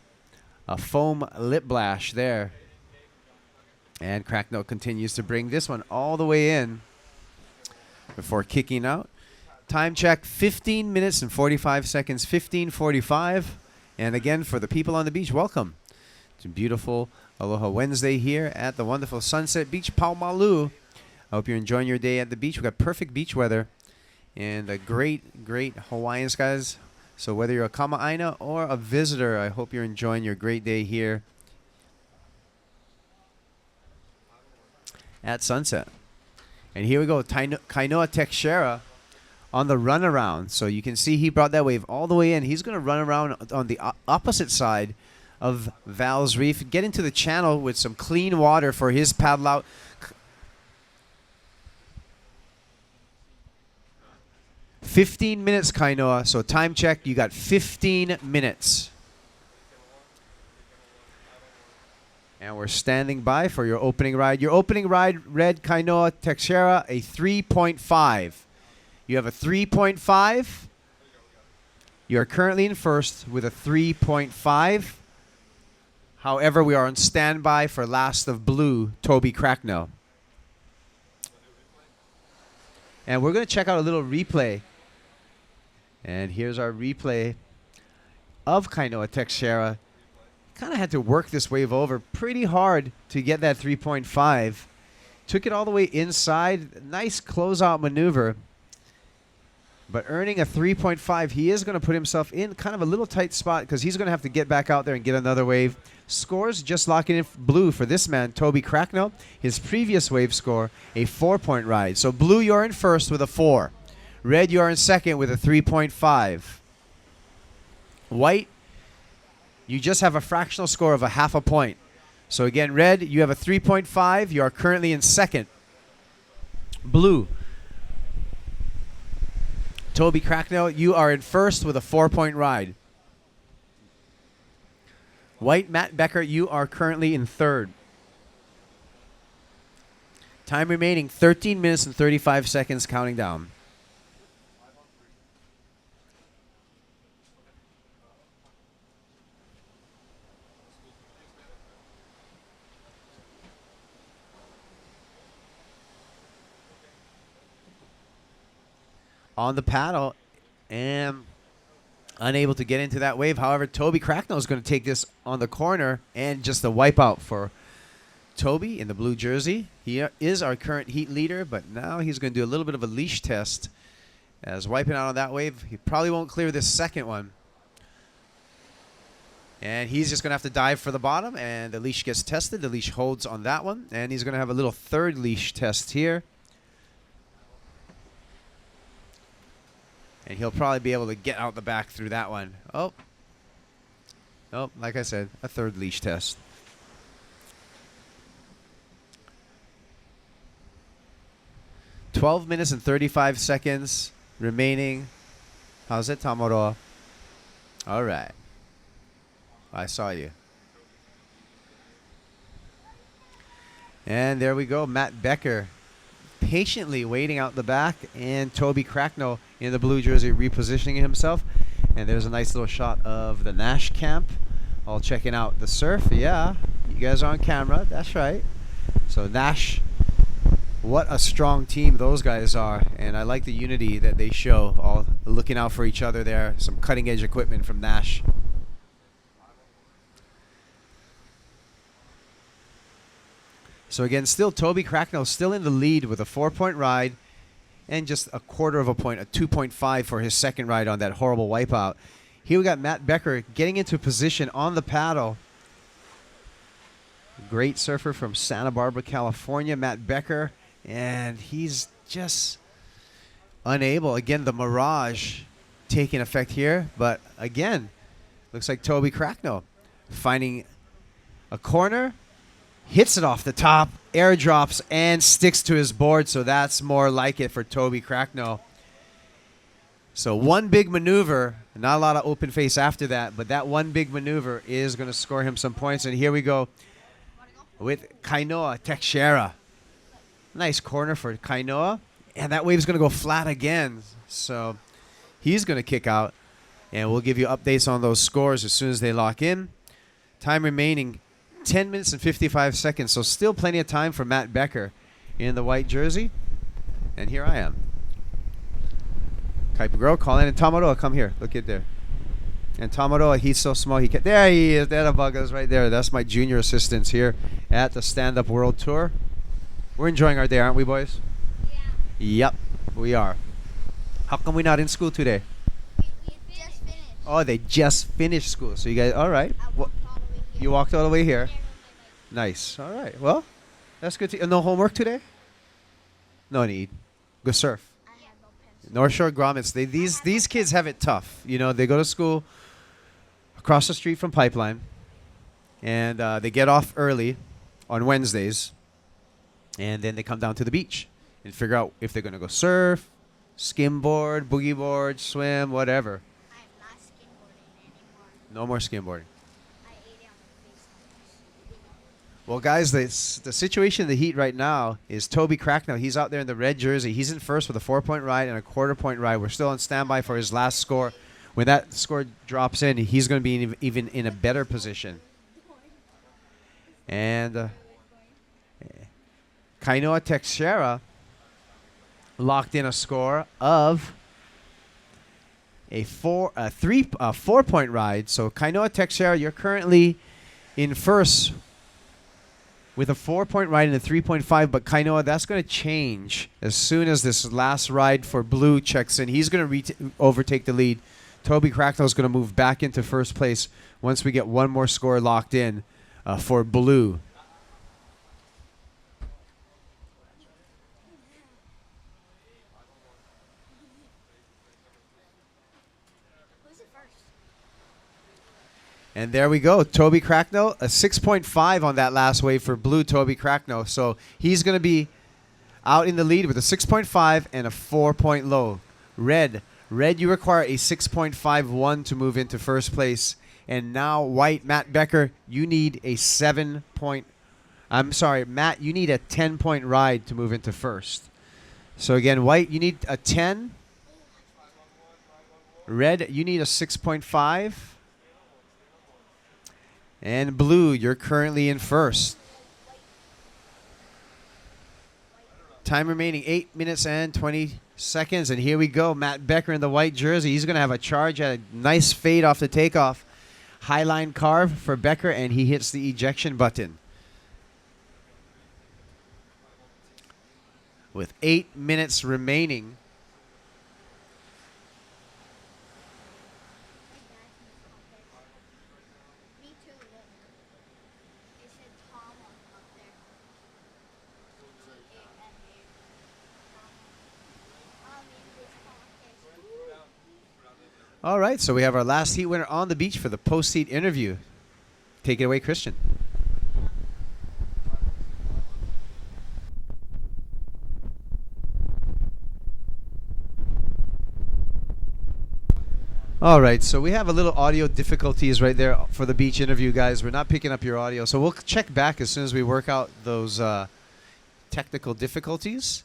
foam lip blash there. And Cracknell continues to bring this one all the way in before kicking out. Time check, 15 minutes and 45 seconds, 15:45. And again, for the people on the beach, welcome to beautiful Aloha Wednesday here at the wonderful Sunset Beach, Paumalu. I hope you're enjoying your day at the beach. We've got perfect beach weather and a great, great Hawaiian skies. So whether you're a kama'aina or a visitor, I hope you're enjoying your great day here at Sunset. And here we go, Kainoa Teixeira on the runaround. So you can see he brought that wave all the way in. He's going to run around on the opposite side of Val's Reef, get into the channel with some clean water for his paddle out. 15 minutes, Kainoa. So time check, you got 15 minutes. And we're standing by for your opening ride. Your opening ride, red Kainoa Teixeira, a 3.5. You have a 3.5. You are currently in first with a 3.5. However, we are on standby for last of blue, Toby Cracknell. And we're going to check out a little replay. And here's our replay of Kainoa Teixeira. Kind of had to work this wave over pretty hard to get that 3.5. Took it all the way inside. Nice closeout maneuver. But earning a 3.5, he is going to put himself in kind of a little tight spot because he's going to have to get back out there and get another wave. Scores just locking in blue for this man, Toby Cracknell. His previous wave score, a 4-point ride. So blue, you're in first with a 4. Red, you are in second with a 3.5. White, you just have a fractional score of a 0.5 point. So again, red, you have a 3.5. You are currently in second. Blue, Toby Cracknell, you are in first with a 4-point ride. White, Matt Becker, you are currently in third. Time remaining, 13 minutes and 35 seconds, counting down. On the paddle and unable to get into that wave. However, Toby Cracknell is going to take this on the corner and just a wipeout for Toby in the blue jersey. He is our current heat leader, but now he's going to do a little bit of a leash test as wiping out on that wave. He probably won't clear this second one. And he's just going to have to dive for the bottom, and the leash gets tested. The leash holds on that one, and he's going to have a little third leash test here. And he'll probably be able to get out the back through that one. Oh. Oh, like I said, a third leash test. "12 minutes and 35 seconds remaining." How's it, Tamaro? All right. I saw you. And there we go. Matt Becker patiently waiting out the back, and Toby Cracknell in the blue jersey repositioning himself. And there's a nice little shot of the Nash camp all checking out the surf. Yeah, you guys are on camera. That's right. So Nash, what a strong team those guys are. And I like the unity that they show, all looking out for each other there. Some cutting edge equipment from Nash. So again, still Toby Cracknell still in the lead with a 4-point ride and just a quarter of a point, a 2.5 for his second ride on that horrible wipeout. Here we got Matt Becker getting into position on the paddle. Great surfer from Santa Barbara, California, Matt Becker. And he's just unable. Again, the mirage taking effect here. But again, looks like Toby Cracknell finding a corner. Hits it off the top, airdrops, and sticks to his board. So that's more like it for Toby Cracknell. So one big maneuver, not a lot of open face after that, but that one big maneuver is going to score him some points. And here we go with Kainoa Teixeira. Nice corner for Kainoa. And that wave's going to go flat again. So he's going to kick out. And we'll give you updates on those scores as soon as they lock in. Time remaining 10 minutes and 55 seconds, so still plenty of time for Matt Becker in the white jersey. And here I am. Kaipagro, call in. And Tamaroa, come here. Look at there. And Tamaroa, he's so small. There he is. There the bugger's right there. That's my junior assistants here at the Stand Up World Tour. We're enjoying our day, aren't we, boys? Yeah. Yep, we are. How come we're not in school today? We just finished. Oh, they just finished school. So you guys, all right. You walked all the way here. Nice. All right. Well, that's good. No homework today? No need. Go surf. North Shore Grommets. These kids have it tough. You know, they go to school across the street from Pipeline, and they get off early on Wednesdays, and then they come down to the beach and figure out if they're going to go surf, skimboard, boogie board, swim, whatever. I'm not skimboarding anymore. No more skimboarding. Well, guys, the situation in the heat right now is Toby Cracknell. He's out there in the red jersey. He's in first with a 4-point ride and a quarter-point ride. We're still on standby for his last score. When that score drops in, he's going to be even in a better position. And Kainoa Teixeira locked in a score of a 4-point ride. So Kainoa Teixeira, you're currently in first with a 4-point ride and a 3.5, but Kainoa, that's going to change as soon as this last ride for Blue checks in. He's going to overtake the lead. Toby Cracknell is going to move back into first place once we get one more score locked in for Blue. And there we go. Toby Cracknell, a 6.5 on that last wave for Blue Toby Cracknell. So he's going to be out in the lead with a 6.5 and a 4-point low. Red, you require a 6.51 to move into first place. And now white, Matt Becker, you need a 7-point. I'm sorry, Matt, you need a 10-point ride to move into first. So again, white, you need a 10. Red, you need a 6.5. And Blue, you're currently in first. Time remaining 8 minutes and 20 seconds. And here we go. Matt Becker in the white jersey. He's going to have a charge at a nice fade off the takeoff. Highline carve for Becker, and he hits the ejection button. With 8 minutes remaining. All right, so we have our last heat winner on the beach for the post-heat interview. Take it away, Christian. All right, so we have a little audio difficulties right there for the beach interview, guys. We're not picking up your audio, so we'll check back as soon as we work out those technical difficulties.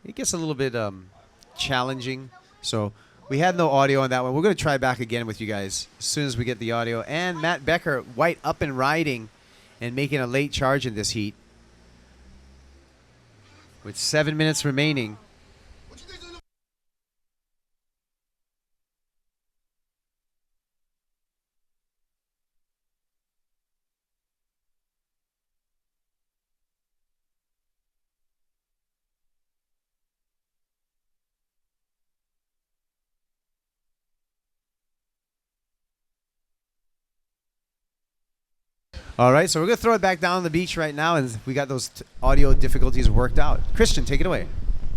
It gets a little bit challenging, so we had no audio on that one. We're going to try back again with you guys as soon as we get the audio. And Matt Becker, white up and riding and making a late charge in this heat with 7 minutes remaining. All right, so we're going to throw it back down on the beach right now, and we got those audio difficulties worked out. Christian, take it away.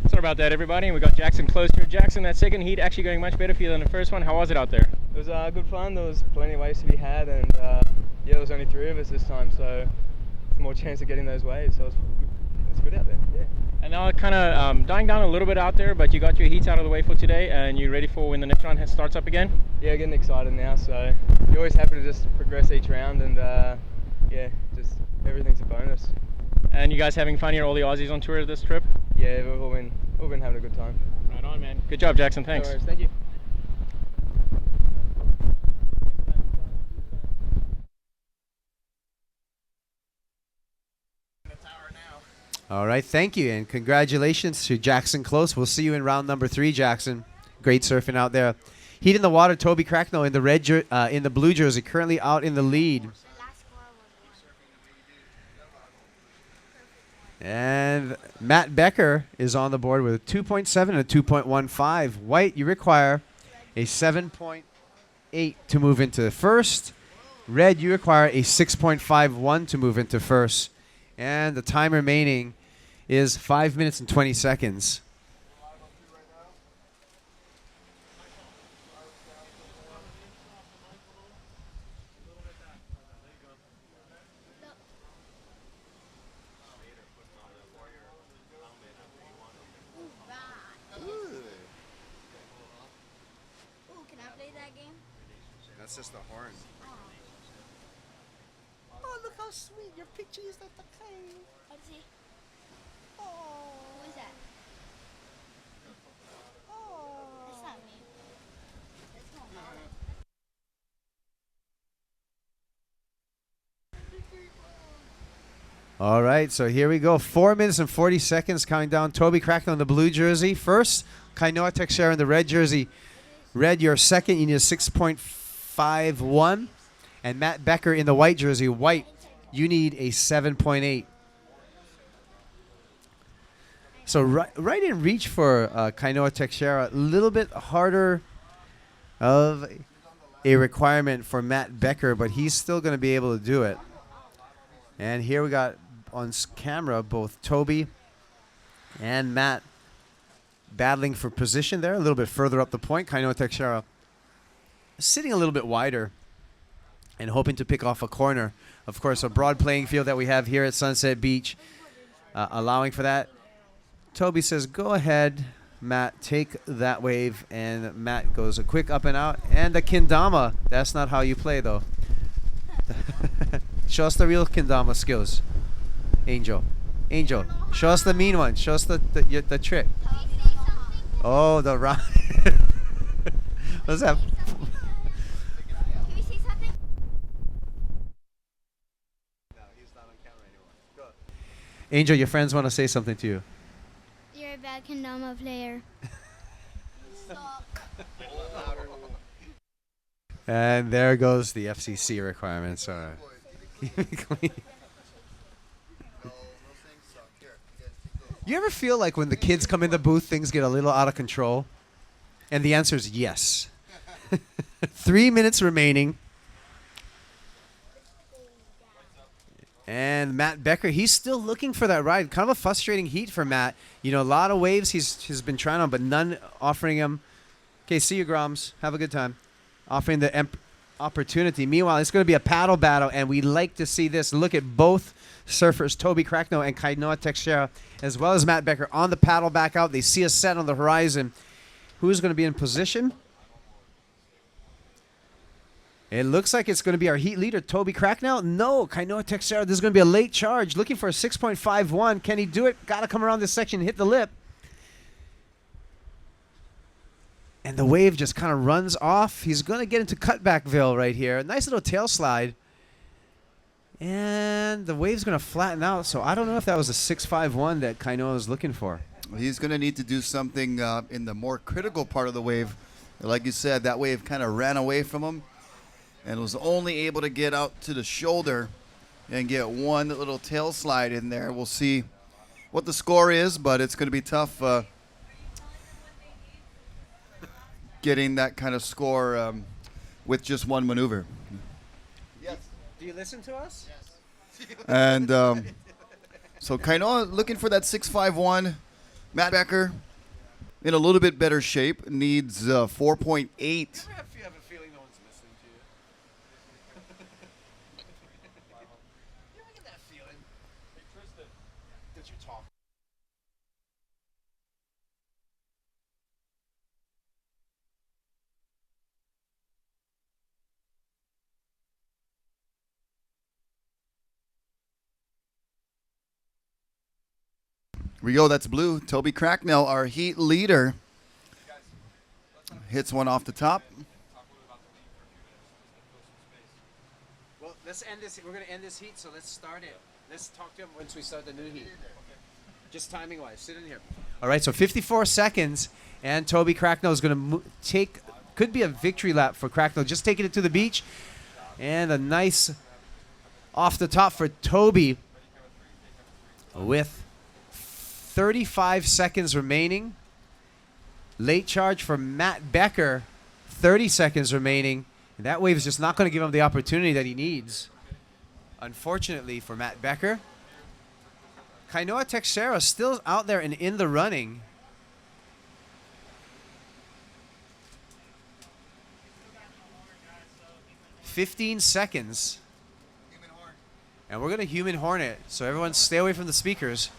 Sorry about that, everybody. We got Jackson close here. Jackson, that second heat actually going much better for you than the first one. How was it out there? It was good fun. There was plenty of waves to be had, and yeah, there was only 3 of us this time, so it's more chance of getting those waves. So it's good out there. Yeah. And now it kind of dying down a little bit out there, but you got your heats out of the way for today, and you ready for when the next round starts up again? Yeah, getting excited now. So you're always happy to just progress each round, and yeah, just everything's a bonus. And you guys having fun here? All the Aussies on tour this trip? Yeah, we've all been having a good time. Right on, man. Good job, Jackson. Thanks. No worries. Thank you. All right, thank you, and congratulations to Jackson Close. We'll see you in round number 3, Jackson. Great surfing out there. Heat in the water, Toby Cracknell in the in the blue jersey, currently out in the lead. And Matt Becker is on the board with a 2.7 and a 2.15. White, you require a 7.8 to move into first. Red, you require a 6.51 to move into first. And the time remaining is 5 minutes and 20 seconds. That's just the horn. Oh, look how sweet your picture is at the plane. Let's see. Oh. Who is that? Oh. That's not me. That's not me. All right, so here we go. 4 minutes and 40 seconds counting down. Toby Cracknell in the blue jersey first. Kainoa Teixeira in the red jersey. Red, you're second. You need a 6.51. And Matt Becker in the white jersey. White, you need a 7.8. So right in reach for Kainoa Teixeira. A little bit harder of a requirement for Matt Becker, but he's still going to be able to do it. And here we got on camera both Toby and Matt battling for position there, a little bit further up the point. Kainoa Teixeira sitting a little bit wider and hoping to pick off a corner. Of course, a broad playing field that we have here at Sunset Beach, allowing for that. Toby says, go ahead, Matt, take that wave. And Matt goes a quick up and out. And the kendama. That's not how you play, though. Show us the real kendama skills, Angel. Angel, show us the mean one. Show us the trick. Oh, the round. What's that? Can we see something? Angel, your friends want to say something to you. You're a bad kendama player. And there goes the FCC requirements. You ever feel like when the kids come in the booth, things get a little out of control? And the answer is yes. 3 minutes remaining. And Matt Becker, he's still looking for that ride. Kind of a frustrating heat for Matt. You know, a lot of waves he's been trying on, but none offering him. Okay, see you, Groms. Have a good time. offering the opportunity. Meanwhile, it's going to be a paddle battle, and we like to see this. Look at both surfers, Toby Cracknell and Kainoa Teixeira, as well as Matt Becker, on the paddle back out. They see a set on the horizon. Who's going to be in position? It looks like it's going to be our heat leader, Toby Cracknell. No, Kainoa Teixeira. This is going to be a late charge. Looking for a 6.51. Can he do it? Got to come around this section and hit the lip. And the wave just kind of runs off. He's going to get into Cutbackville right here. A nice little tail slide. And the wave's going to flatten out. So I don't know if that was a 6.51 that Kainoa was looking for. He's going to need to do something in the more critical part of the wave. Like you said, that wave kind of ran away from him and was only able to get out to the shoulder and get one little tail slide in there. We'll see what the score is, but it's going to be tough getting that kind of score with just one maneuver. Yes. Do you listen to us? Yes. And so Kainoa looking for that 6.51. Matt Becker in a little bit better shape, needs 4.8. We go, that's blue. Toby Cracknell, our heat leader, hits one off the top. Well, let's end this. We're going to end this heat, so let's start it. Let's talk to him once we start the new heat. Just timing-wise. Sit in here. All right, so 54 seconds, and Toby Cracknell is going to take, could be a victory lap for Cracknell, just taking it to the beach. And a nice off the top for Toby with 35 seconds remaining. Late charge for Matt Becker, 30 seconds remaining. And that wave is just not going to give him the opportunity that he needs. Unfortunately for Matt Becker. Kainoa Teixeira still out there and in the running. "15 seconds. And we're going to human horn it. So everyone stay away from the speakers.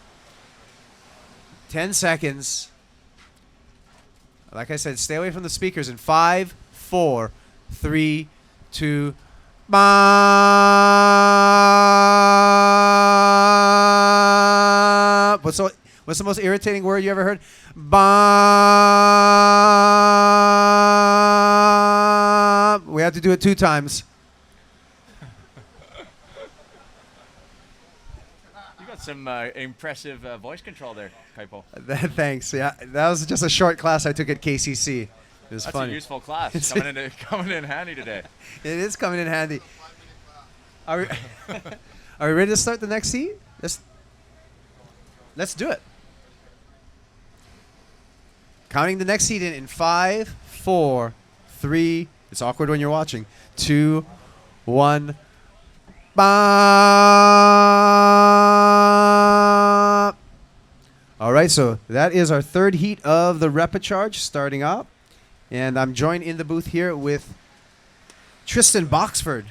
10 seconds. Like I said, stay away from the speakers in 5, 4, 3, 2. Bop. What's the most irritating word you ever heard? Bop. We have to do it 2 times. Some impressive voice control there, Kaipo. Thanks. Yeah, that was just a short class I took at KCC. It was That's funny. a useful class. coming in handy today. It is coming in handy. Are we, are we ready to start the next heat? Let's do it. Counting the next heat in 5, 4, 3. It's awkward when you're watching. 2, 1. Bop. All right, so that is our third heat of the repechage starting up. And I'm joined in the booth here with Tristan Boxford,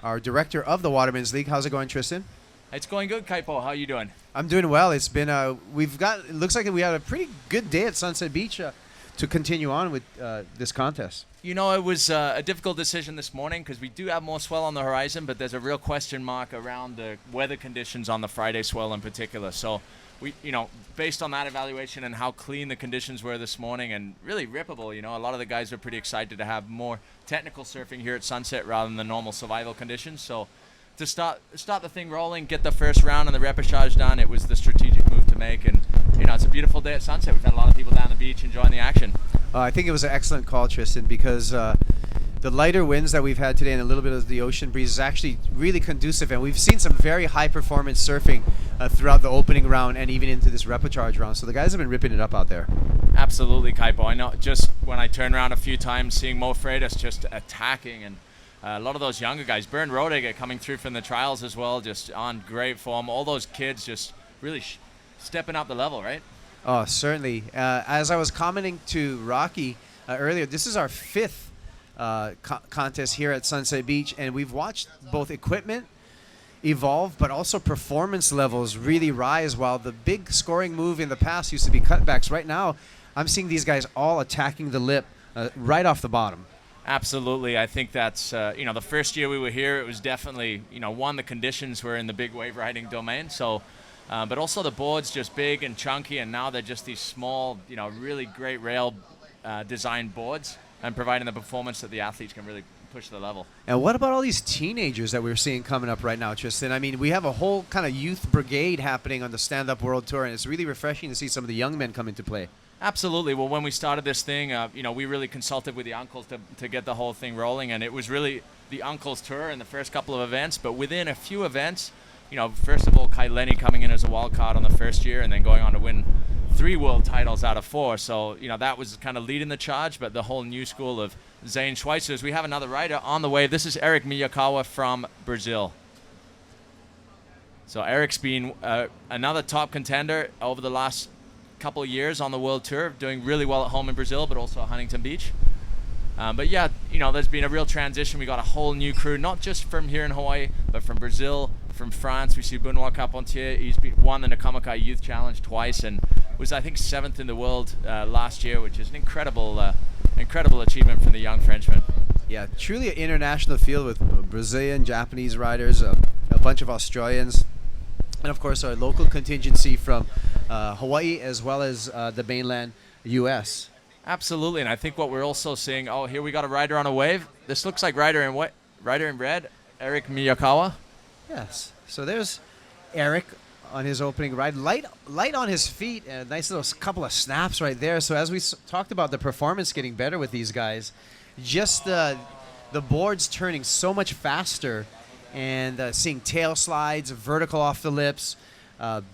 our director of the Watermen's League. How's it going, Tristan? It's going good, Kaipo. How are you doing? I'm doing well. It's been it looks like we had a pretty good day at Sunset Beach to continue on with this contest. You know, it was a difficult decision this morning because we do have more swell on the horizon, but there's a real question mark around the weather conditions on the Friday swell in particular. So we, based on that evaluation and how clean the conditions were this morning and really rippable, a lot of the guys are pretty excited to have more technical surfing here at Sunset rather than the normal survival conditions. So to start the thing rolling, get the first round and the repechage done, it was the strategic move to make. And, it's a beautiful day at Sunset. We've had a lot of people down the beach enjoying the action. I think it was an excellent call, Tristan, because the lighter winds that we've had today and a little bit of the ocean breeze is actually really conducive, and we've seen some very high-performance surfing throughout the opening round and even into this repechage round. So the guys have been ripping it up out there. Absolutely, Kaipo. I know just when I turn around a few times, seeing Mo Freitas just attacking, and a lot of those younger guys, Bernd Roediger coming through from the trials as well, just on great form. All those kids just really stepping up the level, right? Oh, certainly. As I was commenting to Rocky earlier, this is our 5th contest here at Sunset Beach, and we've watched both equipment evolve, but also performance levels really rise. While the big scoring move in the past used to be cutbacks, right now I'm seeing these guys all attacking the lip right off the bottom. Absolutely. I think that's, the first year we were here, it was definitely, the conditions were in the big wave riding domain. So, but also the board's just big and chunky, and now they're just these small, really great rail designed boards, and providing the performance that the athletes can really push the level. And what about all these teenagers that we're seeing coming up right now, Tristan? I mean, we have a whole kind of youth brigade happening on the Stand-Up World Tour, and it's really refreshing to see some of the young men come into play. Absolutely. Well, when we started this thing, we really consulted with the uncles to get the whole thing rolling, and it was really the uncles tour in the first couple of events. But within a few events, first of all, Kai Lenny coming in as a wild card on the first year, and then going on to win 3 world titles out of 4. So, that was kind of leading the charge. But the whole new school of Zane Schweitzers, we have another rider on the wave. This is Eric Miyakawa from Brazil. So Eric's been another top contender over the last couple of years on the world tour, doing really well at home in Brazil, but also at Huntington Beach. But yeah, there's been a real transition. We got a whole new crew, not just from here in Hawaii, but from Brazil, from France. We see Benoit Carpentier. He's won the Nakamakai Youth Challenge twice, and was, I think, 7th in the world last year, which is an incredible achievement from the young Frenchman. Yeah, truly an international field with Brazilian, Japanese riders, a bunch of Australians, and of course our local contingency from Hawaii, as well as the mainland U.S. Absolutely, and I think what we're also seeing, here we got a rider on a wave. This looks like rider in red, Eric Miyakawa. Yes, so there's Eric on his opening ride, light on his feet, and a nice little couple of snaps right there. So as we talked about the performance getting better with these guys, just the boards turning so much faster, and seeing tail slides, vertical off the lips,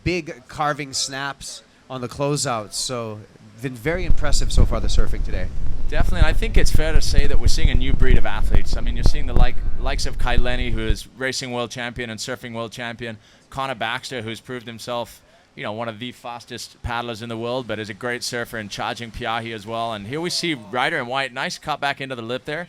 big carving snaps on the closeouts. So been very impressive so far, the surfing today. Definitely, and I think it's fair to say that we're seeing a new breed of athletes. I mean, you're seeing the likes of Kai Lenny, who is racing world champion and surfing world champion, Connor Baxter, who's proved himself, one of the fastest paddlers in the world, but is a great surfer and charging Piahi as well. And here we see rider in white, nice cut back into the lip there.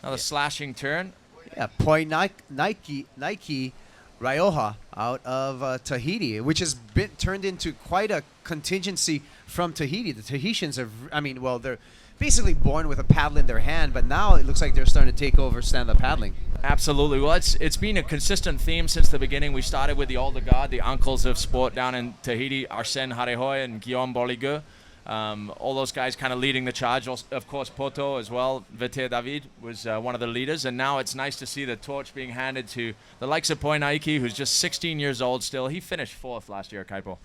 Another slashing turn. Yeah, Point Nike Rioja out of Tahiti, which has been turned into quite a contingency from Tahiti. The Tahitians they're basically born with a paddle in their hand, but now it looks like they're starting to take over stand-up paddling. Absolutely. Well, it's been a consistent theme since the beginning. We started with the older god, the uncles of sport down in Tahiti, Arsène Harehoy and Guillaume Boligue. All those guys kind of leading the charge. Of course, Poto as well. Vete David was one of the leaders. And now it's nice to see the torch being handed to the likes of Poi Naiki, who's just 16 years old still. He finished 4th last year, Kaipo.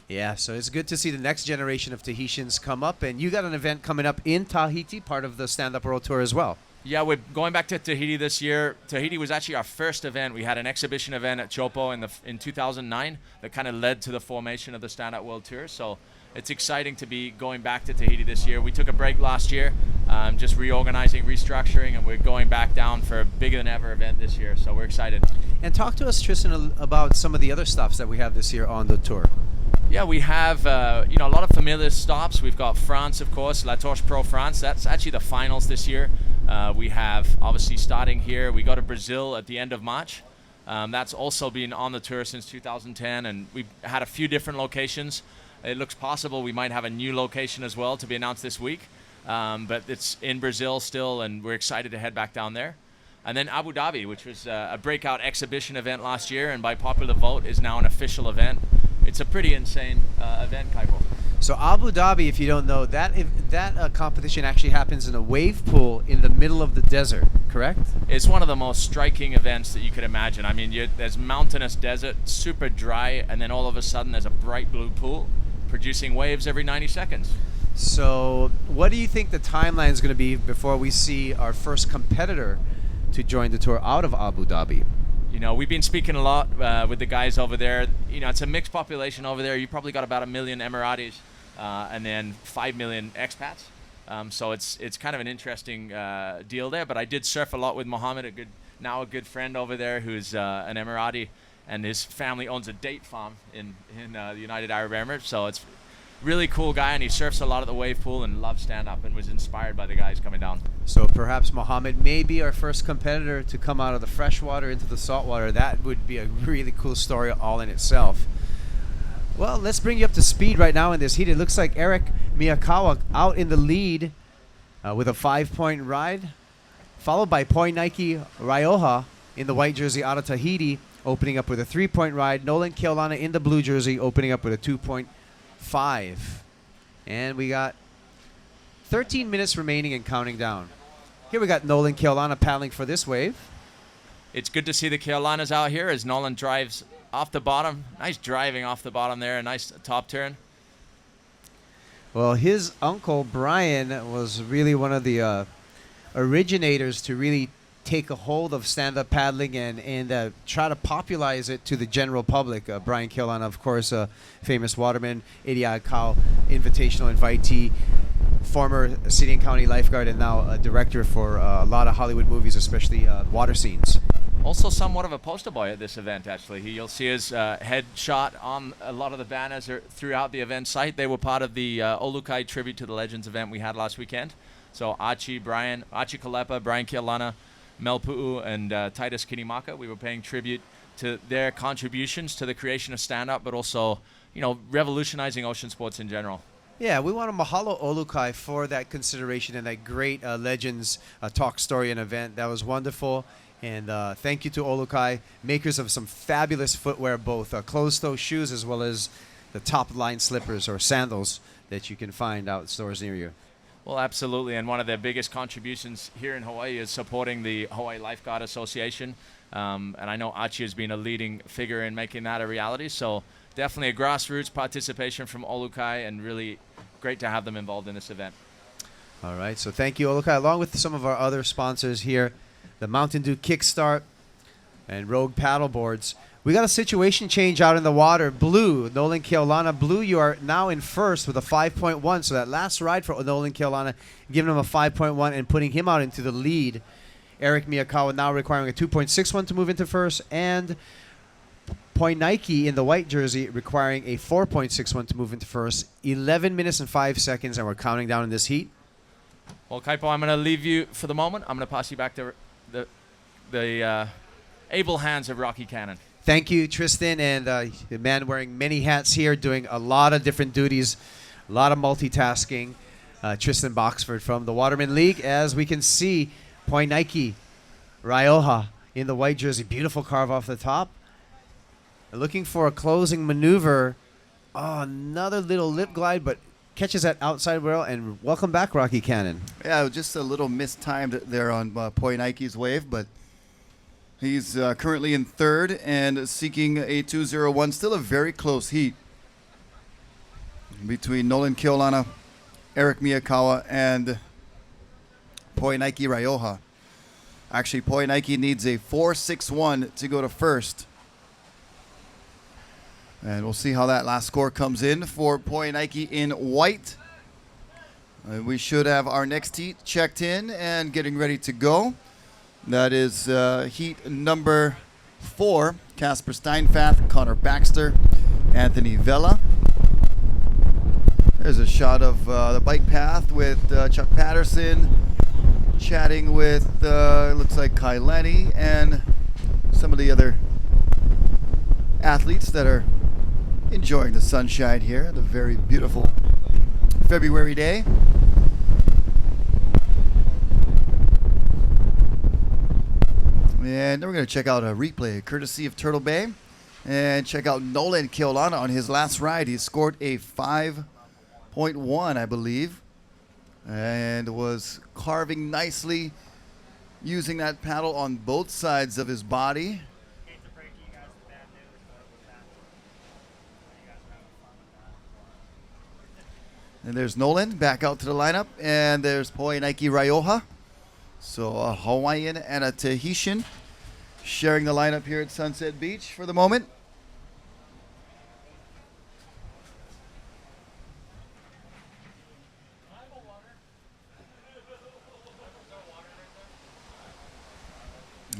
Yeah, so it's good to see the next generation of Tahitians come up. And you got an event coming up in Tahiti, part of the Stand-Up World Tour as well. Yeah, we're going back to Tahiti this year. Tahiti was actually our first event. We had an exhibition event at Chopo in 2009 that kind of led to the formation of the Stand-Up World Tour. So it's exciting to be going back to Tahiti this year. We took a break last year, just reorganizing, restructuring, and we're going back down for a bigger than ever event this year. So we're excited. And talk to us, Tristan, about some of the other stops that we have this year on the tour. Yeah, we have a lot of familiar stops. We've got France, of course, La Torche Pro France. That's actually the finals this year. We have, obviously, starting here, we go to Brazil at the end of March. That's also been on the tour since 2010, and we've had a few different locations. It looks possible we might have a new location as well to be announced this week. But it's in Brazil still, and we're excited to head back down there. And then Abu Dhabi, which was a breakout exhibition event last year, and by popular vote is now an official event. It's a pretty insane event, Kaipo. So Abu Dhabi, if you don't know, that competition actually happens in a wave pool in the middle of the desert, correct? It's one of the most striking events that you could imagine. I mean, there's mountainous desert, super dry, and then all of a sudden there's a bright blue pool producing waves every 90 seconds. So what do you think the timeline is going to be before we see our first competitor to join the tour out of Abu Dhabi? We've been speaking a lot with the guys over there. It's a mixed population over there. You probably got about 1 million Emiratis and then 5 million expats. So it's kind of an interesting deal there. But I did surf a lot with Mohammed, a good friend over there who's an Emirati, and his family owns a date farm in the United Arab Emirates. So it's really cool guy, and he surfs a lot at the wave pool and loves stand-up and was inspired by the guys coming down. So perhaps Mohammed may be our first competitor to come out of the freshwater into the saltwater. That would be a really cool story all in itself. Well, let's bring you up to speed right now in this heat. It looks like Eric Miyakawa out in the lead with a 5-point ride, followed by Poinike Rioja in the white jersey out of Tahiti, opening up with a 3-point ride. Nolan Keolana in the blue jersey, opening up with a 2.5. And we got 13 minutes remaining and counting down. Here we got Nolan Keolana paddling for this wave. It's good to see the Keolanas out here as Nolan drives off the bottom. Nice driving off the bottom there. A nice top turn. Well, his uncle, Brian, was really one of the originators to really take a hold of stand-up paddling and try to popularize it to the general public. Brian Keolana, of course, a famous waterman, Idiakau Invitational invitee, former city and county lifeguard, and now a director for a lot of Hollywood movies, especially water scenes. Also somewhat of a poster boy at this event, actually. You'll see his head shot on a lot of the banners throughout the event site. They were part of the Olukai Tribute to the Legends event we had last weekend. So Achi Kalepa, Brian Keolana, Mel Pu'u, and Titus Kinimaka, we were paying tribute to their contributions to the creation of stand-up, but also, revolutionizing ocean sports in general. Yeah, we want to mahalo Olukai for that consideration and that great Legends talk story and event. That was wonderful. And thank you to Olukai, makers of some fabulous footwear, both closed-toe shoes as well as the top-line slippers or sandals that you can find out in stores near you. Well, absolutely. And one of their biggest contributions here in Hawaii is supporting the Hawaii Lifeguard Association. And I know Achi has been a leading figure in making that a reality. So definitely a grassroots participation from Olukai, and really great to have them involved in this event. All right. So thank you, Olukai, along with some of our other sponsors here, the Mountain Dew Kickstart and Rogue Paddleboards. We got a situation change out in the water. Blue, Nolan Keolana. Blue, you are now in first with a 5.1. So that last ride for Nolan Keolana, giving him a 5.1 and putting him out into the lead. Eric Miyakawa now requiring a 2.61 to move into first. And Poinike in the white jersey requiring a 4.61 to move into first. 11 minutes and 5 seconds, and we're counting down in this heat. Well, Kaipo, I'm going to leave you for the moment. I'm going to pass you back to the able hands of Rocky Cannon. Thank you, Tristan, and the man wearing many hats here, doing a lot of different duties, a lot of multitasking. Tristan Boxford from the Waterman League. As we can see, Poinike Rioja in the white jersey. Beautiful carve off the top. Looking for a closing maneuver. Oh, another little lip glide, but catches that outside rail. And welcome back, Rocky Cannon. Yeah, just a little mistimed there on Poinike's wave, but he's currently in third and seeking a 2:01. Still a very close heat between Nolan Keolana, Eric Miyakawa, and Poinike Rioja. Actually, Poinike needs a 4.61 to go to first. And we'll see how that last score comes in for Poinike in white. We should have our next heat checked in and getting ready to go. That is heat number 4. Casper Steinfath, Connor Baxter, Anthony Vella. There's a shot of the bike path with Chuck Patterson chatting with, looks like Kai Lenny, and some of the other athletes that are enjoying the sunshine here, the very beautiful February day. And then we're going to check out a replay courtesy of Turtle Bay and check out Nolan Keolana on his last ride. He scored a 5.1, I believe, and was carving nicely using that paddle on both sides of his body. And there's Nolan back out to the lineup, and there's Poinike Rioja. So a Hawaiian and a Tahitian sharing the lineup here at Sunset Beach for the moment.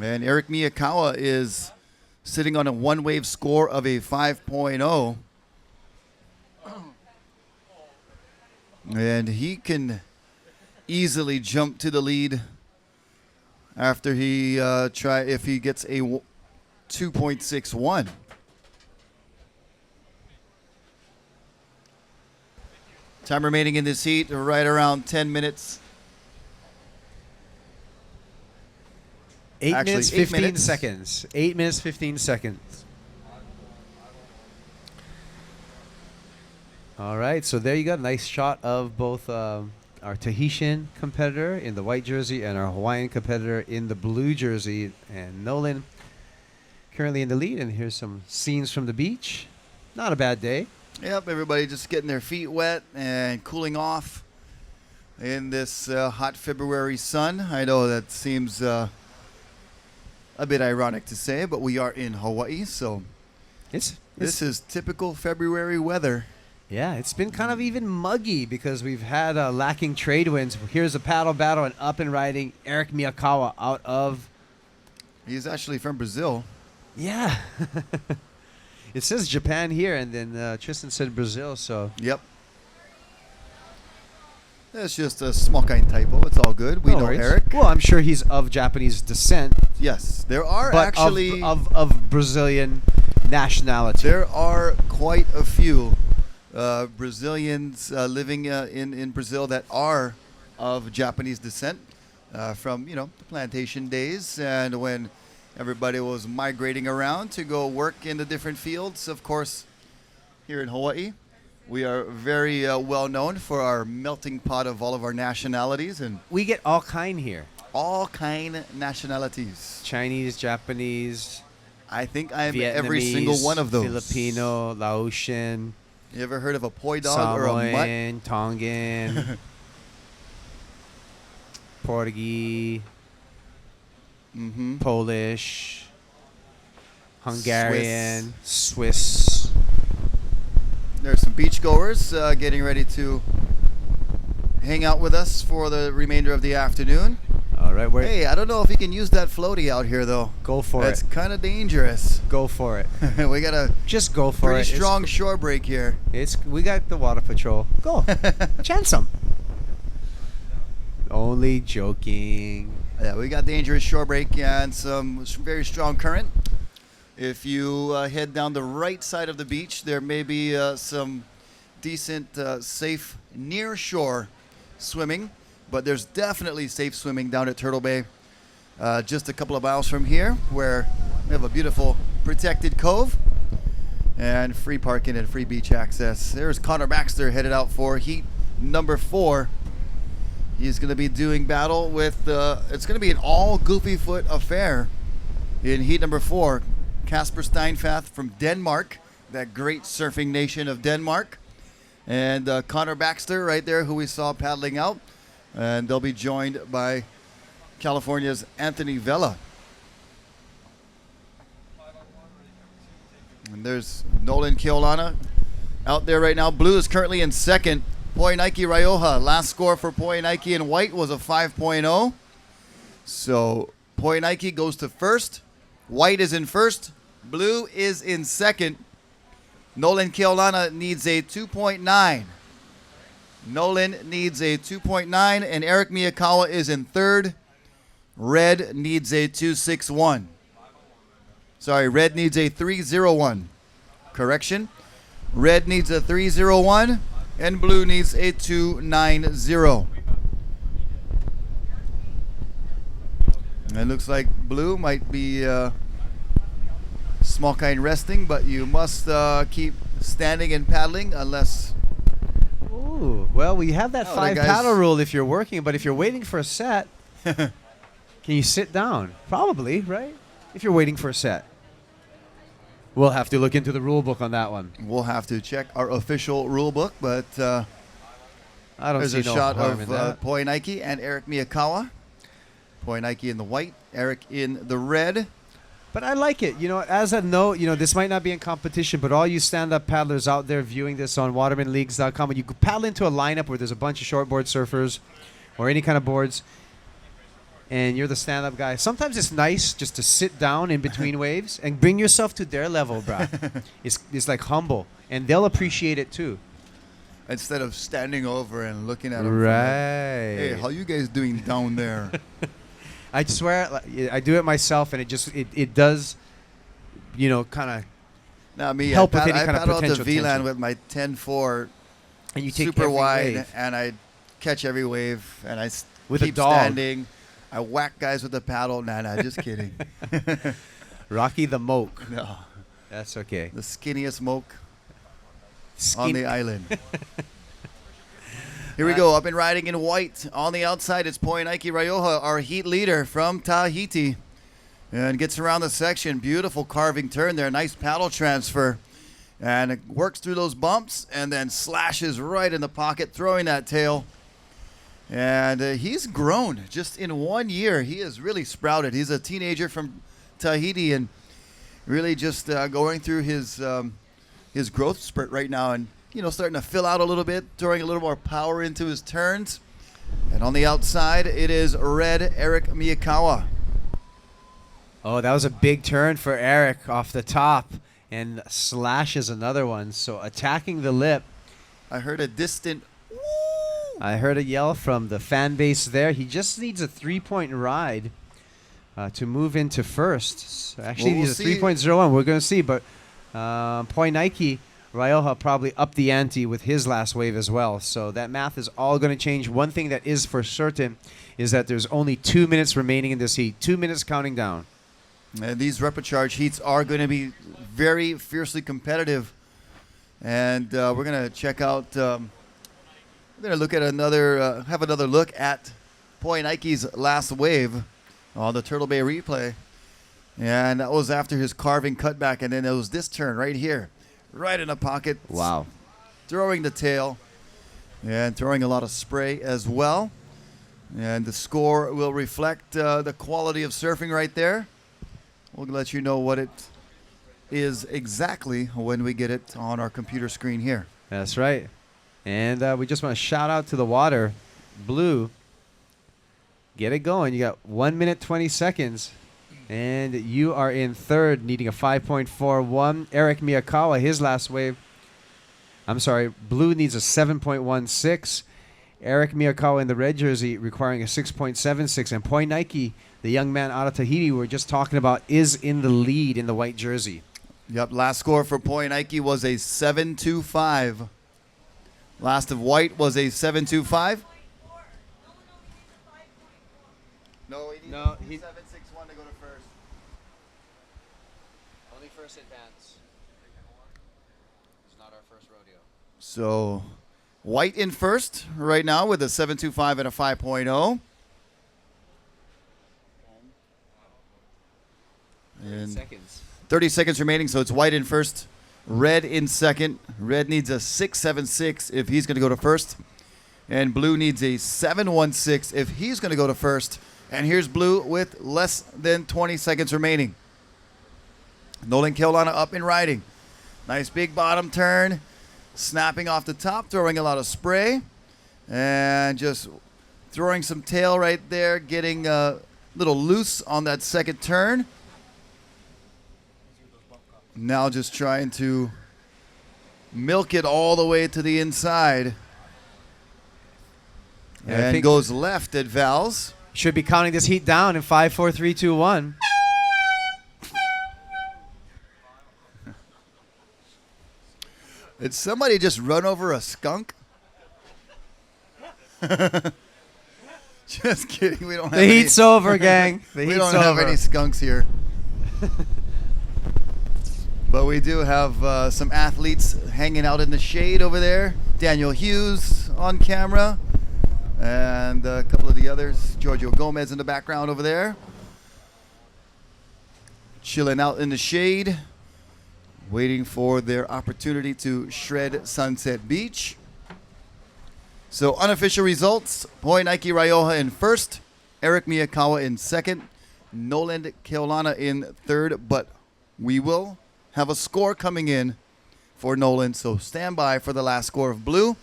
And Eric Miyakawa is sitting on a one-wave score of a 5.0. And he can easily jump to the lead after he if he gets a 2.61. Time remaining in this heat, right around 10 minutes. 8 Actually, minutes, 8 15 minutes. seconds. 8 minutes, 15 seconds. All right, so there you go. Nice shot of both our Tahitian competitor in the white jersey and our Hawaiian competitor in the blue jersey. And Nolan currently in the lead. And here's some scenes from the beach. Not a bad day. Yep, everybody just getting their feet wet and cooling off in this hot February sun. I know that seems a bit ironic to say, but we are in Hawaii, so this is typical February weather. Yeah, it's been kind of even muggy because we've had lacking trade winds. Here's a paddle battle and up and riding Eric Miyakawa out of... He's actually from Brazil. Yeah. It says Japan here, and then Tristan said Brazil, so... Yep. That's just a small kind typo. It's all good. We No know worries. Eric. Well, I'm sure he's of Japanese descent. Yes, there are but actually... Of Brazilian nationality. There are quite a few Brazilians living in Brazil that are of Japanese descent from, the plantation days and when everybody was migrating around to go work in the different fields. Of course, here in Hawaii, we are very well known for our melting pot of all of our nationalities. And we get all kind here. All kind nationalities. Chinese, Japanese. I think I'm Vietnamese, every single one of those. Filipino, Laotian. You ever heard of a poi dog or a mutt? Samoan, Tongan, Portuguese, Polish, Hungarian, Swiss. There's some beachgoers getting ready to hang out with us for the remainder of the afternoon. All right, hey, I don't know if you can use that floaty out here though. Go for It's it. kind of dangerous. Go for it. We got a just go for it. Pretty strong shore break here. We got the water patrol. Go. Chance them. Only joking. Yeah, we got dangerous shore break and some very strong current. If you head down the right side of the beach, there may be some decent, safe near shore swimming. But there's definitely safe swimming down at Turtle Bay, just a couple of miles from here, where we have a beautiful protected cove and free parking and free beach access. There's Connor Baxter headed out for heat number 4. He's going to be doing battle with, it's going to be an all goofy foot affair in heat number 4. Kasper Steinfath from Denmark, that great surfing nation of Denmark. And Connor Baxter right there, who we saw paddling out. And they'll be joined by California's Anthony Vela. And there's Nolan Keolana out there right now. Blue is currently in second. Poinaiki Rioja, last score for Poinaiki in white was a 5.0. So Poinaiki goes to first. White is in first. Blue is in second. Nolan Keolana needs a 2.9. Nolan needs a 2.9, and Eric Miyakawa is in third. Red needs a 2.61. Sorry, red needs a 3.01. Correction. Red needs a 3.01, and blue needs a 2.90. And it looks like blue might be small kind resting, but you must keep standing and paddling unless... Ooh, well, we have that Oh, 5 guys- paddle rule if you're working, but if you're waiting for a set, can you sit down? Probably, right? If you're waiting for a set. We'll have to look into the rule book on that one. We'll have to check our official rule book, but I don't there's see a no shot harm of in that. Poinaiki and Eric Miyakawa. Poinaiki in the white, Eric in the red. But I like it. As a note, this might not be in competition, but all you stand-up paddlers out there viewing this on watermanleagues.com, when you paddle into a lineup where there's a bunch of shortboard surfers or any kind of boards, and you're the stand-up guy, sometimes it's nice just to sit down in between waves and bring yourself to their level, bro. It's like humble, and they'll appreciate it too. Instead of standing over and looking at them. Right. Hey, how you guys doing down there? I swear, I do it myself, and it does, kind of Now me, help with I any kind of paddle out the potential VLAN tension. with my 10-4, And you take super every wide, wave. and I catch every wave, and I With a keep dog. standing. I whack guys with the paddle. Nah, just kidding. Rocky the Moke. No. That's okay. The skinniest moke on the island. Here we go, up and riding in white. On the outside, it's Poinaiki Raioha, our heat leader from Tahiti. And gets around the section. Beautiful carving turn there. Nice paddle transfer. And it works through those bumps and then slashes right in the pocket, throwing that tail. And he's grown just in 1 year. He has really sprouted. He's a teenager from Tahiti and really just going through his growth spurt right now, and starting to fill out a little bit, throwing a little more power into his turns. And on the outside, it is red Eric Miyakawa. Oh, that was a big turn for Eric off the top, and slashes another one. So attacking the lip. I heard a distant. I heard a yell from the fan base there. He just needs a 3-point ride to move into first. So actually, Well, he needs a 3.01. We're going to see, but Poinaiki Raioha probably upped the ante with his last wave as well. So that math is all going to change. One thing that is for certain is that there's only 2 minutes remaining in this heat. 2 minutes counting down. And these Repocharge heats are going to be very fiercely competitive. And we're going to check out, we're going to look at have another look at Poinaiki's last wave on the Turtle Bay replay. And that was after his carving cutback. And then it was this turn right here, right in the pocket. Wow. Throwing the tail and throwing a lot of spray as well. And the score will reflect the quality of surfing right there. We'll let you know what it is exactly when we get it on our computer screen here. That's right. And we just want to shout out to the water. Blue, get it going. You got 1 minute, 20 seconds. And you are in third, needing a 5.41. Eric Miyakawa, his last wave. I'm sorry, Blue needs a 7.16. Eric Miyakawa in the red jersey requiring a 6.76. And Poinaiki, the young man out of Tahiti we were just talking about, is in the lead in the white jersey. Yep, last score for Poinaiki was a 7.25. Last of white was a 7.25. No, he needs 7.61 to go to first. Only first advance. It's not our first rodeo. So white in first right now with a 7.25 and a 5.0. And 30 seconds remaining, so it's white in first, red in second. Red needs a 6.76 if he's going to go to first. And blue needs a 7.16 if he's going to go to first. And here's blue with less than 20 seconds remaining. Nolan Keolana up and riding. Nice big bottom turn. Snapping off the top, throwing a lot of spray. And just throwing some tail right there, getting a little loose on that second turn. Now just trying to milk it all the way to the inside. Yeah, I And think goes left at Val's. should be counting this heat down in 5, 4, 3, 2, 1. Did somebody just run over a skunk? Just kidding. We don't have The heat's over, gang. The we heat's don't have over. any skunks here. But we do have some athletes hanging out in the shade over there. Daniel Hughes on camera. And a couple of the others. Giorgio Gomez in the background over there. Chilling out in the shade. Waiting for their opportunity to shred Sunset Beach. So unofficial results. Poinaiki Raioha in first. Eric Miyakawa in second. Nolan Keolana in third. But we will have a score coming in for Nolan. So stand by for the last score of blue.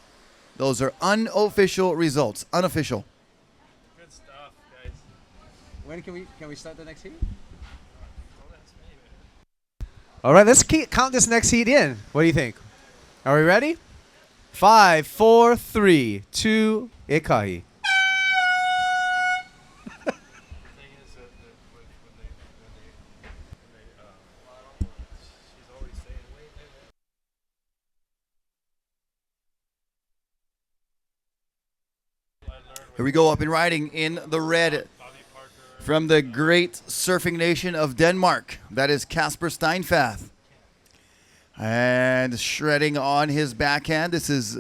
Those are unofficial results. Unofficial. Good stuff, guys. When can we start the next heat? All right, let's count this next heat in. What do you think? Are we ready? 5, 4, 3, 2, ikahi. Here we go, up and riding in the red from the great surfing nation of Denmark. That is Kasper Steinfath. And shredding on his backhand. This is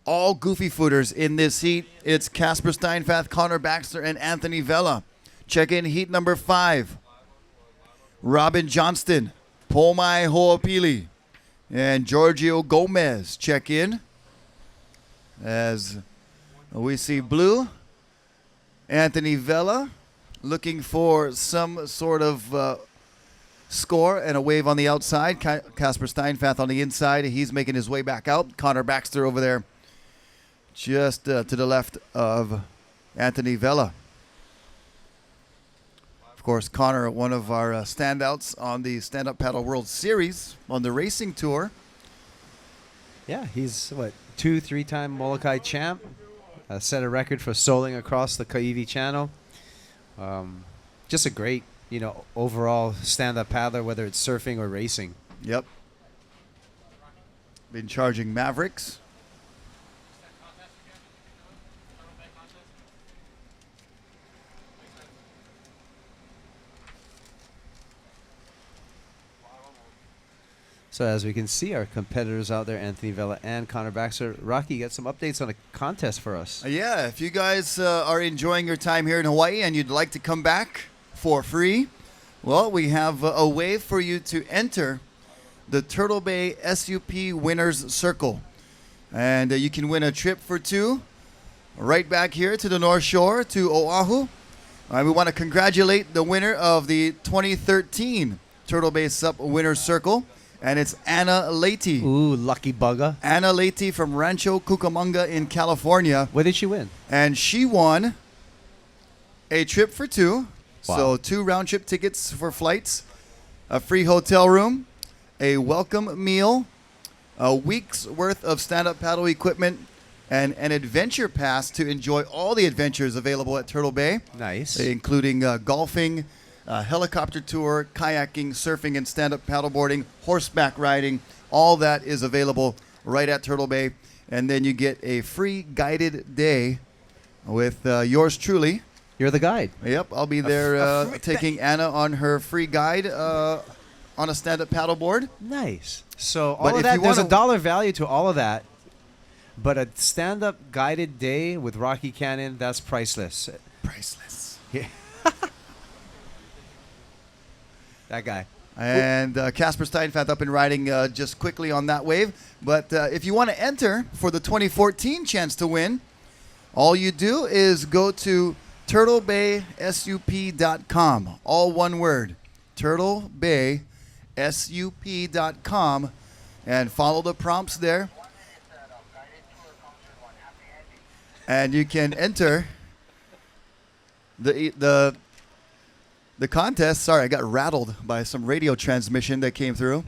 all goofy footers in this heat. It's Kasper Steinfath, Connor Baxter, and Anthony Vella. Check in heat number 5. Robin Johnston, Pomai Ho'opili, and Giorgio Gomez check in. As we see blue, Anthony Vella looking for some sort of score and a wave on the outside. Kasper Steinfath on the inside. He's making his way back out. Connor Baxter over there just to the left of Anthony Vella. Of course, Connor, one of our standouts on the Stand Up Paddle World Series on the racing tour. Yeah, he's, 2-3-time Molokai champ. Set a record for soling across the Kaiwi Channel. Just a great, overall stand-up paddler, whether it's surfing or racing. Yep. Been charging Mavericks. So as we can see, our competitors out there, Anthony Vella and Connor Baxter. Rocky, you got some updates on a contest for us. Yeah, if you guys are enjoying your time here in Hawaii and you'd like to come back for free, well, we have a way for you to enter the Turtle Bay SUP Winners Circle. And you can win a trip for 2 right back here to the North Shore, to Oahu. We want to congratulate the winner of the 2013 Turtle Bay SUP Winners Circle. And it's Anna Leite. Ooh, lucky bugger. Anna Leite from Rancho Cucamonga in California. What did she win? And she won a trip for 2. Wow. So 2 round-trip tickets for flights, a free hotel room, a welcome meal, a week's worth of stand-up paddle equipment, and an adventure pass to enjoy all the adventures available at Turtle Bay. Nice. Including golfing, helicopter tour, kayaking, surfing, and stand-up paddleboarding, horseback riding. All that is available right at Turtle Bay. And then you get a free guided day with yours truly. You're the guide. Yep, I'll be there taking Anna on her free guide on a stand-up paddleboard. Nice. So But all of if that, you there's a wanna- dollar value to all of that. But a stand-up guided day with Rocky Cannon, that's priceless. Priceless. Yeah. That guy. And Kasper Steinfath up and riding just quickly on that wave. But if you want to enter for the 2014 chance to win, all you do is go to turtlebaysup.com. All one word. turtlebaysup.com. And follow the prompts there. And you can enter the contest. Sorry, I got rattled by some radio transmission that came through.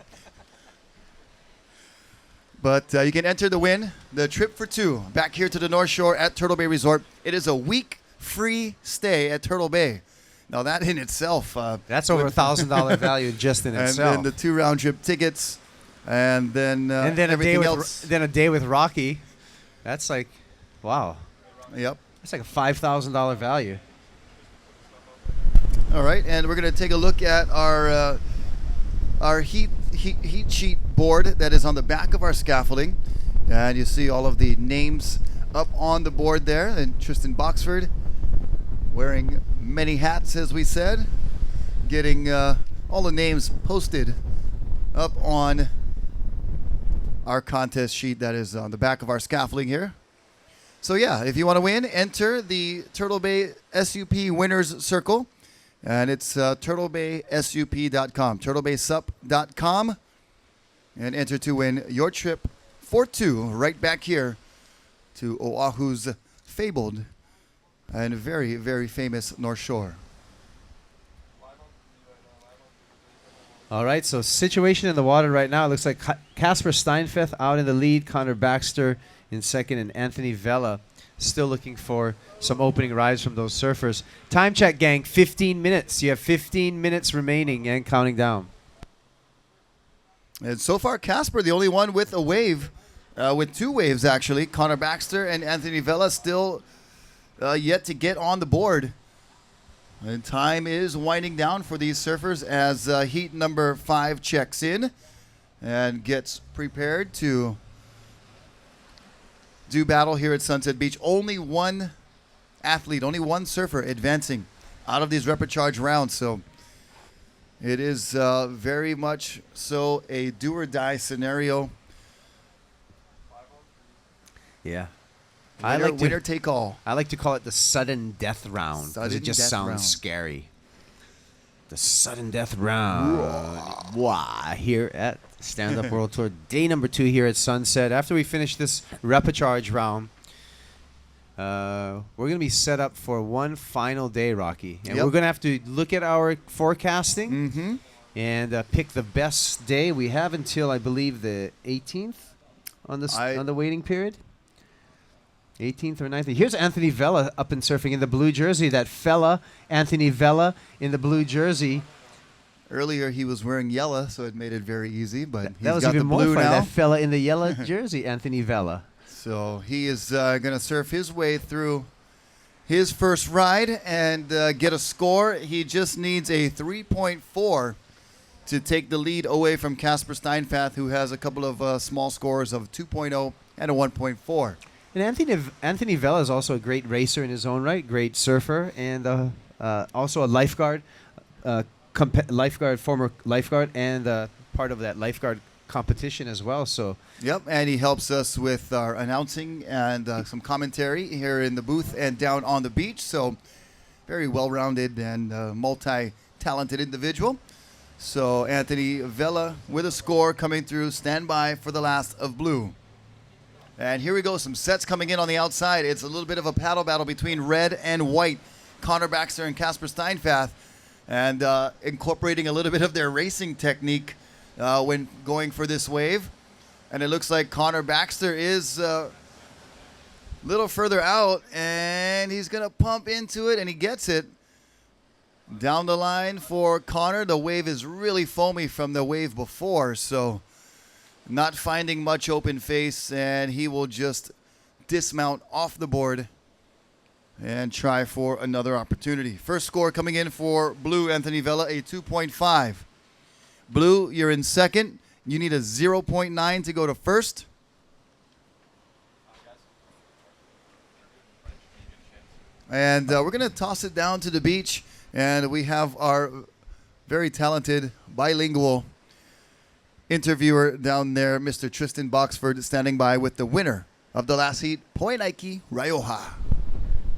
But you can enter the win, the trip for 2, back here to the North Shore at Turtle Bay Resort. It is a week free stay at Turtle Bay. Now that in itself, that's over $1,000 value just in itself. And then the 2 round trip tickets, and then everything else. Then a day with Rocky. That's like, wow. Yep. That's like a $5,000 value. All right, and we're going to take a look at our heat sheet board that is on the back of our scaffolding. And you see all of the names up on the board there. And Tristan Boxford wearing many hats, as we said, getting all the names posted up on our contest sheet that is on the back of our scaffolding here. So yeah, if you want to win, enter the Turtle Bay SUP Winners Circle. And it's turtlebaysup.com, turtlebaysup.com, and enter to win your trip for 2 right back here to Oahu's fabled and very, very famous North Shore. All right, so situation in the water right now. It looks like Kasper Steinfath out in the lead, Connor Baxter in second, and Anthony Vella still looking for some opening rides from those surfers. Time check, gang, 15 minutes. You have 15 minutes remaining and counting down. And so far, Kasper, the only one with a wave, with 2 waves, actually. Connor Baxter and Anthony Vella still yet to get on the board. And time is winding down for these surfers as heat number 5 checks in and gets prepared to do battle here at Sunset Beach. Only one athlete, only one surfer advancing out of these rapid charge rounds. So it is very much so a do or die scenario. Yeah. Winner take all. I like to call it the sudden death round because Sudden it just death sounds round. scary. The sudden death round. Wah, here at Stand Up World Tour, day number 2 here at Sunset. After we finish this repecharge round, we're going to be set up for one final day, Rocky. And Yep. we're going to have to look at our forecasting and pick the best day. We have until, I believe, the 18th on the waiting period. 18th or 19th. Here's Anthony Vella up and surfing in the blue jersey. That fella, Anthony Vella, in the blue jersey. Earlier he was wearing yellow, so it made it very easy. But he's That was got even the more blue funny. now. That fella in the yellow jersey, Anthony Vella. So he is going to surf his way through his first ride and get a score. He just needs a 3.4 to take the lead away from Casper Steinfath, who has a couple of small scores of 2.0 and a 1.4. And Anthony Vella is also a great racer in his own right, great surfer, and also a lifeguard, former lifeguard, and part of that lifeguard competition as well. So Yep, and he helps us with our announcing and some commentary here in the booth and down on the beach. So very well-rounded and multi-talented individual. So Anthony Vella with a score coming through. Stand by for the last of blue. And here we go, some sets coming in on the outside. It's a little bit of a paddle battle between red and white. Connor Baxter and Casper Steinfath, and incorporating a little bit of their racing technique when going for this wave. And it looks like Connor Baxter is a little further out, and he's going to pump into it, and he gets it. Down the line for Connor. The wave is really foamy from the wave before, so not finding much open face, and he will just dismount off the board and try for another opportunity. First score coming in for Blue Anthony Vella, a 2.5. Blue, you're in second. You need a 0.9 to go to first. And we're going to toss it down to the beach, and we have our very talented bilingual interviewer down there, Mr. Tristan Boxford, standing by with the winner of the last heat, Poinaiki Raioha.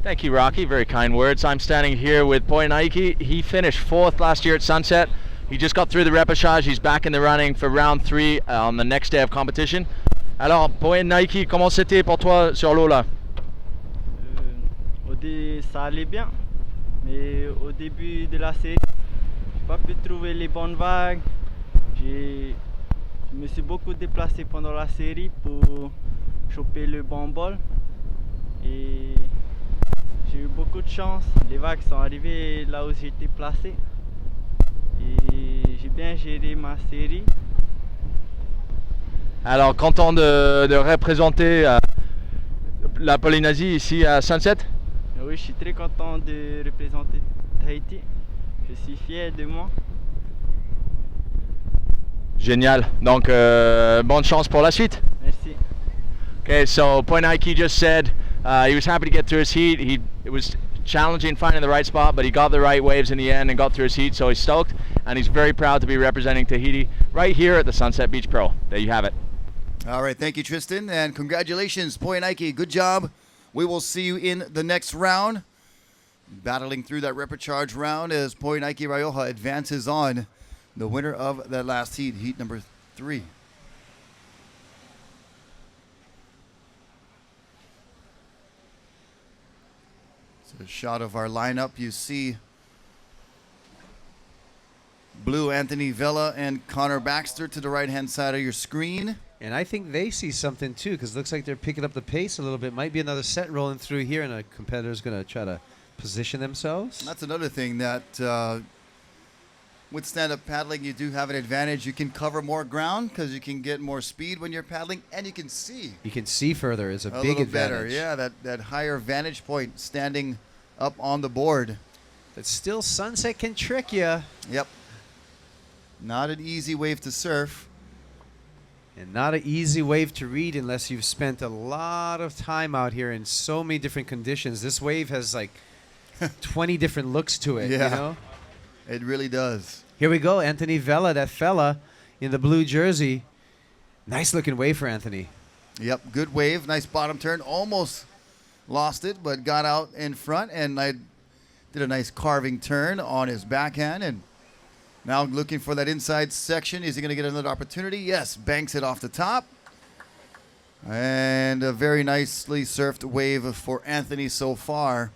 Thank you, Rocky. Very kind words. I'm standing here with Poinaiki. He finished 4th last year at Sunset. He just got through the repechage. He's back in the running for round 3 on the next day of competition. Alors, Poinaiki, comment c'était pour toi sur l'eau là? Ça allait bien, mais au début de la série, j'ai pas pu trouver les bonnes vagues. Je me suis beaucoup déplacé pendant la série pour choper le bon bol et j'ai eu beaucoup de chance. Les vagues sont arrivées là où j'étais placé et j'ai bien géré ma série. Alors, content de représenter la Polynésie ici à Sunset? Oui, je suis très content de représenter Tahiti. Je suis fier de moi. Génial. Donc, bonne chance pour la suite. Merci. Okay, so Poinaiki just said he was happy to get through his heat. It was challenging finding the right spot, but he got the right waves in the end and got through his heat, so he's stoked, and he's very proud to be representing Tahiti right here at the Sunset Beach Pro. There you have it. All right, thank you, Tristan, and congratulations, Poinaiki. Good job. We will see you in the next round. Battling through that repecharge round as Poinaiki Raioha advances on, the winner of that last heat, heat number 3. So a shot of our lineup. You see Blue Anthony Vella and Connor Baxter to the right-hand side of your screen. And I think they see something too, because it looks like they're picking up the pace a little bit. Might be another set rolling through here, and a competitor's going to try to position themselves. That's another thing that with stand-up paddling, you do have an advantage. You can cover more ground because you can get more speed when you're paddling, and you can see You can see further is a big little advantage. better. Yeah, that higher vantage point standing up on the board. But still, sunset can trick you. Yep. Not an easy wave to surf. And not an easy wave to read unless you've spent a lot of time out here in so many different conditions. This wave has like 20 different looks to it, Yeah. you know? It really does. Here we go, Anthony Vella, that fella in the blue jersey. Nice looking wave for Anthony. Yep, good wave. Nice bottom turn. Almost lost it, but got out in front, and I did a nice carving turn on his backhand, and now looking for that inside section. Is he going to get another opportunity? Yes, banks it off the top. And a very nicely surfed wave for Anthony so far.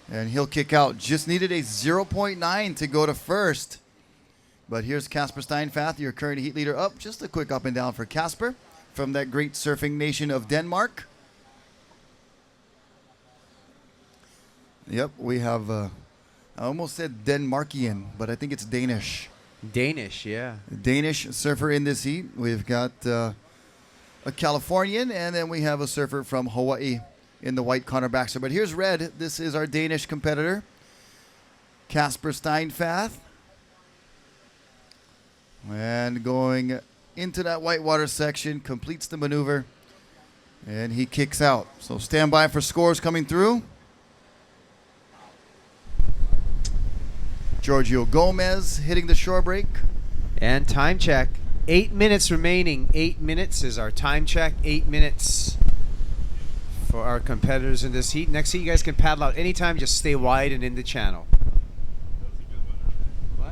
And he'll kick out. Just needed a 0.9 to go to first. But here's Casper Steinfath, your current heat leader, up. Just a quick up and down for Casper from that great surfing nation of Denmark. Yep, we have, I almost said Denmarkian, but I think it's Danish. Danish, yeah. Danish surfer in this heat. We've got a Californian, and then we have a surfer from Hawaii in the white Connor Baxter. But here's red. This is our Danish competitor, Casper Steinfath. And going into that whitewater section, completes the maneuver, and he kicks out. So stand by for scores coming through. Giorgio Gomez hitting the shore break. And time check. 8 minutes remaining. 8 minutes is our time check. 8 minutes for our competitors in this heat. Next heat, you guys can paddle out anytime. Just stay wide and in the channel. What?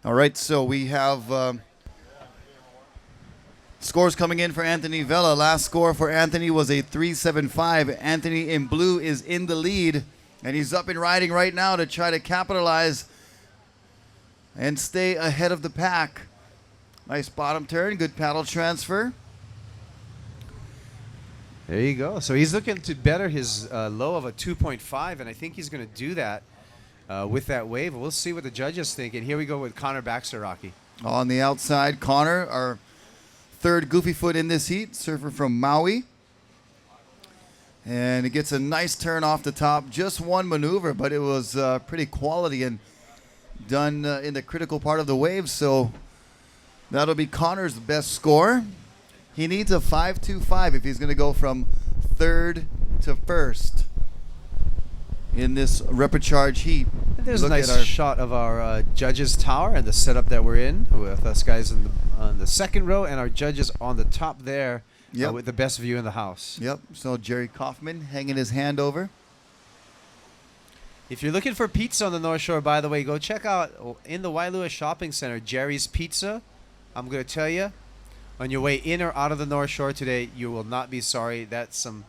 All right, so we have scores coming in for Anthony Vella. Last score for Anthony was a 3.75. Anthony in blue is in the lead, and he's up and riding right now to try to capitalize and stay ahead of the pack. Nice bottom turn, good paddle transfer. There you go. So he's looking to better his low of a 2.5, and I think he's going to do that with that wave. We'll see what the judges think. And here we go with Connor Baxter, Rocky. On the outside, Connor, our third goofy foot in this heat, surfer from Maui. And it gets a nice turn off the top. Just one maneuver, but it was pretty quality and done in the critical part of the wave. So that'll be Connor's best score. He needs a 5.25 if he's going to go from third to first in this repechage heat. There's look a nice at our shot of our judges' tower and the setup that we're in, with us guys on the second row and our judges on the top there, Yep. with the best view in the house. Yep. So Jerry Kaufman hanging his hand over. If you're looking for pizza on the North Shore, by the way, go check out in the Wailua Shopping Center, Jerry's Pizza. I'm going to tell you, on your way in or out of the North Shore today, you will not be sorry. That's some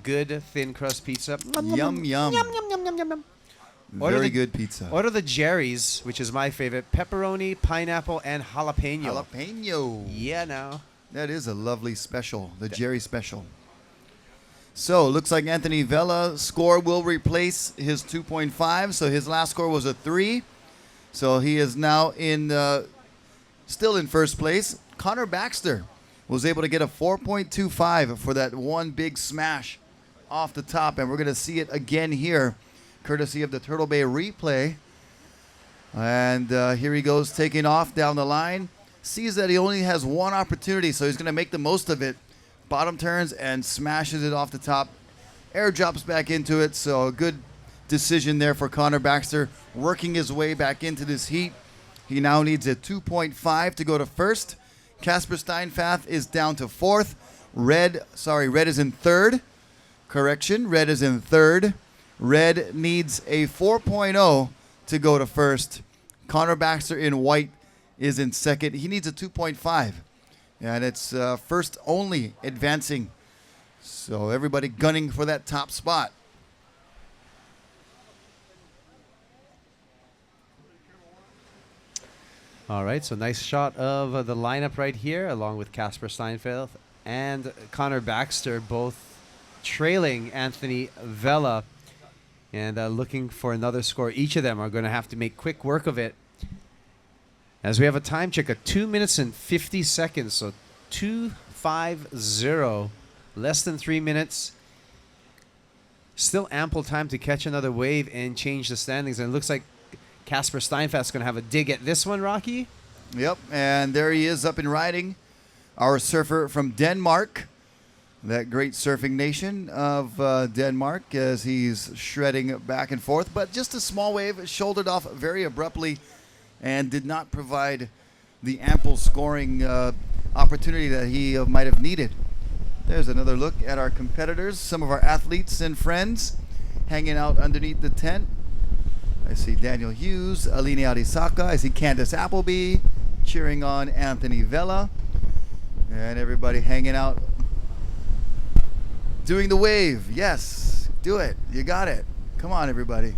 good thin crust pizza. Yum, yum. Very good pizza. Order the Jerry's, which is my favorite. Pepperoni, pineapple, and jalapeno. Jalapeno. Yeah, now. That is a lovely special, the Jerry special. So, looks like Anthony Vela's score will replace his 2.5. So, his last score was a 3. So, he is now still in first place. Connor Baxter was able to get a 4.25 for that one big smash off the top. And we're going to see it again here, courtesy of the Turtle Bay replay. And here he goes, taking off down the line. Sees that he only has one opportunity, so he's going to make the most of it. Bottom turns and smashes it off the top. Air drops back into it, so a good decision there for Connor Baxter, working his way back into this heat. He now needs a 2.5 to go to first. Casper Steinfath is down to fourth. Red is in third. Correction, Red is in third. Red needs a 4.0 to go to first. Connor Baxter in white is in second. He needs a 2.5. And it's first only advancing. So everybody gunning for that top spot. All right, so nice shot of the lineup right here, along with Casper Steinfeld and Connor Baxter, both trailing Anthony Vela and looking for another score. Each of them are going to have to make quick work of it. As we have a time check of 2 minutes and 50 seconds, so 2:50, less than 3 minutes. Still ample time to catch another wave and change the standings. And it looks like Casper Steinfast's going to have a dig at this one, Rocky. Yep, and there he is up and riding. Our surfer from Denmark, that great surfing nation of Denmark, as he's shredding back and forth. But just a small wave, shouldered off very abruptly, and did not provide the ample scoring opportunity that he might have needed. There's another look at our competitors, some of our athletes and friends hanging out underneath the tent. I see Daniel Hughes, Aline Arisaka. I see Candace Appleby cheering on Anthony Vela. And everybody hanging out, doing the wave. Yes, do it. You got it. Come on, everybody.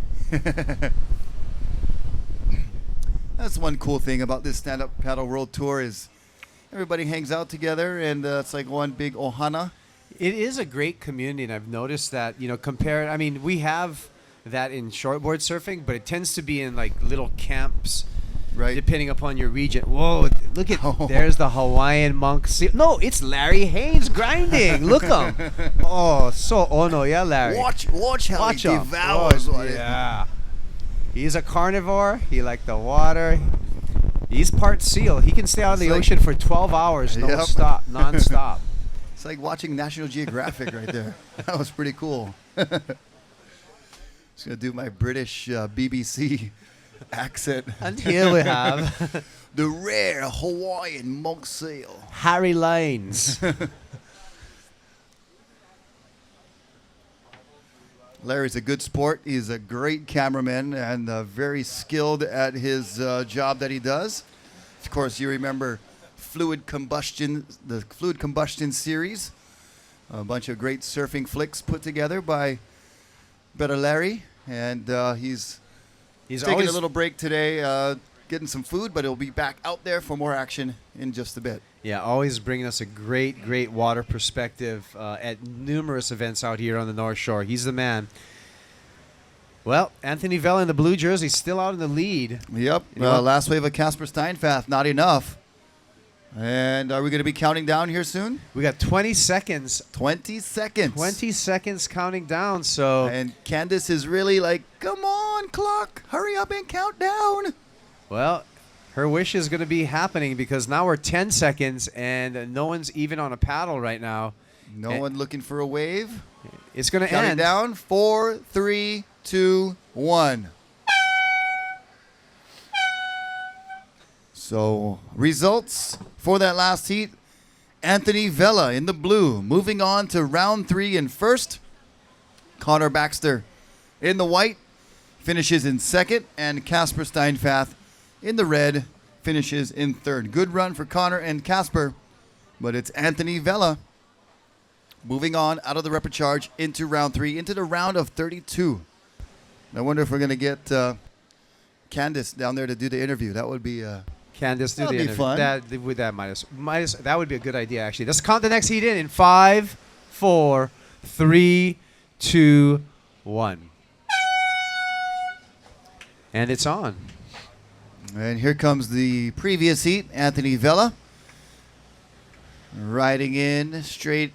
That's one cool thing about this stand-up paddle world tour is everybody hangs out together, and it's like one big ohana. It is a great community, and I've noticed that, compared, we have that in shortboard surfing, but it tends to be in like little camps, right? Depending upon your region. Whoa, look at, there's the Hawaiian monk. No, it's Larry Haynes grinding. Look him. Oh, so ono, yeah, Larry. Watch how he him. devours. Oh, yeah. He's a carnivore. He likes the water. He's part seal. He can stay out in the ocean for 12 hours, non-stop. It's like watching National Geographic right there. That was pretty cool. Just going to do my British BBC accent. And here we have the rare Hawaiian monk seal, Harry Lines. Larry's a good sport. He's a great cameraman and very skilled at his job that he does. Of course, you remember the Fluid Combustion series. A bunch of great surfing flicks put together by Better Larry. And he's taking a little break today, getting some food, but he'll be back out there for more action in just a bit. Yeah, always bringing us a great water perspective at numerous events out here on the North Shore. He's the man. Well, Anthony Vela in the blue jersey still out in the lead. Yep. Last wave of Casper Steinfath, not enough. And are we going to be counting down here soon? We got 20 seconds. 20 seconds. 20 seconds counting down. So and Candace is really like, come on, clock, hurry up and count down. Well, her wish is going to be happening because now we're 10 seconds and no one's even on a paddle right now. No one looking for a wave. It's going to Counting end. Down. 4, 3, 2, 1. So results for that last heat. Anthony Vella in the blue, moving on to round 3 in first. Connor Baxter in the white finishes in second, and Casper Steinfath in the red finishes in third. Good run for Connor and Casper, but it's Anthony Vella moving on out of the repechage into round 3, into the round of 32. I wonder if we're going to get Candace down there to do the interview. That would be Candace, do that'd the be interview. fun. With that minus, that would be a good idea, actually. Let's count the next heat in 5, 4, 3, 2, 1. And it's on. And here comes the previous heat. Anthony Vella riding in straight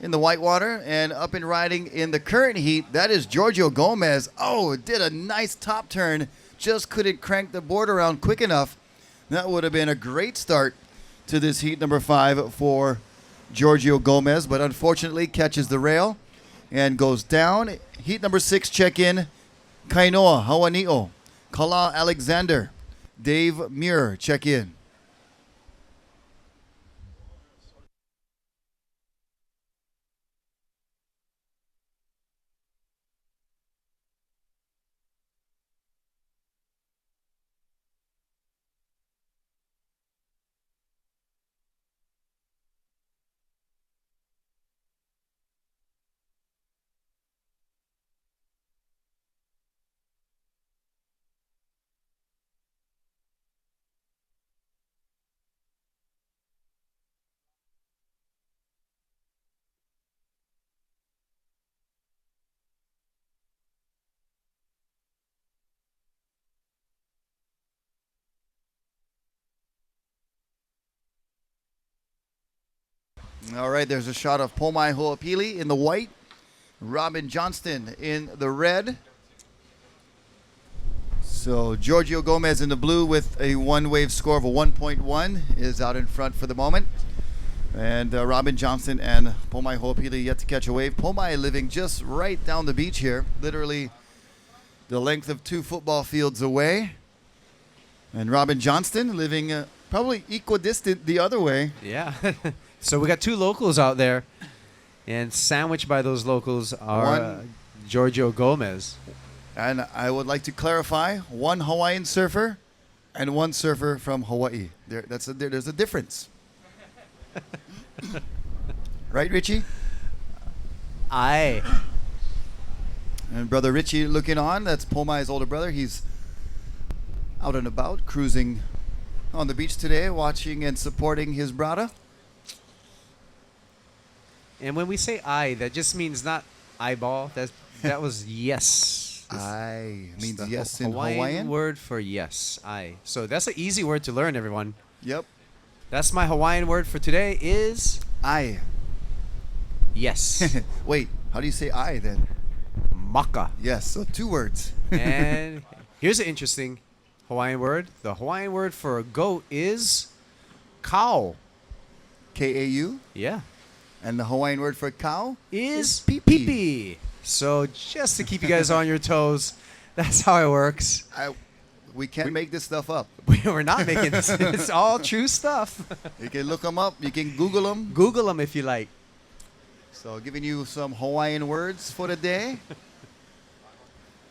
in the whitewater, and up and riding in the current heat. That is Giorgio Gomez. Oh, it did a nice top turn. Just couldn't crank the board around quick enough. That would have been a great start to this heat number 5 for Giorgio Gomez, but unfortunately catches the rail and goes down. Heat number 6 check-in. Kainoa Hawani'o, Kala Alexander, Dave Muir check-in. All right, there's a shot of Pomai Ho'opili in the white, Robin Johnston in the red. So Giorgio Gomez in the blue with a one-wave score of a 1.1 is out in front for the moment. And Robin Johnston and Pomai Ho'opili yet to catch a wave. Pomai living just right down the beach here, literally the length of 2 football fields away. And Robin Johnston living probably equidistant the other way. Yeah. So we got 2 locals out there, and sandwiched by those locals are Giorgio Gomez. And I would like to clarify, 1 Hawaiian surfer and 1 surfer from Hawaii. There's a difference. Right, Richie? Aye. And Brother Richie looking on. That's Pomai's older brother. He's out and about, cruising on the beach today, watching and supporting his brother. And when we say "I," that just means not eyeball. That was yes. I means the yes in Hawaiian? word for yes. I. So that's an easy word to learn, everyone. Yep. That's my Hawaiian word for today is I. Yes. Wait, how do you say I then? Maka. Yes, so 2 words. And here's an interesting Hawaiian word. The Hawaiian word for a goat is cow. K-A-U? Yeah. And the Hawaiian word for cow is pee-pee. So just to keep you guys on your toes, that's how it works. We can't make this stuff up. We're not making this. It's all true stuff. You can look them up. You can Google them. Google them if you like. So giving you some Hawaiian words for the day.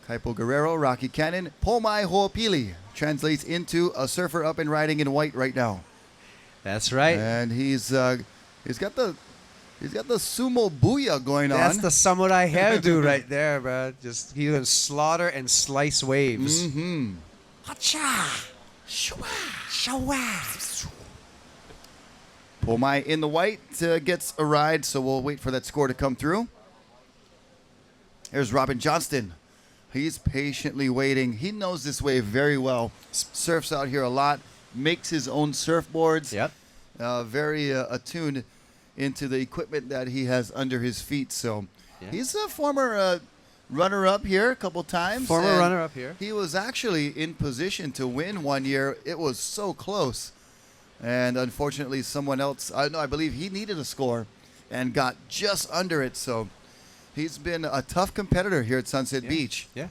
Kaipo Guerrero, Rocky Cannon. Pomai Ho'opili translates into a surfer up and riding in white right now. That's right. And he's got the sumo booyah going on. That's the samurai hairdo right there, bro. Just he's gonna slaughter and slice waves. Mm-hmm. Hacha! Shwa! Shawa! Pomai in the white gets a ride, so we'll wait for that score to come through. Here's Robin Johnston. He's patiently waiting. He knows this wave very well. Surfs out here a lot. Makes his own surfboards. Yep. Very attuned into the equipment that he has under his feet. So he's a former runner-up here a couple times. Former runner-up here. He was actually in position to win one year. It was so close. And unfortunately, someone else, I believe he needed a score and got just under it. So he's been a tough competitor here at Sunset Beach. Yeah.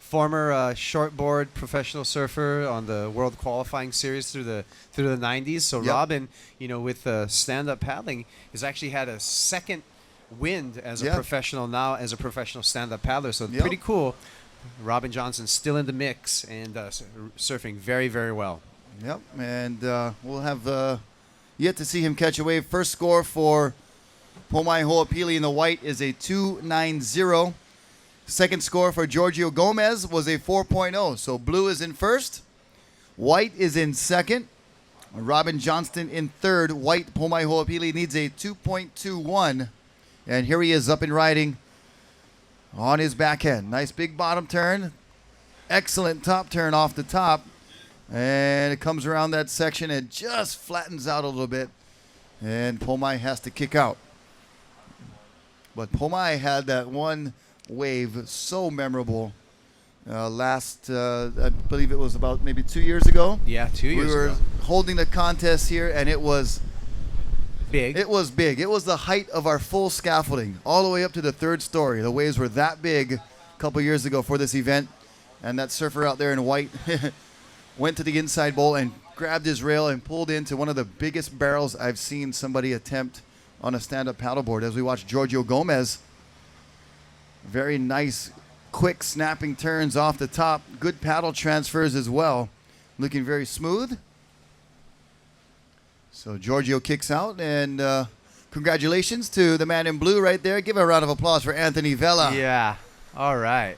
former shortboard professional surfer on the World Qualifying Series through the 90s. So Yep. Robin, with stand-up paddling, has actually had a second wind as a Yeah. professional now as a professional stand-up paddler. So Yep. pretty cool. Robin Johnson's still in the mix and surfing very, very well. Yep, and we'll have yet to see him catch a wave. First score for Pomai Ho'opili in the white is a 2.90. Second score for Giorgio Gomez was a 4.0. So blue is in first, white is in second, Robin Johnston in third. White Pomai Ho'opili needs a 2.21, and here he is up and riding on his backhand. Nice big bottom turn, excellent top turn off the top. And it comes around that section and just flattens out a little bit. And Pomai has to kick out. But Pomai had that one wave so memorable last, I believe it was about maybe 2 years ago. Yeah, 2 years We were ago. holding the contest here, and it was big. It was big. It was the height of our full scaffolding, all the way up to the third story. The waves were that big a couple years ago for this event. And that surfer out there in white went to the inside bowl and grabbed his rail and pulled into one of the biggest barrels I've seen somebody attempt on a stand-up paddleboard. As we watch Giorgio Gomez, very nice, quick snapping turns off the top. Good paddle transfers as well. Looking very smooth. So Giorgio kicks out, and congratulations to the man in blue right there. Give a round of applause for Anthony Vela. Yeah, all right.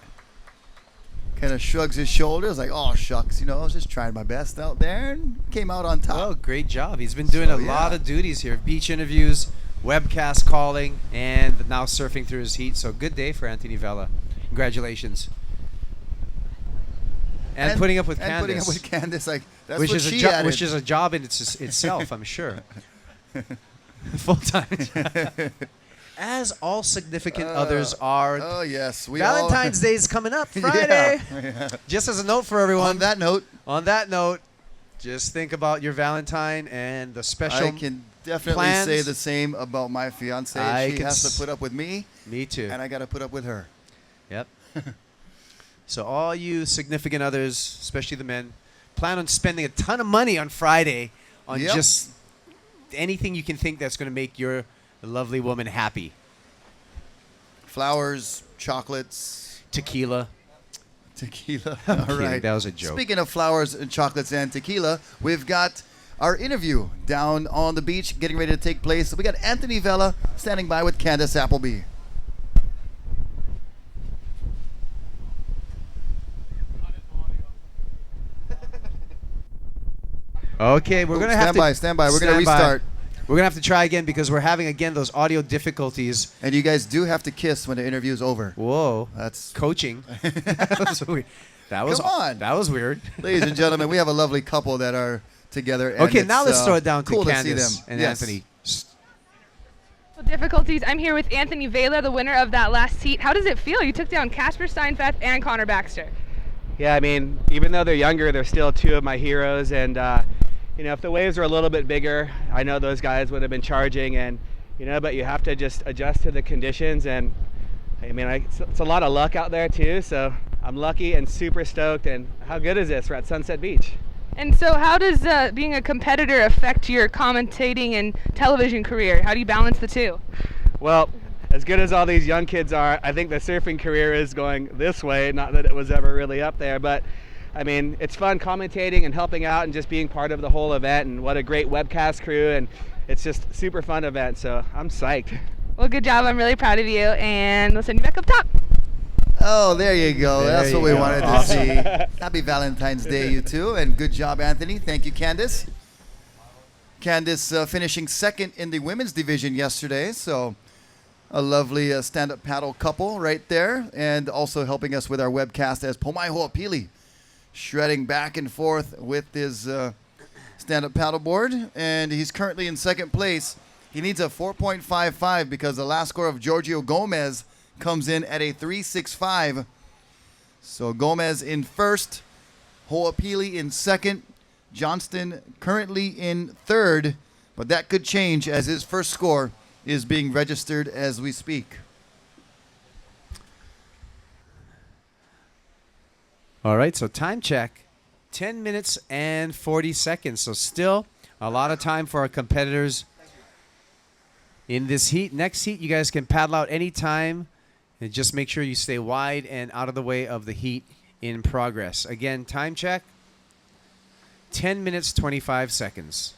Kind of shrugs his shoulders like, oh, shucks, I was just trying my best out there and came out on top. Well, great job. He's been doing a lot of duties here. Beach interviews, webcast calling, and now surfing through his heat. So good day for Anthony Vela. Congratulations. And putting up with Candace. Putting up with Candace, like, that's which what is she added. which is a job in itself, I'm sure. Full-time. As all significant others are. Oh, yes. Valentine's Day is coming up Friday. Yeah. Just as a note for everyone. On that note, just think about your Valentine and the special I can definitely plans. say the same about my fiance. I She can has to put up with me. Me too. And I got to put up with her. Yep. So all you significant others, especially the men, plan on spending a ton of money on Friday on Yep. just anything you can think that's going to make your lovely woman happy. Flowers, chocolates. Tequila. All kidding. right. That was a joke. Speaking of flowers and chocolates and tequila, we've got our interview down on the beach getting ready to take place. We got Anthony Vela standing by with Candace Appleby. Okay, we're going to have to... Stand by. We're going to restart. We're going to have to try again because we're having, again, those audio difficulties. And you guys do have to kiss when the interview is over. Whoa. That's coaching. That was weird. Come on. That was weird. Ladies and gentlemen, we have a lovely couple that are together. And Okay, now it's, let's throw it down to cool Candace to see them. and Yes. Anthony. Difficulties. I'm here with Anthony Vela, the winner of that last heat. How does it feel? You took down Casper Steinfath and Connor Baxter. Yeah, I mean, even though they're younger, they're still two of my heroes. And, if the waves were a little bit bigger, I know those guys would have been charging. And, but you have to just adjust to the conditions. And, I mean, it's a lot of luck out there, too. So I'm lucky and super stoked. And how good is this? We're at Sunset Beach. And so how does being a competitor affect your commentating and television career? How do you balance the two? Well, as good as all these young kids are, I think the surfing career is going this way. Not that it was ever really up there, but I mean, it's fun commentating and helping out and just being part of the whole event. And what a great webcast crew, and it's just super fun event. So I'm psyched. Well, good job. I'm really proud of you, and we'll send you back up top. Oh, there you go. There That's what you we go. wanted to Awesome. see. Happy Valentine's Day, you two, and good job, Anthony. Thank you, Candace. Candace finishing second in the women's division yesterday, so a lovely stand-up paddle couple right there, and also helping us with our webcast as Pomai Ho'opili, shredding back and forth with his stand-up paddleboard, and he's currently in second place. He needs a 4.55 because the last score of Giorgio Gomez comes in at a 3.65. So Gomez in first, Ho'opili in second, Johnston currently in third, but that could change as his first score is being registered as we speak. All right, so time check, 10 minutes and 40 seconds. So still a lot of time for our competitors in this heat. Next heat, you guys can paddle out anytime, and just make sure you stay wide and out of the way of the heat in progress. Again, time check, 10 minutes, 25 seconds.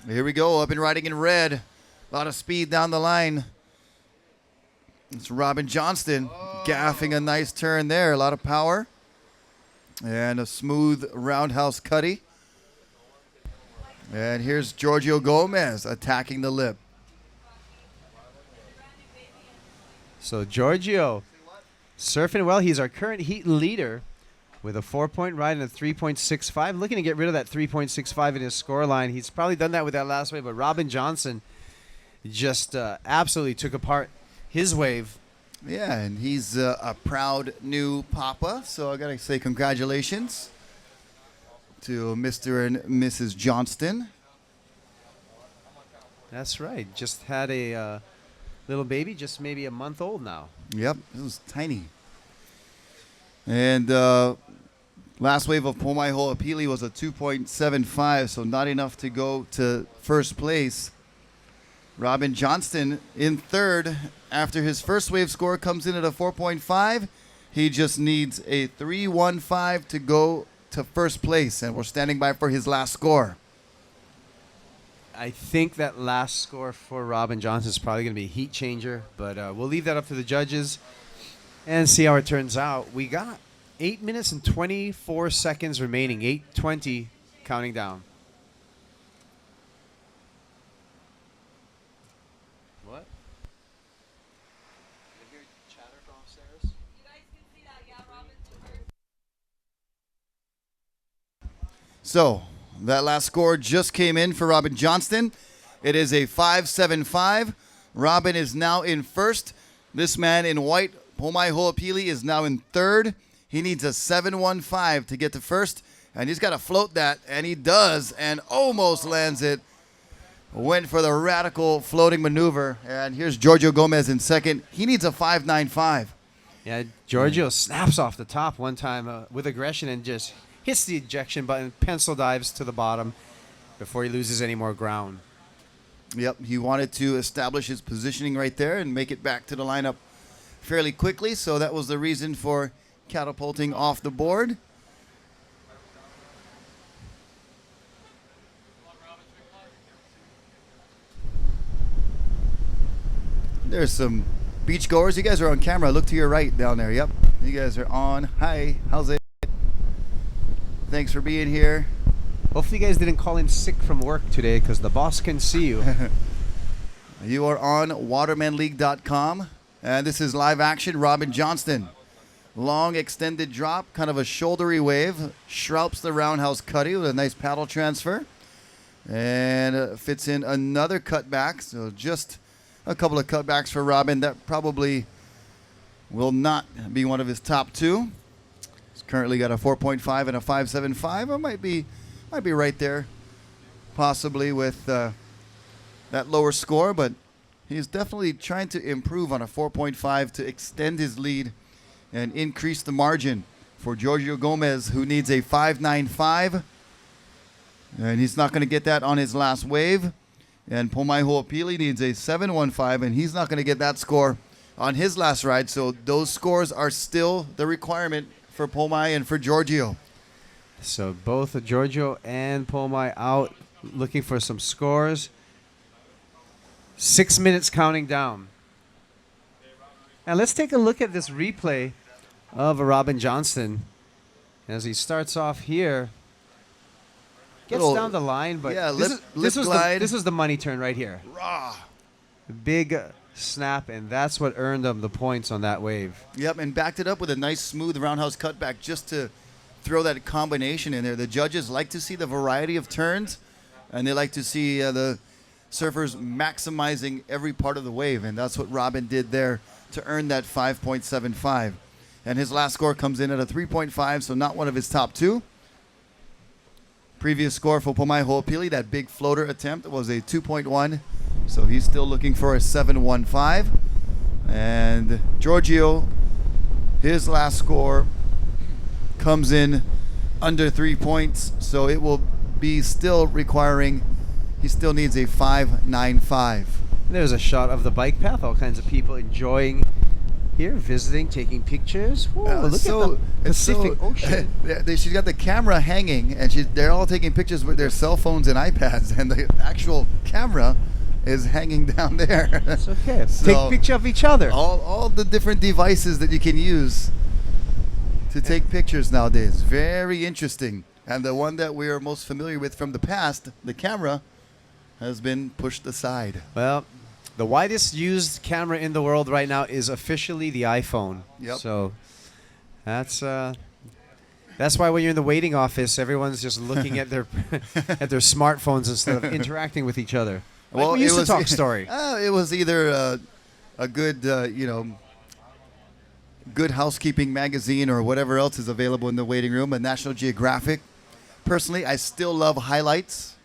Here we go, up and riding in red. A lot of speed down the line. It's Robin Johnston gaffing a nice turn there. A lot of power. And a smooth roundhouse cutty. And here's Giorgio Gomez attacking the lip. So Giorgio surfing well. He's our current heat leader with a 4-point ride and a 3.65. Looking to get rid of that 3.65 in his scoreline. He's probably done that with that last wave, but Robin Johnson just absolutely took apart his wave. Yeah, and he's a proud new papa, so I got to say congratulations to Mr. and Mrs. Johnston. That's right. Just had a little baby, just maybe a month old now. Yep, it was tiny. And last wave of Pomai Ho'opili was a 2.75, so not enough to go to first place. Robin Johnston in third. After his first wave score comes in at a 4.5, he just needs a 3.15 to go to first place, and we're standing by for his last score. I think that last score for Robin Johnson is probably going to be a heat changer, but we'll leave that up to the judges and see how it turns out. We got 8 minutes and 24 seconds remaining, 8:20 counting down. What? I hear chatter from upstairs. You guys can see that, yeah, Robin's So that last score just came in for Robin Johnston. It is a 5.75. Robin is now in first. This man in white, Pomai Ho'opili, is now in third. He needs a 7.15 to get to first, and he's got to float that, and he does, and almost lands it. Went for the radical floating maneuver, and here's Giorgio Gomez in second. He needs a 5.95. Yeah, Giorgio snaps off the top one time with aggression and just hits the ejection button, pencil dives to the bottom before he loses any more ground. Yep, he wanted to establish his positioning right there and make it back to the lineup fairly quickly, so that was the reason for catapulting off the board. There's some beachgoers. You guys are on camera. Look to your right down there. Yep, you guys are on. Hi, how's it? Thanks for being here. Hopefully you guys didn't call in sick from work today because the boss can see you. You are on watermanleague.com, and this is live action. Robin Johnston. Long extended drop, kind of a shouldery wave. Shroups the roundhouse cutty with a nice paddle transfer. And fits in another cutback. So just a couple of cutbacks for Robin. That probably will not be one of his top two. He's currently got a 4.5 and a 5.75. Or might be right there, possibly with that lower score. But he's definitely trying to improve on a 4.5 to extend his lead and increase the margin for Giorgio Gomez, who needs a 5.95. And he's not going to get that on his last wave. And Pomai Ho'opili needs a 7.15, and he's not going to get that score on his last ride. So those scores are still the requirement for Pomai and for Giorgio. So both Giorgio and Pomai out looking for some scores. 6 minutes counting down. Now let's take a look at this replay of Robin Johnston as he starts off here. Gets down the line, but yeah, this is the money turn right here. Raw. Big snap, and that's what earned them the points on that wave. Yep, and backed it up with a nice smooth roundhouse cutback just to throw that combination in there. The judges like to see the variety of turns, and they like to see the surfers maximizing every part of the wave, and that's what Robin did there to earn that 5.75. And his last score comes in at a 3.5, so not one of his top two. Previous score for Pomai Ho'opili, that big floater attempt, was a 2.1, so he's still looking for a 7.15. And Giorgio, his last score comes in under 3 points, so it will be still requiring, he still needs a 5.95. There's a shot of the bike path, all kinds of people enjoying here, visiting, taking pictures. Whoa, look at the Pacific Ocean. She's got the camera hanging, and they're all taking pictures with their cell phones and iPads, and the actual camera is hanging down there. It's okay. Take picture of each other. All the different devices that you can use to take pictures nowadays. Very interesting. And the one that we are most familiar with from the past, the camera, has been pushed aside. Well, the widest used camera in the world right now is officially the iPhone. Yep. So that's why when you're in the waiting office, everyone's just looking at their at their smartphones instead of interacting with each other. Like we used to talk story. It was either a good, Good Housekeeping magazine or whatever else is available in the waiting room, a National Geographic. Personally, I still love highlights,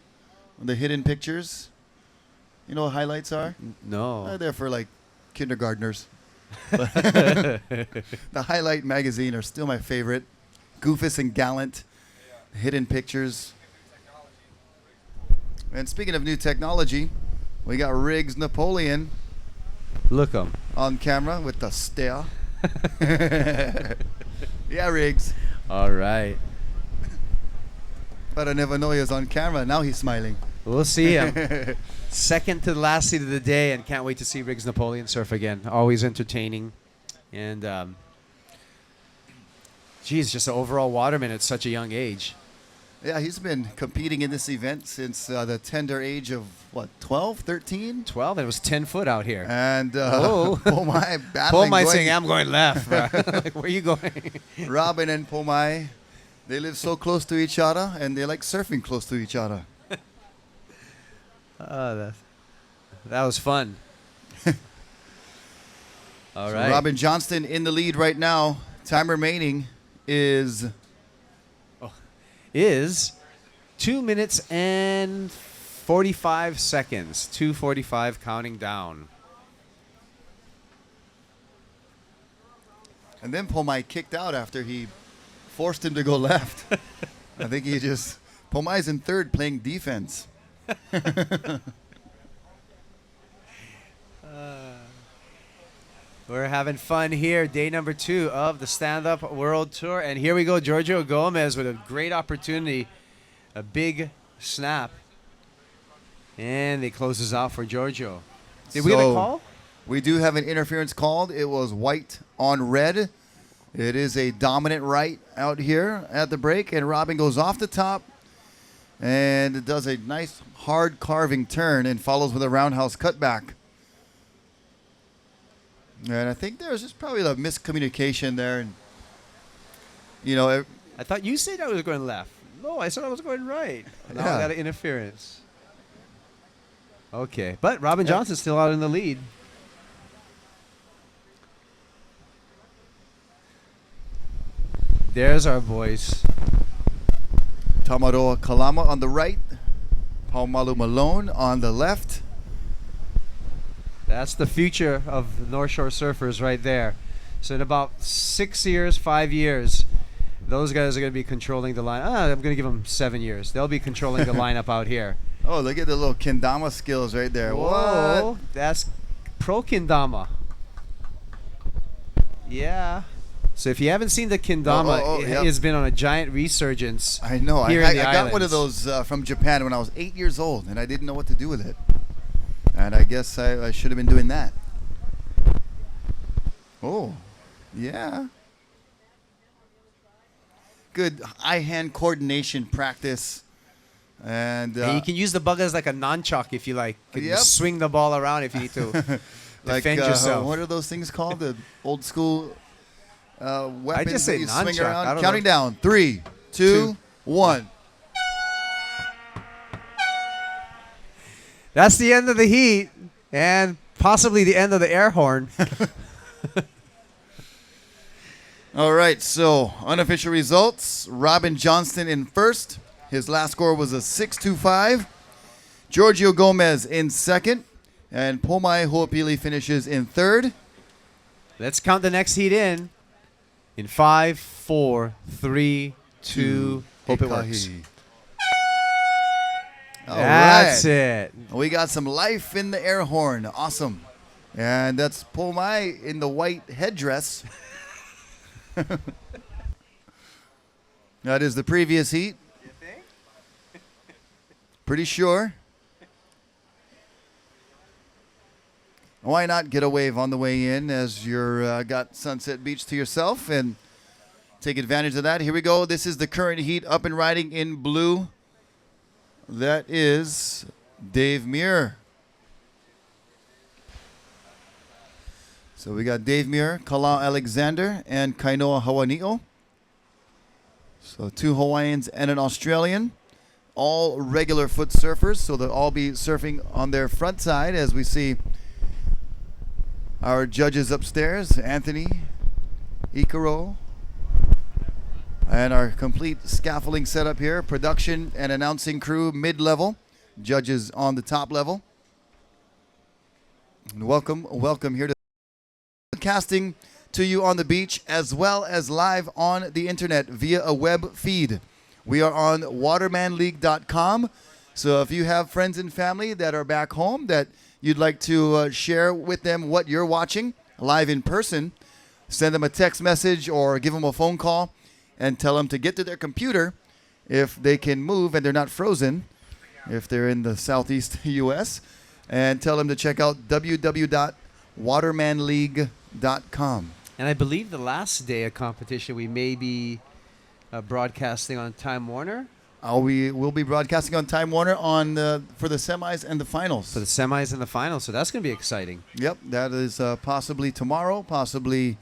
the hidden pictures. You know what highlights are? No. They're for like kindergartners. The Highlight magazine are still my favorite. Goofus and Gallant, hidden pictures. And speaking of new technology, we got Riggs Napoleon. Look him on camera with the stare. Yeah, Riggs. All right. But I never know he was on camera. Now he's smiling. We'll see him. Second to the last seat of the day, and can't wait to see Riggs Napoleon surf again. Always entertaining. And, geez, just an overall waterman at such a young age. Yeah, he's been competing in this event since the tender age of, 12, 13? 12, and it was 10 foot out here. And Pomai battling. Pomai saying, I'm going left. Like, where are you going? Robin and Pomai, they live so close to each other, and they like surfing close to each other. That was fun. All right. Robin Johnston in the lead right now. Time remaining is 2 minutes and 45 seconds. 2:45 counting down. And then Pomai kicked out after he forced him to go left. I think Pomai's in third playing defense. We're having fun here. Day number 2 of the Stand-Up World Tour. And here we go, Giorgio Gomez with a great opportunity. A big snap. And it closes out for Giorgio. Did we get a call? We do have an interference called. It was white on red. It is a dominant right out here at the break. And Robin goes off the top. And it does a nice hard carving turn and follows with a roundhouse cutback. And I think there's just probably a miscommunication there. And, I thought you said I was going left. No, I said I was going right. Now I got an interference. Okay, but Robin Johnson's still out in the lead. There's our boys. Tamaroa Kalama on the right. Paumalu Malone on the left. That's the future of North Shore surfers right there. So in about 5 years, those guys are going to be controlling the line. I'm going to give them 7 years. They'll be controlling the lineup out here. Oh, look at the little kendama skills right there. Whoa, what? That's pro kendama. Yeah. So if you haven't seen the kendama, it has been on a giant resurgence. I know. Here I in the got one of those from Japan when I was 8 years old, and I didn't know what to do with it. And I guess I should have been doing that. Oh, yeah. Good eye-hand coordination practice. And you can use the bug as like a nunchuck if you like. You swing the ball around if you need to. Defend yourself. What are those things called? The old school weapons just that say you swing nunchuck. I around. don't Counting know. down. 3, 2, 1. That's the end of the heat and possibly the end of the air horn. All right, so unofficial results. Robin Johnston in first. His last score was a 6.25. Giorgio Gomez in second. And Pomai Ho'opili finishes in third. Let's count the next heat in 5, 4, 3, 2. Hope it works. All That's right. it. We got some life in the air horn. Awesome. And that's Pomai in the white headdress. That is the previous heat. Pretty sure. Why not get a wave on the way in as you're got Sunset Beach to yourself and take advantage of that. Here we go. This is the current heat up and riding in blue. That is Dave Muir. So we got Dave Muir, Kala Alexander, and Kainoa Hawani'o. So 2 Hawaiians and an Australian. All regular foot surfers, so they'll all be surfing on their front side as we see our judges upstairs, Anthony, Ikaro, and our complete scaffolding setup here, production and announcing crew mid-level, judges on the top level. And welcome here to broadcasting to you on the beach as well as live on the internet via a web feed. We are on watermanleague.com. So if you have friends and family that are back home that you'd like to share with them what you're watching live in person, send them a text message or give them a phone call and tell them to get to their computer if they can move and they're not frozen, if they're in the southeast U.S., and tell them to check out www.watermanleague.com. And I believe the last day of competition we may be broadcasting on Time Warner. We will be broadcasting on Time Warner for the semis and the finals. For the semis and the finals, so that's going to be exciting. Yep, that is possibly tomorrow, possibly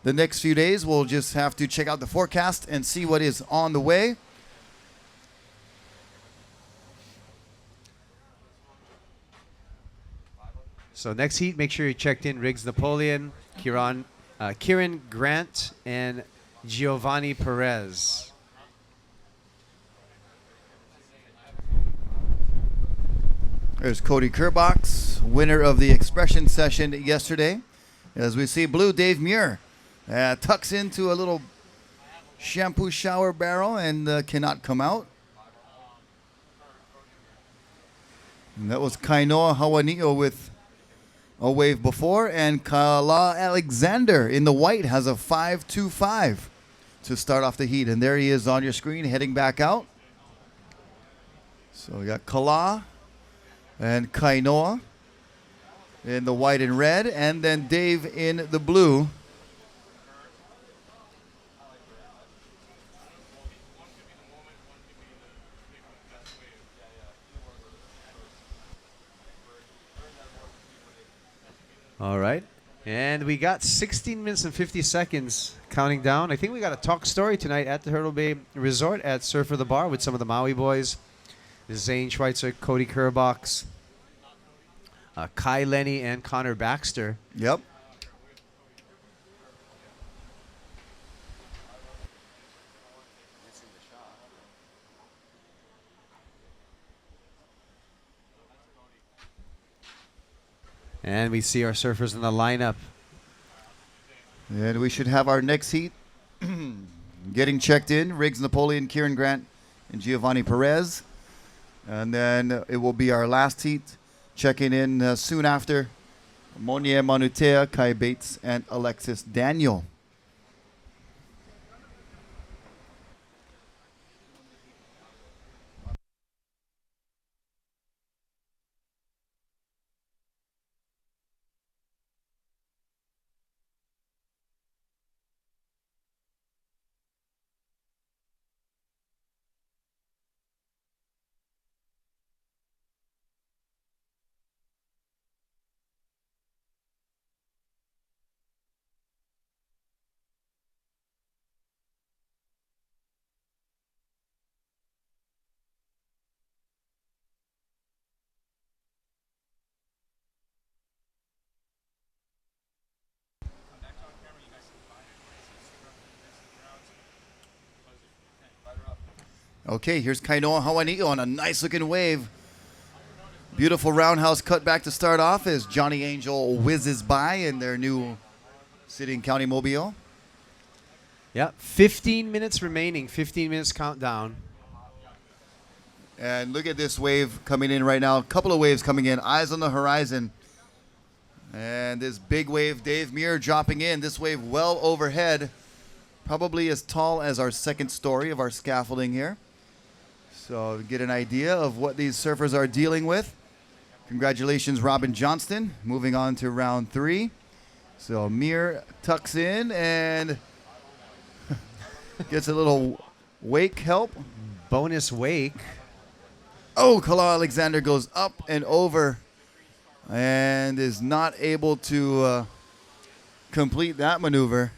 the next few days. We'll just have to check out the forecast and see what is on the way. So next heat, make sure you checked in Riggs Napoleon, Kieran Grant, and Giovanni Perez. There's Cody Kerbox, winner of the expression session yesterday. As we see blue Dave Muir tucks into a little shampoo shower barrel and cannot come out. And that was Kainoa Hawani'o with a wave before, and Kala Alexander in the white has a 5.25 to start off the heat. And there he is on your screen heading back out. So we got Kala and Kainoa in the white and red, and then Dave in the blue. All right. And we got 16 minutes and 50 seconds counting down. I think we got a talk story tonight at the Turtle Bay Resort at Surfer the Bar with some of the Maui boys. Zane Schweitzer, Cody Kerbox, Kai Lenny, and Connor Baxter. Yep. And we see our surfers in the lineup. And we should have our next heat getting checked in. Riggs Napoleon, Kieran Grant, and Giovanni Perez. And then it will be our last heat checking in soon after. Monier Manutea, Kai Bates, and Alexis Daniel. Okay, here's Kainoa Hawani'o on a nice-looking wave. Beautiful roundhouse cut back to start off as Johnny Angel whizzes by in their new City and County Mobile. Yep, 15 minutes remaining, 15 minutes countdown. And look at this wave coming in right now. A couple of waves coming in. Eyes on the horizon. And this big wave, Dave Muir dropping in. This wave well overhead. Probably as tall as our second story of our scaffolding here. So get an idea of what these surfers are dealing with. Congratulations, Robin Johnston. Moving on to round 3. So Muir tucks in and gets a little wake help. Bonus wake. Oh, Kala Alexander goes up and over and is not able to complete that maneuver.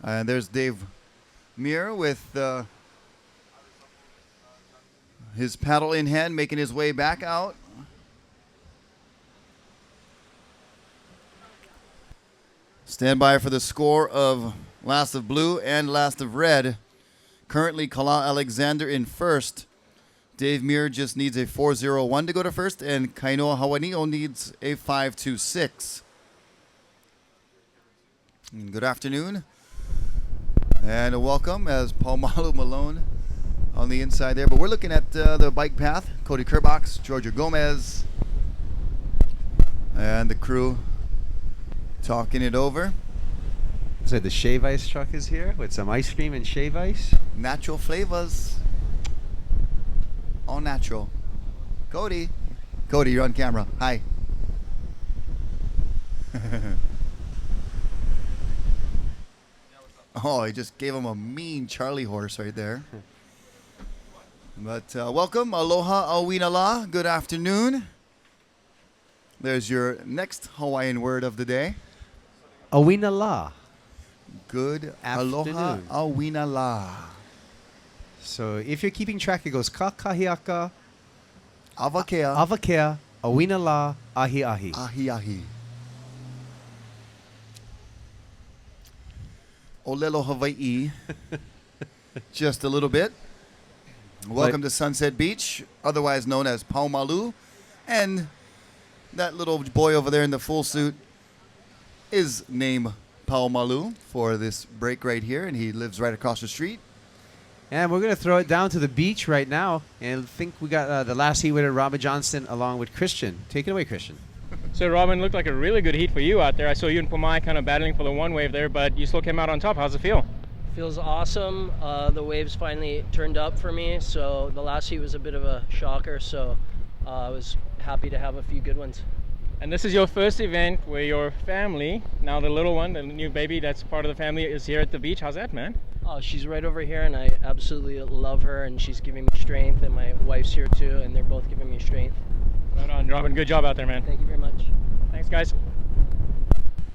And there's Dave Muir with his paddle in hand, making his way back out. Stand by for the score of Last of Blue and Last of Red. Currently, Kala Alexander in first. Dave Muir just needs a 4.01 to go to first, and Kainoa Hawani'o needs a 5.26. Good afternoon. And a welcome as Paumalu Malone on the inside there. But we're looking at the bike path. Cody Kerbox, Georgia Gomez, and the crew talking it over. So the shave ice truck is here with some ice cream and shave ice. Natural flavors. All natural. Cody. Cody, you're on camera. Hi. Oh, he just gave him a mean Charlie horse right there. But welcome, aloha, awina la. Good afternoon. There's your next Hawaiian word of the day. Awina la. Good Afternoon. aloha, awina la. So if you're keeping track, it goes ka kahiaka, avakea, avakea, awina la, ahi ahi. Ahi ahi. Olelo Hawaii. Just a little bit. Welcome to Sunset Beach, otherwise known as Paumalu. And that little boy over there in the full suit is named Paumalu for this break right here, and he lives right across the street. And we're going to throw it down to the beach right now. And I think we got the last heat winner, Robin Johnston, along with Christian. Take it away, Christian. So Robin, looked like a really good heat for you out there. I saw you and Pomai kind of battling for the one wave there, but you still came out on top. How's it feel? Feels awesome. The waves finally turned up for me, so the last heat was a bit of a shocker, so I was happy to have a few good ones. And this is your first event where your family, now the little one, the new baby that's part of the family, is here at the beach. How's that, man? Oh, she's right over here, and I absolutely love her, and she's giving me strength, and my wife's here too, and they're both giving me strength. Right on, Robin. Good job out there, man. Thank you very much. Thanks, guys.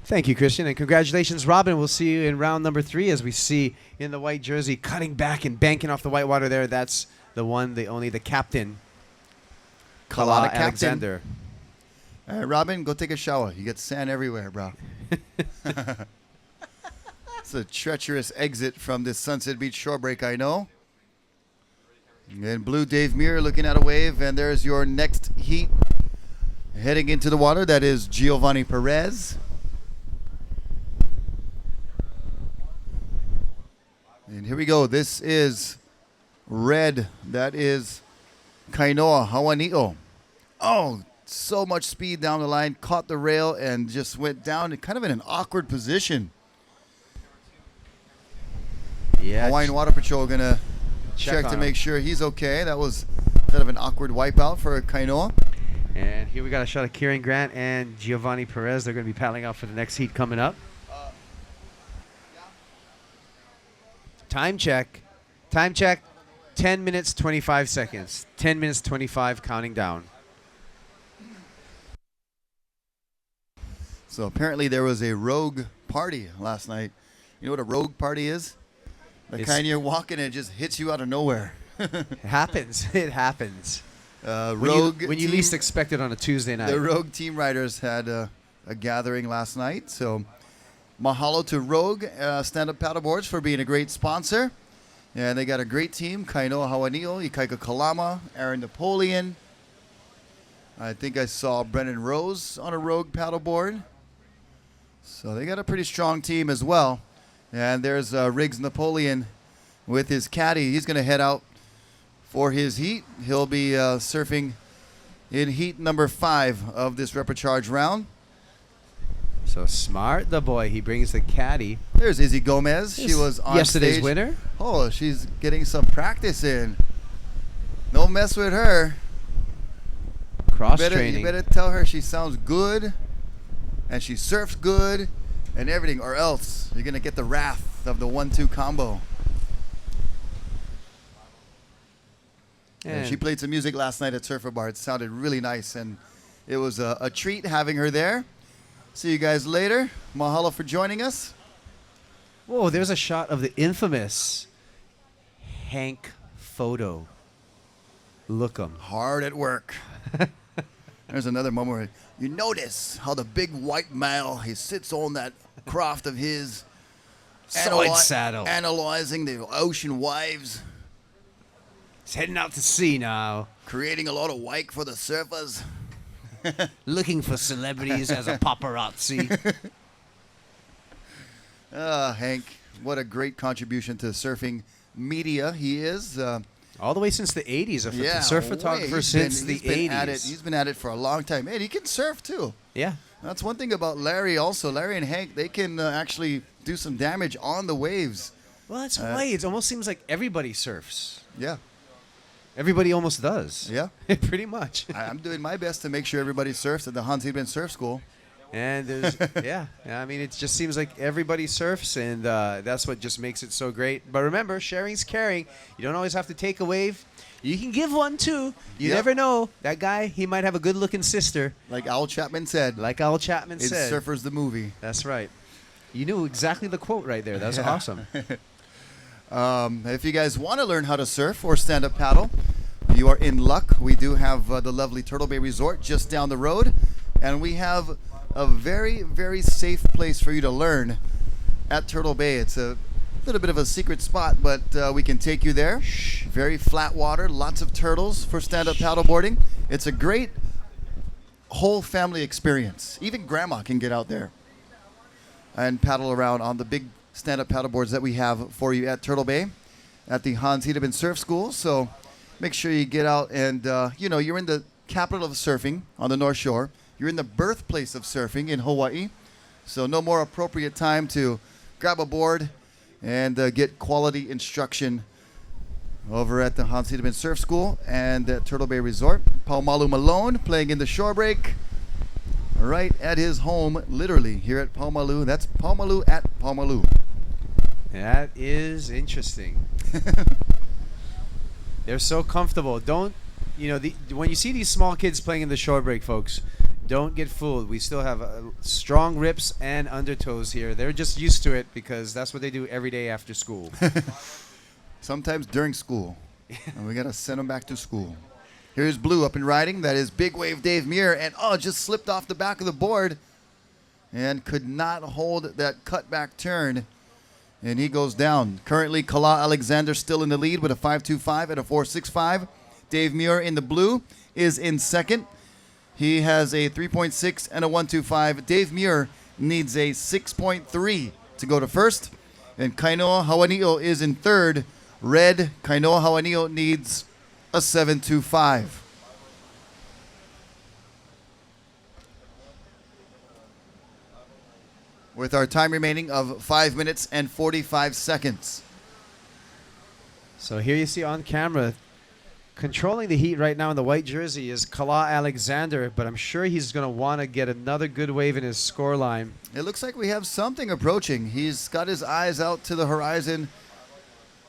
Thank you, Christian, and congratulations, Robin. We'll see you in round number 3 as we see in the white jersey cutting back and banking off the white water there. That's the one, the only, the captain, Kala Alexander. All right, Robin, go take a shower. You get sand everywhere, bro. It's a treacherous exit from this Sunset Beach shore break, I know. And Blue Dave Muir looking at a wave, and there's your next heat heading into the water. That is Giovanni Perez. And here we go. This is red. That is Kainoa Hawani'o. Oh, so much speed down the line. Caught the rail and just went down kind of in an awkward position. Yeah, Hawaiian Water Patrol going to check to make sure he's okay. That was kind of an awkward wipeout for Kainoa. And here we got a shot of Kieran Grant and Giovanni Perez. They're going to be paddling out for the next heat coming up. Time check. Time check. 10 minutes, 25 seconds. 10 minutes, 25, counting down. So apparently there was a rogue party last night. You know what a rogue party is? The It's- kind you're walking and it just hits you out of nowhere. It happens. It happens. Rogue when you team- least expect it on a Tuesday night. The Rogue Team Riders had a gathering last night. So mahalo to Rogue Stand-Up Paddleboards for being a great sponsor. And they got a great team. Kainoa Hawanio, Ikaika Kalama, Aaron Napoleon. I think I saw Brennan Rose on a Rogue paddleboard. So they got a pretty strong team as well. And there's Riggs Napoleon with his caddy. He's going to head out for his heat. He'll be surfing in heat number 5 of this Reprecharge round. So smart, the boy. He brings the caddy. There's Izzy Gomez. She was on yesterday's stage. winner. Oh, she's getting some practice in. Don't mess with her. Cross You training. better tell her she sounds good and she surfs good and everything, or else you're going to get the wrath of the 1-2 combo. And she played some music last night at Surfer Bar. It sounded really nice, and it was a treat having her there. See you guys later. Mahalo for joining us. Whoa, there's a shot of the infamous Hank photo. Look 'em. Hard at work. There's another moment where you notice how the big white male, he sits on that craft of his, Side saddle. analyzing the ocean waves. He's heading out to sea now. Creating a lot of wake for the surfers. Looking for celebrities as a paparazzi. Hank, what a great contribution to surfing media he is. All the way since the 80s. Yeah, surf way. photographer He's since been- the he's been 80s. at it- He's been at it for a long time. And he can surf too. Yeah. That's one thing about Larry also. Larry and Hank, they can actually do some damage on the waves. Well, that's why it almost seems like everybody surfs. Yeah. Everybody almost does. Yeah. Pretty much. I'm doing my best to make sure everybody surfs at the Hans Eben Surf School. And there's, yeah, I mean, it just seems like everybody surfs, and that's what just makes it so great. But remember, sharing's caring. You don't always have to take a wave. You can give one, too. You Yep. never know. That guy, he might have a good-looking sister. Like Al Chapman said. Like Al Chapman It's said. Surfers the movie. That's right. You knew exactly the quote right there. That was Yeah. awesome. If you guys want to learn how to surf or stand-up paddle, you are in luck. We do have the lovely Turtle Bay Resort just down the road, and we have a very, very safe place for you to learn at Turtle Bay. It's a little bit of a secret spot, but we can take you there. Very flat water, lots of turtles for stand-up paddleboarding. It's a great whole family experience. Even grandma can get out there and paddle around on the big stand-up paddleboards that we have for you at Turtle Bay at the Hans Hedeben Surf School. So make sure you get out and, you're in the capital of surfing on the North Shore. You're in the birthplace of surfing in Hawaii. So no more appropriate time to grab a board and get quality instruction over at the Hans Hedeben Surf School and at Turtle Bay Resort. Paumalu Malone playing in the shore break right at his home, literally, here at Paumalu. That's Paumalu at Paumalu. That is interesting. They're so comfortable. Don't, when you see these small kids playing in the shore break, folks, don't get fooled. We still have strong rips and undertows here. They're just used to it because that's what they do every day after school. Sometimes during school. And we got to send them back to school. Here's Blue up and riding. That is Big Wave Dave Muir. And, just slipped off the back of the board and could not hold that cutback turn. And he goes down. Currently, Kala Alexander still in the lead with a 5.25 and a 4.65. Dave Muir in the blue is in second. He has a 3.6 and a 1.25. Dave Muir needs a 6.3 to go to first. And Kainoa Hawanio is in third. Red, Kainoa Hawanio needs a 7.25. With our time remaining of 5 minutes and 45 seconds. So here you see on camera, controlling the heat right now in the white jersey is Kala Alexander, but I'm sure he's going to want to get another good wave in his scoreline. It looks like we have something approaching. He's got his eyes out to the horizon,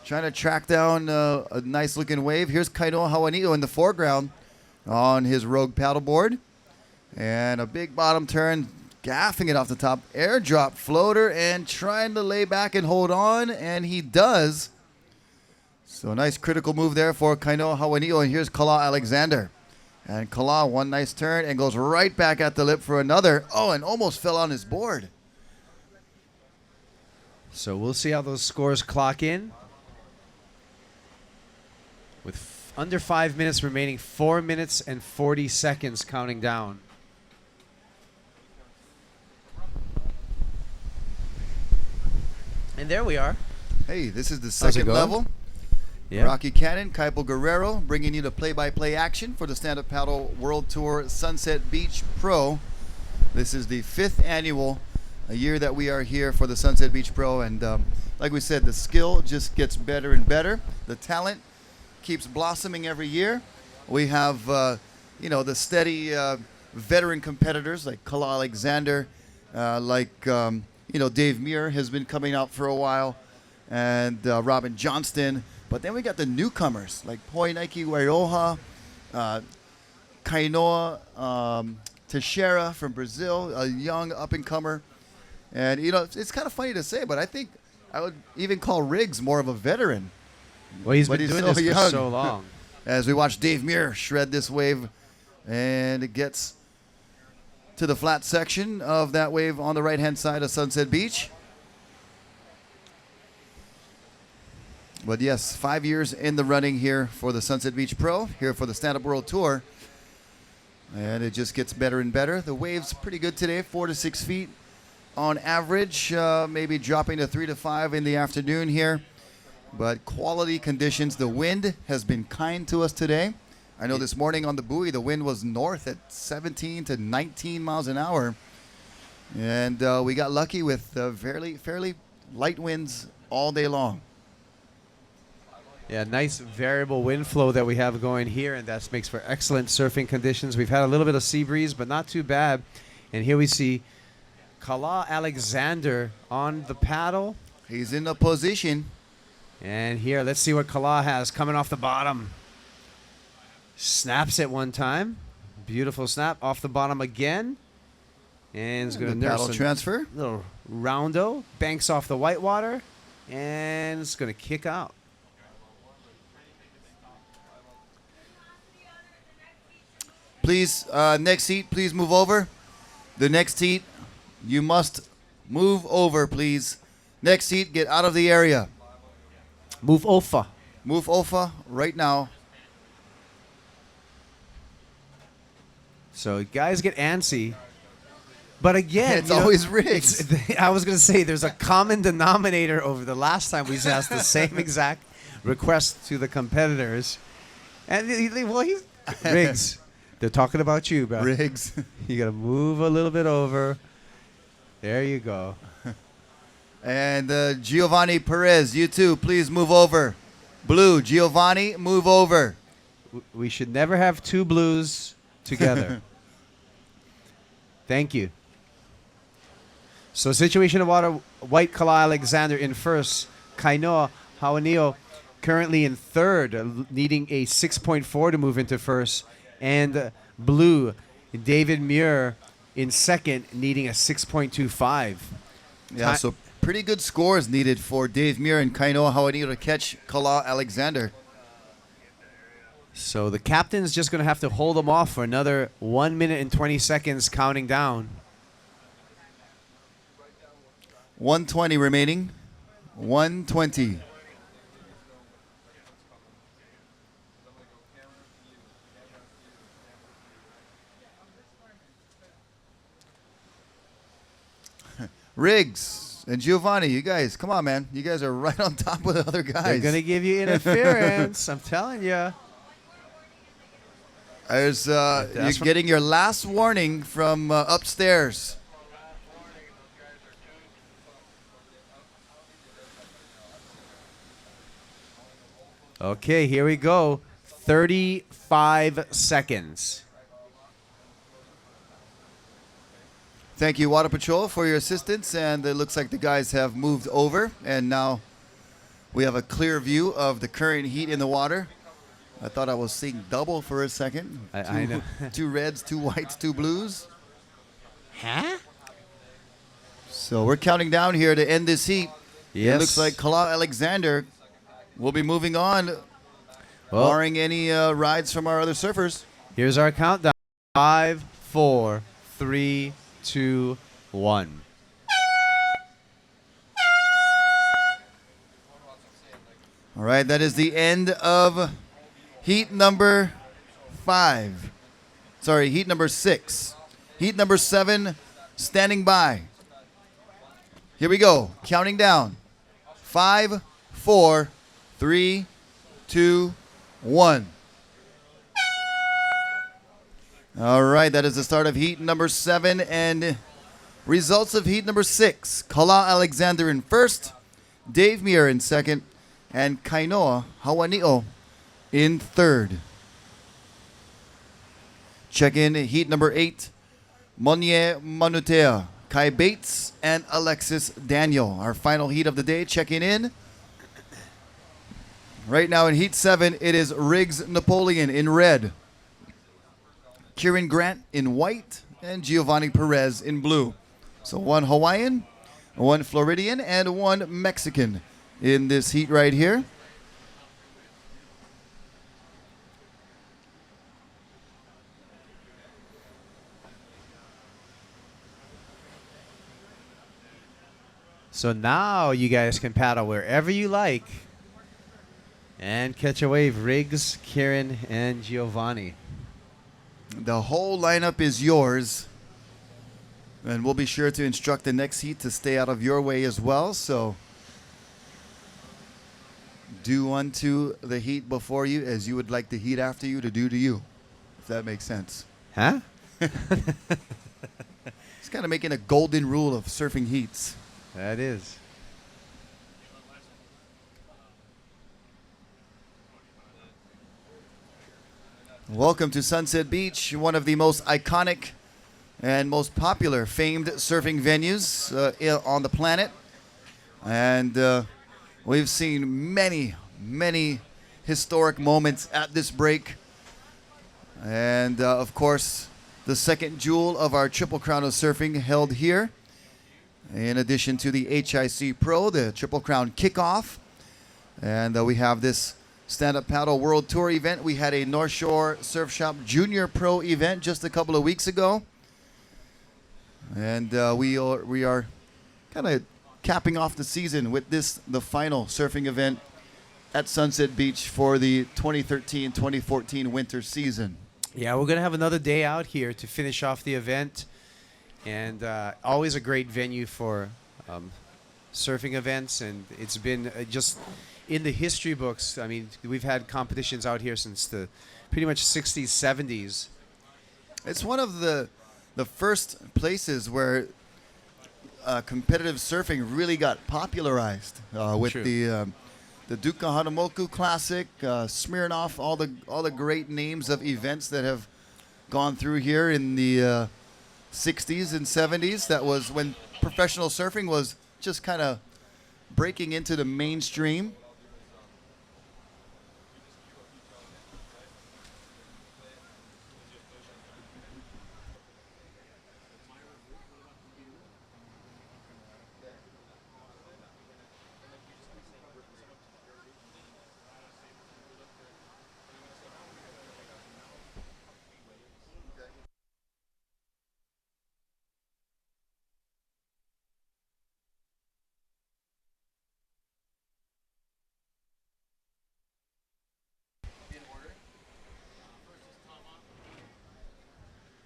trying to track down a nice-looking wave. Here's Kainoa Hawanio in the foreground on his Rogue paddleboard. And a big bottom turn, gaffing it off the top. Airdrop floater and trying to lay back and hold on, and he does. So a nice critical move there for Kainoa Hawanio, and here's Kala Alexander. And Kala, one nice turn, and goes right back at the lip for another. Oh, and almost fell on his board. So we'll see how those scores clock in. With under 5 minutes remaining, 4 minutes and 40 seconds counting down. And there we are. Hey, this is the How's it second going? level. Yeah. Rocky Cannon, Kaipo Guerrero, bringing you the play-by-play action for the Stand-Up Paddle World Tour Sunset Beach Pro. This is the 5th annual year that we are here for the Sunset Beach Pro, and like we said, the skill just gets better and better. The talent keeps blossoming every year. We have, the steady veteran competitors like Kala Alexander, Dave Muir has been coming out for a while, and Robin Johnston. But then we got the newcomers like Poi Nike Wairoha, Kainoa Teixeira from Brazil, a young up-and-comer. And, it's kind of funny to say, but I think I would even call Riggs more of a veteran. Well, he's But been doing so this for young. so long. As we watch Dave Muir shred this wave, and it gets to the flat section of that wave on the right-hand side of Sunset Beach. But yes, 5 years in the running here for the Sunset Beach Pro, here for the Stand-Up World Tour. And it just gets better and better. The wave's pretty good today, 4 to 6 feet on average, maybe dropping to 3 to 5 in the afternoon here. But quality conditions. The wind has been kind to us today. I know this morning on the buoy, the wind was north at 17 to 19 miles an hour. And we got lucky with fairly light winds all day long. Yeah, nice variable wind flow that we have going here, and that makes for excellent surfing conditions. We've had a little bit of sea breeze, but not too bad. And here we see Kala Alexander on the paddle. He's in the position. And here, let's see what Kala has coming off the bottom. Snaps it one time. Beautiful snap. Off the bottom again. And he's going to paddle transfer. Little roundo. Banks off the whitewater. And it's going to kick out. Please, next heat, please move over. The next heat, you must move over, please. Next heat, get out of the area. Move Ofa. Move Ofa right now. So guys get antsy. But again, it's always Riggs. I was going to say there's a common denominator over the last time we asked the same exact request to the competitors. And he's Riggs. They're talking about you, bro. Riggs. You got to move a little bit over. There you go. And Giovanni Perez, you too, please move over. Blue, Giovanni, move over. We should never have two blues together. Thank you. So situation of water, white Kala Alexander in first. Kainoa Hawanio currently in third, needing a 6.4 to move into first. And blue, David Muir in second, needing a 6.25. Yeah, so pretty good scores needed for Dave Muir and Kainoa Hawanio to catch Kala Alexander. So the captain's just going to have to hold them off for another 1 minute and 20 seconds counting down. 120 remaining. 120. Riggs and Giovanni, you guys, come on, man. You guys are right on top of the other guys. They're going to give you interference. I'm telling you. There's, you're getting your last warning from upstairs. Okay, here we go. 35 seconds. Thank you, Water Patrol, for your assistance. And it looks like the guys have moved over. And now we have a clear view of the current heat in the water. I thought I was seeing double for a second. I know. 2 reds, 2 whites, 2 blues. Huh? So we're counting down here to end this heat. Yes. It looks like Kala Alexander will be moving on, Well, barring any rides from our other surfers. Here's our countdown. 5, 4, 3, 2, 1. All right, that is the end of heat number 5. Sorry, heat number 6. Heat number 7, standing by. Here we go, counting down. 5, 4, 3, 2, 1. All right, that is the start of heat number 7 and results of heat number 6. Kala Alexander in first, Dave Muir in second, and Kainoa Hawani'o in third. Check in heat number 8, Monye Manutea, Kai Bates, and Alexis Daniel. Our final heat of the day, checking in. Right now in heat 7, it is Riggs Napoleon in red, Kieran Grant in white, and Giovanni Perez in blue. So one Hawaiian, one Floridian, and one Mexican in this heat right here. So now you guys can paddle wherever you like and catch a wave. Riggs, Kieran, and Giovanni. The whole lineup is yours. And we'll be sure to instruct the next heat to stay out of your way as well. So do unto the heat before you as you would like the heat after you to do to you. If that makes sense. Huh? It's kind of making a golden rule of surfing heats. That is. Welcome to Sunset Beach, one of the most iconic and most popular famed surfing venues on the planet. And we've seen many, many historic moments at this break. And of course, the second jewel of our Triple Crown of Surfing held here. In addition to the HIC Pro, the Triple Crown Kickoff. And we have this Stand-Up Paddle World Tour event. We had a North Shore Surf Shop Junior Pro event just a couple of weeks ago. And we are kind of capping off the season with this, the final surfing event at Sunset Beach for the 2013-2014 winter season. Yeah, we're going to have another day out here to finish off the event. And always a great venue for surfing events. And it's been just in the history books. I mean, we've had competitions out here since the pretty much 60s, 70s. It's one of the first places where competitive surfing really got popularized with True. the Duka Hanamoku Classic, Smirnoff, all the great names of events that have gone through here in the 60s and 70s. That was when professional surfing was just kind of breaking into the mainstream.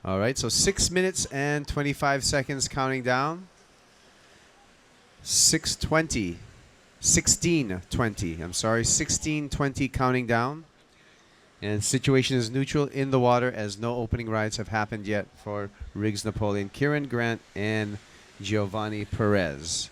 All right, so 6 minutes and 25 seconds counting down. 6:20. 16:20. I'm sorry, 16:20 counting down. And situation is neutral in the water as no opening rides have happened yet for Riggs Napoleon, Kieran Grant, and Giovanni Perez.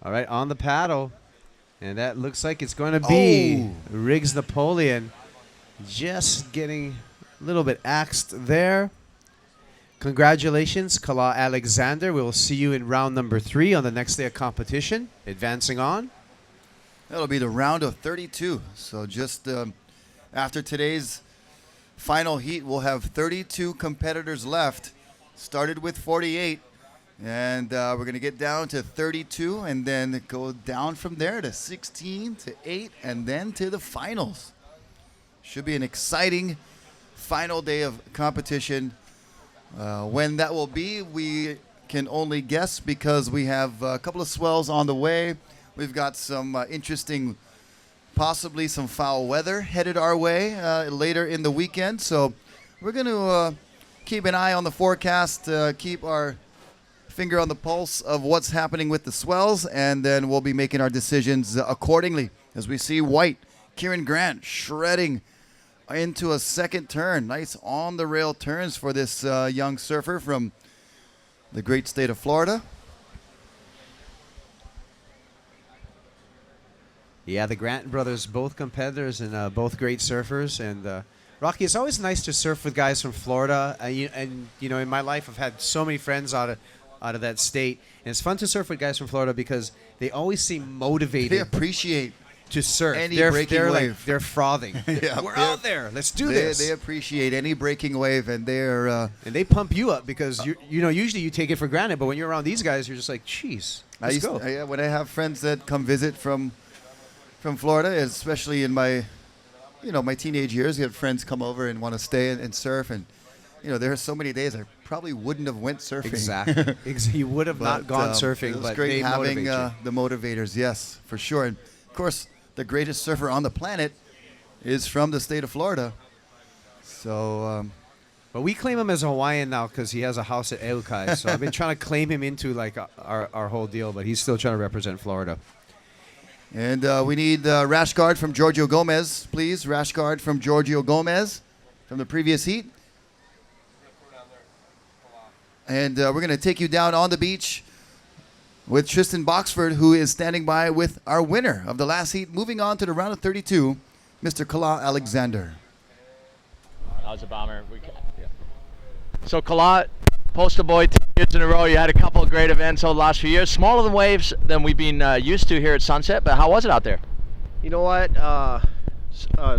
All right, on the paddle. And that looks like it's going to be Riggs Napoleon. Just getting a little bit axed there. Congratulations, Kala Alexander. We will see you in round number 3 on the next day of competition. Advancing on. That'll be the round of 32. So just after today's final heat, we'll have 32 competitors left. Started with 48. And we're going to get down to 32 and then go down from there to 16 to 8 and then to the finals. Should be an exciting final day of competition. When that will be, we can only guess because we have a couple of swells on the way. We've got some interesting, possibly some foul weather headed our way later in the weekend. So we're going to keep an eye on the forecast, keep our finger on the pulse of what's happening with the swells, and then we'll be making our decisions accordingly. As we see White, Kieran Grant shredding into a second turn. Nice on-the-rail turns for this young surfer from the great state of Florida. Yeah, the Grant brothers, both competitors and both great surfers. And Rocky, it's always nice to surf with guys from Florida. And in my life, I've had so many friends out of that state. And it's fun to surf with guys from Florida because they always seem motivated. They appreciate to surf. Any they're breaking like, wave. they're frothing. Yeah, We're out there. Let's do this. They appreciate any breaking wave, and they're and they pump you up because usually you take it for granted, but when you're around these guys, you're just like, "Jeez, let's go." When I have friends that come visit from Florida, especially in my my teenage years, you have friends come over and want to stay and surf, and there are so many days I probably wouldn't have went surfing. Exactly. You would have not gone surfing, it was but great they having motivate the motivators. Yes, for sure. And of course, the greatest surfer on the planet is from the state of Florida. So, but we claim him as a Hawaiian now because he has a house at Eukai. So I've been trying to claim him into like our whole deal, but he's still trying to represent Florida. And we need rash guard from Giorgio Gomez, please. Rash guard from Giorgio Gomez from the previous heat. And we're going to take you down on the beach with Tristan Boxford, who is standing by with our winner of the last heat. Moving on to the round of 32, Mr. Kala Alexander. That was a bomber. So Kala, poster boy 2 years in a row. You had a couple of great events over the last few years. Smaller than waves than we've been used to here at Sunset, but how was it out there? You know what?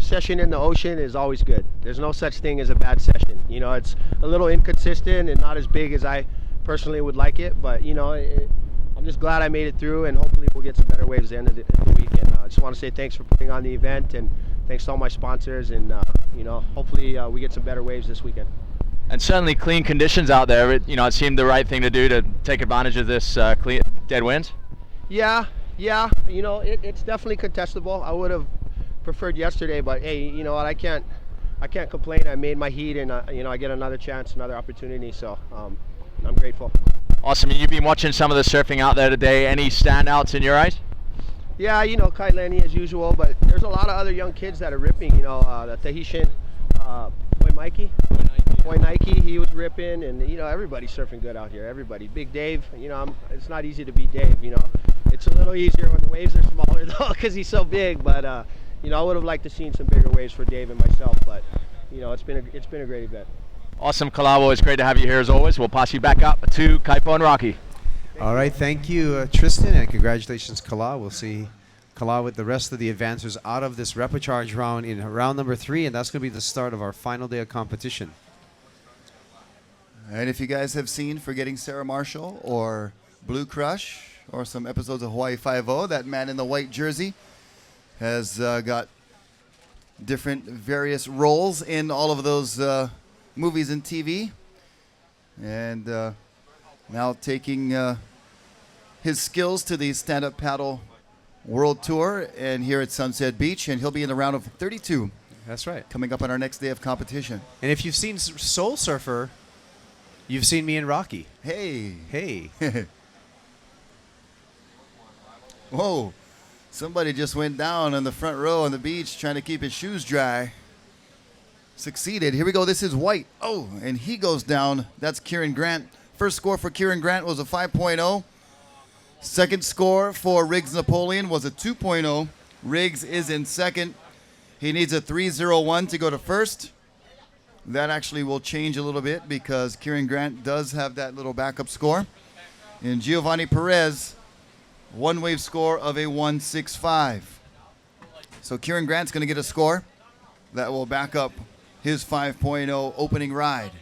Session in the ocean is always good. There's no such thing as a bad session. It's a little inconsistent and not as big as I personally would like it, but I'm just glad I made it through, and hopefully we'll get some better waves at the end of the weekend. I just want to say thanks for putting on the event, and thanks to all my sponsors, and hopefully we get some better waves this weekend. And certainly clean conditions out there. It seemed the right thing to do to take advantage of this clean dead winds. Yeah. It's definitely contestable. I would have preferred yesterday, but hey, you know what? I can't complain. I made my heat, and I get another chance, another opportunity. So I'm grateful. Awesome. And you've been watching some of the surfing out there today. Any standouts in your eyes? Yeah, Kai Lenny as usual, but there's a lot of other young kids that are ripping. The Tahitian Boy Nike, he was ripping, and everybody's surfing good out here. Everybody. Big Dave, it's not easy to beat Dave. It's a little easier when the waves are smaller though, because he's so big. But I would have liked to seen some bigger waves for Dave and myself. But it's been a great event. Awesome, Kalabo. It's great to have you here as always. We'll pass you back up to Kaipo and Rocky. All right, thank you, Tristan, and congratulations, Kala. We'll see Kala with the rest of the advancers out of this repecharge round in round number 3, and that's going to be the start of our final day of competition. And if you guys have seen Forgetting Sarah Marshall or Blue Crush or some episodes of Hawaii Five-0, that man in the white jersey has got different various roles in all of those movies and TV. And now taking his skills to the stand-up paddle World Tour and here at Sunset Beach, and he'll be in the round of 32. That's right. Coming up on our next day of competition. And if you've seen Soul Surfer, you've seen me and Rocky. Hey. Whoa. Somebody just went down on the front row on the beach trying to keep his shoes dry. Succeeded. Here we go. This is White. Oh, and he goes down. That's Kieran Grant. First score for Kieran Grant was a 5.0. Second score for Riggs Napoleon was a 2.0. Riggs is in second. He needs a 3.01 to go to first. That actually will change a little bit because Kieran Grant does have that little backup score. And Giovanni Perez, one wave score of a 1.65. So Kieran Grant's going to get a score that will back up his 5.0 opening ride.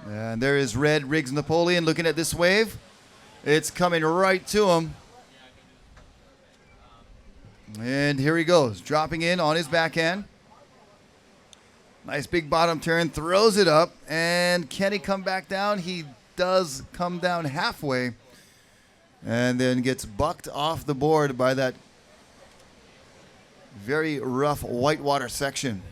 And there is Red Riggs Napoleon looking at this wave. It's coming right to him. And here he goes, dropping in on his backhand. Nice big bottom turn, throws it up. And can he come back down? He does come down halfway. And then gets bucked off the board by that very rough whitewater section.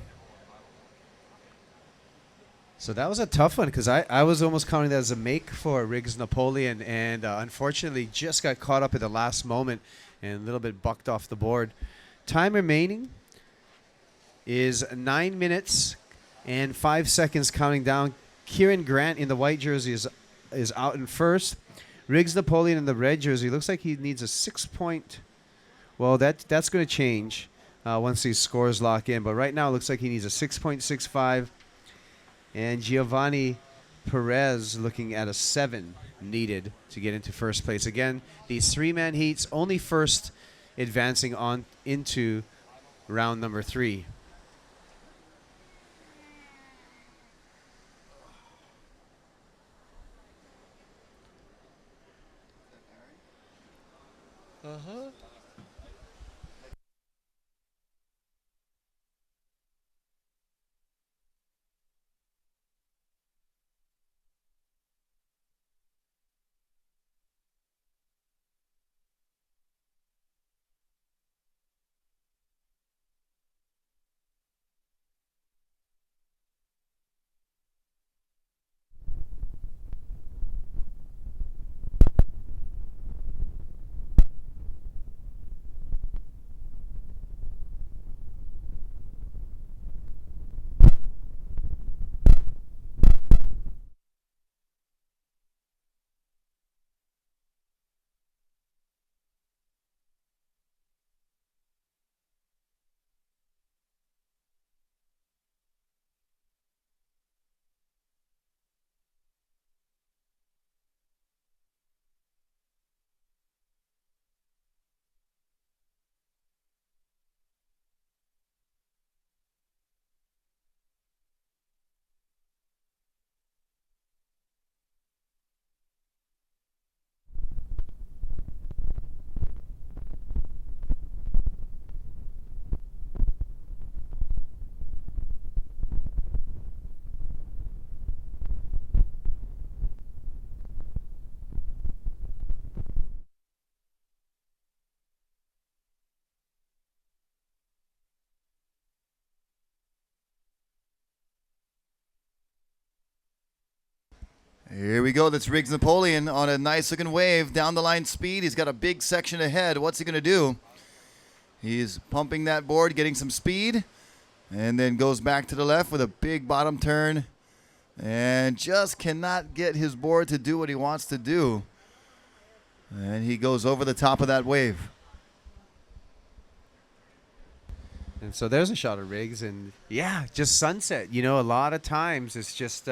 So that was a tough one because I was almost counting that as a make for Riggs Napoleon, and unfortunately just got caught up at the last moment and a little bit bucked off the board. Time remaining is 9 minutes and 5 seconds counting down. Kieran Grant in the white jersey is out in first. Riggs Napoleon in the red jersey looks like he needs a 6 point. Well, that's going to change once these scores lock in. But right now it looks like he needs a 6.65. And Giovanni Perez looking at a 7 needed to get into first place. Again, these three-man heats, only first advancing on into round number 3. Uh-huh. Here we go. That's Riggs Napoleon on a nice looking wave. Down the line speed. He's got a big section ahead. What's he going to do? He's pumping that board, getting some speed, and then goes back to the left with a big bottom turn and just cannot get his board to do what he wants to do. And he goes over the top of that wave. And so there's a shot of Riggs, and yeah, just sunset. You know, a lot of times it's just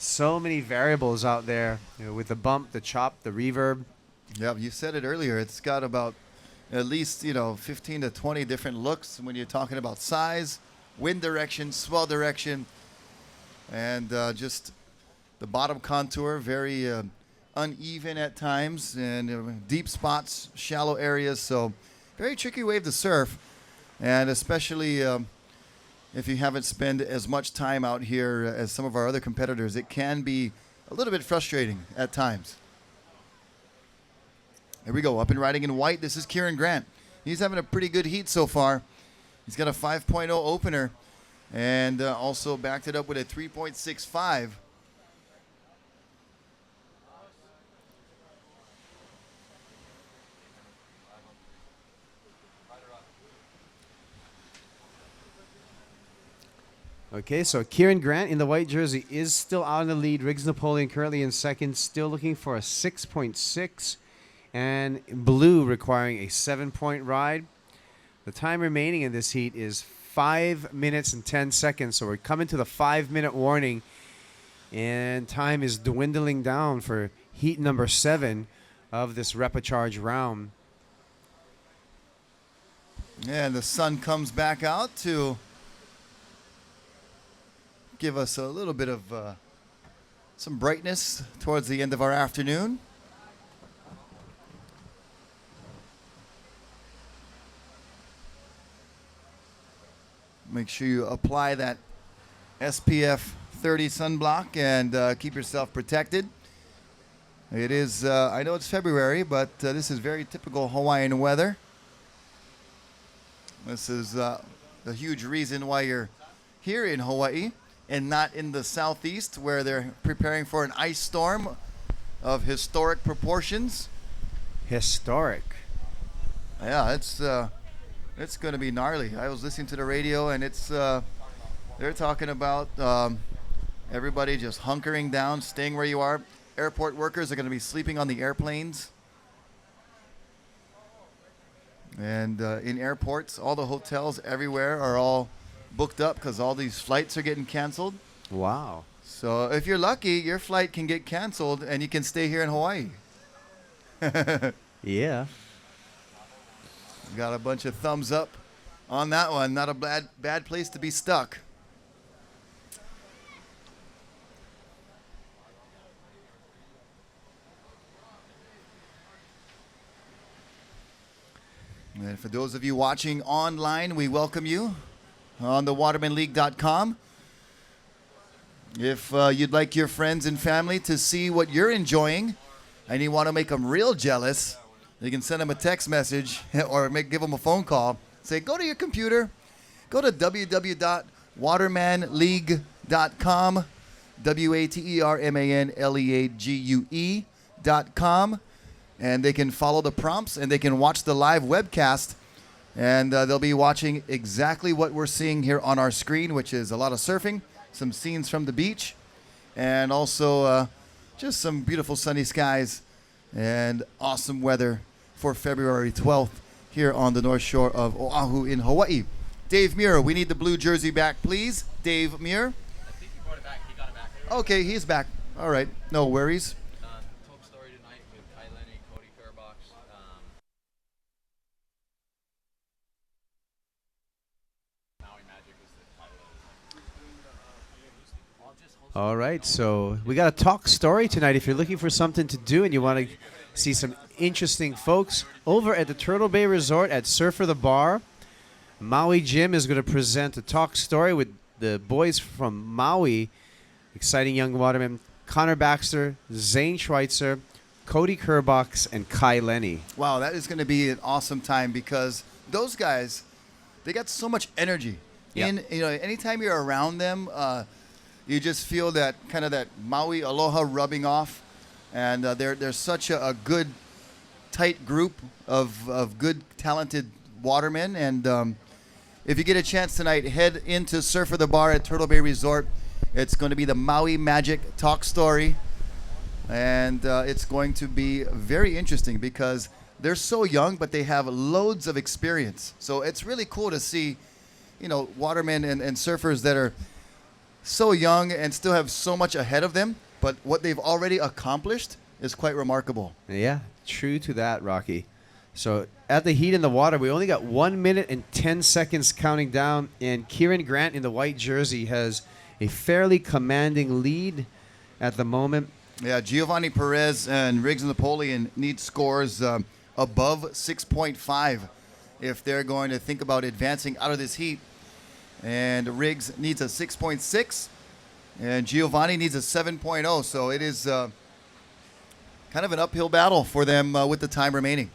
so many variables out there, you know, with the bump, the chop, the reverb. Yeah, you said it earlier. It's got about at least, 15 to 20 different looks when you're talking about size, wind direction, swell direction, and just the bottom contour, very uneven at times, and deep spots, shallow areas. So very tricky wave to surf, and especially if you haven't spent as much time out here as some of our other competitors, it can be a little bit frustrating at times. Here we go, up and riding in white. This is Kieran Grant. He's having a pretty good heat so far. He's got a 5.0 opener and also backed it up with a 3.65. Okay, so Kieran Grant in the white jersey is still out in the lead. Riggs Napoleon currently in second, still looking for a 6.6. And Blue requiring a 7-point ride. The time remaining in this heat is 5 minutes and 10 seconds. So we're coming to the 5-minute warning. And time is dwindling down for heat number 7 of this repecharge round. And the sun comes back out to give us a little bit of some brightness towards the end of our afternoon. Make sure you apply that SPF 30 sunblock and keep yourself protected. It is, I know it's February, but this is very typical Hawaiian weather. This is the huge reason why you're here in Hawaii and not in the southeast where they're preparing for an ice storm of historic proportions. Historic. Yeah, it's going to be gnarly. I was listening to the radio and it's they're talking about everybody just hunkering down, staying where you are. Airport workers are going to be sleeping on the airplanes. And in airports, all the hotels everywhere are all booked up because all these flights are getting canceled. Wow. So if you're lucky, your flight can get canceled and you can stay here in Hawaii. Yeah. Got a bunch of thumbs up on that one. Not a bad place to be stuck. And for those of you watching online, we welcome you on the watermanleague.com. If you'd like your friends and family to see what you're enjoying and you want to make them real jealous, you can send them a text message or give them a phone call. Say, go to your computer, go to www.watermanleague.com, watermanleague.com, and they can follow the prompts and they can watch the live webcast. And they'll be watching exactly what we're seeing here on our screen, which is a lot of surfing, some scenes from the beach, and also just some beautiful sunny skies and awesome weather for February 12th here on the North Shore of Oahu in Hawaii. Dave Muir, we need the blue jersey back, please. Dave Muir. I think he brought it back. He got it back. Okay, he's back. All right, no worries. Told story tonight with Kai Lenny, Cody Kerbox. Maui Magic was the title. All right, so we got a talk story tonight. If you're looking for something to do and you want to see some interesting folks over at the Turtle Bay Resort at Surfer the Bar, Maui Jim is going to present a talk story with the boys from Maui, exciting young watermen, Connor Baxter, Zane Schweitzer, Cody Kerbox, and Kai Lenny. Wow, that is going to be an awesome time because those guys, they got so much energy. Yep. Anytime you're around them, you just feel that kind of that Maui aloha rubbing off, and they're such a good, tight group of good, talented watermen. And if you get a chance tonight, head into Surfer the Bar at Turtle Bay Resort. It's going to be the Maui Magic Talk Story, and it's going to be very interesting because they're so young, but they have loads of experience. So it's really cool to see, watermen and surfers that are so young and still have so much ahead of them, but what they've already accomplished is quite remarkable. Yeah, true to that, Rocky. So at the heat in the water, we only got 1 minute and 10 seconds counting down, and Kieran Grant in the white jersey has a fairly commanding lead at the moment. Yeah, Giovanni Perez and Riggs Napoleon need scores above 6.5 if they're going to think about advancing out of this heat. And Riggs needs a 6.6, and Giovanni needs a 7.0. So it is kind of an uphill battle for them with the time remaining.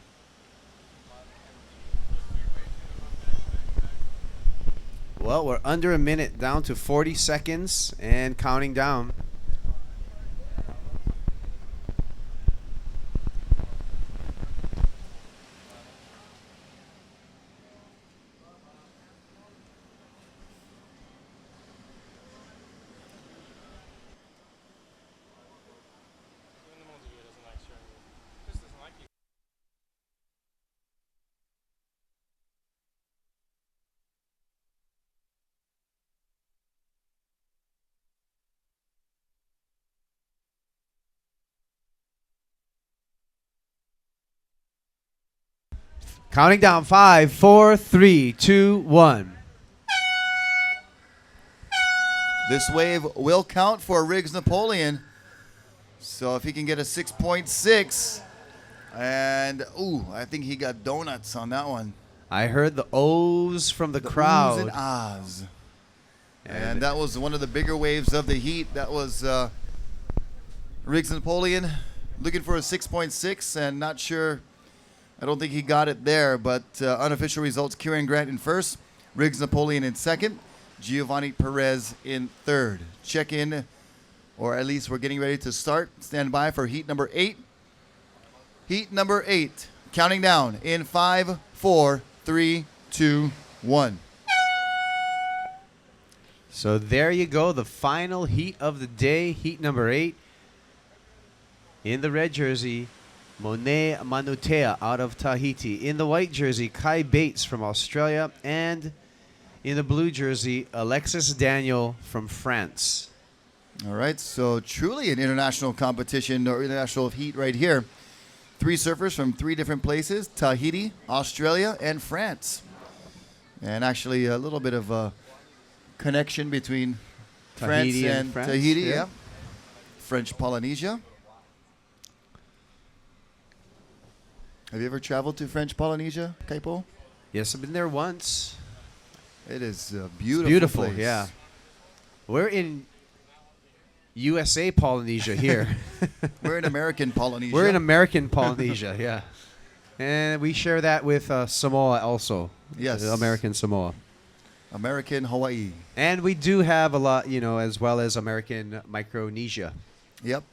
Well, we're under a minute, down to 40 seconds and counting down. Counting down 5, 4, 3, 2, 1. This wave will count for Riggs Napoleon. So if he can get a 6.6, and I think he got donuts on that one. I heard the O's from the Oohs crowd. and ahs. And that was one of the bigger waves of the heat. That was Riggs Napoleon looking for a 6.6 and not sure. I don't think he got it there, but unofficial results, Kieran Grant in first, Riggs Napoleon in second, Giovanni Perez in third. Check in, or at least we're getting ready to start. Stand by for heat number 8. Heat number 8, counting down in 5, 4, 3, 2, 1. So there you go, the final heat of the day, heat number 8. In the red jersey, Monet Manutea out of Tahiti. In the white jersey, Kai Bates from Australia. And in the blue jersey, Alexis Daniel from France. All right, so truly an international competition or international heat right here. 3 surfers from 3 different places, Tahiti, Australia, and France. And actually a little bit of a connection between Tahiti France and and France, Tahiti, yeah. yeah. French Polynesia. Have you ever traveled to French Polynesia, Kaipo? Yes, I've been there once. It is a It's beautiful, beautiful, place. yeah. We're in USA Polynesia here. We're in American Polynesia. We're in American Polynesia, yeah. And we share that with Samoa also. Yes. American Samoa. American Hawaii. And we do have a lot, as well as American Micronesia. Yep.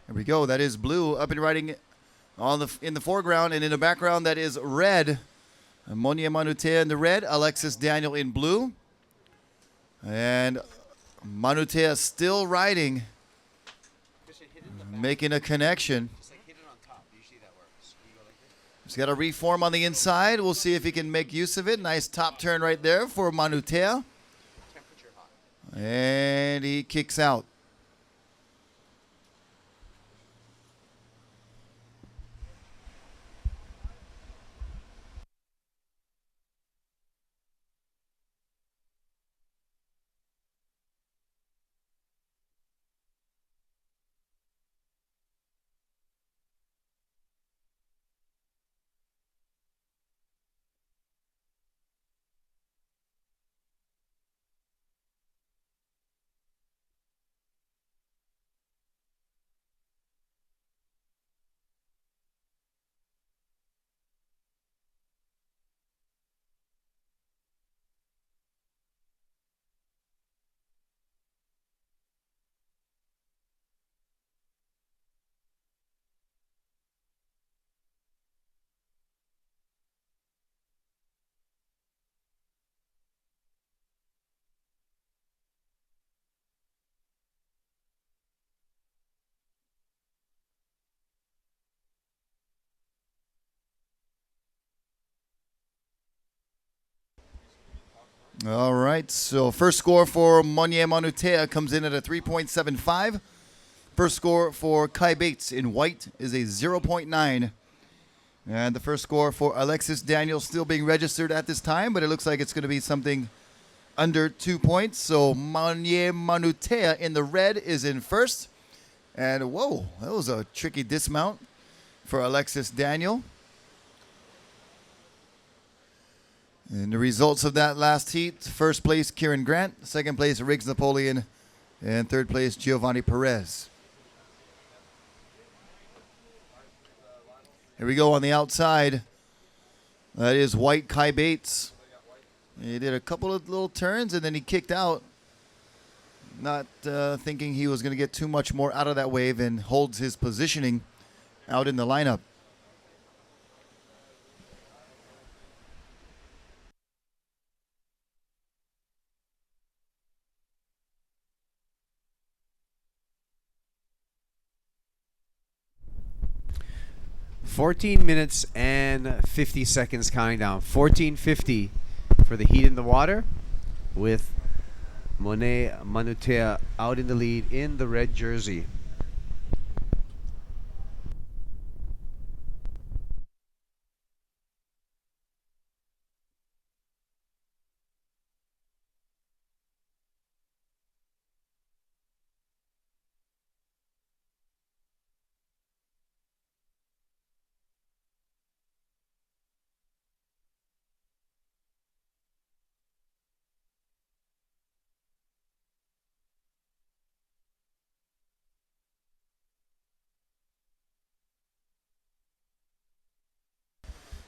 There we go. That is blue up and riding in the foreground, and in the background that is red. Monia Manutea in the red, Alexis Daniel in blue. And Manutea still riding, making a connection. He's got a reform on the inside. We'll see if he can make use of it. Nice top turn right there for Manutea. And he kicks out. All right, so first score for Monia Manutea comes in at a 3.75. First score for Kai Bates in white is a 0.9. And the first score for Alexis Daniel still being registered at this time, but it looks like it's going to be something under 2 points. So Manye Manutea in the red is in first. And whoa, that was a tricky dismount for Alexis Daniel. And the results of that last heat: first place Kieran Grant, second place Riggs Napoleon, and third place Giovanni Perez. Here we go on the outside. That is White Kai Bates. He did a couple of little turns and then he kicked out, not thinking he was going to get too much more out of that wave, and holds his positioning out in the lineup. $14 and 50 seconds counting down. 14:50 for the heat in the water, with Monet Manutea out in the lead in the red jersey.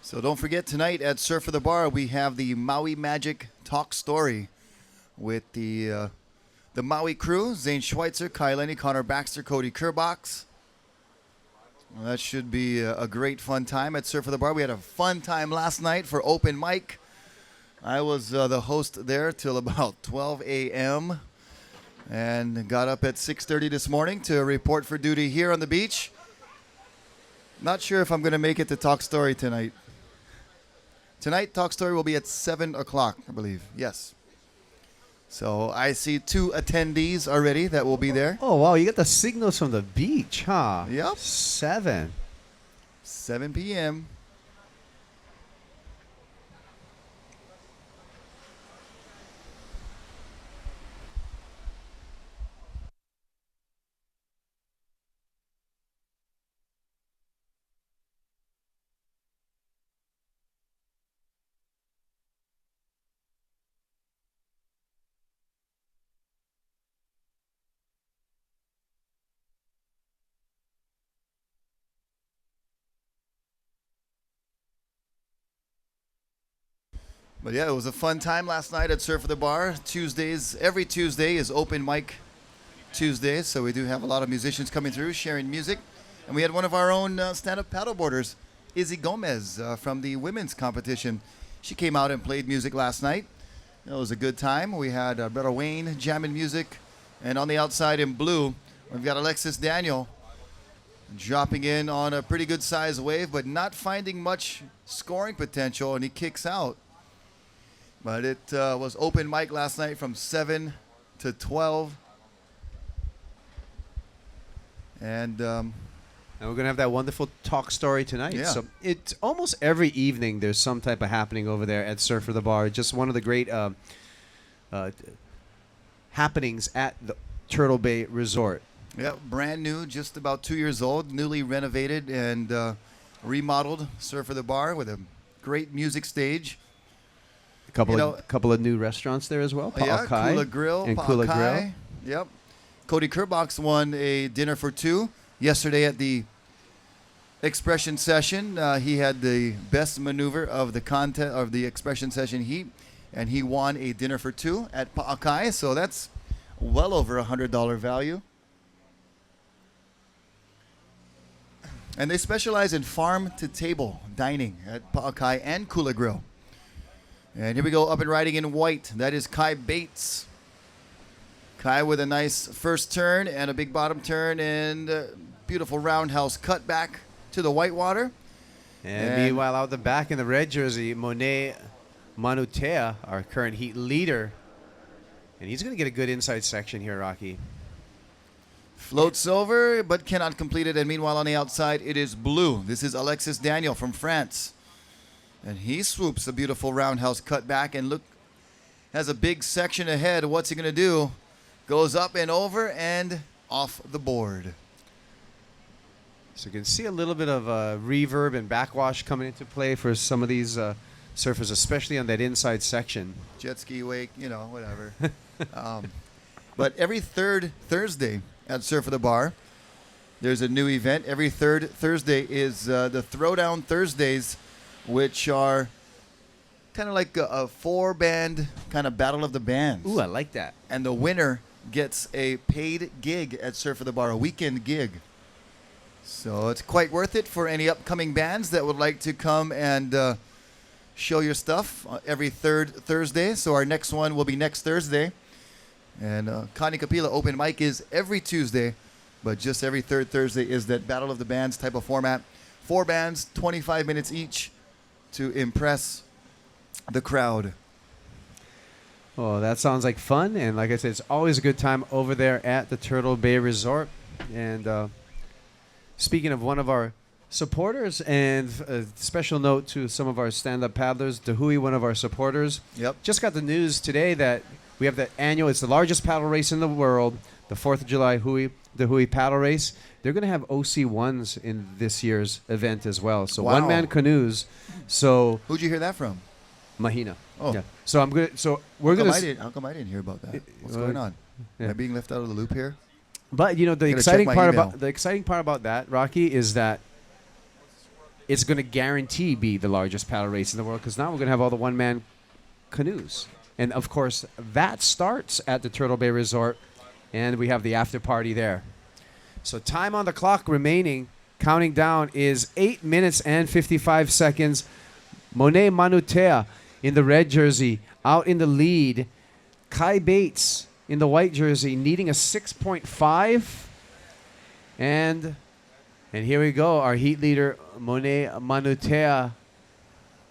So don't forget, tonight at Surf for the Bar, we have the Maui Magic Talk Story with the Maui crew: Zane Schweitzer, Kai Lenny, Connor Baxter, Cody Kerbox. Well, that should be a great fun time at Surf for the Bar. We had a fun time last night for open mic. I was the host there till about 12 a.m. and got up at 6:30 this morning to report for duty here on the beach. Not sure if I'm going to make it to Talk Story tonight. Tonight, Talk Story will be at 7 o'clock, I believe. Yes. So I see 2 attendees already that will be there. Oh, wow. You got the signals from the beach, huh? Yep. 7 p.m. But yeah, it was a fun time last night at Surf at the Bar. Tuesdays, every Tuesday is open mic Tuesday, so we do have a lot of musicians coming through, sharing music. And we had one of our own stand-up paddleboarders, Izzy Gomez, from the women's competition. She came out and played music last night. It was a good time. We had Brother Wayne jamming music. And on the outside in blue, we've got Alexis Daniel dropping in on a pretty good size wave, but not finding much scoring potential, and he kicks out. But it was open mic last night from 7 to 12. And we're going to have that wonderful Talk Story tonight. Yeah. So it's almost every evening there's some type of happening over there at Surf for the Bar. Just one of the great happenings at the Turtle Bay Resort. yeah, brand new, just about 2 years old, newly renovated and remodeled Surf for the Bar with a great music stage. Couple of new restaurants there as well. Yeah, Pa'akai Kula Grill, and Kula Pa'akai. Grill. Yep. Cody Kerbox won a dinner for two yesterday at the expression session. He had the best maneuver of the contest of the expression session heat, and he won a dinner for two at Pa'akai. So that's well over $100 value. And they specialize in farm-to-table dining at Pa'akai and Kula Grill. And here we go, up and riding in white. That is Kai Bates. Kai with a nice first turn and a big bottom turn and beautiful roundhouse cut back to the whitewater. And meanwhile, out the back in the red jersey, Monet Manutea, our current heat leader. And he's going to get a good inside section here, Rocky. Floats over, but cannot complete it. And meanwhile, on the outside, it is blue. This is Alexis Daniel from France. And he swoops a beautiful roundhouse cut back. And look has a big section ahead. What's he going to do? Goes up and over and off the board. So you can see a little bit of reverb and backwash coming into play for some of these surfers, especially on that inside section. Jet ski wake, whatever. But every third Thursday at Surf at the Bar, there's a new event. Every third Thursday is the Throwdown Thursdays, which are kind of like a four-band kind of battle of the bands. Ooh, I like that. And the winner gets a paid gig at Surf at the Bar, a weekend gig. So it's quite worth it for any upcoming bands that would like to come and show your stuff every third Thursday. So our next one will be next Thursday. And Connie Kapila open mic is every Tuesday, but just every third Thursday is that Battle of the Bands type of format. 4 bands, 25 minutes each to impress the crowd. Oh, that sounds like fun. And like I said, it's always a good time over there at the Turtle Bay Resort. And speaking of one of our supporters, and a special note to some of our stand-up paddlers, Dahui, one of our supporters. Yep. Just got the news today that we have the annual, it's the largest paddle race in the world, the 4th of July Dahui paddle race. They're going to have OC1s in this year's event as well. So Wow. one-man canoes. So Who'd you hear that from? Mahina. Oh. Yeah. So I'm good. So we're going to. How come I didn't hear about that? What's going on? Yeah. Am I being left out of the loop here? But the Gotta exciting check my email. part about that, Rocky, is that it's going to guarantee be the largest paddle race in the world, because now we're going to have all the one-man canoes, and of course that starts at the Turtle Bay Resort, and we have the after party there. So time on the clock remaining, counting down, is 8 minutes and 55 seconds. Monet Manutea in the red jersey out in the lead. Kai Bates in the white jersey needing a 6.5. And here we go, our heat leader, Monet Manutea.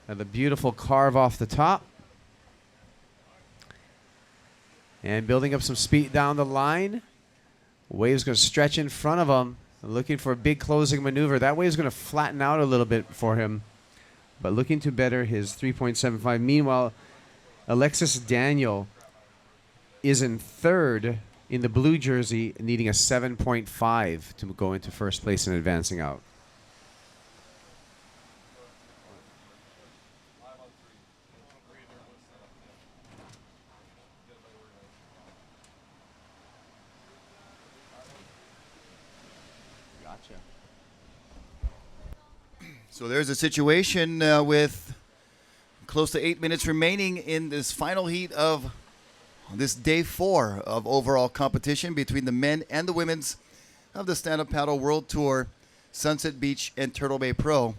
And the beautiful carve off the top. And building up some speed down the line. Wave's going to stretch in front of him, looking for a big closing maneuver. That wave's going to flatten out a little bit for him, but looking to better his 3.75. Meanwhile, Alexis Daniel is in third in the blue jersey, needing a 7.5 to go into first place and advancing out. Gotcha. So there's a situation with close to 8 minutes remaining in this final heat of this day 4 of overall competition between the men and the women's of the Stand-Up Paddle World Tour, Sunset Beach and Turtle Bay Pro.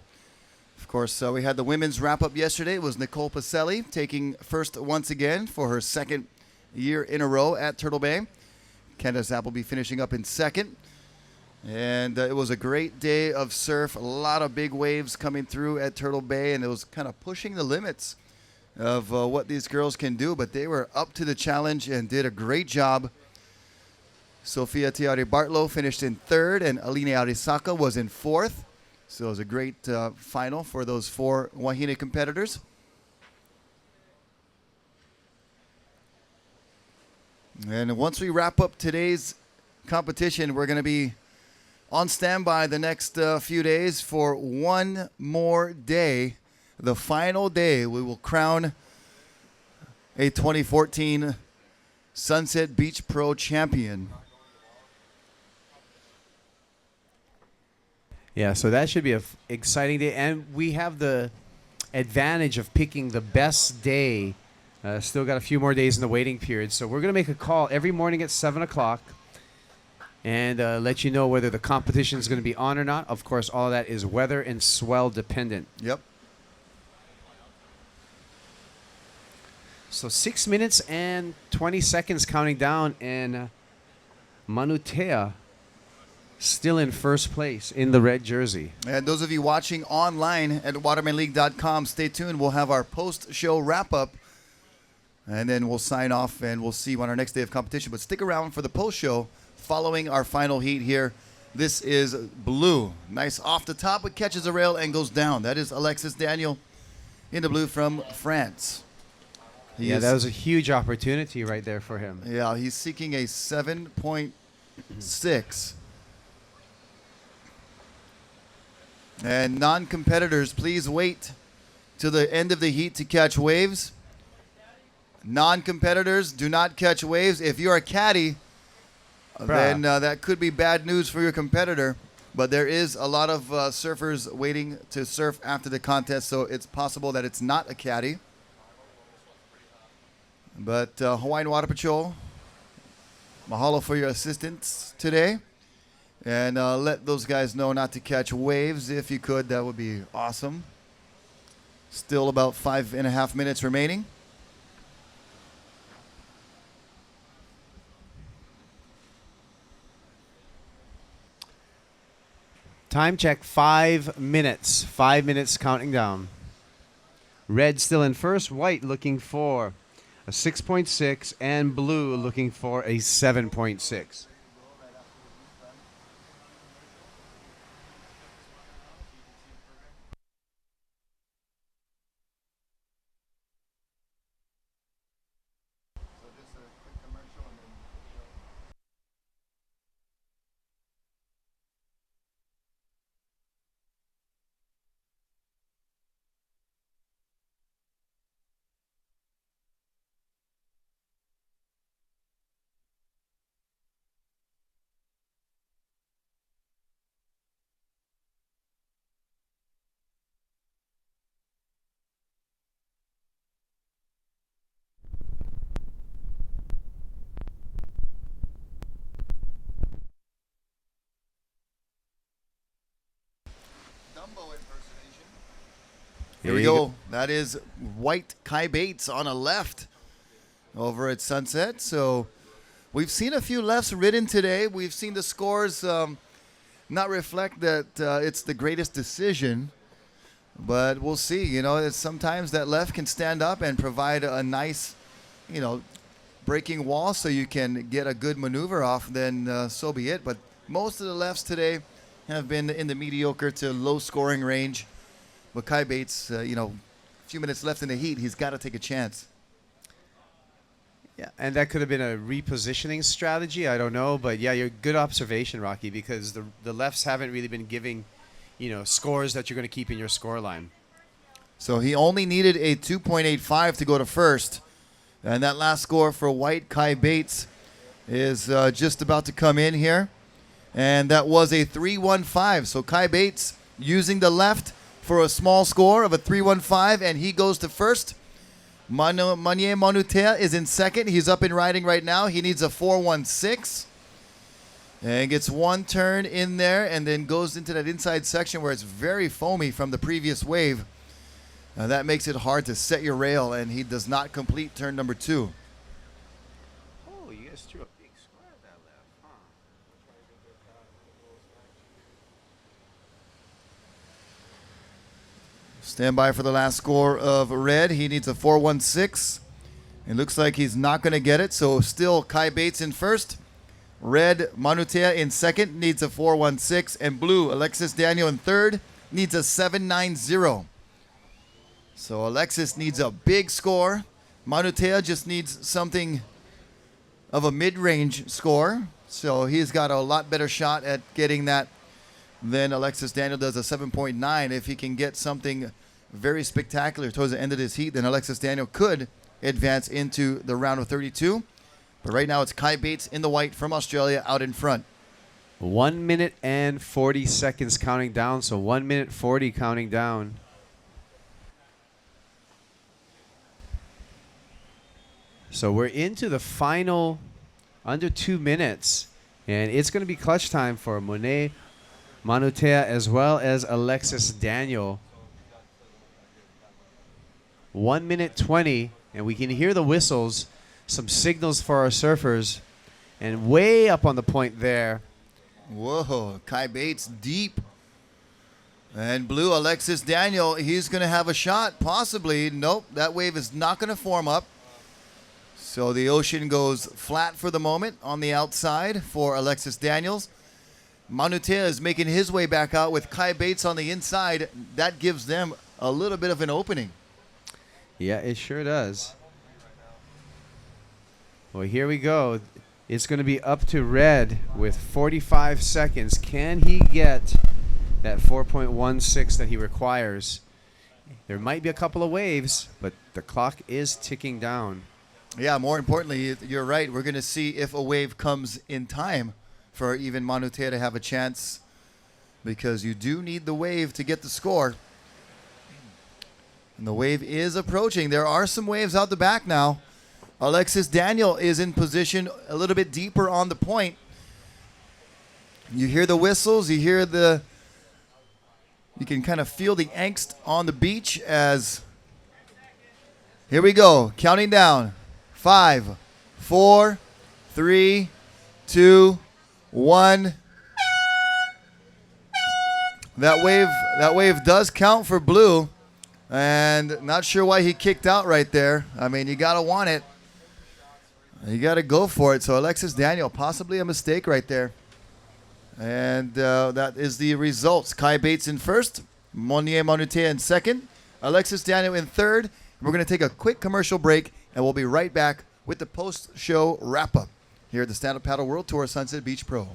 Of course, we had the women's wrap-up yesterday. It was Nicole Pacelli taking first once again for her second year in a row at Turtle Bay. Candace Appleby finishing up in second. And it was a great day of surf. A lot of big waves coming through at Turtle Bay, and it was kind of pushing the limits of what these girls can do. But they were up to the challenge and did a great job. Sofia Tiari Bartlow finished in third, and Aline Arisaka was in fourth. So it was a great final for those 4 Wahine competitors. And once we wrap up today's competition, we're going to be on standby the next few days for one more day. The final day, we will crown a 2014 Sunset Beach Pro champion. Yeah, so that should be an exciting day. And we have the advantage of picking the best day. Still got a few more days in the waiting period. So we're going to make a call every morning at 7 o'clock and let you know whether the competition is going to be on or not. Of course, all of that is weather and swell dependent. Yep. So 6 minutes and 20 seconds counting down, and Manutea still in first place in the red jersey. And those of you watching online at watermanleague.com, stay tuned. We'll have our post-show wrap-up, and then we'll sign off, and we'll see you on our next day of competition. But stick around for the post-show following our final heat here. This is blue. Nice off the top, but catches a rail and goes down. That is Alexis Daniel in the blue from France. Yeah, that was a huge opportunity right there for him. Yeah, he's seeking a 7.6. And non-competitors, please wait to the end of the heat to catch waves. Non-competitors, do not catch waves. If you're a caddy, then that could be bad news for your competitor. But there is a lot of surfers waiting to surf after the contest, so it's possible that it's not a caddy. But Hawaiian Water Patrol, mahalo for your assistance today. And let those guys know not to catch waves. If you could, that would be awesome. Still about 5.5 minutes remaining. Time check, 5 minutes. 5 minutes counting down. Red still in first, white looking for a 6.6, and blue looking for a 7.6. Here we go. That is white Kai Bates on a left over at Sunset. So we've seen a few lefts ridden today. We've seen the scores not reflect that it's the greatest decision, but we'll see. You know, sometimes that left can stand up and provide a nice, you know, breaking wall so you can get a good maneuver off, then so be it. But most of the lefts today have been in the mediocre to low scoring range. But Kai Bates, you know, a few minutes left in the heat, he's got to take a chance. Yeah, and that could have been a repositioning strategy. I don't know, but yeah, you're good observation, Rocky, because the lefts haven't really been giving, you know, scores that you're going to keep in your score line. So he only needed a 2.85 to go to first, and that last score for white Kai Bates is just about to come in here, and that was a 3.15. So Kai Bates using the left for a small score of a 3.15, and he goes to first. Manye Manutea is in second. He's up and riding right now. He needs a 4.16 and gets one turn in there and then goes into that inside section where it's very foamy from the previous wave. That makes it hard to set your rail, and he does not complete turn number 2. Oh, you guys threw a big square at that left, huh? Stand by for the last score of red. He needs a 4.16. It looks like he's not going to get it, so still Kai Bates in first. Red, Manutea in second, needs a 4.16. And blue, Alexis Daniel in third, needs a 7.90. So Alexis needs a big score. Manutea just needs something of a mid-range score. So he's got a lot better shot at getting that than Alexis Daniel does, a 7.9. If he can get something very spectacular towards the end of this heat, then Alexis Daniel could advance into the round of 32. But right now it's Kai Bates in the white from Australia out in front. 1 minute and 40 seconds counting down. So 1 minute 40 counting down. So we're into the final under 2 minutes. And it's going to be clutch time for Monet Manutea as well as Alexis Daniel. 1 minute 20. And we can hear the whistles. Some signals for our surfers. And way up on the point there. Whoa, Kai Bates deep. And blue, Alexis Daniel, he's going to have a shot, possibly. Nope, that wave is not going to form up. So the ocean goes flat for the moment on the outside for Alexis Daniels. Manutea is making his way back out with Kai Bates on the inside. That gives them a little bit of an opening. Yeah, it sure does. Well, here we go. It's going to be up to Red with 45 seconds. Can he get that 4.16 that he requires? There might be a couple of waves, but the clock is ticking down. Yeah, more importantly, you're right. We're going to see if a wave comes in time for even Manutea to have a chance, because you do need the wave to get the score. And the wave is approaching. There are some waves out the back now. Alexis Daniel is in position a little bit deeper on the point. You hear the whistles. You hear the... You can kind of feel the angst on the beach as... Here we go. Counting down. 5, 4, 3, 2, 1. That wave does count for Blue. And not sure why he kicked out right there. I mean, you got to want it. You got to go for it. So Alexis Daniel, possibly a mistake right there. And that is the results. Kai Bates in first. Monier Manutea in second. Alexis Daniel in third. We're going to take a quick commercial break, and we'll be right back with the post-show wrap-up here at the Stand Up Paddle World Tour Sunset Beach Pro.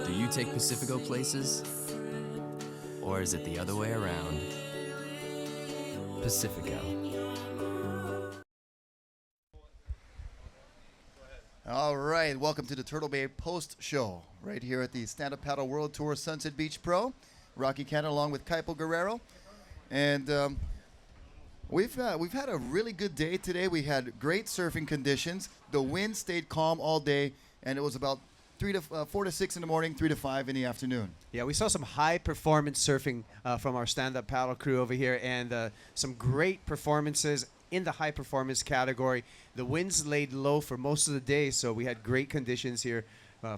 Do you take Pacifico places? Or is it the other way around? Pacifico. All right, welcome to the Turtle Bay Post Show right here at the Stand Up Paddle World Tour Sunset Beach Pro. Rocky Cannon along with Kaipo Guerrero. And we've had a really good day today. We had great surfing conditions. The wind stayed calm all day, and it was about 4 to 6 in the morning, 3 to 5 in the afternoon. Yeah, we saw some high-performance surfing from our stand-up paddle crew over here, and some great performances in the high-performance category. The winds laid low for most of the day, so we had great conditions here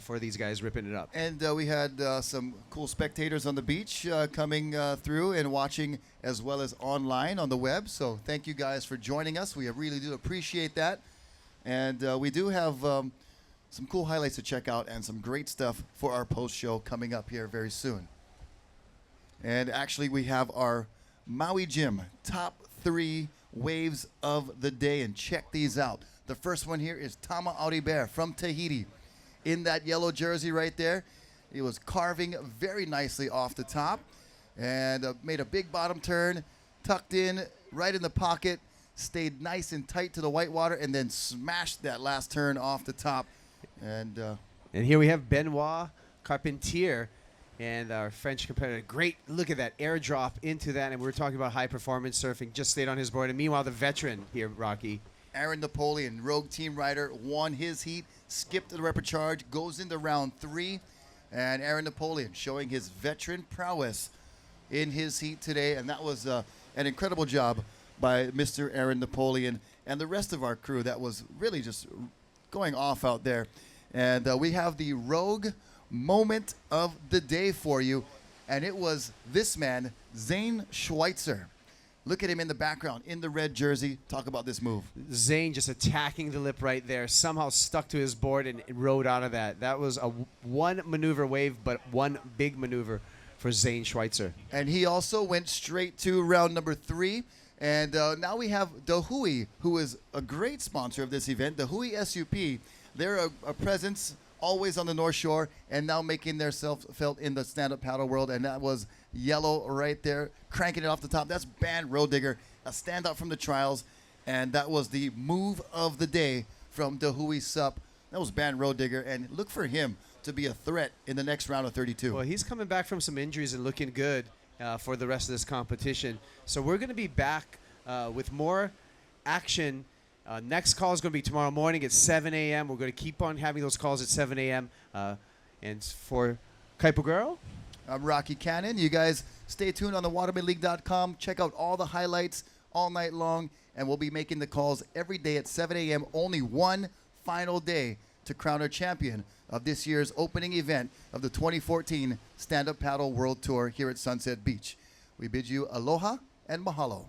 for these guys ripping it up. And we had some cool spectators on the beach coming through and watching, as well as online on the web. So thank you guys for joining us. We really do appreciate that. And we do have some cool highlights to check out and some great stuff for our post show coming up here very soon. And actually, we have our Maui Gym top 3 waves of the day, and check these out. The first one here is Tama Auribear from Tahiti in that yellow jersey right there. He was carving very nicely off the top and made a big bottom turn, tucked in right in the pocket, stayed nice and tight to the whitewater, and then smashed that last turn off the top. And here we have Benoit Carpentier and our French competitor. Great look at that airdrop into that, and we were talking about high-performance surfing, just stayed on his board. And meanwhile, the veteran here, Rocky. Aaron Napoleon, rogue team rider, won his heat, skipped the repechage, goes into round 3. And Aaron Napoleon showing his veteran prowess in his heat today. And that was an incredible job by Mr. Aaron Napoleon and the rest of our crew. That was really just going off out there. And we have the rogue moment of the day for you. And it was this man, Zane Schweitzer. Look at him in the background, in the red jersey. Talk about this move. Zane just attacking the lip right there, somehow stuck to his board and rode out of that. That was a one maneuver wave, but one big maneuver for Zane Schweitzer. And he also went straight to round number 3. And now we have Dahui, who is a great sponsor of this event. Dahui SUP, they're a presence always on the North Shore and now making themselves felt in the stand-up paddle world. And that was yellow right there, cranking it off the top. That's Band Road Digger, a standout from the trials. And that was the move of the day from Dahui SUP. That was Band Road Digger. And look for him to be a threat in the next round of 32. Well, he's coming back from some injuries and looking good for the rest of this competition. So we're going to be back with more action. Next call is going to be tomorrow morning at 7 a.m. We're going to keep on having those calls at 7 a.m. And for Kaipoguro, I'm Rocky Cannon. You guys stay tuned on the watermanleague.com. Check out all the highlights all night long. And we'll be making the calls every day at 7 a.m. Only one final day to crown our champion of this year's opening event of the 2014 Stand-Up Paddle World Tour here at Sunset Beach. We bid you aloha and mahalo.